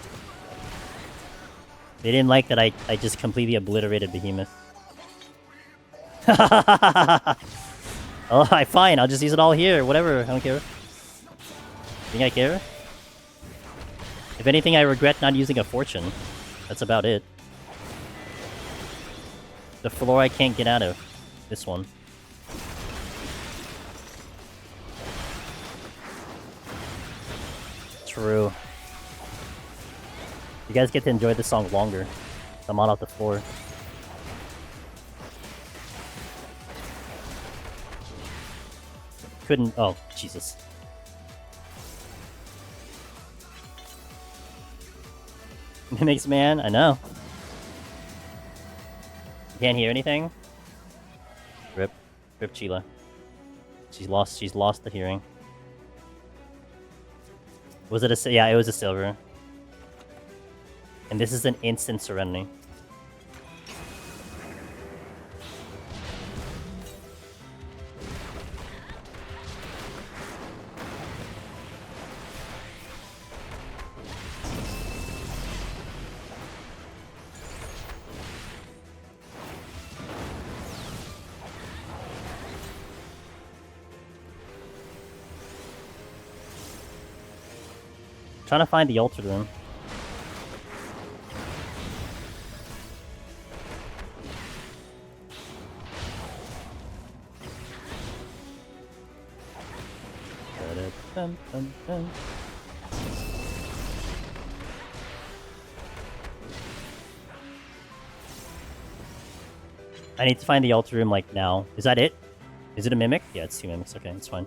They didn't like that I just completely obliterated Behemoth. Oh, fine, I'll just use it all here, whatever, I don't care. Think I care? If anything, I regret not using a fortune. That's about it. The floor I can't get out of. This one. True. You guys get to enjoy this song longer. I'm on off the floor. Couldn't. Oh, Jesus. Mimics, man. I know. You can't hear anything? Rip. Rip Chila. She's lost the hearing. Was it a... Yeah, it was a silver. And this is an instant serenity. Trying to find the altar room. I need to find the altar room like now. Is that it? Is it a mimic? Yeah, it's 2 mimics. Okay, it's fine.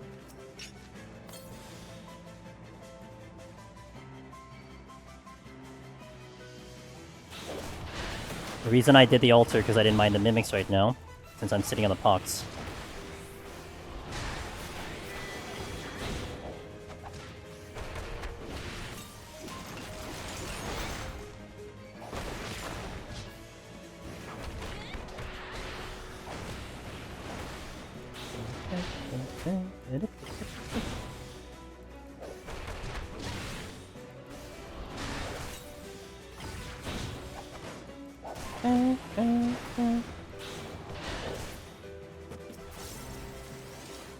The reason I did the altar because I didn't mind the mimics right now, since I'm sitting on the pox.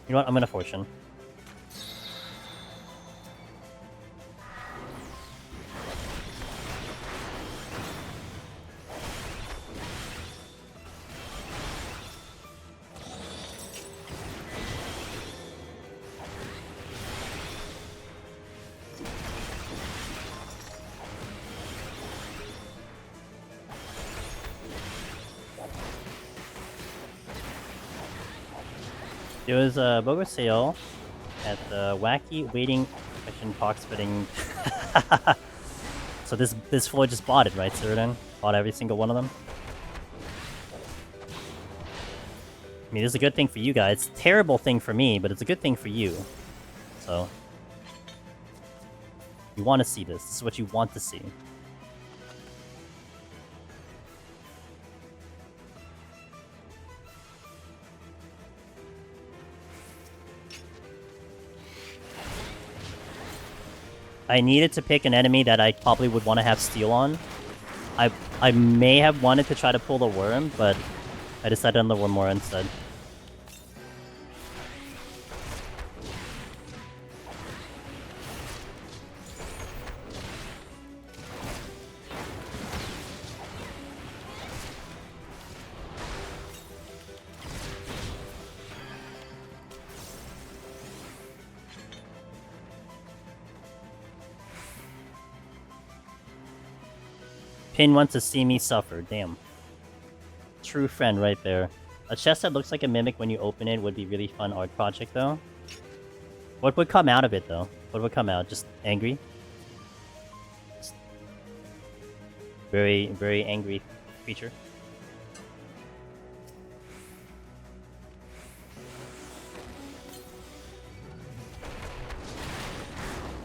You know what? I'm gonna fortune. It was a BOGO sale at the Wacky Waiting Question Pox Fitting. So this floor just bought it, right, Cyrodian? Bought every single one of them? I mean, this is a good thing for you guys. Terrible thing for me, but it's a good thing for you. So... you want to see this. This is what you want to see. I needed to pick an enemy that I probably would want to have steel on. I may have wanted to try to pull the worm, but I decided on the Wormora instead. Pin wants to see me suffer, damn. True friend right there. A chest that looks like a mimic when you open it would be really fun art project, though. What would come out of it, though? What would come out? Just angry? Just very, very angry creature.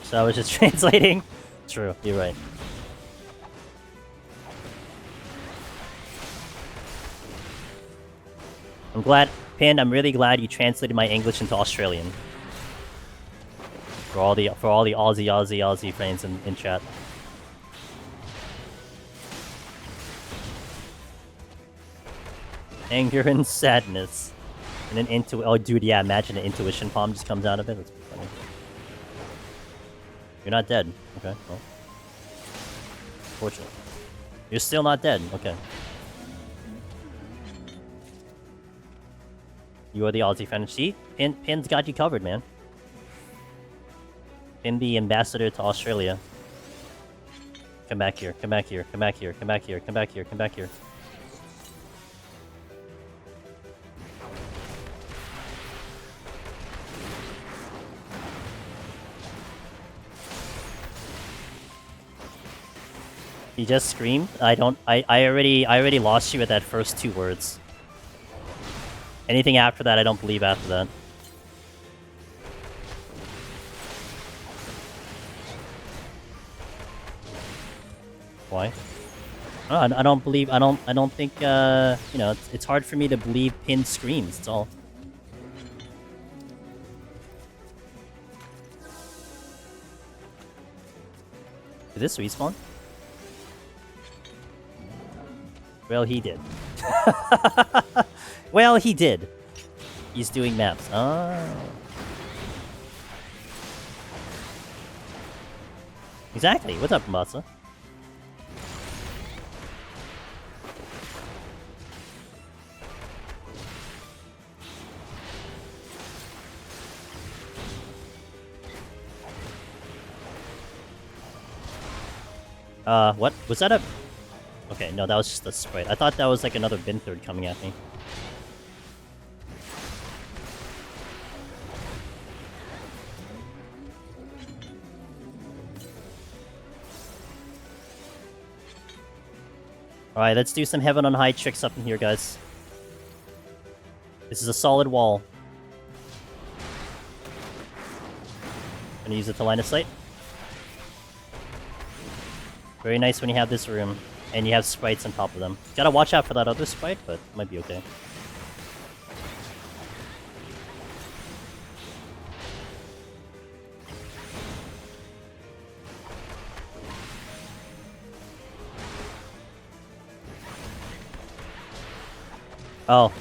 So I was just translating. True, you're right. I'm glad, Pin, I'm really glad you translated my English into Australian. For all the Aussie friends in chat. Anger and sadness. And then oh dude, yeah, imagine an intuition palm just comes out of it. That's funny. You're not dead. Okay, well. Fortunate. You're still not dead. Okay. You are the Aussie fan. See? Pin's got you covered, man. Pin the ambassador to Australia. Come back here, come back here, come back here, come back here, come back here, come back here. You just screamed? I already lost you at that first 2 words. Anything after that, I don't believe after that. Why? Oh, I don't believe, I don't think, you know, it's hard for me to believe Pin screams, that's all. Did this respawn? Well, he did. Well, he did. He's doing maps. Oh. Exactly. What's up, Masa? What? Was that a... Okay, no, that was just a sprite. I thought that was like another bin third coming at me. Alright, let's do some heaven on high tricks up in here, guys. This is a solid wall. Gonna use it to line of sight. Very nice when you have this room, and you have sprites on top of them. Gotta watch out for that other sprite, but it might be okay. Oh,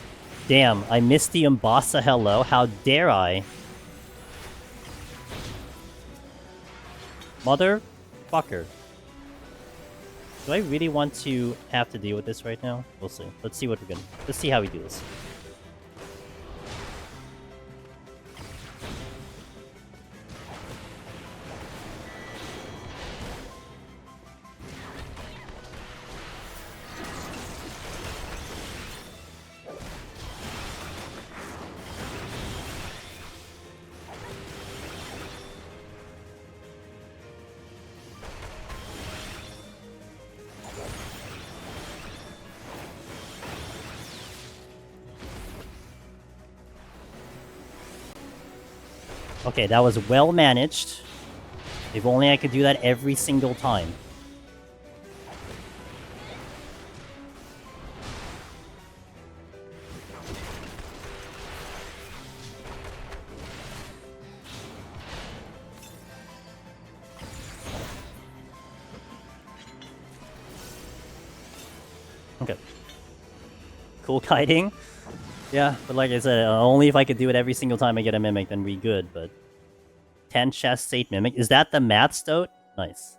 damn, I missed the Umbasa hello. How dare I? Motherfucker. Do I really want to have to deal with this right now? We'll see. Let's see what we're gonna... Let's see how we do this. Okay, that was well managed. If only I could do that every single time. Okay. Cool kiting. Yeah, but like I said, only if I could do it every single time I get a Mimic, then we good, but... 10 chests, 8 Mimic. Is that the math stoat? Nice.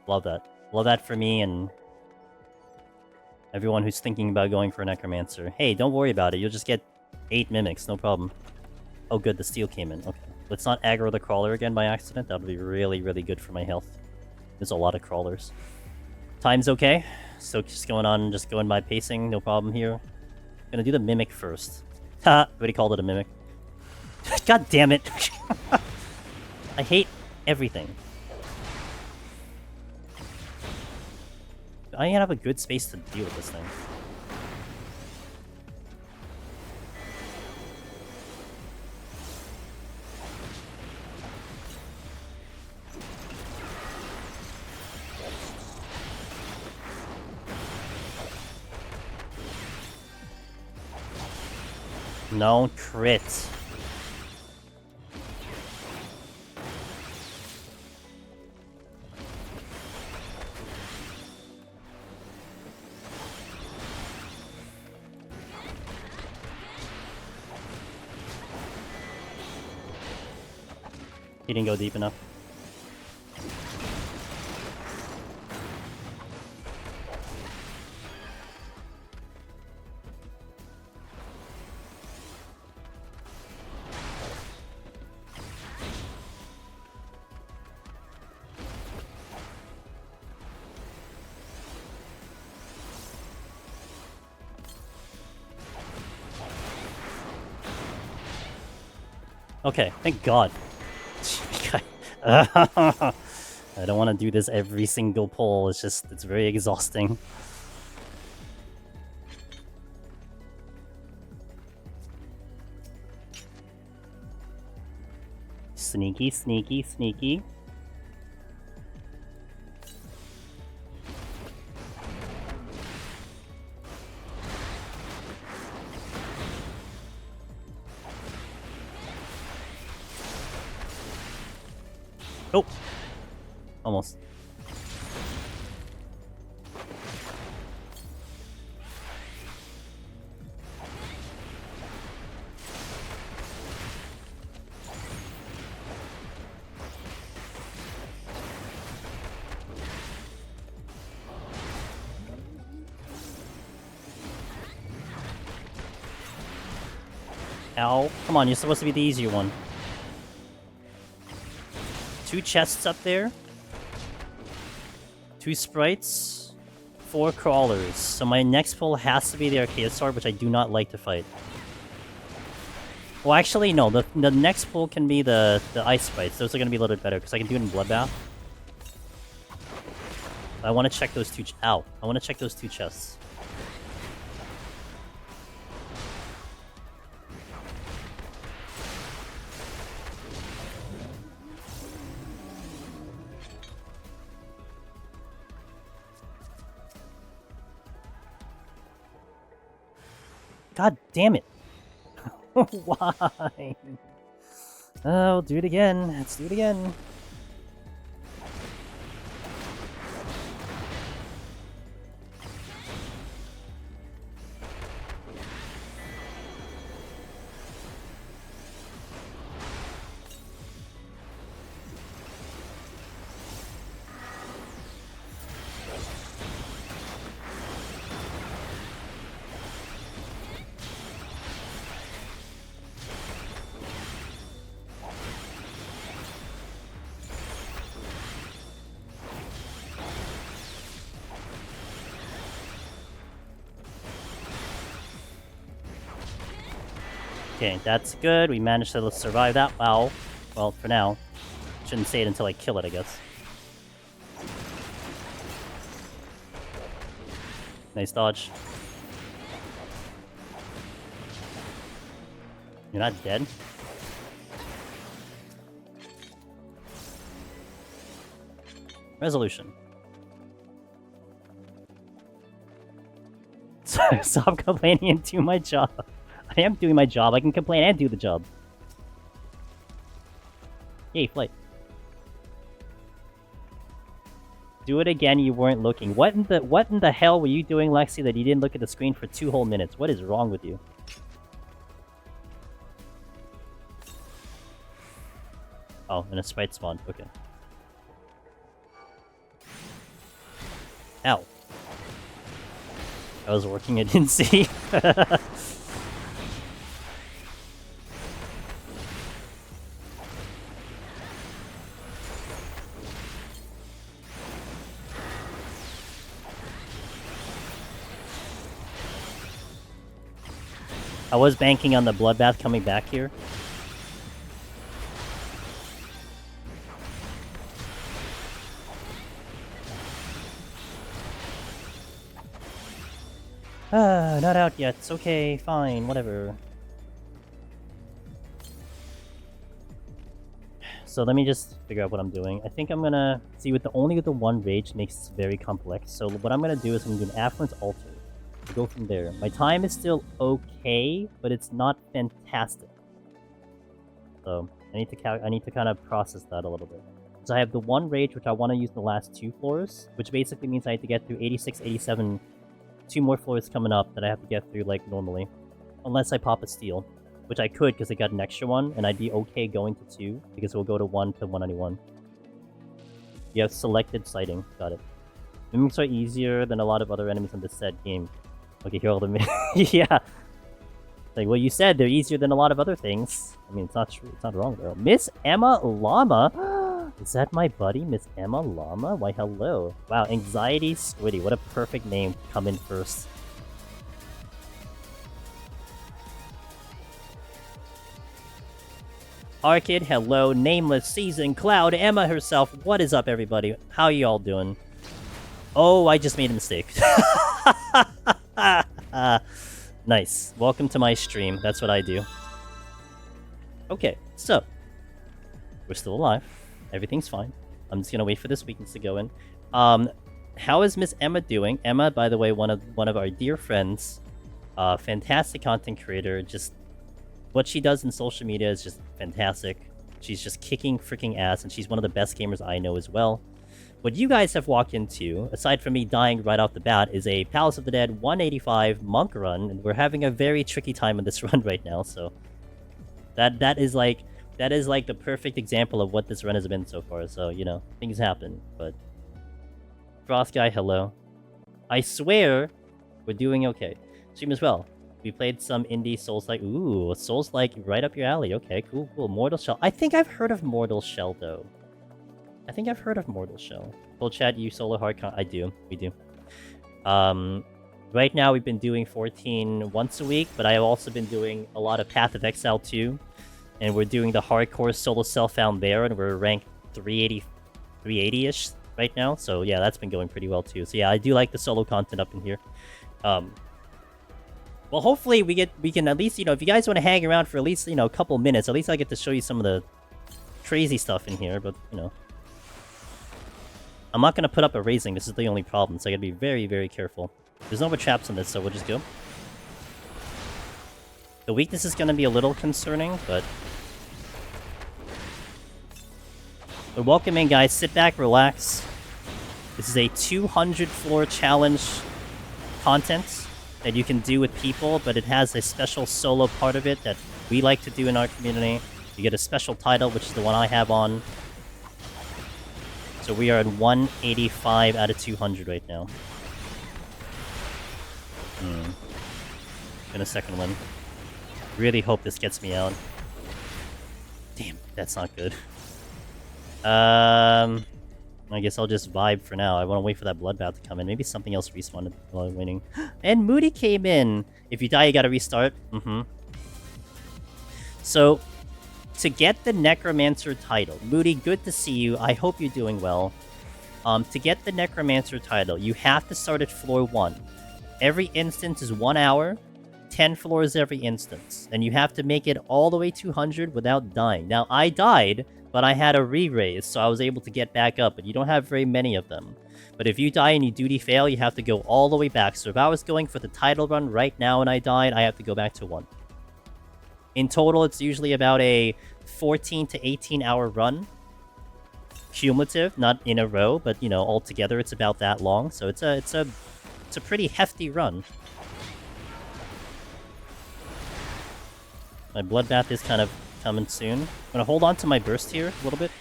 Love that. Love that for me and... everyone who's thinking about going for a Necromancer. Hey, don't worry about it, you'll just get 8 Mimics, no problem. Oh good, the steel came in. Okay. Let's not aggro the crawler again by accident. That would be really, really good for my health. There's a lot of crawlers. Time's okay. So just going by pacing, no problem here. Gonna do the mimic first. Ha! Already called it a mimic. God damn it! I hate everything. I have a good space to deal with this thing. No crit. He didn't go deep enough. Okay, thank God. I don't want to do this every single pull. It's very exhausting. Sneaky, sneaky, sneaky. Oh! Almost. Ow. Come on, you're supposed to be the easier one. 2 chests up there. 2 sprites. 4 crawlers. So my next pull has to be the Archaeosaur, which I do not like to fight. Well, actually, no. The next pull can be the ice sprites. Those are going to be a little bit better, because I can do it in Bloodbath. I want to check those 2... Ow. I want to check those 2 chests. God damn it. Why? Oh, do it again. Let's do it again. Okay, that's good. We managed to survive that. Wow. Well, for now. Shouldn't say it until I kill it, I guess. Nice dodge. You're not dead? Resolution. Stop complaining and do my job. I am doing my job. I can complain and do the job. Yay, flight. Do it again, you weren't looking. What in the hell were you doing, Lexi, that you didn't look at the screen for 2 whole minutes? What is wrong with you? Oh, and a sprite spawned. Okay. Ow. I was working, I didn't see. I was banking on the bloodbath coming back here. Not out yet. It's okay, fine, whatever. So let me just figure out what I'm doing. I think I'm gonna see only with the one rage makes this very complex. So what I'm gonna do is I'm gonna do an affluence altar. Go from there. My time is still okay, but it's not fantastic. So I need to kind of process that a little bit. So I have the one rage which I want to use in the last 2 floors, which basically means I have to get through 86, 87, 2 more floors coming up that I have to get through like normally, unless I pop a steal. Which I could, because I got an extra one, and I'd be okay going to 2, because we'll go to 1 to 191. You have selected sighting. Got it. Mimics are easier than a lot of other enemies in this set game. Okay, here are all the yeah. Like, well, you said they're easier than a lot of other things. I mean, it's not true. It's not wrong, though. Miss Emma Llama? Is that my buddy, Miss Emma Llama? Why, hello. Wow, Anxiety Squiddy. What a perfect name to come in first. Arcade, hello, Nameless, Season, Cloud, Emma herself. What is up, everybody? How y'all doing? Oh, I just made a mistake. Nice. Welcome to my stream. That's what I do. Okay, so we're still alive. Everything's fine. I'm just gonna wait for this weakness to go in. How is Miss Emma doing? Emma, by the way, one of our dear friends, fantastic content creator. Just what she does in social media is just fantastic. She's just kicking freaking ass, and she's one of the best gamers I know as well. What you guys have walked into, aside from me dying right off the bat, is a Palace of the Dead 185 monk run, and we're having a very tricky time in this run right now. So that is like the perfect example of what this run has been so far. So you know, things happen. But Frost Guy, hello. I swear, we're doing okay. Stream as well. We played some indie Souls-like. Ooh, Souls-like right up your alley. Okay, cool, cool. Mortal Shell. I think I've heard of Mortal Shell, though. I think I've heard of Mortal Shell. Full chat, you solo hard con. I do. We do. Right now, we've been doing 14 once a week, but I've also been doing a lot of Path of Exile, too. And we're doing the hardcore solo self-found there, and we're ranked 380-ish right now. So, yeah, that's been going pretty well, too. So, yeah, I do like the solo content up in here. Well, hopefully we can at least, you know, if you guys want to hang around for at least, you know, a couple minutes, at least I get to show you some of the crazy stuff in here, but, you know. I'm not going to put up a raising, this is the only problem, so I gotta be very, very careful. There's no more traps on this, so we'll just go. The weakness is going to be a little concerning, but... welcome in, guys. Sit back, relax. This is a 200 floor challenge content that you can do with people, but it has a special solo part of it that we like to do in our community. You get a special title, which is the one I have on. So we are at 185 out of 200 right now. In a second win. Really hope this gets me out. Damn, that's not good. I guess I'll just vibe for now. I want to wait for that bloodbath to come in. Maybe something else respawned while I'm waiting. And Moody came in. If you die, you gotta restart. So, to get the Necromancer title, Moody, good to see you. I hope you're doing well. To get the Necromancer title, you have to start at floor 1. Every instance is 1 hour, 10 floors every instance. And you have to make it all the way 200 without dying. Now, I died, but I had a re-raise, so I was able to get back up, but you don't have very many of them. But if you die and you duty fail, you have to go all the way back. So if I was going for the title run right now and I died, I have to go back to 1. In total, it's usually about a 14 to 18 hour run. Cumulative, not in a row, but you know, altogether it's about that long. So it's a pretty hefty run. My bloodbath is kind of coming soon. I'm gonna hold on to my burst here a little bit.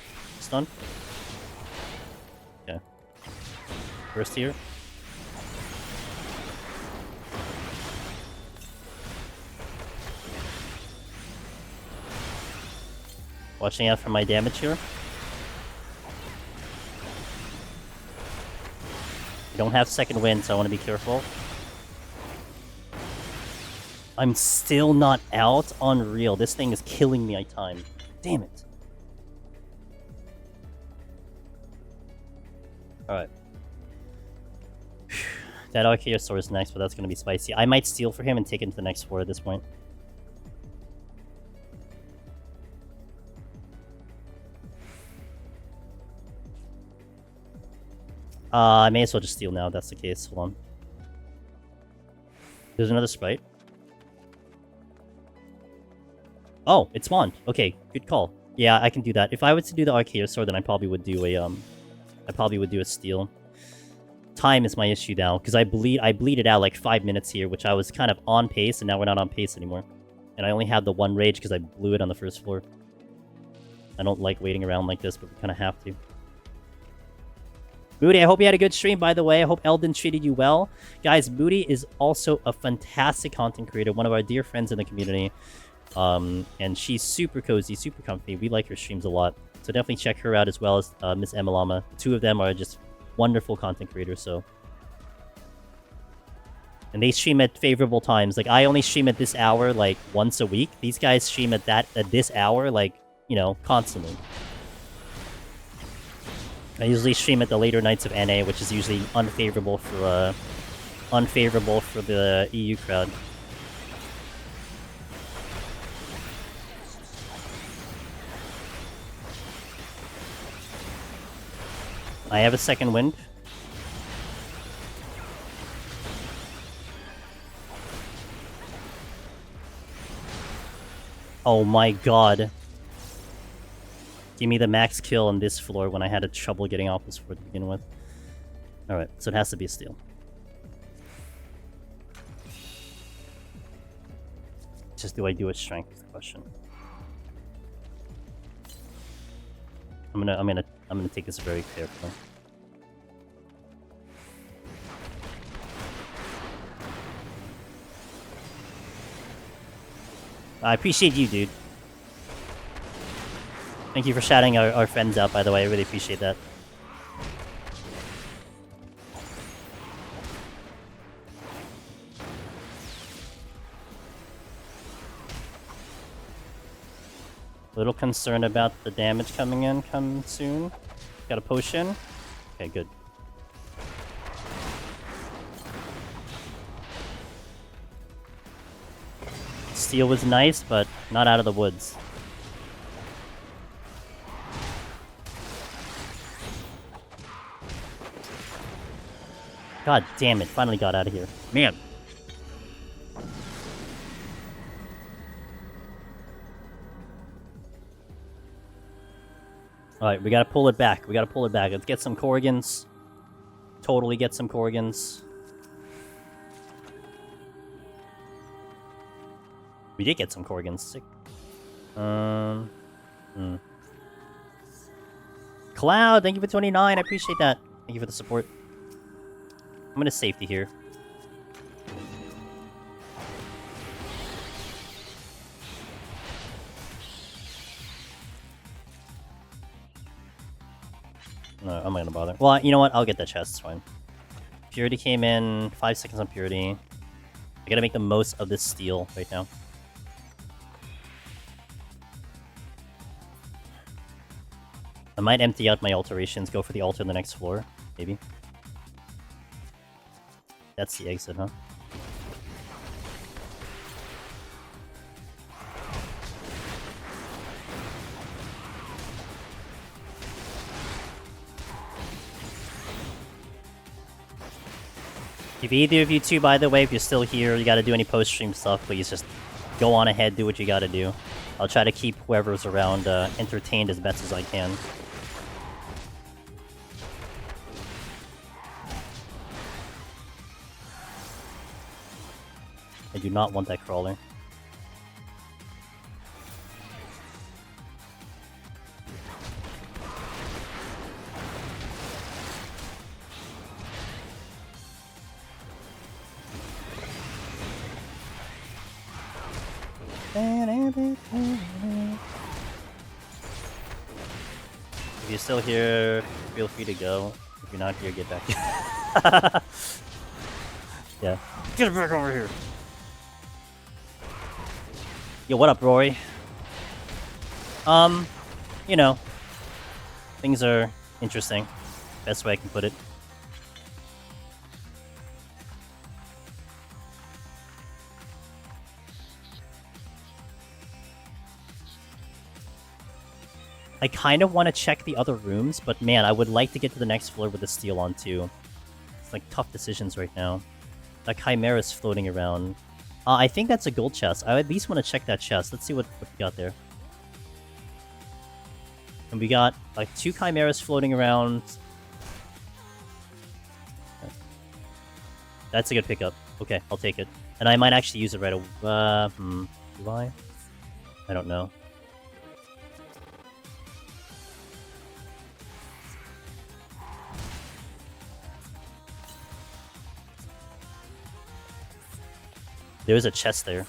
Stun. Okay. Burst here. Watching out for my damage here. I don't have second wind, so I want to be careful. I'm still not out. Unreal. This thing is killing me at time. Damn it. Alright. That Archaeosaur is next, but that's gonna be spicy. I might steal for him and take him to the next floor at this point. I may as well just steal now if that's the case. Hold on. There's another sprite. Oh, it spawned. Okay, good call. Yeah, I can do that. If I was to do the Archaeosaur, then I probably would do a steal. Time is my issue now, because I bleeded out like 5 minutes here, which I was kind of on pace, and now we're not on pace anymore. And I only had the one rage because I blew it on the first floor. I don't like waiting around like this, but we kind of have to. Moody, I hope you had a good stream, by the way. I hope Eldon treated you well. Guys, Moody is also a fantastic content creator, one of our dear friends in the community. And she's super cozy, super comfy. We like her streams a lot. So definitely check her out as well as Miss Emalama. The two of them are just wonderful content creators, so. And they stream at favorable times. Like, I only stream at this hour, like, once a week. These guys stream at this hour, like, you know, constantly. I usually stream at the later nights of NA, which is usually unfavorable for the EU crowd. I have a second wind. Oh my god. Give me the max kill on this floor when I had trouble getting off this floor to begin with. Alright, so it has to be a steal. Just do I do a strength is the question. I'm gonna take this very carefully. I appreciate you, dude. Thank you for shouting our friends out, by the way. I really appreciate that. Little concerned about the damage coming in soon. Got a potion. Okay, good. Steel was nice, but not out of the woods. God damn it, finally got out of here. Man. Alright, we gotta pull it back. We gotta pull it back. Let's get some Corrigans. Totally get some Corrigans. We did get some Corrigans. Sick. Cloud, thank you for 29. I appreciate that. Thank you for the support. I'm gonna safety here. No, I'm not gonna bother. Well, you know what? I'll get that chest. It's fine. Purity came in. 5 seconds on Purity. I gotta make the most of this steal right now. I might empty out my alterations, go for the altar on the next floor. Maybe. That's the exit, huh? If either of you two, by the way, if you're still here, you gotta do any post-stream stuff, please just go on ahead, do what you gotta do. I'll try to keep whoever's around entertained as best as I can. I do not want that crawler. If you're still here, feel free to go. If you're not here, get back. Yeah. Get back over here. Yo, what up, Rory? You know, things are interesting. Best way I can put it. I kind of want to check the other rooms, but man, I would like to get to the next floor with the steel on too. It's like tough decisions right now. That Chimera is floating around. I think that's a gold chest. I at least want to check that chest. Let's see what we got there. And we got like 2 Chimeras floating around. That's a good pickup. Okay, I'll take it. And I might actually use it right away. Do I? I don't know. There's a chest there.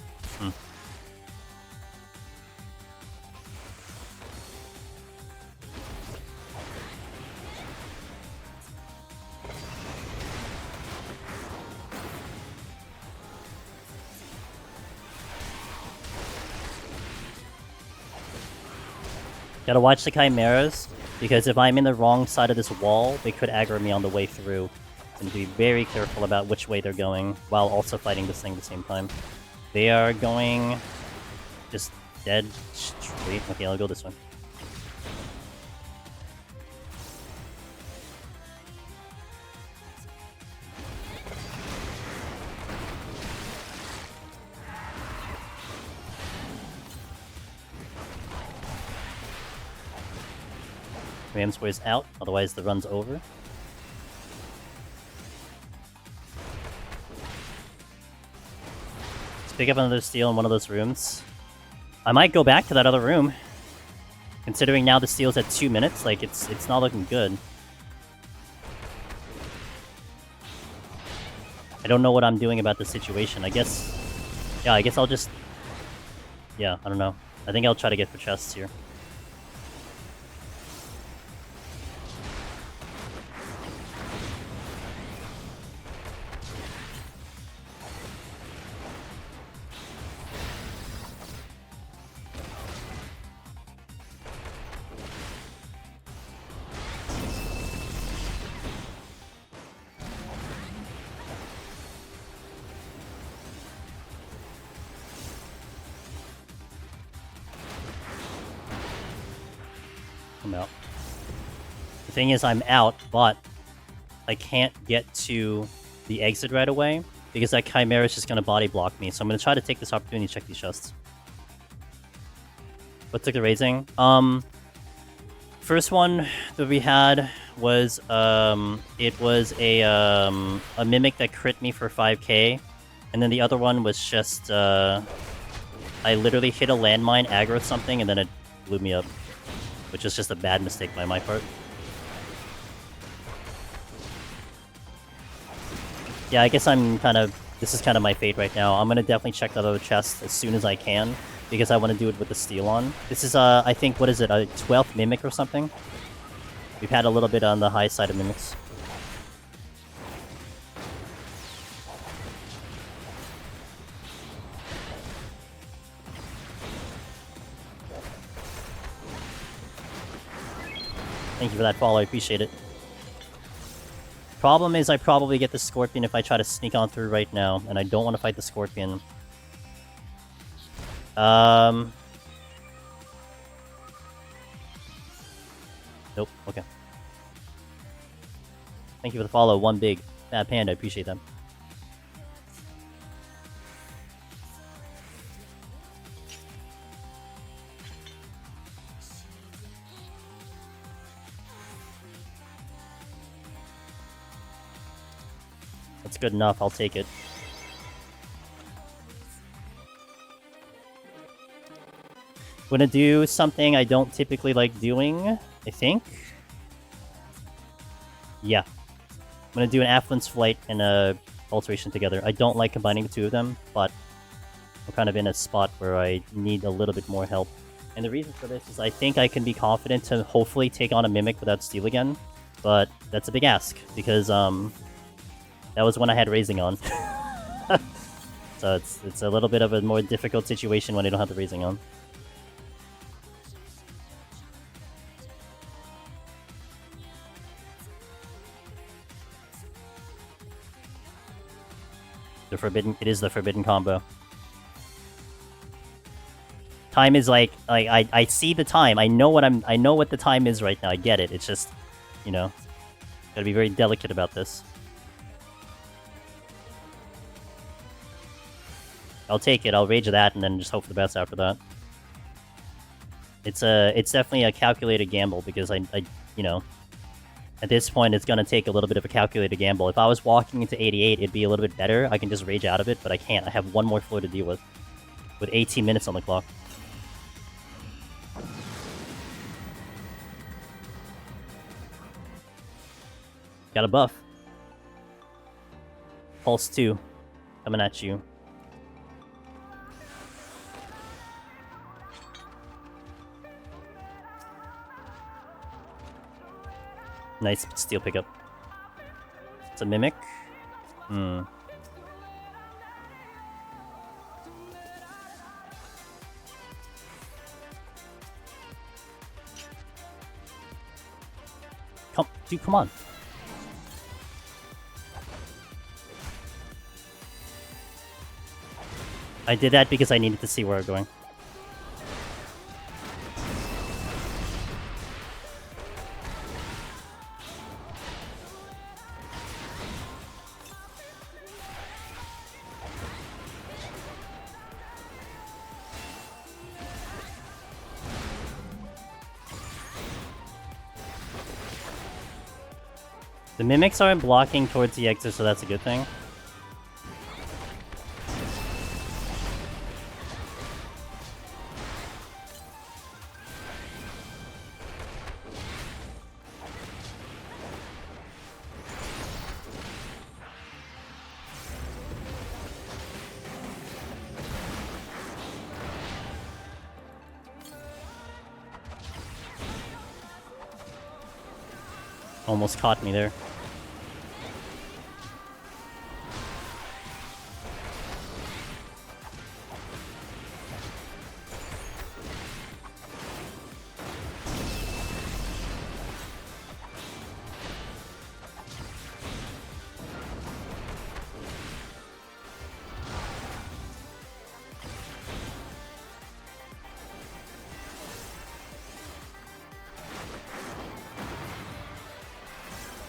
Gotta watch the Chimeras, because if I'm in the wrong side of this wall, they could aggro me on the way through. And be very careful about which way they're going, while also fighting this thing at the same time. They are going just dead straight. Okay, I'll go this way. Ram's Way's out, otherwise the run's over. Pick up another steel in one of those rooms. I might go back to that other room. Considering now the steel's at 2 minutes, like it's not looking good. I don't know what I'm doing about the situation. I guess I'll just... Yeah, I don't know. I think I'll try to get for chests here. Out. The thing is, I'm out, but I can't get to the exit right away because that Chimera is just going to body block me. So I'm going to try to take this opportunity to check these chests. What took the raising? First one that we had was it was a mimic that crit me for 5k, and then the other one was just I literally hit a landmine, aggro something, and then it blew me up. Which is just a bad mistake by my part. Yeah, I guess this is kind of my fate right now. I'm gonna definitely check that other chest as soon as I can, because I want to do it with the steel on. This is, I think, what is it, a 12th Mimic or something? We've had a little bit on the high side of Mimics. Thank you for that follow, I appreciate it. Problem is I probably get the Scorpion if I try to sneak on through right now, and I don't want to fight the Scorpion. Nope, okay. Thank you for the follow, one big fat panda, I appreciate that. That's good enough, I'll take it. I'm gonna do something I don't typically like doing, I think. Yeah. I'm gonna do an Affluence Flight and a Alteration together. I don't like combining the two of them, but I'm kind of in a spot where I need a little bit more help. And the reason for this is I think I can be confident to hopefully take on a Mimic without Steel again, but that's a big ask, because that was when I had Raising on. So So it's a little bit of a more difficult situation when they don't have the raising on. It is the forbidden combo. Time is like I see the time. I know what the time is right now. I get it. It's just, you know, gotta be very delicate about this. I'll take it. I'll rage that and then just hope for the best after that. It's definitely a calculated gamble because I you know, at this point it's gonna take a little bit of a calculated gamble. If I was walking into 88, it'd be a little bit better. I can just rage out of it, but I can't. I have one more floor to deal with 18 minutes on the clock. Got a buff. Pulse 2 coming at you. Nice steel pickup. It's a mimic. Come, dude, come on. I did that because I needed to see where I'm going. The mimics aren't blocking towards the exit, so that's a good thing. Almost caught me there.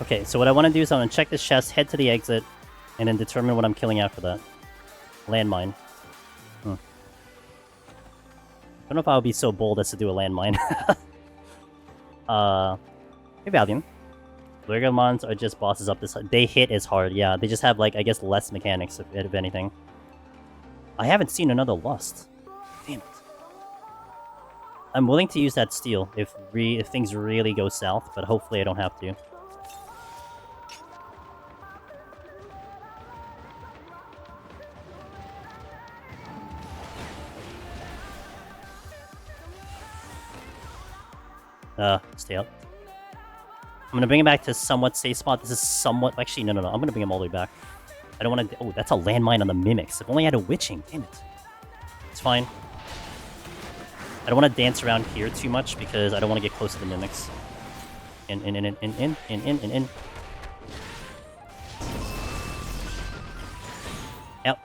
Okay, so what I want to do is I'm going to check this chest, head to the exit, and then determine what I'm killing after that. Landmine. I don't know if I would be so bold as to do a landmine. Hey, Valiant. Lurgamons are just bosses up this... They hit as hard, yeah. They just have, like, I guess less mechanics, if anything. I haven't seen another Lust. Damn it. I'm willing to use that steel if things really go south, but hopefully I don't have to. Stay up. I'm gonna bring him back to somewhat safe spot. This is somewhat... Actually, no. I'm gonna bring him all the way back. I don't want to... Oh, that's a landmine on the mimics. If only I had a witching. Damn it. It's fine. I don't want to dance around here too much because I don't want to get close to the mimics. In. Yep.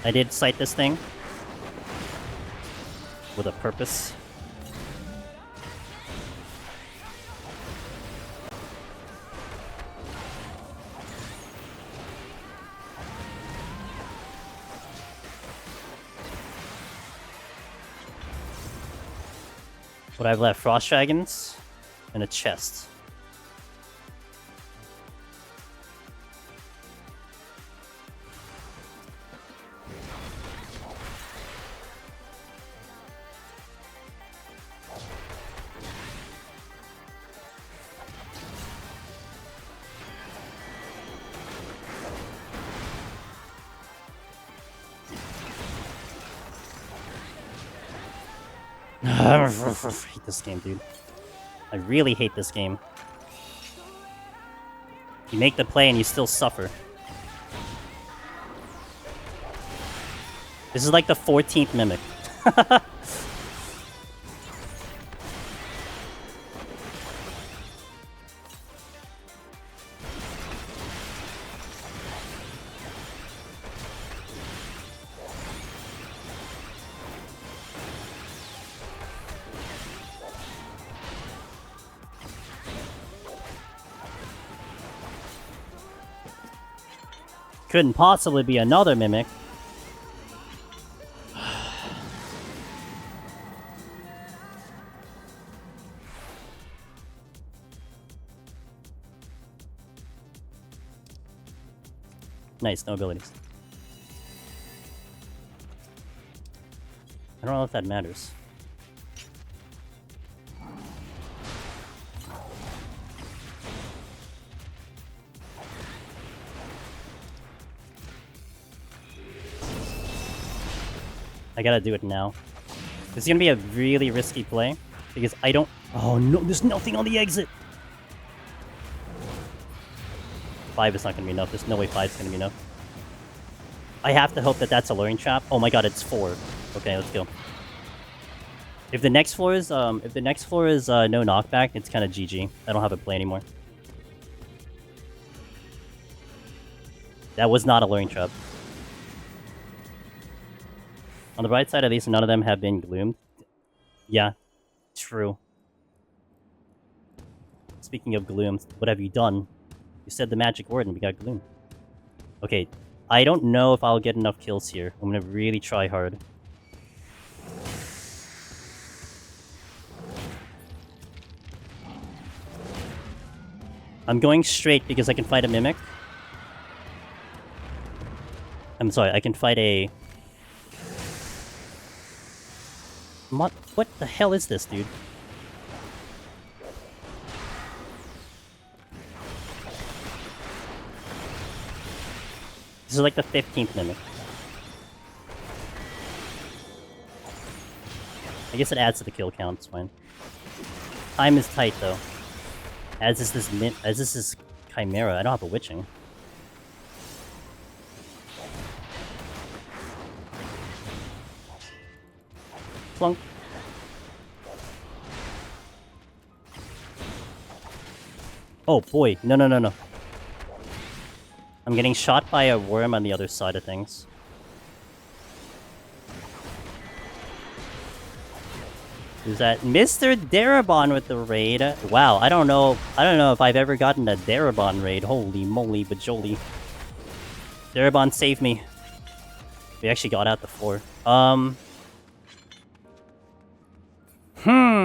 I did sight this thing with a purpose. What I've left? Frost Dragons and a chest. I hate this game, dude. I really hate this game. You make the play and you still suffer. This is like the 14th Mimic. Couldn't possibly be another Mimic. Nice, no abilities. I don't know if that matters. I gotta do it now. This is gonna be a really risky play because I don't. Oh no, there's nothing on the exit. 5 is not gonna be enough. There's no way 5 is gonna be enough. I have to hope that that's a luring trap. Oh my god, it's 4. Okay, let's go. If the next floor is no knockback, it's kind of GG. I don't have a play anymore. That was not a luring trap. On the bright side, at least none of them have been gloomed. Yeah, true. Speaking of glooms, what have you done? You said the magic word and we got gloomed. Okay, I don't know if I'll get enough kills here. I'm gonna really try hard. I'm going straight because I can fight a Mimic. I'm sorry, I can fight a... What the hell is this, dude? This is like the 15th Mimic. I guess it adds to the kill count, it's fine. Time is tight, though. As is this Chimera. I don't have a Witching. Plunk. Oh boy, no. I'm getting shot by a worm on the other side of things. Who's that? Mr. Darabon with the raid. Wow, I don't know if I've ever gotten a Darabon raid. Holy moly bajoli. Darabon, save me. We actually got out the floor.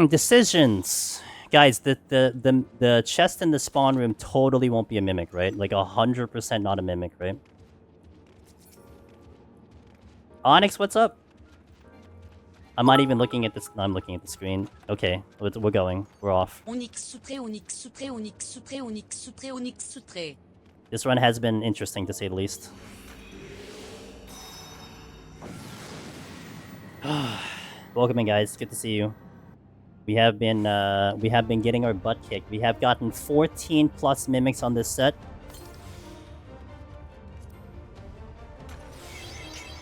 Decisions. Guys, the chest in the spawn room totally won't be a Mimic, right? Like 100% not a Mimic, right? Onyx, what's up? I'm not even looking at this. No, I'm looking at the screen. Okay, we're going. We're off. This run has been interesting, to say the least. Welcome in, guys. Good to see you. We have been getting our butt kicked. We have gotten 14 plus Mimics on this set.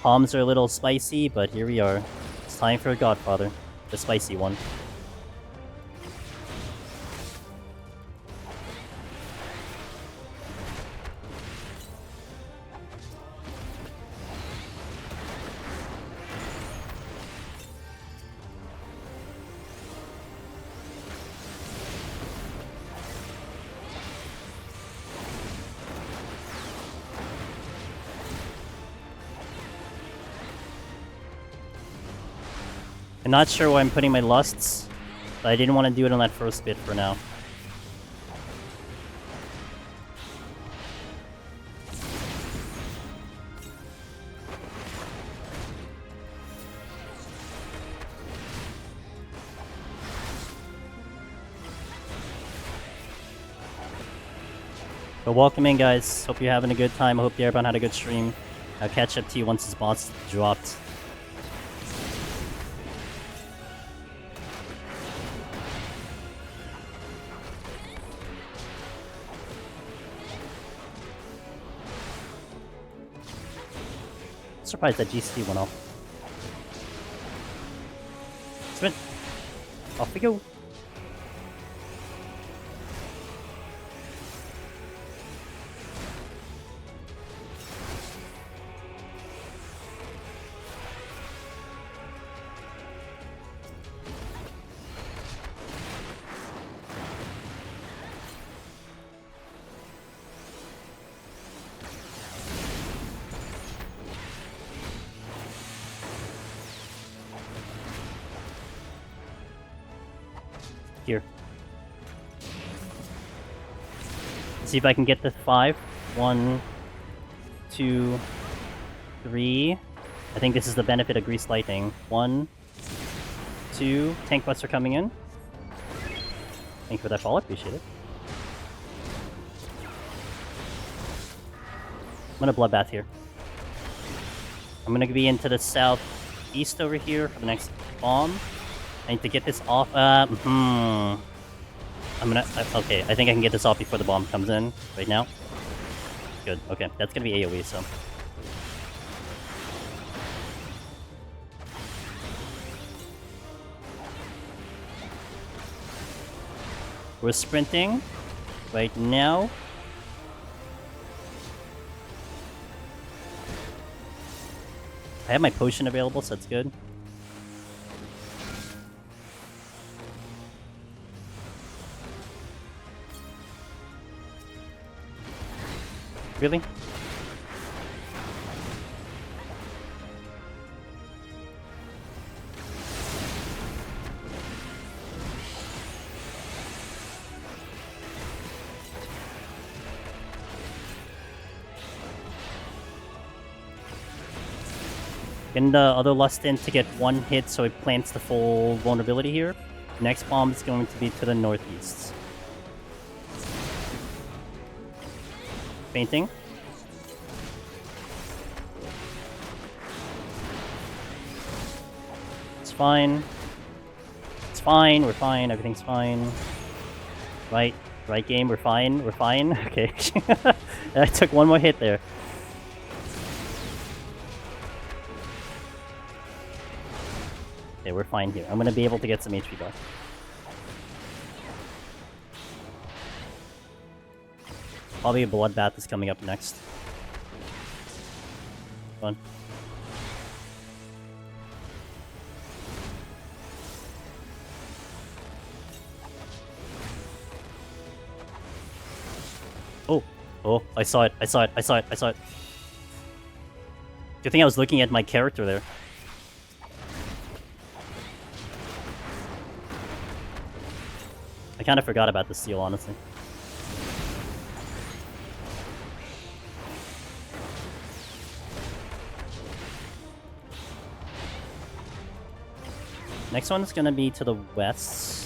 Palms are a little spicy, but here we are. It's time for a Godfather, the spicy one. I'm not sure where I'm putting my lusts, but I didn't want to do it on that first bit for now. But welcome in, guys. Hope you're having a good time. I hope everyone had a good stream. I'll catch up to you once this boss dropped. surprised that GC went off. Sprint! Off we go! Here. See if I can get the 5. 1, 2, 3. I think this is the benefit of Grease Lightning. 1, 2. Tank Buster coming in. Thank you for that follow, appreciate it. I'm gonna Bloodbath here. I'm gonna be into the southeast over here for the next bomb. I need to get this off. I'm gonna. Okay, I think I can get this off before the bomb comes in right now. Good. Okay, that's gonna be AoE, so. We're sprinting right now. I have my potion available, so that's good. Really? Getting the other Lust in to get 1 hit so it plants the full vulnerability here. Next bomb is going to be to the northeast. Fainting. It's fine. It's fine, we're fine, everything's fine. Right game, we're fine, Okay. I took 1 more hit there. Okay, we're fine here. I'm gonna be able to get some HP back. Probably a Bloodbath is coming up next. Fun. Oh, I saw it. Good thing I was looking at my character there. I kind of forgot about the seal, honestly. Next one's gonna be to the west.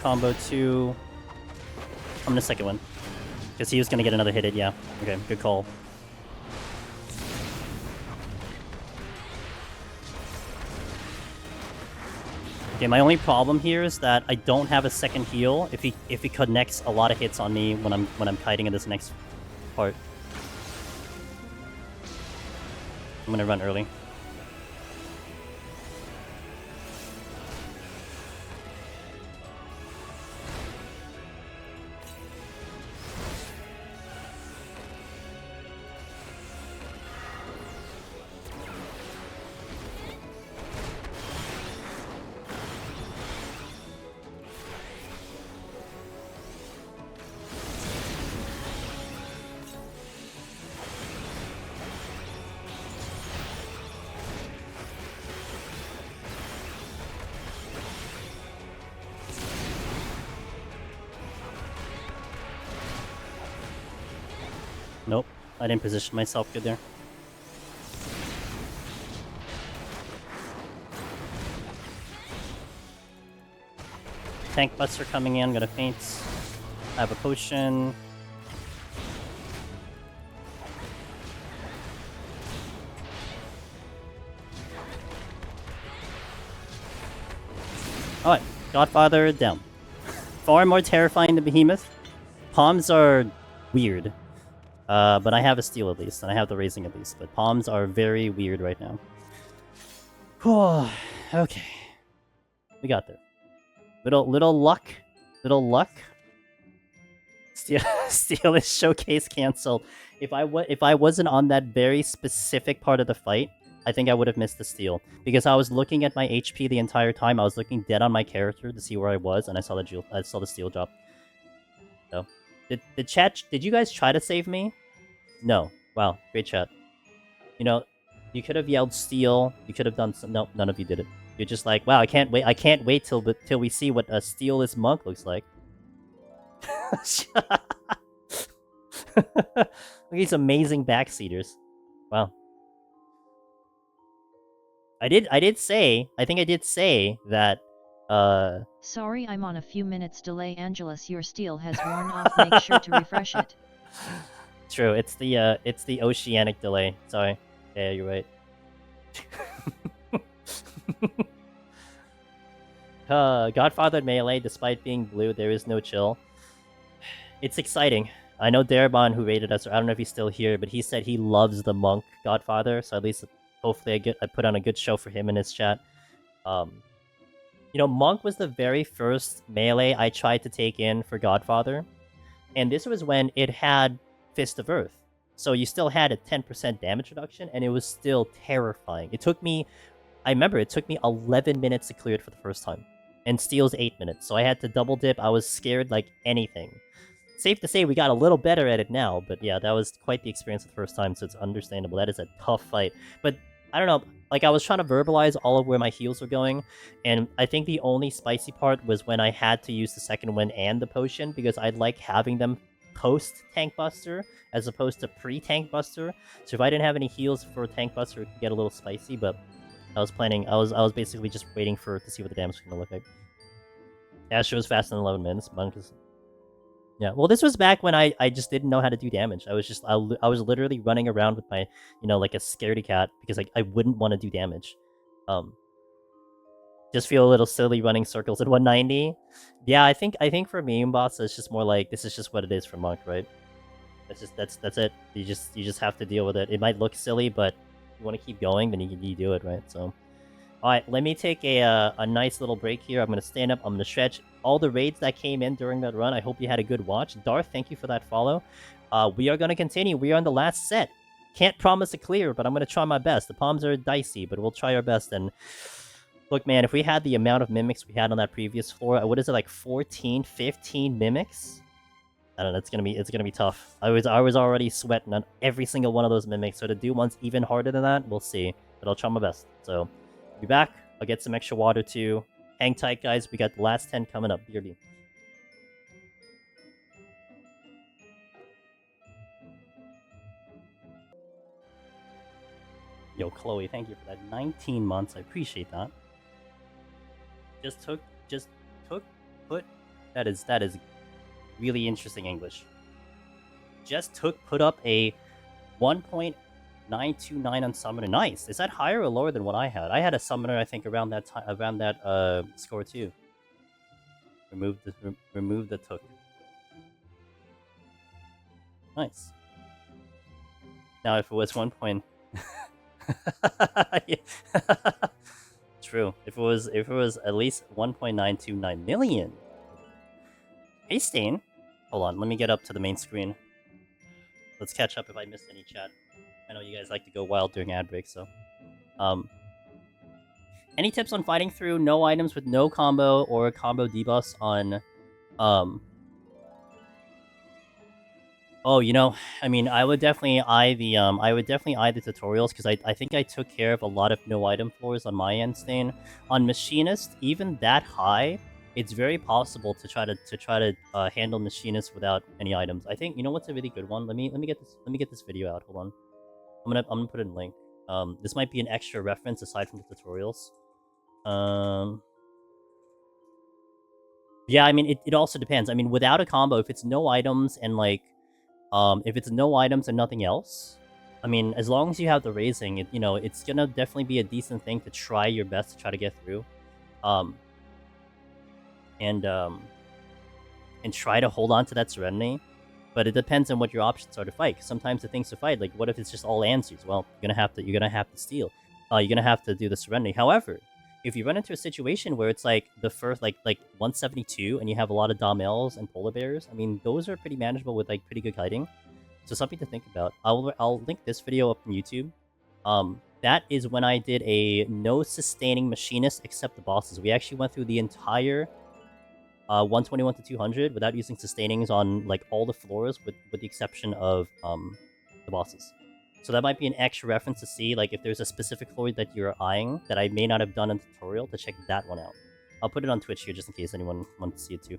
Combo 2. I'm the second one. Because he was gonna get another hit it, yeah. Okay, good call. Okay, my only problem here is that I don't have a second heal if he connects a lot of hits on me when I'm kiting in this next part. I'm gonna run early. Nope, I didn't position myself good there. Tank Buster coming in, gonna faint. I have a potion. Alright, Godfather down. Far more terrifying than Behemoth. Palms are weird. But I have a steal at least, and I have the raising at least. But palms are very weird right now. Whew, okay. We got there. Little luck. Little luck. Steal is showcase cancelled. If I wasn't on that very specific part of the fight, I think I would have missed the steal. Because I was looking at my HP the entire time. I was looking dead on my character to see where I was, and I saw the steal drop. So, did you guys try to save me? No. Wow, great chat. You know, you could have yelled steal. You could have done some. No, none of you did it. You're just like, wow, I can't wait till we see what a steelless monk looks like. Look at these amazing backseaters. Wow. I did say that Sorry, I'm on a few minutes delay. Angelus, your steel has worn off. Make sure to refresh it. True, it's the oceanic delay. Sorry. Yeah, you're right. Godfather melee, despite being blue, there is no chill. It's exciting. I know Darabon, who rated us, or I don't know if he's still here, but he said he loves the monk Godfather, so at least hopefully I put on a good show for him in his chat. You know, monk was the very first melee I tried to take in for Godfather, and this was when it had Fist of Earth. So you still had a 10% damage reduction, and it was still terrifying. I remember it took me 11 minutes to clear it for the first time. And Steel's 8 minutes, so I had to double dip. I was scared like anything. Safe to say we got a little better at it now, but yeah, that was quite the experience the first time, so it's understandable. That is a tough fight. But I don't know, like I was trying to verbalize all of where my heals were going, and I think the only spicy part was when I had to use the second wind and the potion, because I like having them post-tank buster as opposed to pre-tank buster. So if I didn't have any heals for tank buster, it could get a little spicy, but I was basically just waiting to see what the damage was gonna look like. Asher was faster than 11 minutes. Monk is... Yeah, well, this was back when I just didn't know how to do damage. I was literally running around with my, like a scaredy cat, because I wouldn't want to do damage. Just feel a little silly running circles at 190. Yeah, I think for me, boss, it's just more like this is just what it is for Monk, right? That's it. You just have to deal with it. It might look silly, but if you want to keep going, then you do it, right? So, all right, let me take a nice little break here. I'm gonna stand up. I'm gonna stretch. All the raids that came in during that run, I hope you had a good watch. Darth, thank you for that follow. We are gonna continue. We are on the last set. Can't promise a clear, but I'm gonna try my best. The palms are dicey, but we'll try our best. And look, man, if we had the amount of mimics we had on that previous floor, what is it, like 14, 15 mimics? I don't know. It's gonna be tough. I was already sweating on every single one of those mimics, so to do one's even harder than that, we'll see. But I'll try my best. So, I'll be back. I'll get some extra water too. Hang tight, guys. We got the last 10 coming up. BRB. Yo, Chloe, thank you for that. 19 months. I appreciate that. That is really interesting English. Put up a 1.929 on Summoner. Nice. Is that higher or lower than what I had? I had a Summoner, I think, around that score too. Remove the Took. Nice. Now, if it was 1. True. If it was at least 1.929 million. Hey, Stain. Hold on, let me get up to the main screen. Let's catch up if I missed any chat. I know you guys like to go wild during ad breaks, so... Any tips on fighting through no items with no combo or combo debuffs on... Oh, I mean, I would definitely eye the tutorials, because I think I took care of a lot of no item floors on my end, Stain. On Machinist, even that high, it's very possible to try to handle Machinist without any items. I think, what's a really good one? Let me get this video out. Hold on. I'm gonna put it in link. This might be an extra reference aside from the tutorials. Yeah, I mean, it also depends. I mean, without a combo, if it's no items and like, if it's no items and nothing else, I mean, as long as you have the raising, you know, it's gonna definitely be a decent thing to try your best to try to get through, um, and try to hold on to that serenity. But it depends on what your options are to fight. 'Cause sometimes the things to fight, like, what if it's just all answers? Well, you're gonna have to steal. You're gonna have to do the serenity. However, if you run into a situation where it's like the first like 172 and you have a lot of Damels and polar bears, I mean, those are pretty manageable with like pretty good kiting. So something to think about. I'll link this video up on YouTube. That is when I did a no sustaining machinist except the bosses. We actually went through the entire 121 to 200 without using sustainings on like all the floors with the exception of the bosses. So that might be an extra reference to see like if there's a specific floor that you're eyeing that I may not have done in the tutorial to check that one out. I'll put it on Twitch here just in case anyone wants to see it too.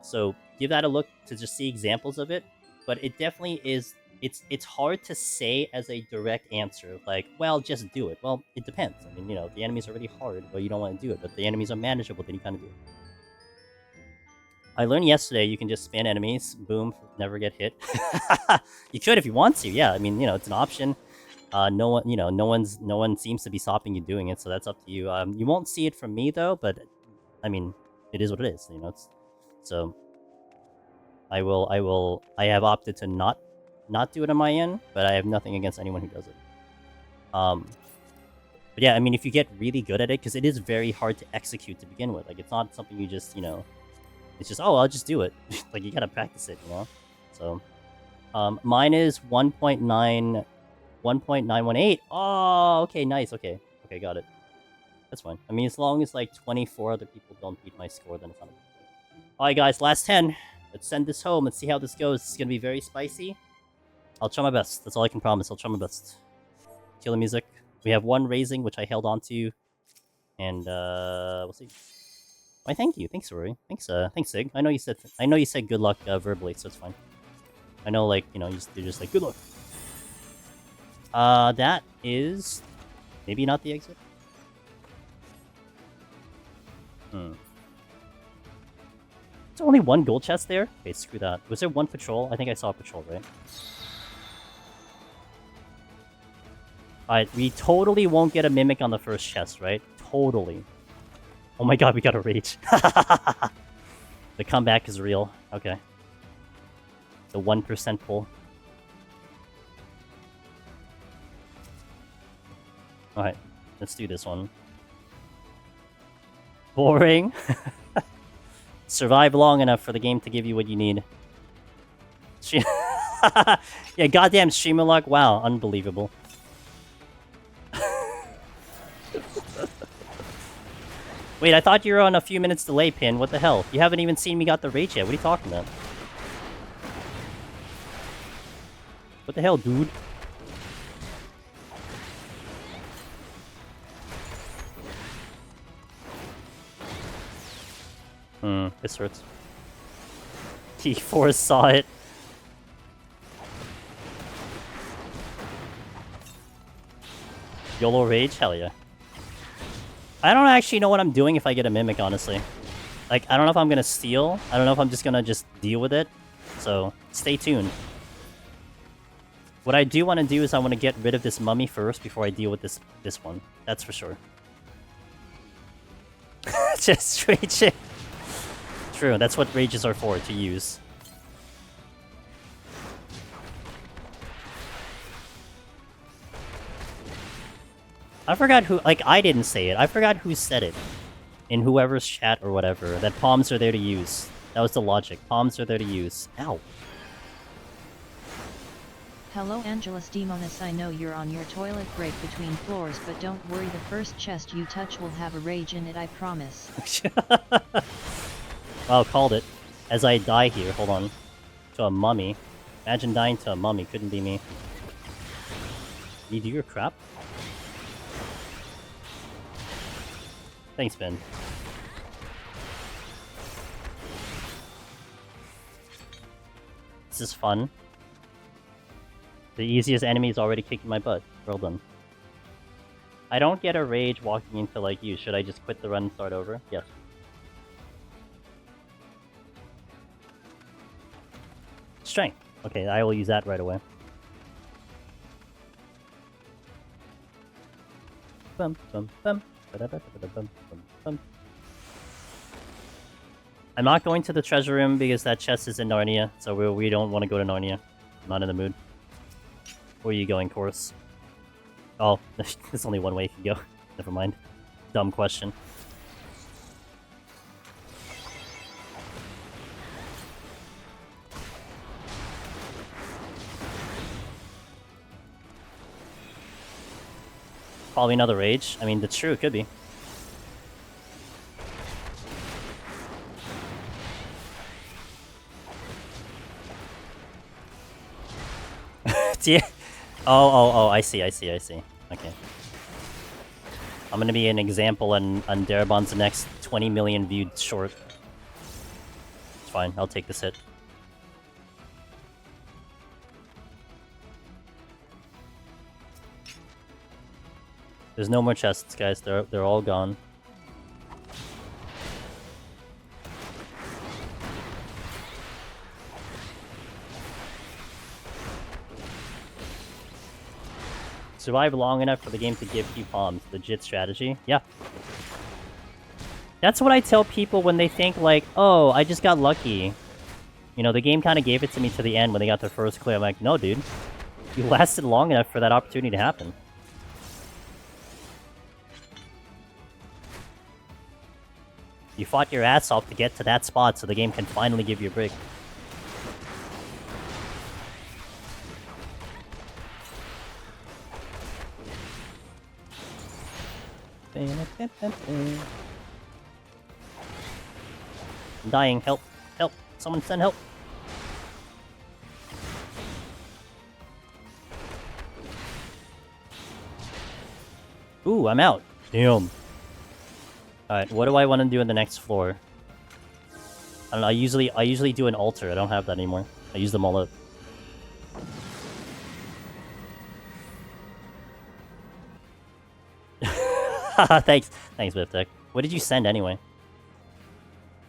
So give that a look to just see examples of it. But it definitely is. It's hard to say as a direct answer, like, well, just do it. Well, it depends. I mean, you know, the enemies are really hard, well, you don't want to do it. But if the enemies are manageable, then you kind of do it. I learned yesterday you can just spam enemies, boom, never get hit. You could if you want to, yeah. I mean, you know, it's an option. No one, you know, no one seems to be stopping you doing it, so that's up to you. You won't see it from me though, but I mean, it is what it is. You know, it's so. I have opted to not do it on my end, but I have nothing against anyone who does it. But yeah, I mean, if you get really good at it, because it is very hard to execute to begin with. Like, it's not something you just, you know. It's just, oh, I'll just do it. Like, you gotta practice it, you know? So, mine is 1.918. Oh, okay, nice, okay. Okay, got it. That's fine. I mean, as long as, like, 24 other people don't beat my score, then it's not a big deal. Alright, guys, last 10. Let's send this home. Let's see how this goes. It's gonna be very spicy. I'll try my best. That's all I can promise. I'll try my best. Killer music. We have one raising, which I held on to. And, we'll see. Why, thank you. Thanks, Rory. Thanks, Sig. I know you said good luck verbally, so it's fine. I know, like, you know, you're just like, good luck. That is maybe not the exit. There's only one gold chest there? Okay, screw that. Was there one patrol? I think I saw a patrol, right? Alright, we totally won't get a mimic on the first chest, right? Totally. Oh my god, we got a rage. The comeback is real. Okay. The 1% pull. Alright, let's do this one. Boring. Survive long enough for the game to give you what you need. Yeah, goddamn streamer luck. Wow, unbelievable. Wait, I thought you were on a few minutes delay, Pin. What the hell? You haven't even seen me got the rage yet. What are you talking about? What the hell, dude? This hurts. T4 saw it. YOLO rage? Hell yeah. I don't actually know what I'm doing if I get a mimic, honestly. Like, I don't know if I'm gonna steal. I don't know if I'm just gonna deal with it. So, stay tuned. What I do want to do is I want to get rid of this mummy first before I deal with this one. That's for sure. Just rage it. True, that's what rages are for, to use. I forgot who, like, I didn't say it. I forgot who said it. In whoever's chat or whatever. That palms are there to use. That was the logic. Palms are there to use. Ow. Hello Angelus Demonis, I know you're on your toilet break between floors, but don't worry, the first chest you touch will have a rage in it, I promise. Wow, called it. As I die here, hold on. To a mummy. Imagine dying to a mummy, couldn't be me. You do your crap? Thanks, Ben. This is fun. The easiest enemy is already kicking my butt. Well done. I don't get a rage walking into like you. Should I just quit the run and start over? Yes. Strength. Okay, I will use that right away. Bum, bum, bum. Ba-da-ba-da-ba-da-bum, bum, bum. I'm not going to the treasure room because that chest is in Narnia, so we don't want to go to Narnia. I'm not in the mood. Where are you going, Chorus? Oh, there's only one way you can go. Never mind. Dumb question. Probably another rage. I mean, that's true, it could be. Yeah. Oh, I see. Okay. I'm gonna be an example on Darabon's next 20 million viewed short. It's fine, I'll take this hit. There's no more chests, guys. They're all gone. Survive long enough for the game to give you palms. Legit strategy. Yeah. That's what I tell people when they think like, oh, I just got lucky. You know, the game kind of gave it to me to the end when they got their first clear. I'm like, no, dude. You lasted long enough for that opportunity to happen. You fought your ass off to get to that spot so the game can finally give you a break. I'm dying. Help. Help. Someone send help. Ooh, I'm out. Damn. Alright, what do I want to do in the next floor? I don't know, I usually do an altar. I don't have that anymore. I use them all up. Thanks, Biftech. What did you send anyway?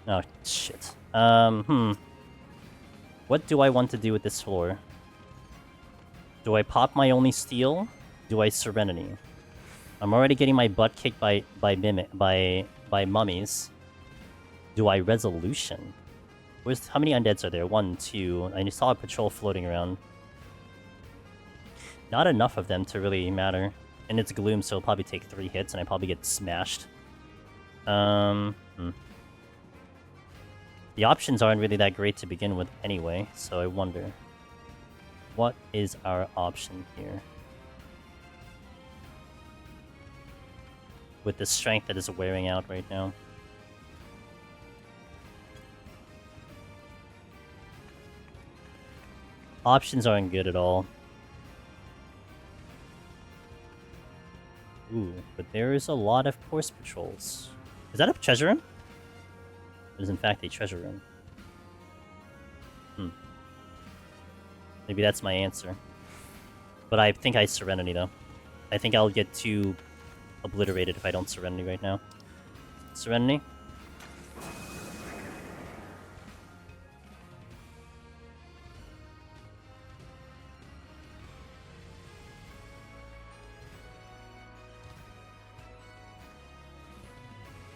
Oh, shit. What do I want to do with this floor? Do I pop my only steel? Do I Serenity? I'm already getting my butt kicked by mummies. Do I Resolution? How many undeads are there? 1, 2. I saw a patrol floating around. Not enough of them to really matter. And it's Gloom, so it'll probably take 3 hits, and I probably get smashed. The options aren't really that great to begin with anyway, so I wonder. What is our option here? With the strength that is wearing out right now. Options aren't good at all. Ooh, but there is a lot of force patrols. Is that a treasure room? It is in fact a treasure room. Maybe that's my answer. But I think I Serenity though. I think I'll get too obliterated if I don't Serenity right now. Serenity?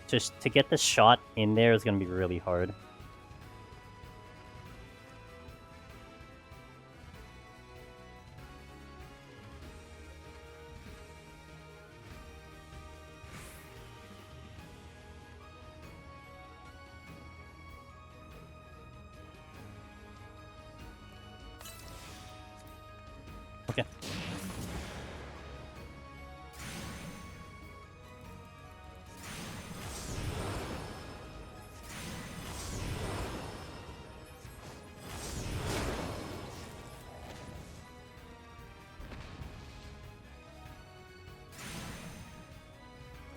Just to get the shot in there is going to be really hard. Okay.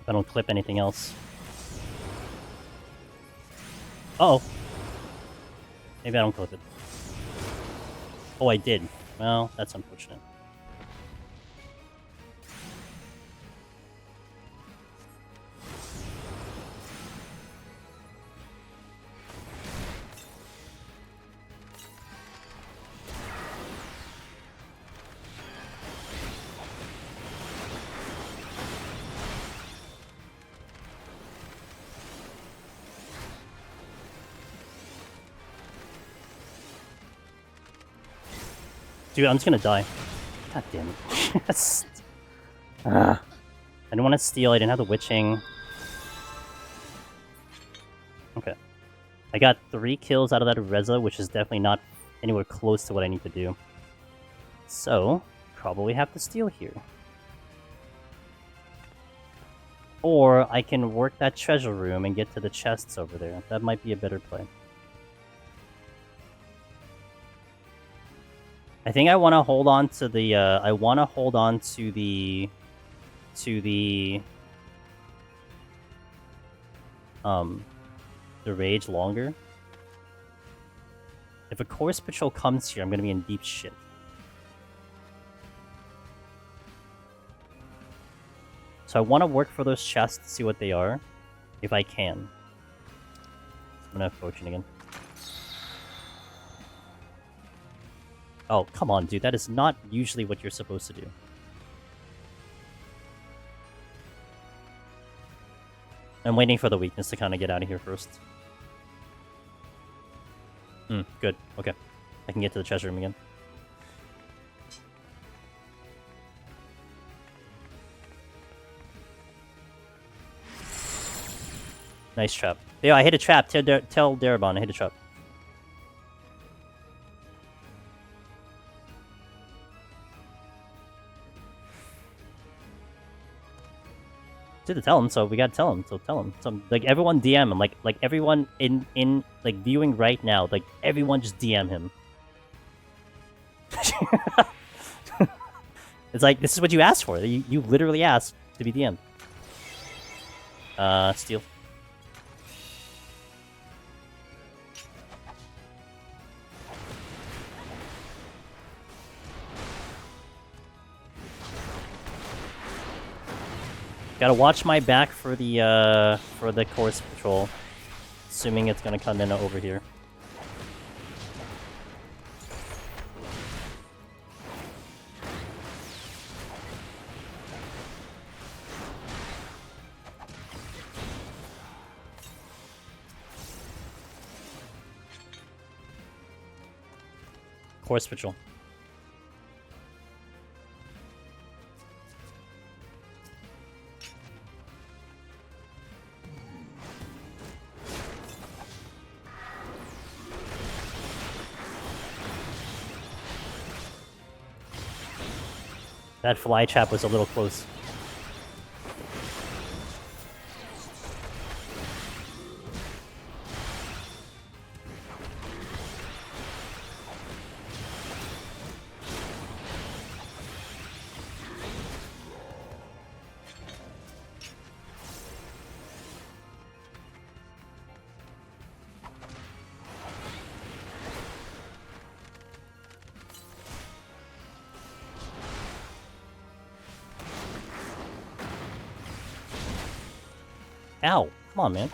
If I don't clip anything else. Uh-oh. Maybe I don't clip it. Oh, I did. Well, that's unfortunate. Dude, I'm just gonna die. God damn it. Yes. I didn't want to steal, I didn't have the witching. Okay. I got 3 kills out of that Reza, which is definitely not anywhere close to what I need to do. So, probably have to steal here. Or I can work that treasure room and get to the chests over there. That might be a better play. I think I want to hold on to the, the rage longer. If a course patrol comes here, I'm gonna be in deep shit. So I want to work for those chests to see what they are, if I can. I'm gonna have fortune again. Oh, come on, dude. That is not usually what you're supposed to do. I'm waiting for the weakness to kind of get out of here first. Good. Okay. I can get to the treasure room again. Nice trap. Yeah, I hit a trap. Tell Darabon I hit a trap. To tell him, so we gotta tell him. So tell him. So like everyone DM him. Like everyone in like viewing right now. Like everyone just DM him. It's like this is what you asked for. You literally asked to be DM'd. Steal. Gotta watch my back for the course patrol, assuming it's gonna come in over here. Course patrol. That fly trap was a little close. Ow! Come on, man.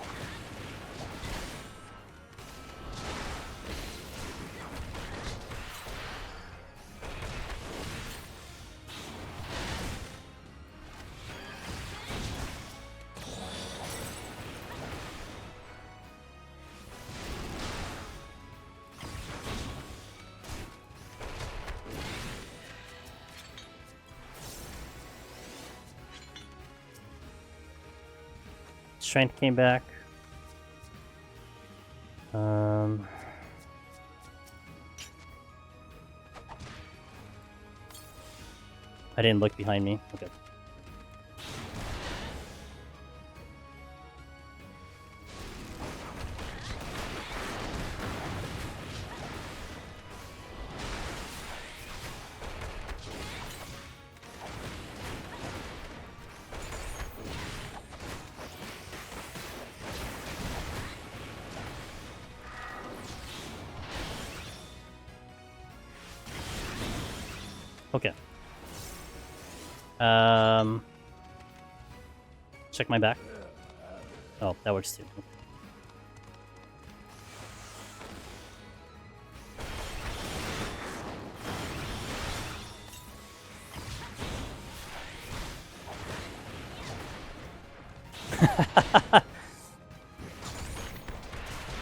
Strength came back. I didn't look behind me. Okay. Okay. Check my back. Oh, that works too.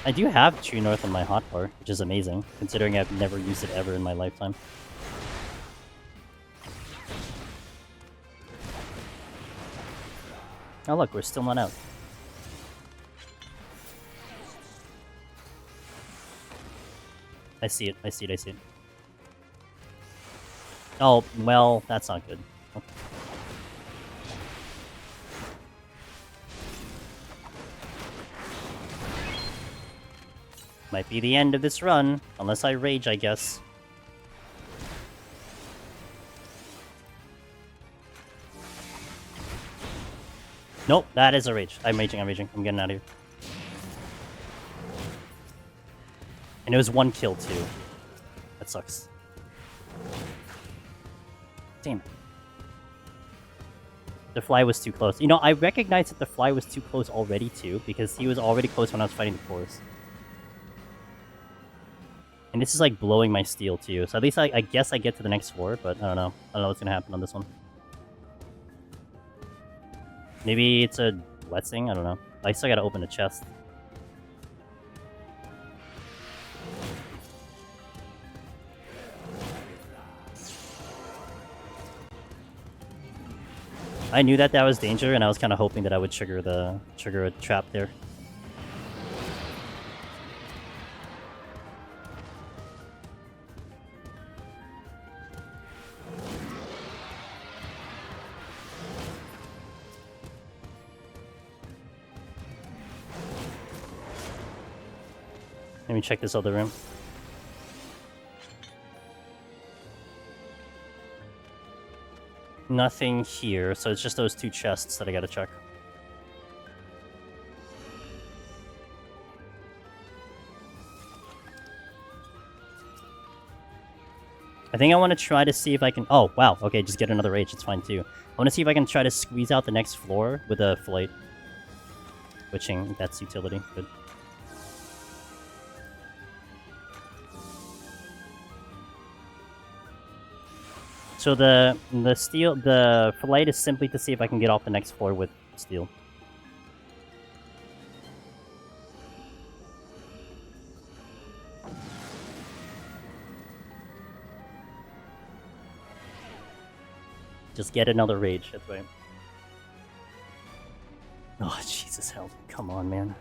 I do have True North on my hotbar, which is amazing, considering I've never used it ever in my lifetime. Oh look, we're still not out. I see it, I see it, I see it. Oh, well, that's not good. Okay. Might be the end of this run, unless I rage, I guess. Nope, that is a rage. I'm raging, I'm raging. I'm getting out of here. And it was 1 kill, too. That sucks. Damn it. The fly was too close. You know, I recognized that the fly was too close already, too, because he was already close when I was fighting the forest. And this is, like, blowing my steel, too. So at least I guess I get to the next floor, but I don't know. I don't know what's gonna happen on this one. Maybe it's a blessing? I don't know. I still gotta open a chest. I knew that was danger, and I was kind of hoping that I would trigger a trap there. Let me check this other room. Nothing here, so it's just those 2 chests that I gotta check. I think I want to try to see if I can... Oh, wow. Okay, just get another rage. It's fine, too. I want to see if I can try to squeeze out the next floor with a flight. Switching, that's utility. Good. So the flight is simply to see if I can get off the next floor with steel. Just get another rage, that's right. Oh, Jesus, hell. Come on, man.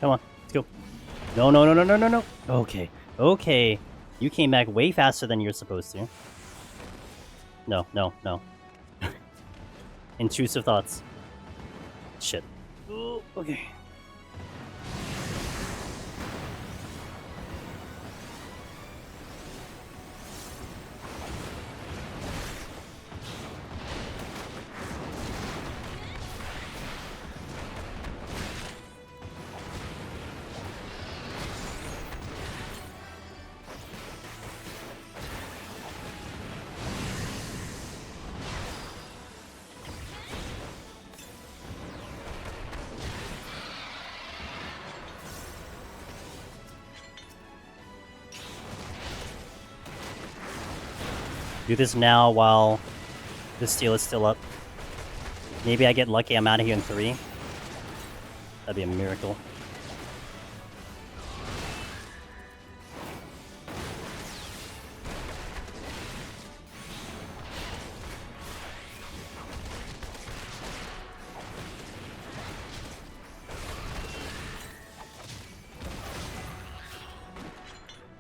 Come on, let's go. No, no, no, no, no, no, no. Okay, okay. You came back way faster than you're supposed to. No, no, no. Intrusive thoughts. Shit. Ooh, okay. Do this now while the steel is still up. Maybe I get lucky, I'm out of here in 3. That'd be a miracle.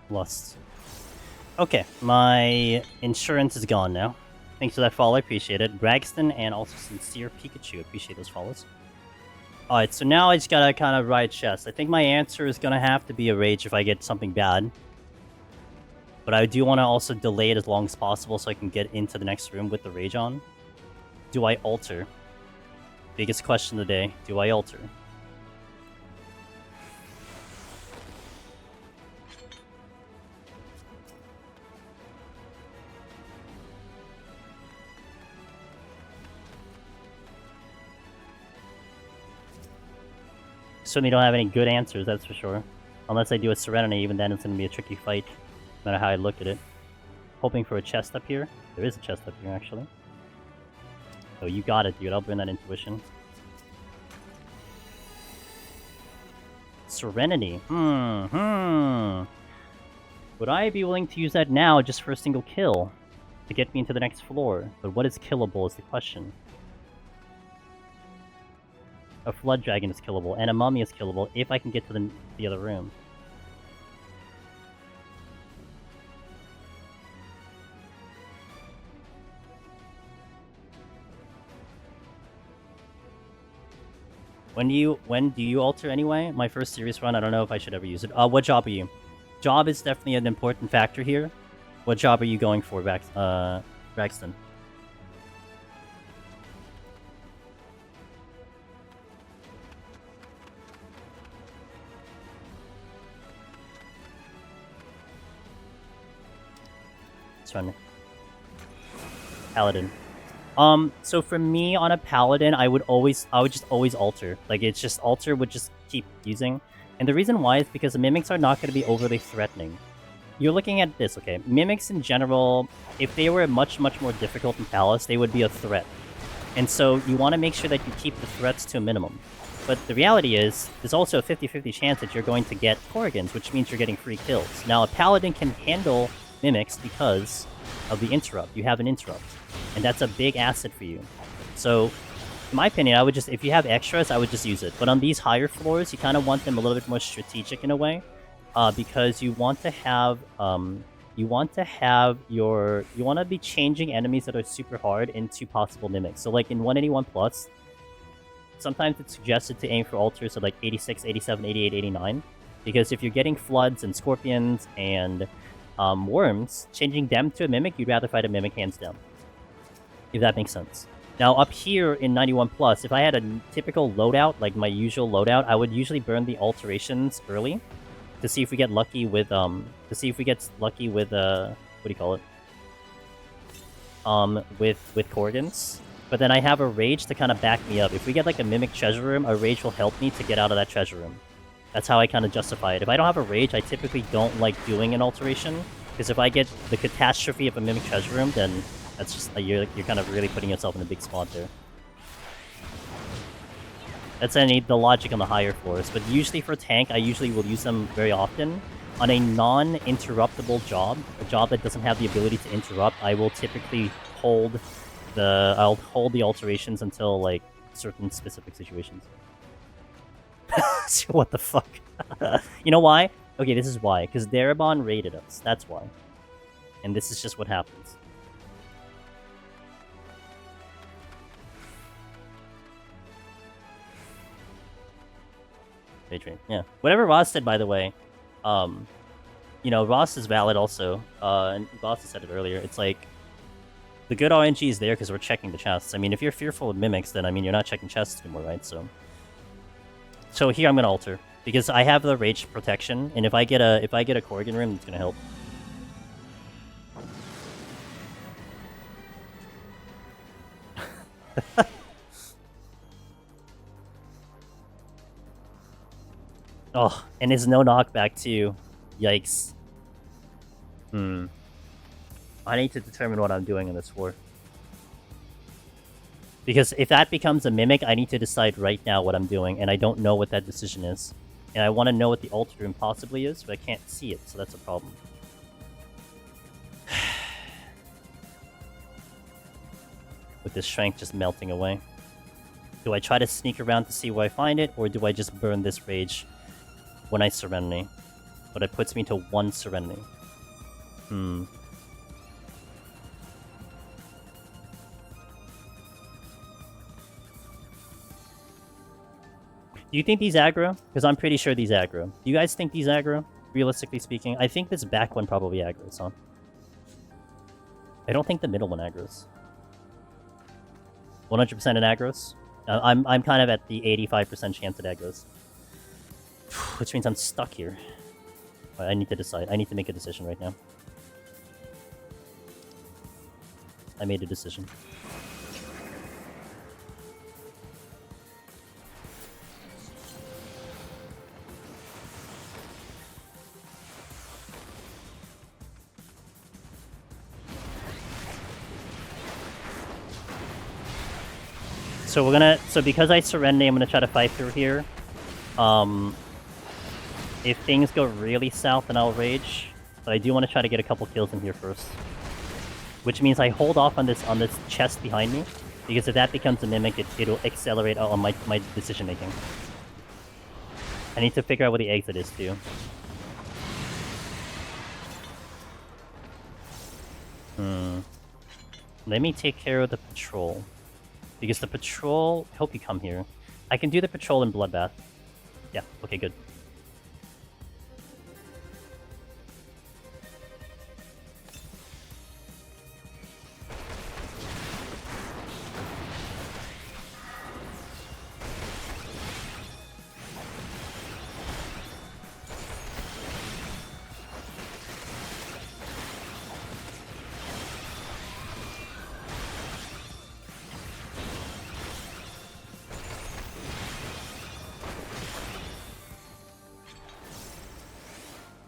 Lost. Okay, my insurance is gone now. Thanks for that follow, I appreciate it. Braxton and also Sincere Pikachu, appreciate those follows. Alright, so now I just gotta kind of ride chest. I think my answer is gonna have to be a rage if I get something bad. But I do want to also delay it as long as possible so I can get into the next room with the rage on. Do I alter? Biggest question of the day. Do I alter? Certainly don't have any good answers, that's for sure. Unless I do a Serenity, even then it's going to be a tricky fight, no matter how I look at it. Hoping for a chest up here. There is a chest up here, actually. Oh, you got it, dude. I'll burn that intuition. Serenity. Would I be willing to use that now just for a single kill? To get me into the next floor? But what is killable is the question. A Flood Dragon is killable, and a Mummy is killable if I can get to the other room. When do you alter anyway? My first serious run, I don't know if I should ever use it. What job are you? Job is definitely an important factor here. What job are you going for, Braxton? Paladin. So for me on a Paladin, I would just always alter. Like, it's just alter would just keep using. And the reason why is because the mimics are not going to be overly threatening. You're looking at this, okay? Mimics in general, if they were much more difficult in Palace, they would be a threat. And so you want to make sure that you keep the threats to a minimum. But the reality is, there's also a 50-50 chance that you're going to get Korrigans, which means you're getting free kills. Now, a Paladin can handle mimics because of the interrupt. You have an interrupt, and that's a big asset for you. So, in my opinion, I would just, if you have extras, I would just use it. But on these higher floors, you kind of want them a little bit more strategic in a way, because you want to have, you want to be changing enemies that are super hard into possible mimics. So like in 181+, sometimes it's suggested to aim for altars of like 86, 87, 88, 89, because if you're getting floods and scorpions and worms, changing them to a mimic, you'd rather fight a mimic hands down. If that makes sense. Now up here in 91+, if I had a typical loadout, like my usual loadout, I would usually burn the alterations early to see if we get lucky with what do you call it? With Korrigans. But then I have a Rage to kind of back me up. If we get like a Mimic Treasure Room, a Rage will help me to get out of that Treasure Room. That's how I kind of justify it. If I don't have a Rage, I typically don't like doing an alteration, because if I get the catastrophe of a Mimic Treasure Room, then that's just you're kind of really putting yourself in a big spot there. That's the logic on the higher floors, but usually for tank, I usually will use them very often. On a non-interruptible job, a job that doesn't have the ability to interrupt, I will typically hold the alterations until like certain specific situations. What the fuck? You know why? Okay, this is why. Because Darabon raided us. That's why. And this is just what happens. Daydream. Yeah. Whatever Ross said, by the way, you know, Ross is valid also. And Ross said it earlier. It's like, the good RNG is there because we're checking the chests. I mean, if you're fearful of mimics, then I mean, you're not checking chests anymore, right? So here I'm gonna alter because I have the rage protection, and if I get a Korrigan room, it's gonna help. Oh, and there's no knockback too. Yikes. I need to determine what I'm doing in this war. Because if that becomes a mimic, I need to decide right now what I'm doing, and I don't know what that decision is. And I want to know what the altar room possibly is, but I can't see it, so that's a problem. With this strength just melting away. Do I try to sneak around to see where I find it, or do I just burn this rage when I Serenity? But it puts me to 1 Serenity. Do you think these aggro? Because I'm pretty sure these aggro. Do you guys think these aggro? Realistically speaking, I think this back one probably aggroes, huh? I don't think the middle one aggroes. 100% in aggros. I'm kind of at the 85% chance at aggros. Which means I'm stuck here. I need to decide. I need to make a decision right now. I made a decision. So we're gonna... So because I Serenity, I'm gonna try to fight through here. If things go really south, then I'll Rage. But I do want to try to get a couple kills in here first. Which means I hold off on this chest behind me. Because if that becomes a Mimic, it'll accelerate on my decision making. I need to figure out where the exit is too. Let me take care of the patrol. Because the patrol... Hope you come here. I can do the patrol in Bloodbath. Yeah, okay, good.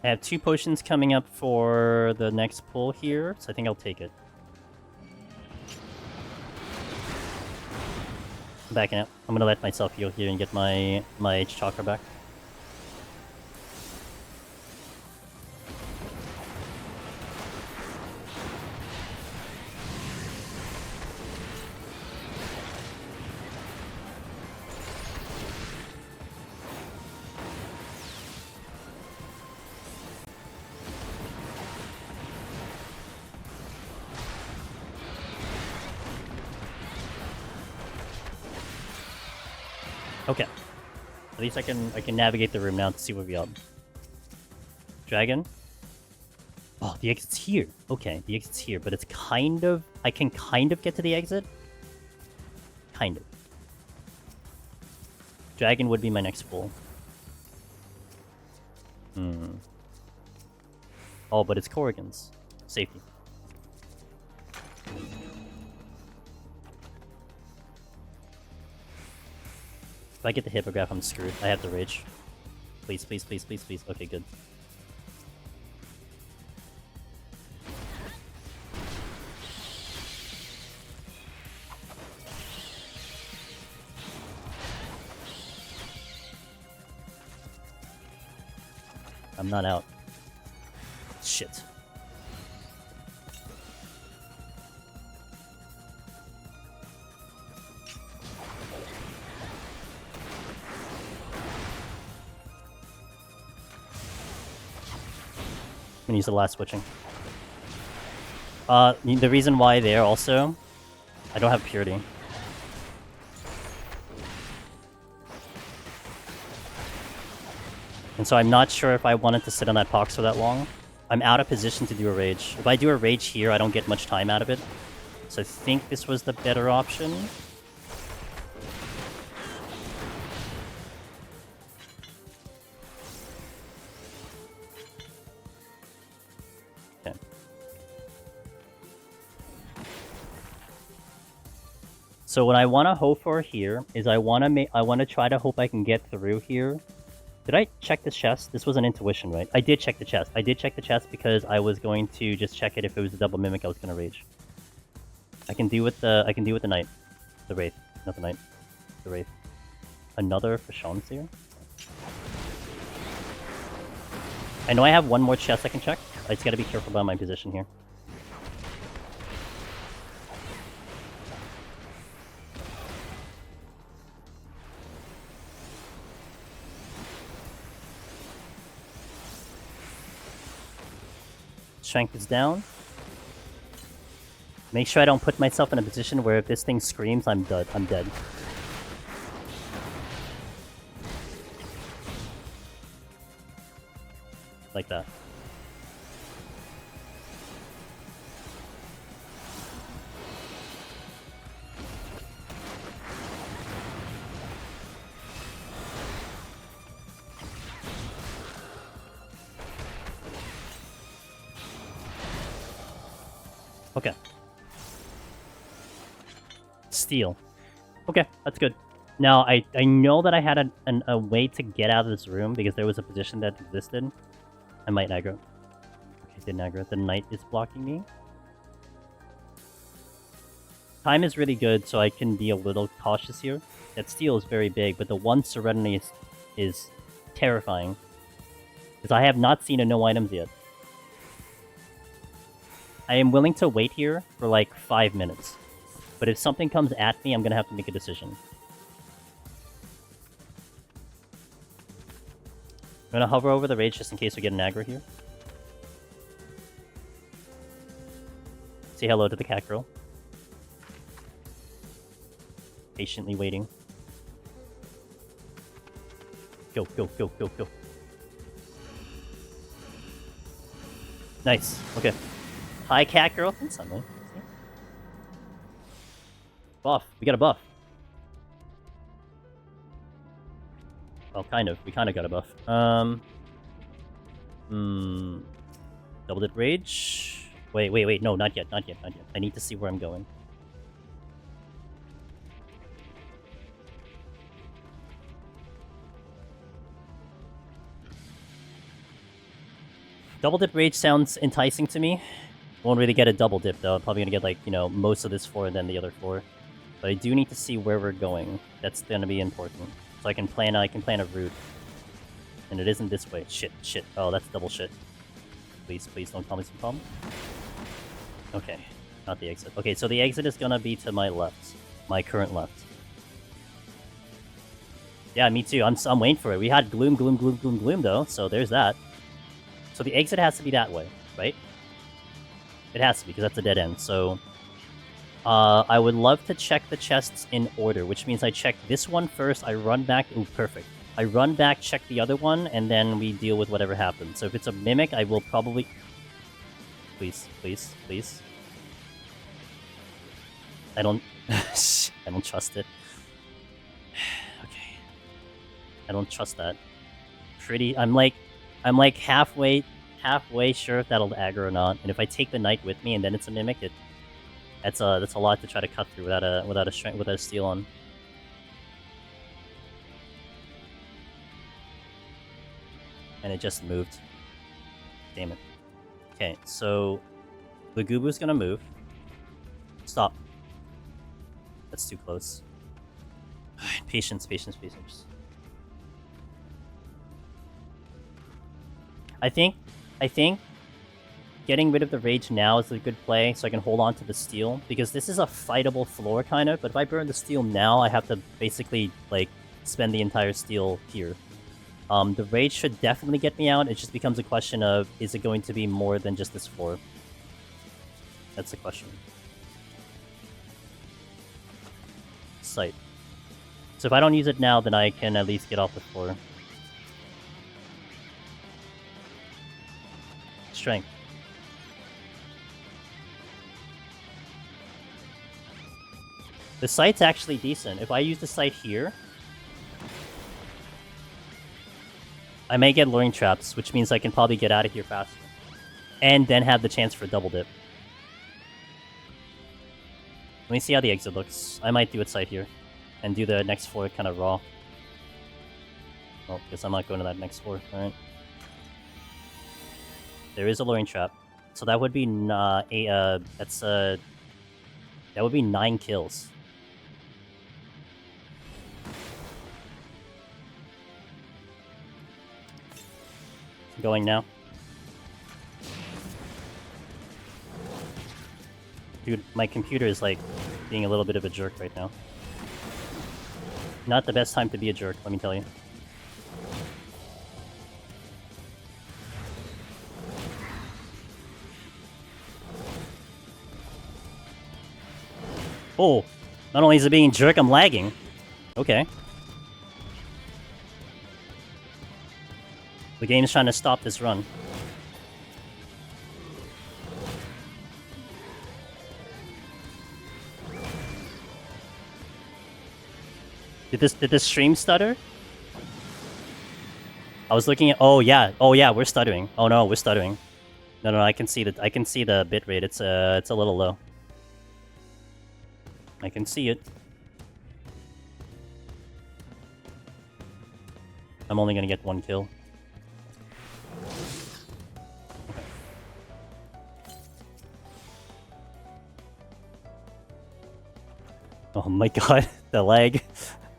I have 2 potions coming up for the next pull here, so I think I'll take it. I'm backing out. I'm gonna let myself heal here and get my H chakra back. Okay. At least I can navigate the room now to see what we have. Dragon? Oh, the exit's here. Okay, the exit's here, but it's kind of... I can kind of get to the exit? Kind of. Dragon would be my next pull. Oh, but it's Corrigan's. Safety. If I get the Hippogriff, I'm screwed. I have to Rage. Please, please, please, please, please. Okay, good. I'm not out. Shit. I'm gonna use the last switching. The reason why there also, I don't have Purity. And so I'm not sure if I wanted to sit on that box for that long. I'm out of position to do a Rage. If I do a Rage here, I don't get much time out of it. So I think this was the better option. Okay. So what I want to hope for here is I want to try to hope I can get through here. Did I check this chest? This was an intuition, right? I did check the chest. I did check the chest because I was going to just check it if it was a double mimic I was gonna Rage. I can do with the knight. The Wraith. Not the knight. The Wraith. Another for Sean's here. I know I have one more chest I can check. I just gotta be careful about my position here. Strength is down. Make sure I don't put myself in a position where if this thing screams, I'm dead. I'm dead. Like that. Okay. Steal. Okay, that's good. Now, I know that I had a way to get out of this room because there was a position that existed. I might aggro. Okay, didn't aggro. The knight is blocking me. Time is really good, so I can be a little cautious here. That steal is very big, but the one Serenity is terrifying. Because I have not seen a no items yet. I am willing to wait here for like 5 minutes. But if something comes at me, I'm gonna have to make a decision. I'm gonna hover over the rage just in case we get an aggro here. Say hello to the cat girl. Patiently waiting. Go, go, go, go, go. Nice. Okay. Hi, cat girl. Instantly. Buff. We got a buff. Well, kind of. We kind of got a buff. Double dip rage. Wait. No, not yet. I need to see where I'm going. Double dip rage sounds enticing to me. Won't really get a double dip though. I'm probably gonna get like, you know, most of this floor and then the other floor. But I do need to see where we're going. That's gonna be important. So I can plan a route. And it isn't this way. Shit. Oh, that's double shit. Please don't call me some problem. Okay. Not the exit. Okay, so the exit is gonna be to my left. My current left. Yeah, me too. I'm waiting for it. We had gloom though, so there's that. So the exit has to be that way, right? It has to be, because that's a dead end. So, I would love to check the chests in order, which means I check this one first, I run back... Ooh, perfect. I run back, check the other one, and then we deal with whatever happens. So if it's a Mimic, I will probably... Please. I don't... I don't trust it. Okay. I don't trust that. I'm like halfway sure if that'll aggro or not. And if I take the knight with me and then it's a Mimic, that's a lot to try to cut through without a steal on. And it just moved. Damn it. Okay, so Lugubu's gonna move. Stop. That's too close. Patience. I think getting rid of the rage now is a good play, so I can hold on to the steal, because this is a fightable floor, kind of, but if I burn the steal now, I have to basically, like, spend the entire steal here. The rage should definitely get me out, it just becomes a question of, is it going to be more than just this floor? That's the question. Sight. So if I don't use it now, then I can at least get off the floor. Strength. The sight's actually decent. If I use the sight here, I may get luring traps, which means I can probably get out of here faster. And then have the chance for a double dip. Let me see how the exit looks. I might do it sight here. And do the next floor kind of raw. Oh, guess I'm not going to that next floor. Alright. There is a luring trap. So that would be that would be 9 kills. Going now. Dude, my computer is like being a little bit of a jerk right now. Not the best time to be a jerk, let me tell you. Oh, not only is it being a jerk, I'm lagging. Okay. The game's trying to stop this run. Did this stream stutter? I was looking at... Oh yeah, we're stuttering. Oh no, we're stuttering. No, I can see the bit rate. It's a little low. I can see it. I'm only gonna get 1 kill. Oh my god, the lag.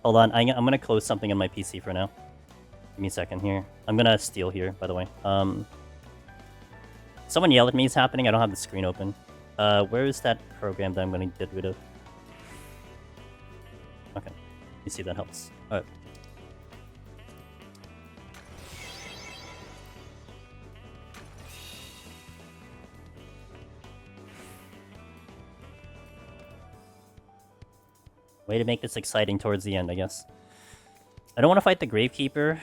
Hold on, I'm gonna close something on my PC for now. Give me a second here. I'm gonna steal here, by the way. Someone yelled at me is happening. I don't have the screen open. Where is that program that I'm gonna get rid of? Okay. You see, that helps. Alright. Way to make this exciting towards the end, I guess. I don't want to fight the Gravekeeper.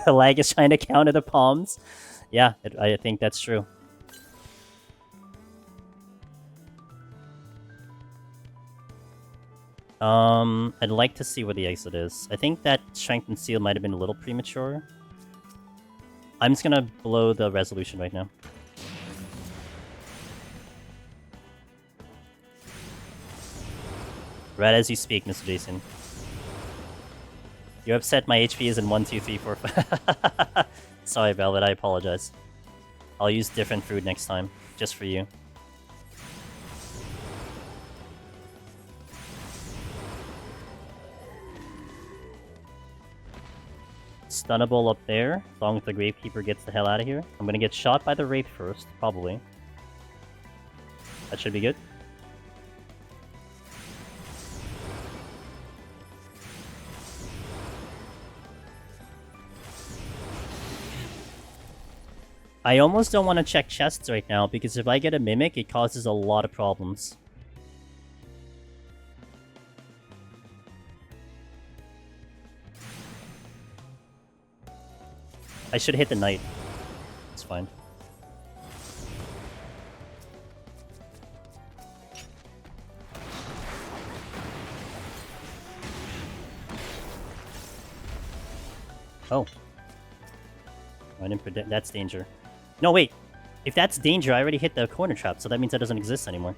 The lag is trying to counter the palms. Yeah, I think that's true. I'd like to see where the exit is. I think that Strength and Seal might have been a little premature. I'm just gonna blow the resolution right now. Right as you speak, Mr. Jason. You're upset my HP is in 1, 2, 3, 4, 5. Sorry, Velvet, I apologize. I'll use different food next time, just for you. Stunnable up there, as long as the Gravekeeper gets the hell out of here. I'm gonna get shot by the Wraith first, probably. That should be good. I almost don't want to check chests right now, because if I get a Mimic, it causes a lot of problems. I should hit the Knight. It's fine. Oh. I didn't predict. That's danger. No, wait. If that's danger, I already hit the corner trap, so that means that doesn't exist anymore.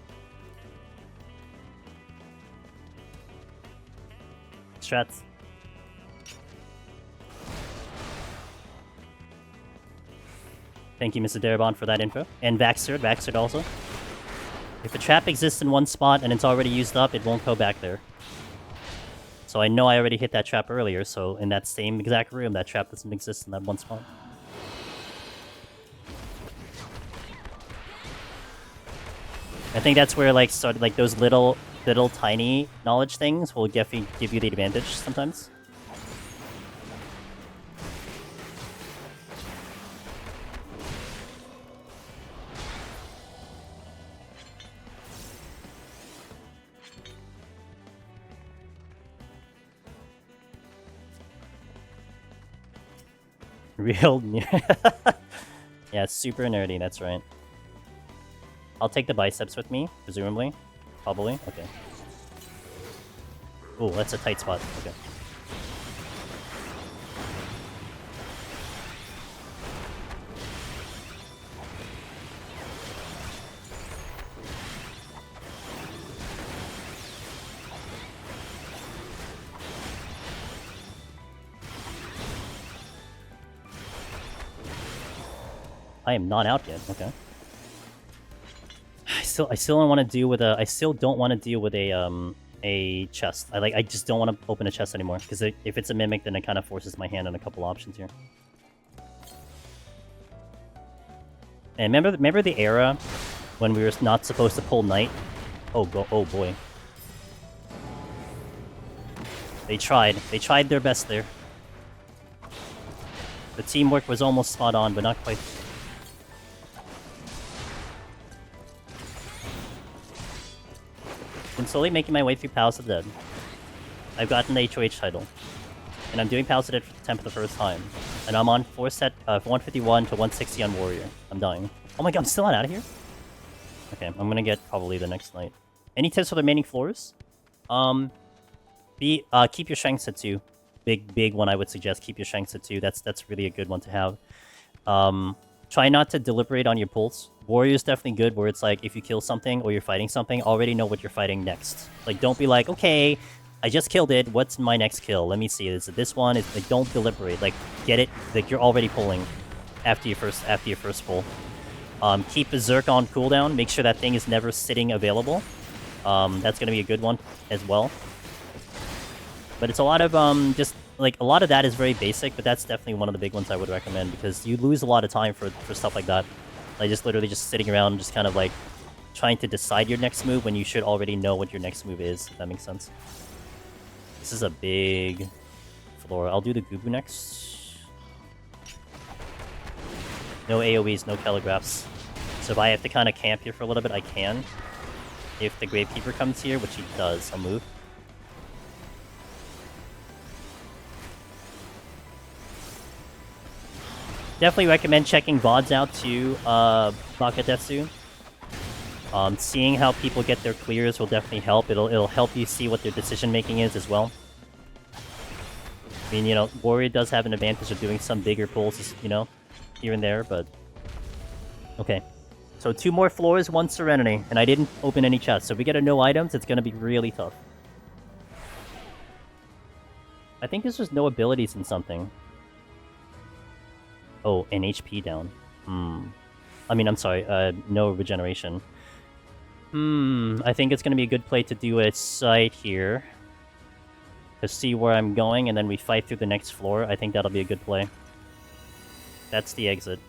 Strats. Thank you, Mr. Darabont, for that info. And Vaxerd also. If a trap exists in one spot and it's already used up, it won't go back there. So I know I already hit that trap earlier, so in that same exact room, that trap doesn't exist in that one spot. I think that's where like those little tiny knowledge things will give you the advantage sometimes. Real yeah, super nerdy, that's right. I'll take the biceps with me, presumably. Probably. Okay. Oh, that's a tight spot. Okay. I am not out yet. Okay. I still don't want to deal with a. I still don't want to deal with a chest. I just don't want to open a chest anymore because if it's a mimic, then it kind of forces my hand on a couple options here. And remember the era when we were not supposed to pull Knight? Oh boy. They tried. They tried their best there. The teamwork was almost spot on, but not quite. I'm slowly making my way through Palace of the Dead. I've gotten the HOH title. And I'm doing Palace of the Dead for the 10th for the first time. And I'm on 151 to 160 on Warrior. I'm dying. Oh my god, I'm still not out of here? Okay, I'm gonna get probably the next night. Any tips for the remaining floors? Keep your strengths at 2. big one I would suggest. Keep your strengths at 2. That's really a good one to have. Try not to deliberate on your pulls. Warrior's definitely good, where it's like, if you kill something or you're fighting something, already know what you're fighting next. Like, don't be like, okay, I just killed it, what's my next kill? Let me see, is it this one? It's like, don't deliberate. Like, get it, like, you're already pulling after your first pull. Keep Berserk on cooldown, make sure that thing is never sitting available. That's gonna be a good one as well. But it's a lot of, just, like, a lot of that is very basic, but that's definitely one of the big ones I would recommend, because you lose a lot of time for stuff like that. Like, just literally just sitting around, just kind of, like, trying to decide your next move when you should already know what your next move is, if that makes sense. This is a big floor. I'll do the Gubu next. No AoEs, no telegraphs. So if I have to kind of camp here for a little bit, I can. If the Gravekeeper comes here, which he does, I'll move. Definitely recommend checking VODs out too, Bakadetsu. Seeing how people get their clears will definitely help. It'll help you see what their decision making is as well. I mean, you know, Warrior does have an advantage of doing some bigger pulls, you know, here and there, but... Okay. So 2 more floors, 1 Serenity, and I didn't open any chests. So if we get a no items, it's gonna be really tough. I think there's just no abilities in something. Oh, and HP down. I mean, I'm sorry, no regeneration. I think it's gonna be a good play to do a site here. To see where I'm going, and then we fight through the next floor. I think that'll be a good play. That's the exit.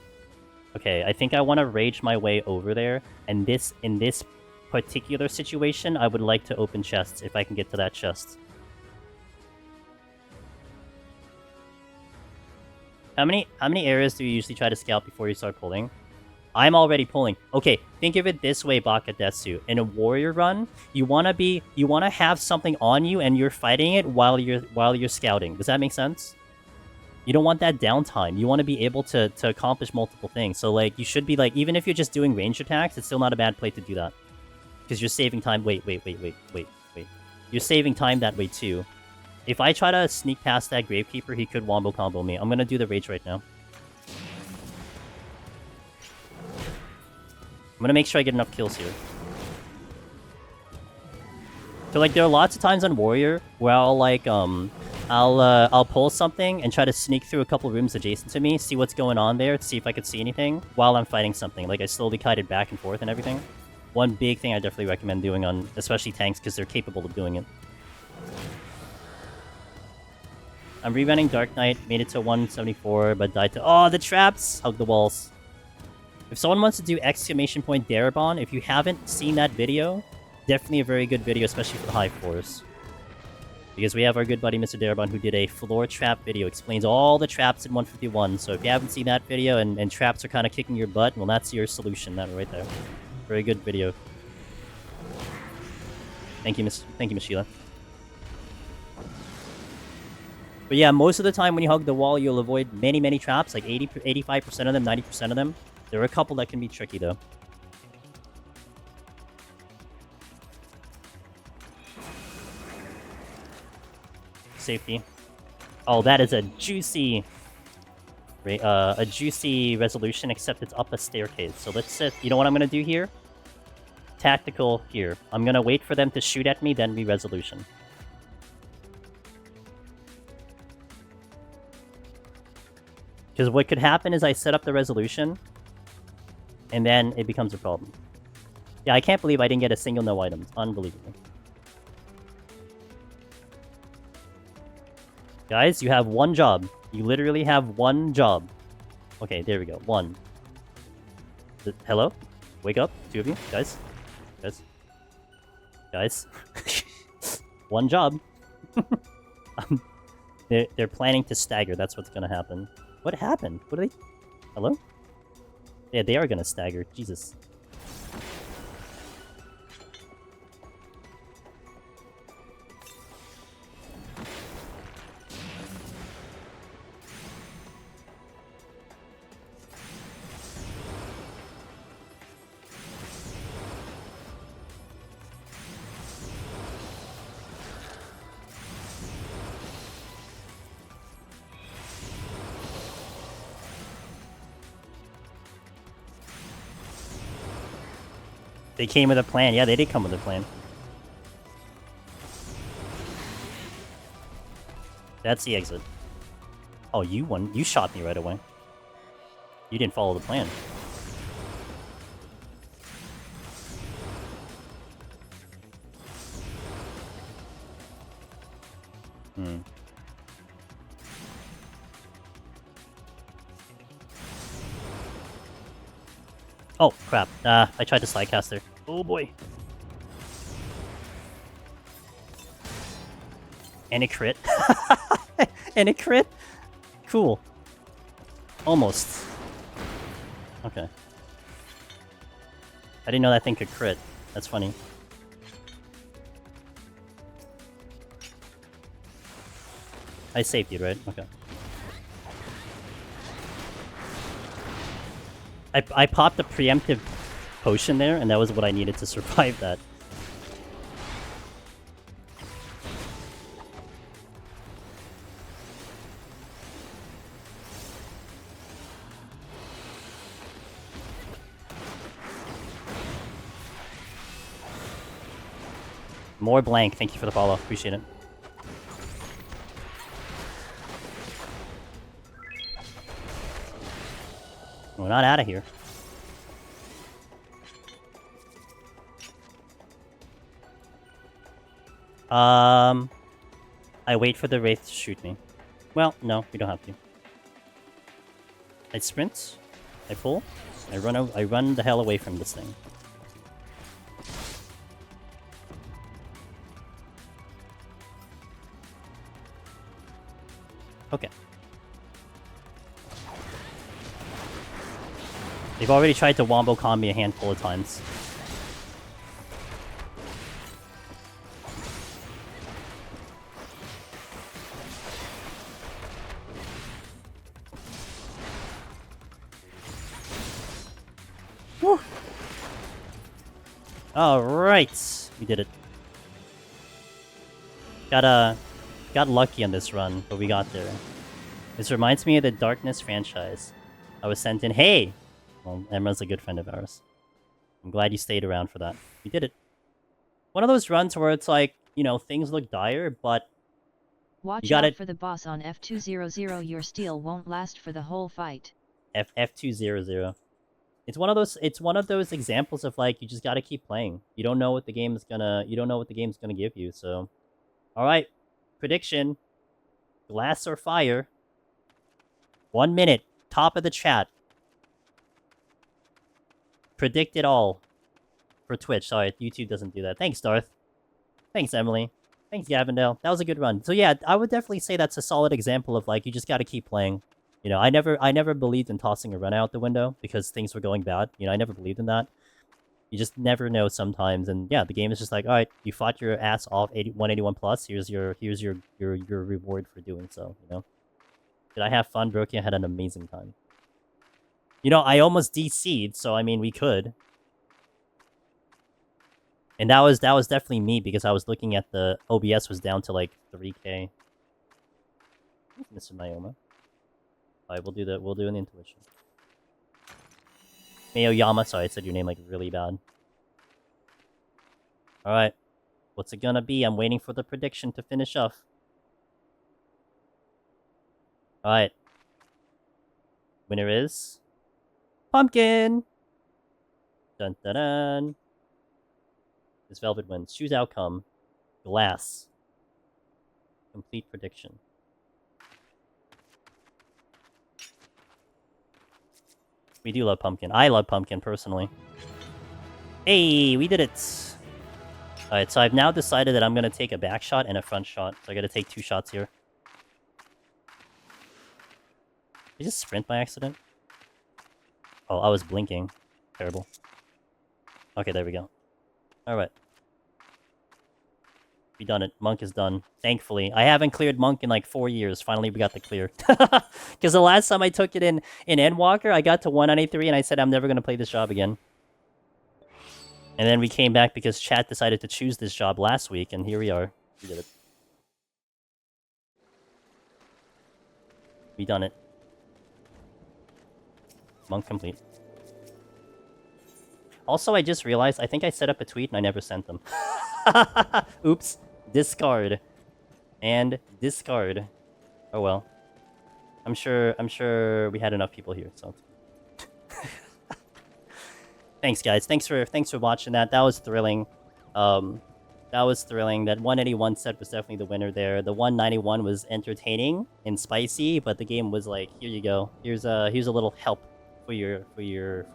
Okay, I think I want to rage my way over there, and in this particular situation, I would like to open chests, if I can get to that chest. How many areas do you usually try to scout before you start pulling? I'm already pulling. Okay, think of it this way, Bakadetsu. In a warrior run, you wanna have something on you and you're fighting it while you're scouting. Does that make sense? You don't want that downtime. You want to be able to accomplish multiple things. So like you should be like, even if you're just doing ranged attacks, it's still not a bad play to do that. Because you're saving time. Wait. You're saving time that way too. If I try to sneak past that Gravekeeper, he could wombo combo me. I'm gonna do the rage right now. I'm gonna make sure I get enough kills here. So like there are lots of times on Warrior where I'll like I'll pull something and try to sneak through a couple rooms adjacent to me, see what's going on there, to see if I could see anything while I'm fighting something. Like I slowly kited back and forth and everything. One big thing I definitely recommend doing on especially tanks because they're capable of doing it. I'm rerunning Dark Knight, made it to 174, but died to... Oh, the traps! Hug the walls. If someone wants to do exclamation point Darabon, if you haven't seen that video, definitely a very good video, especially for high floors. Because we have our good buddy Mr. Darabon who did a floor trap video, explains all the traps in 151. So if you haven't seen that video and traps are kind of kicking your butt, well that's your solution, that right there. Very good video. Thank you, Miss Sheila. But yeah, most of the time when you hug the wall, you'll avoid many traps, like 85% of them, 90% of them. There are a couple that can be tricky, though. Safety. Oh, that is a juicy resolution, except it's up a staircase. So let's sit. You know what I'm going to do here? Tactical here. I'm going to wait for them to shoot at me, then re-resolution. Because what could happen is I set up the resolution, and then it becomes a problem. Yeah, I can't believe I didn't get a single no items. Unbelievable. Guys, you have one job. You literally have one job. Okay, there we go. One. Hello? Wake up, 2 of you. Guys. One job. They're planning to stagger. That's what's gonna happen. What happened? What are they... Hello? Yeah, they are gonna stagger. Jesus. They came with a plan. Yeah, they did come with a plan. That's the exit. Oh, you won. You shot me right away. You didn't follow the plan. Hmm. Oh, crap. I tried to slidecast there. Oh, boy. And a crit. And a crit? Cool. Almost. Okay. I didn't know that thing could crit. That's funny. I saved you, right? Okay. I popped a preemptive potion there, and that was what I needed to survive that. More blank. Thank you for the follow. Appreciate it. We're not out of here. I wait for the Wraith to shoot me. Well, no, we don't have to. I sprint. I pull. I run the hell away from this thing. Okay. They've already tried to wombo combo me a handful of times. Whew. Alright. We did it. Got lucky on this run, but we got there. This reminds me of the Darkness franchise. I was sent in. Hey! Well, Emra's a good friend of ours. I'm glad you stayed around for that. We did it. One of those runs where it's like, you know, things look dire, but watch out for the boss on F200. Your steel won't last for the whole fight. F200. It's one of those examples of like you just gotta keep playing. You don't know what the game's gonna give you, so. Alright. Prediction. Glass or fire. 1 minute. Top of the chat. Predict it all. For Twitch. Sorry, YouTube doesn't do that. Thanks, Darth. Thanks, Emily. Thanks, Gavindale. That was a good run. So yeah, I would definitely say that's a solid example of like, you just gotta keep playing. You know, I never believed in tossing a run out the window because things were going bad. You know, I never believed in that. You just never know sometimes, and yeah, the game is just like, all right, you fought your ass off 181 plus. Here's your reward for doing so. You know, did I have fun, Brookie? I had an amazing time. You know, I almost DC'd, so I mean, we could. And that was definitely me because I was looking at the OBS was down to like 3K. Mr. Mayoma. Alright, we'll do an intuition. Mayoyama, sorry, I said your name like really bad. Alright. What's it gonna be? I'm waiting for the prediction to finish off. Alright. Winner is... Pumpkin! Dun dun dun. This Velvet wins. Choose outcome. Glass. Complete prediction. We do love Pumpkin. I love Pumpkin, personally. Hey, we did it! Alright, so I've now decided that I'm gonna take a back shot and a front shot. So I gotta take 2 shots here. Did I just sprint by accident? Oh, I was blinking. Terrible. Okay, there we go. Alright. We done it. Monk is done. Thankfully. I haven't cleared Monk in like 4 years. Finally, we got the clear. Because the last time I took it in Endwalker, I got to 193 and I said I'm never going to play this job again. And then we came back because chat decided to choose this job last week, and here we are. We did it. We done it. Monk complete. Also, I just realized I think I set up a tweet and I never sent them. Oops. Discard. And discard. Oh well. I'm sure we had enough people here, so thanks guys. Thanks for watching that. That was thrilling. That was thrilling. That 181 set was definitely the winner there. The 191 was entertaining and spicy, but the game was like, here you go. Here's a little help for your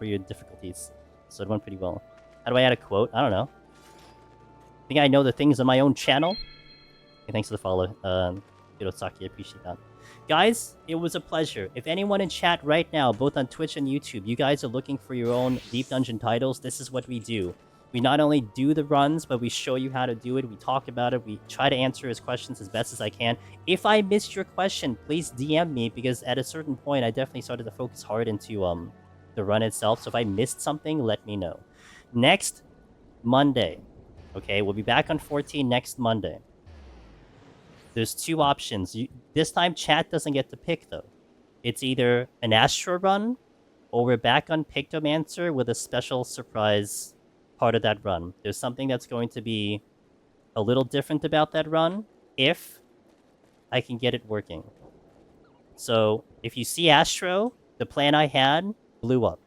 difficulties. So it went pretty well. How do I add a quote? I don't know. I think I know the things on my own channel. Okay, thanks for the follow. Hirosaki, I appreciate that. Guys, it was a pleasure. If anyone in chat right now, both on Twitch and YouTube, you guys are looking for your own Deep Dungeon titles, this is what we do. We not only do the runs, but we show you how to do it. We talk about it. We try to answer his questions as best as I can. If I missed your question, please DM me, because at a certain point, I definitely started to focus hard into the run itself. So if I missed something, let me know. Next Monday, okay, we'll be back on 14 next Monday. There's two options. This time, chat doesn't get to pick, though. It's either an Astro run, or we're back on Pictomancer with a special surprise part of that run. There's something that's going to be a little different about that run, if I can get it working. So, if you see Astro, the plan I had blew up.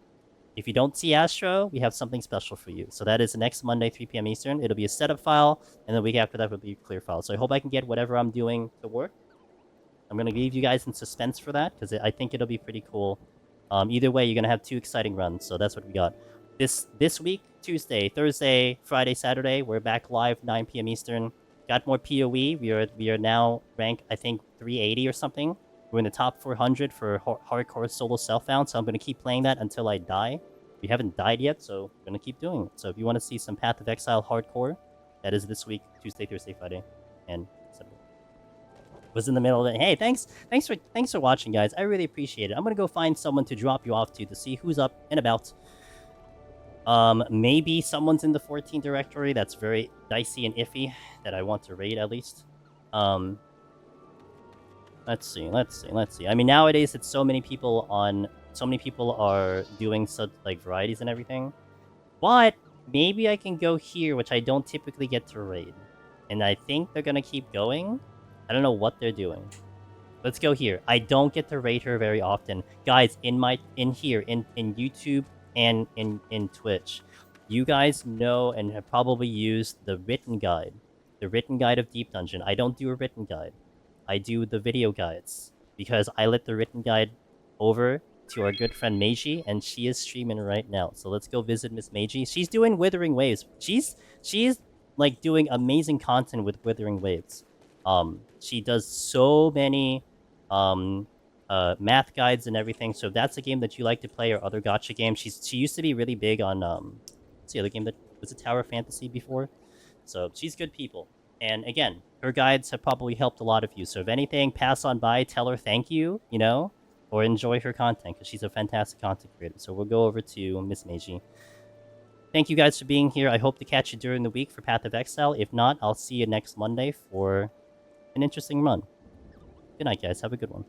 If you don't see Astro, we have something special for you. So that is next Monday, 3 p.m. Eastern. It'll be a setup file, and the week after that will be a clear file. So I hope I can get whatever I'm doing to work. I'm going to leave you guys in suspense for that, because I think it'll be pretty cool. Either way, you're going to have two exciting runs, so that's what we got. This week, Tuesday, Thursday, Friday, Saturday, we're back live, 9 p.m. Eastern. Got more PoE. We are now ranked, I think, 380 or something. We're in the top 400 for hardcore solo self-found, so I'm going to keep playing that until I die. We haven't died yet, so we're going to keep doing it. So if you want to see some Path of Exile hardcore, that is this week, Tuesday, Thursday, Friday, and Saturday. Was in the middle of it. Hey, thanks for watching, guys. I really appreciate it. I'm going to go find someone to drop you off to see who's up and about. Maybe someone's in the 14 directory that's very dicey and iffy that I want to raid at least. Let's see. I mean, nowadays it's so many people are doing such like varieties and everything. But maybe I can go here, which I don't typically get to raid. And I think they're gonna keep going. I don't know what they're doing. Let's go here. I don't get to raid her very often. Guys, in YouTube and in Twitch, you guys know and have probably used the written guide. The written guide of Deep Dungeon. I don't do a written guide. I do the video guides, because I let the written guide over to our good friend Meiji, and she is streaming right now. So let's go visit Miss Meiji. She's doing Withering Waves. She's like doing amazing content with Withering Waves. She does so many math guides and everything. So if that's a game that you like to play, or other gacha games, she used to be really big on what's the other game that was a Tower Fantasy before. So she's good people. And again, her guides have probably helped a lot of you. So if anything, pass on by, tell her thank you, you know, or enjoy her content, because she's a fantastic content creator. So we'll go over to Miss Meiji. Thank you guys for being here. I hope to catch you during the week for Path of Exile. If not, I'll see you next Monday for an interesting run. Good night, guys. Have a good one.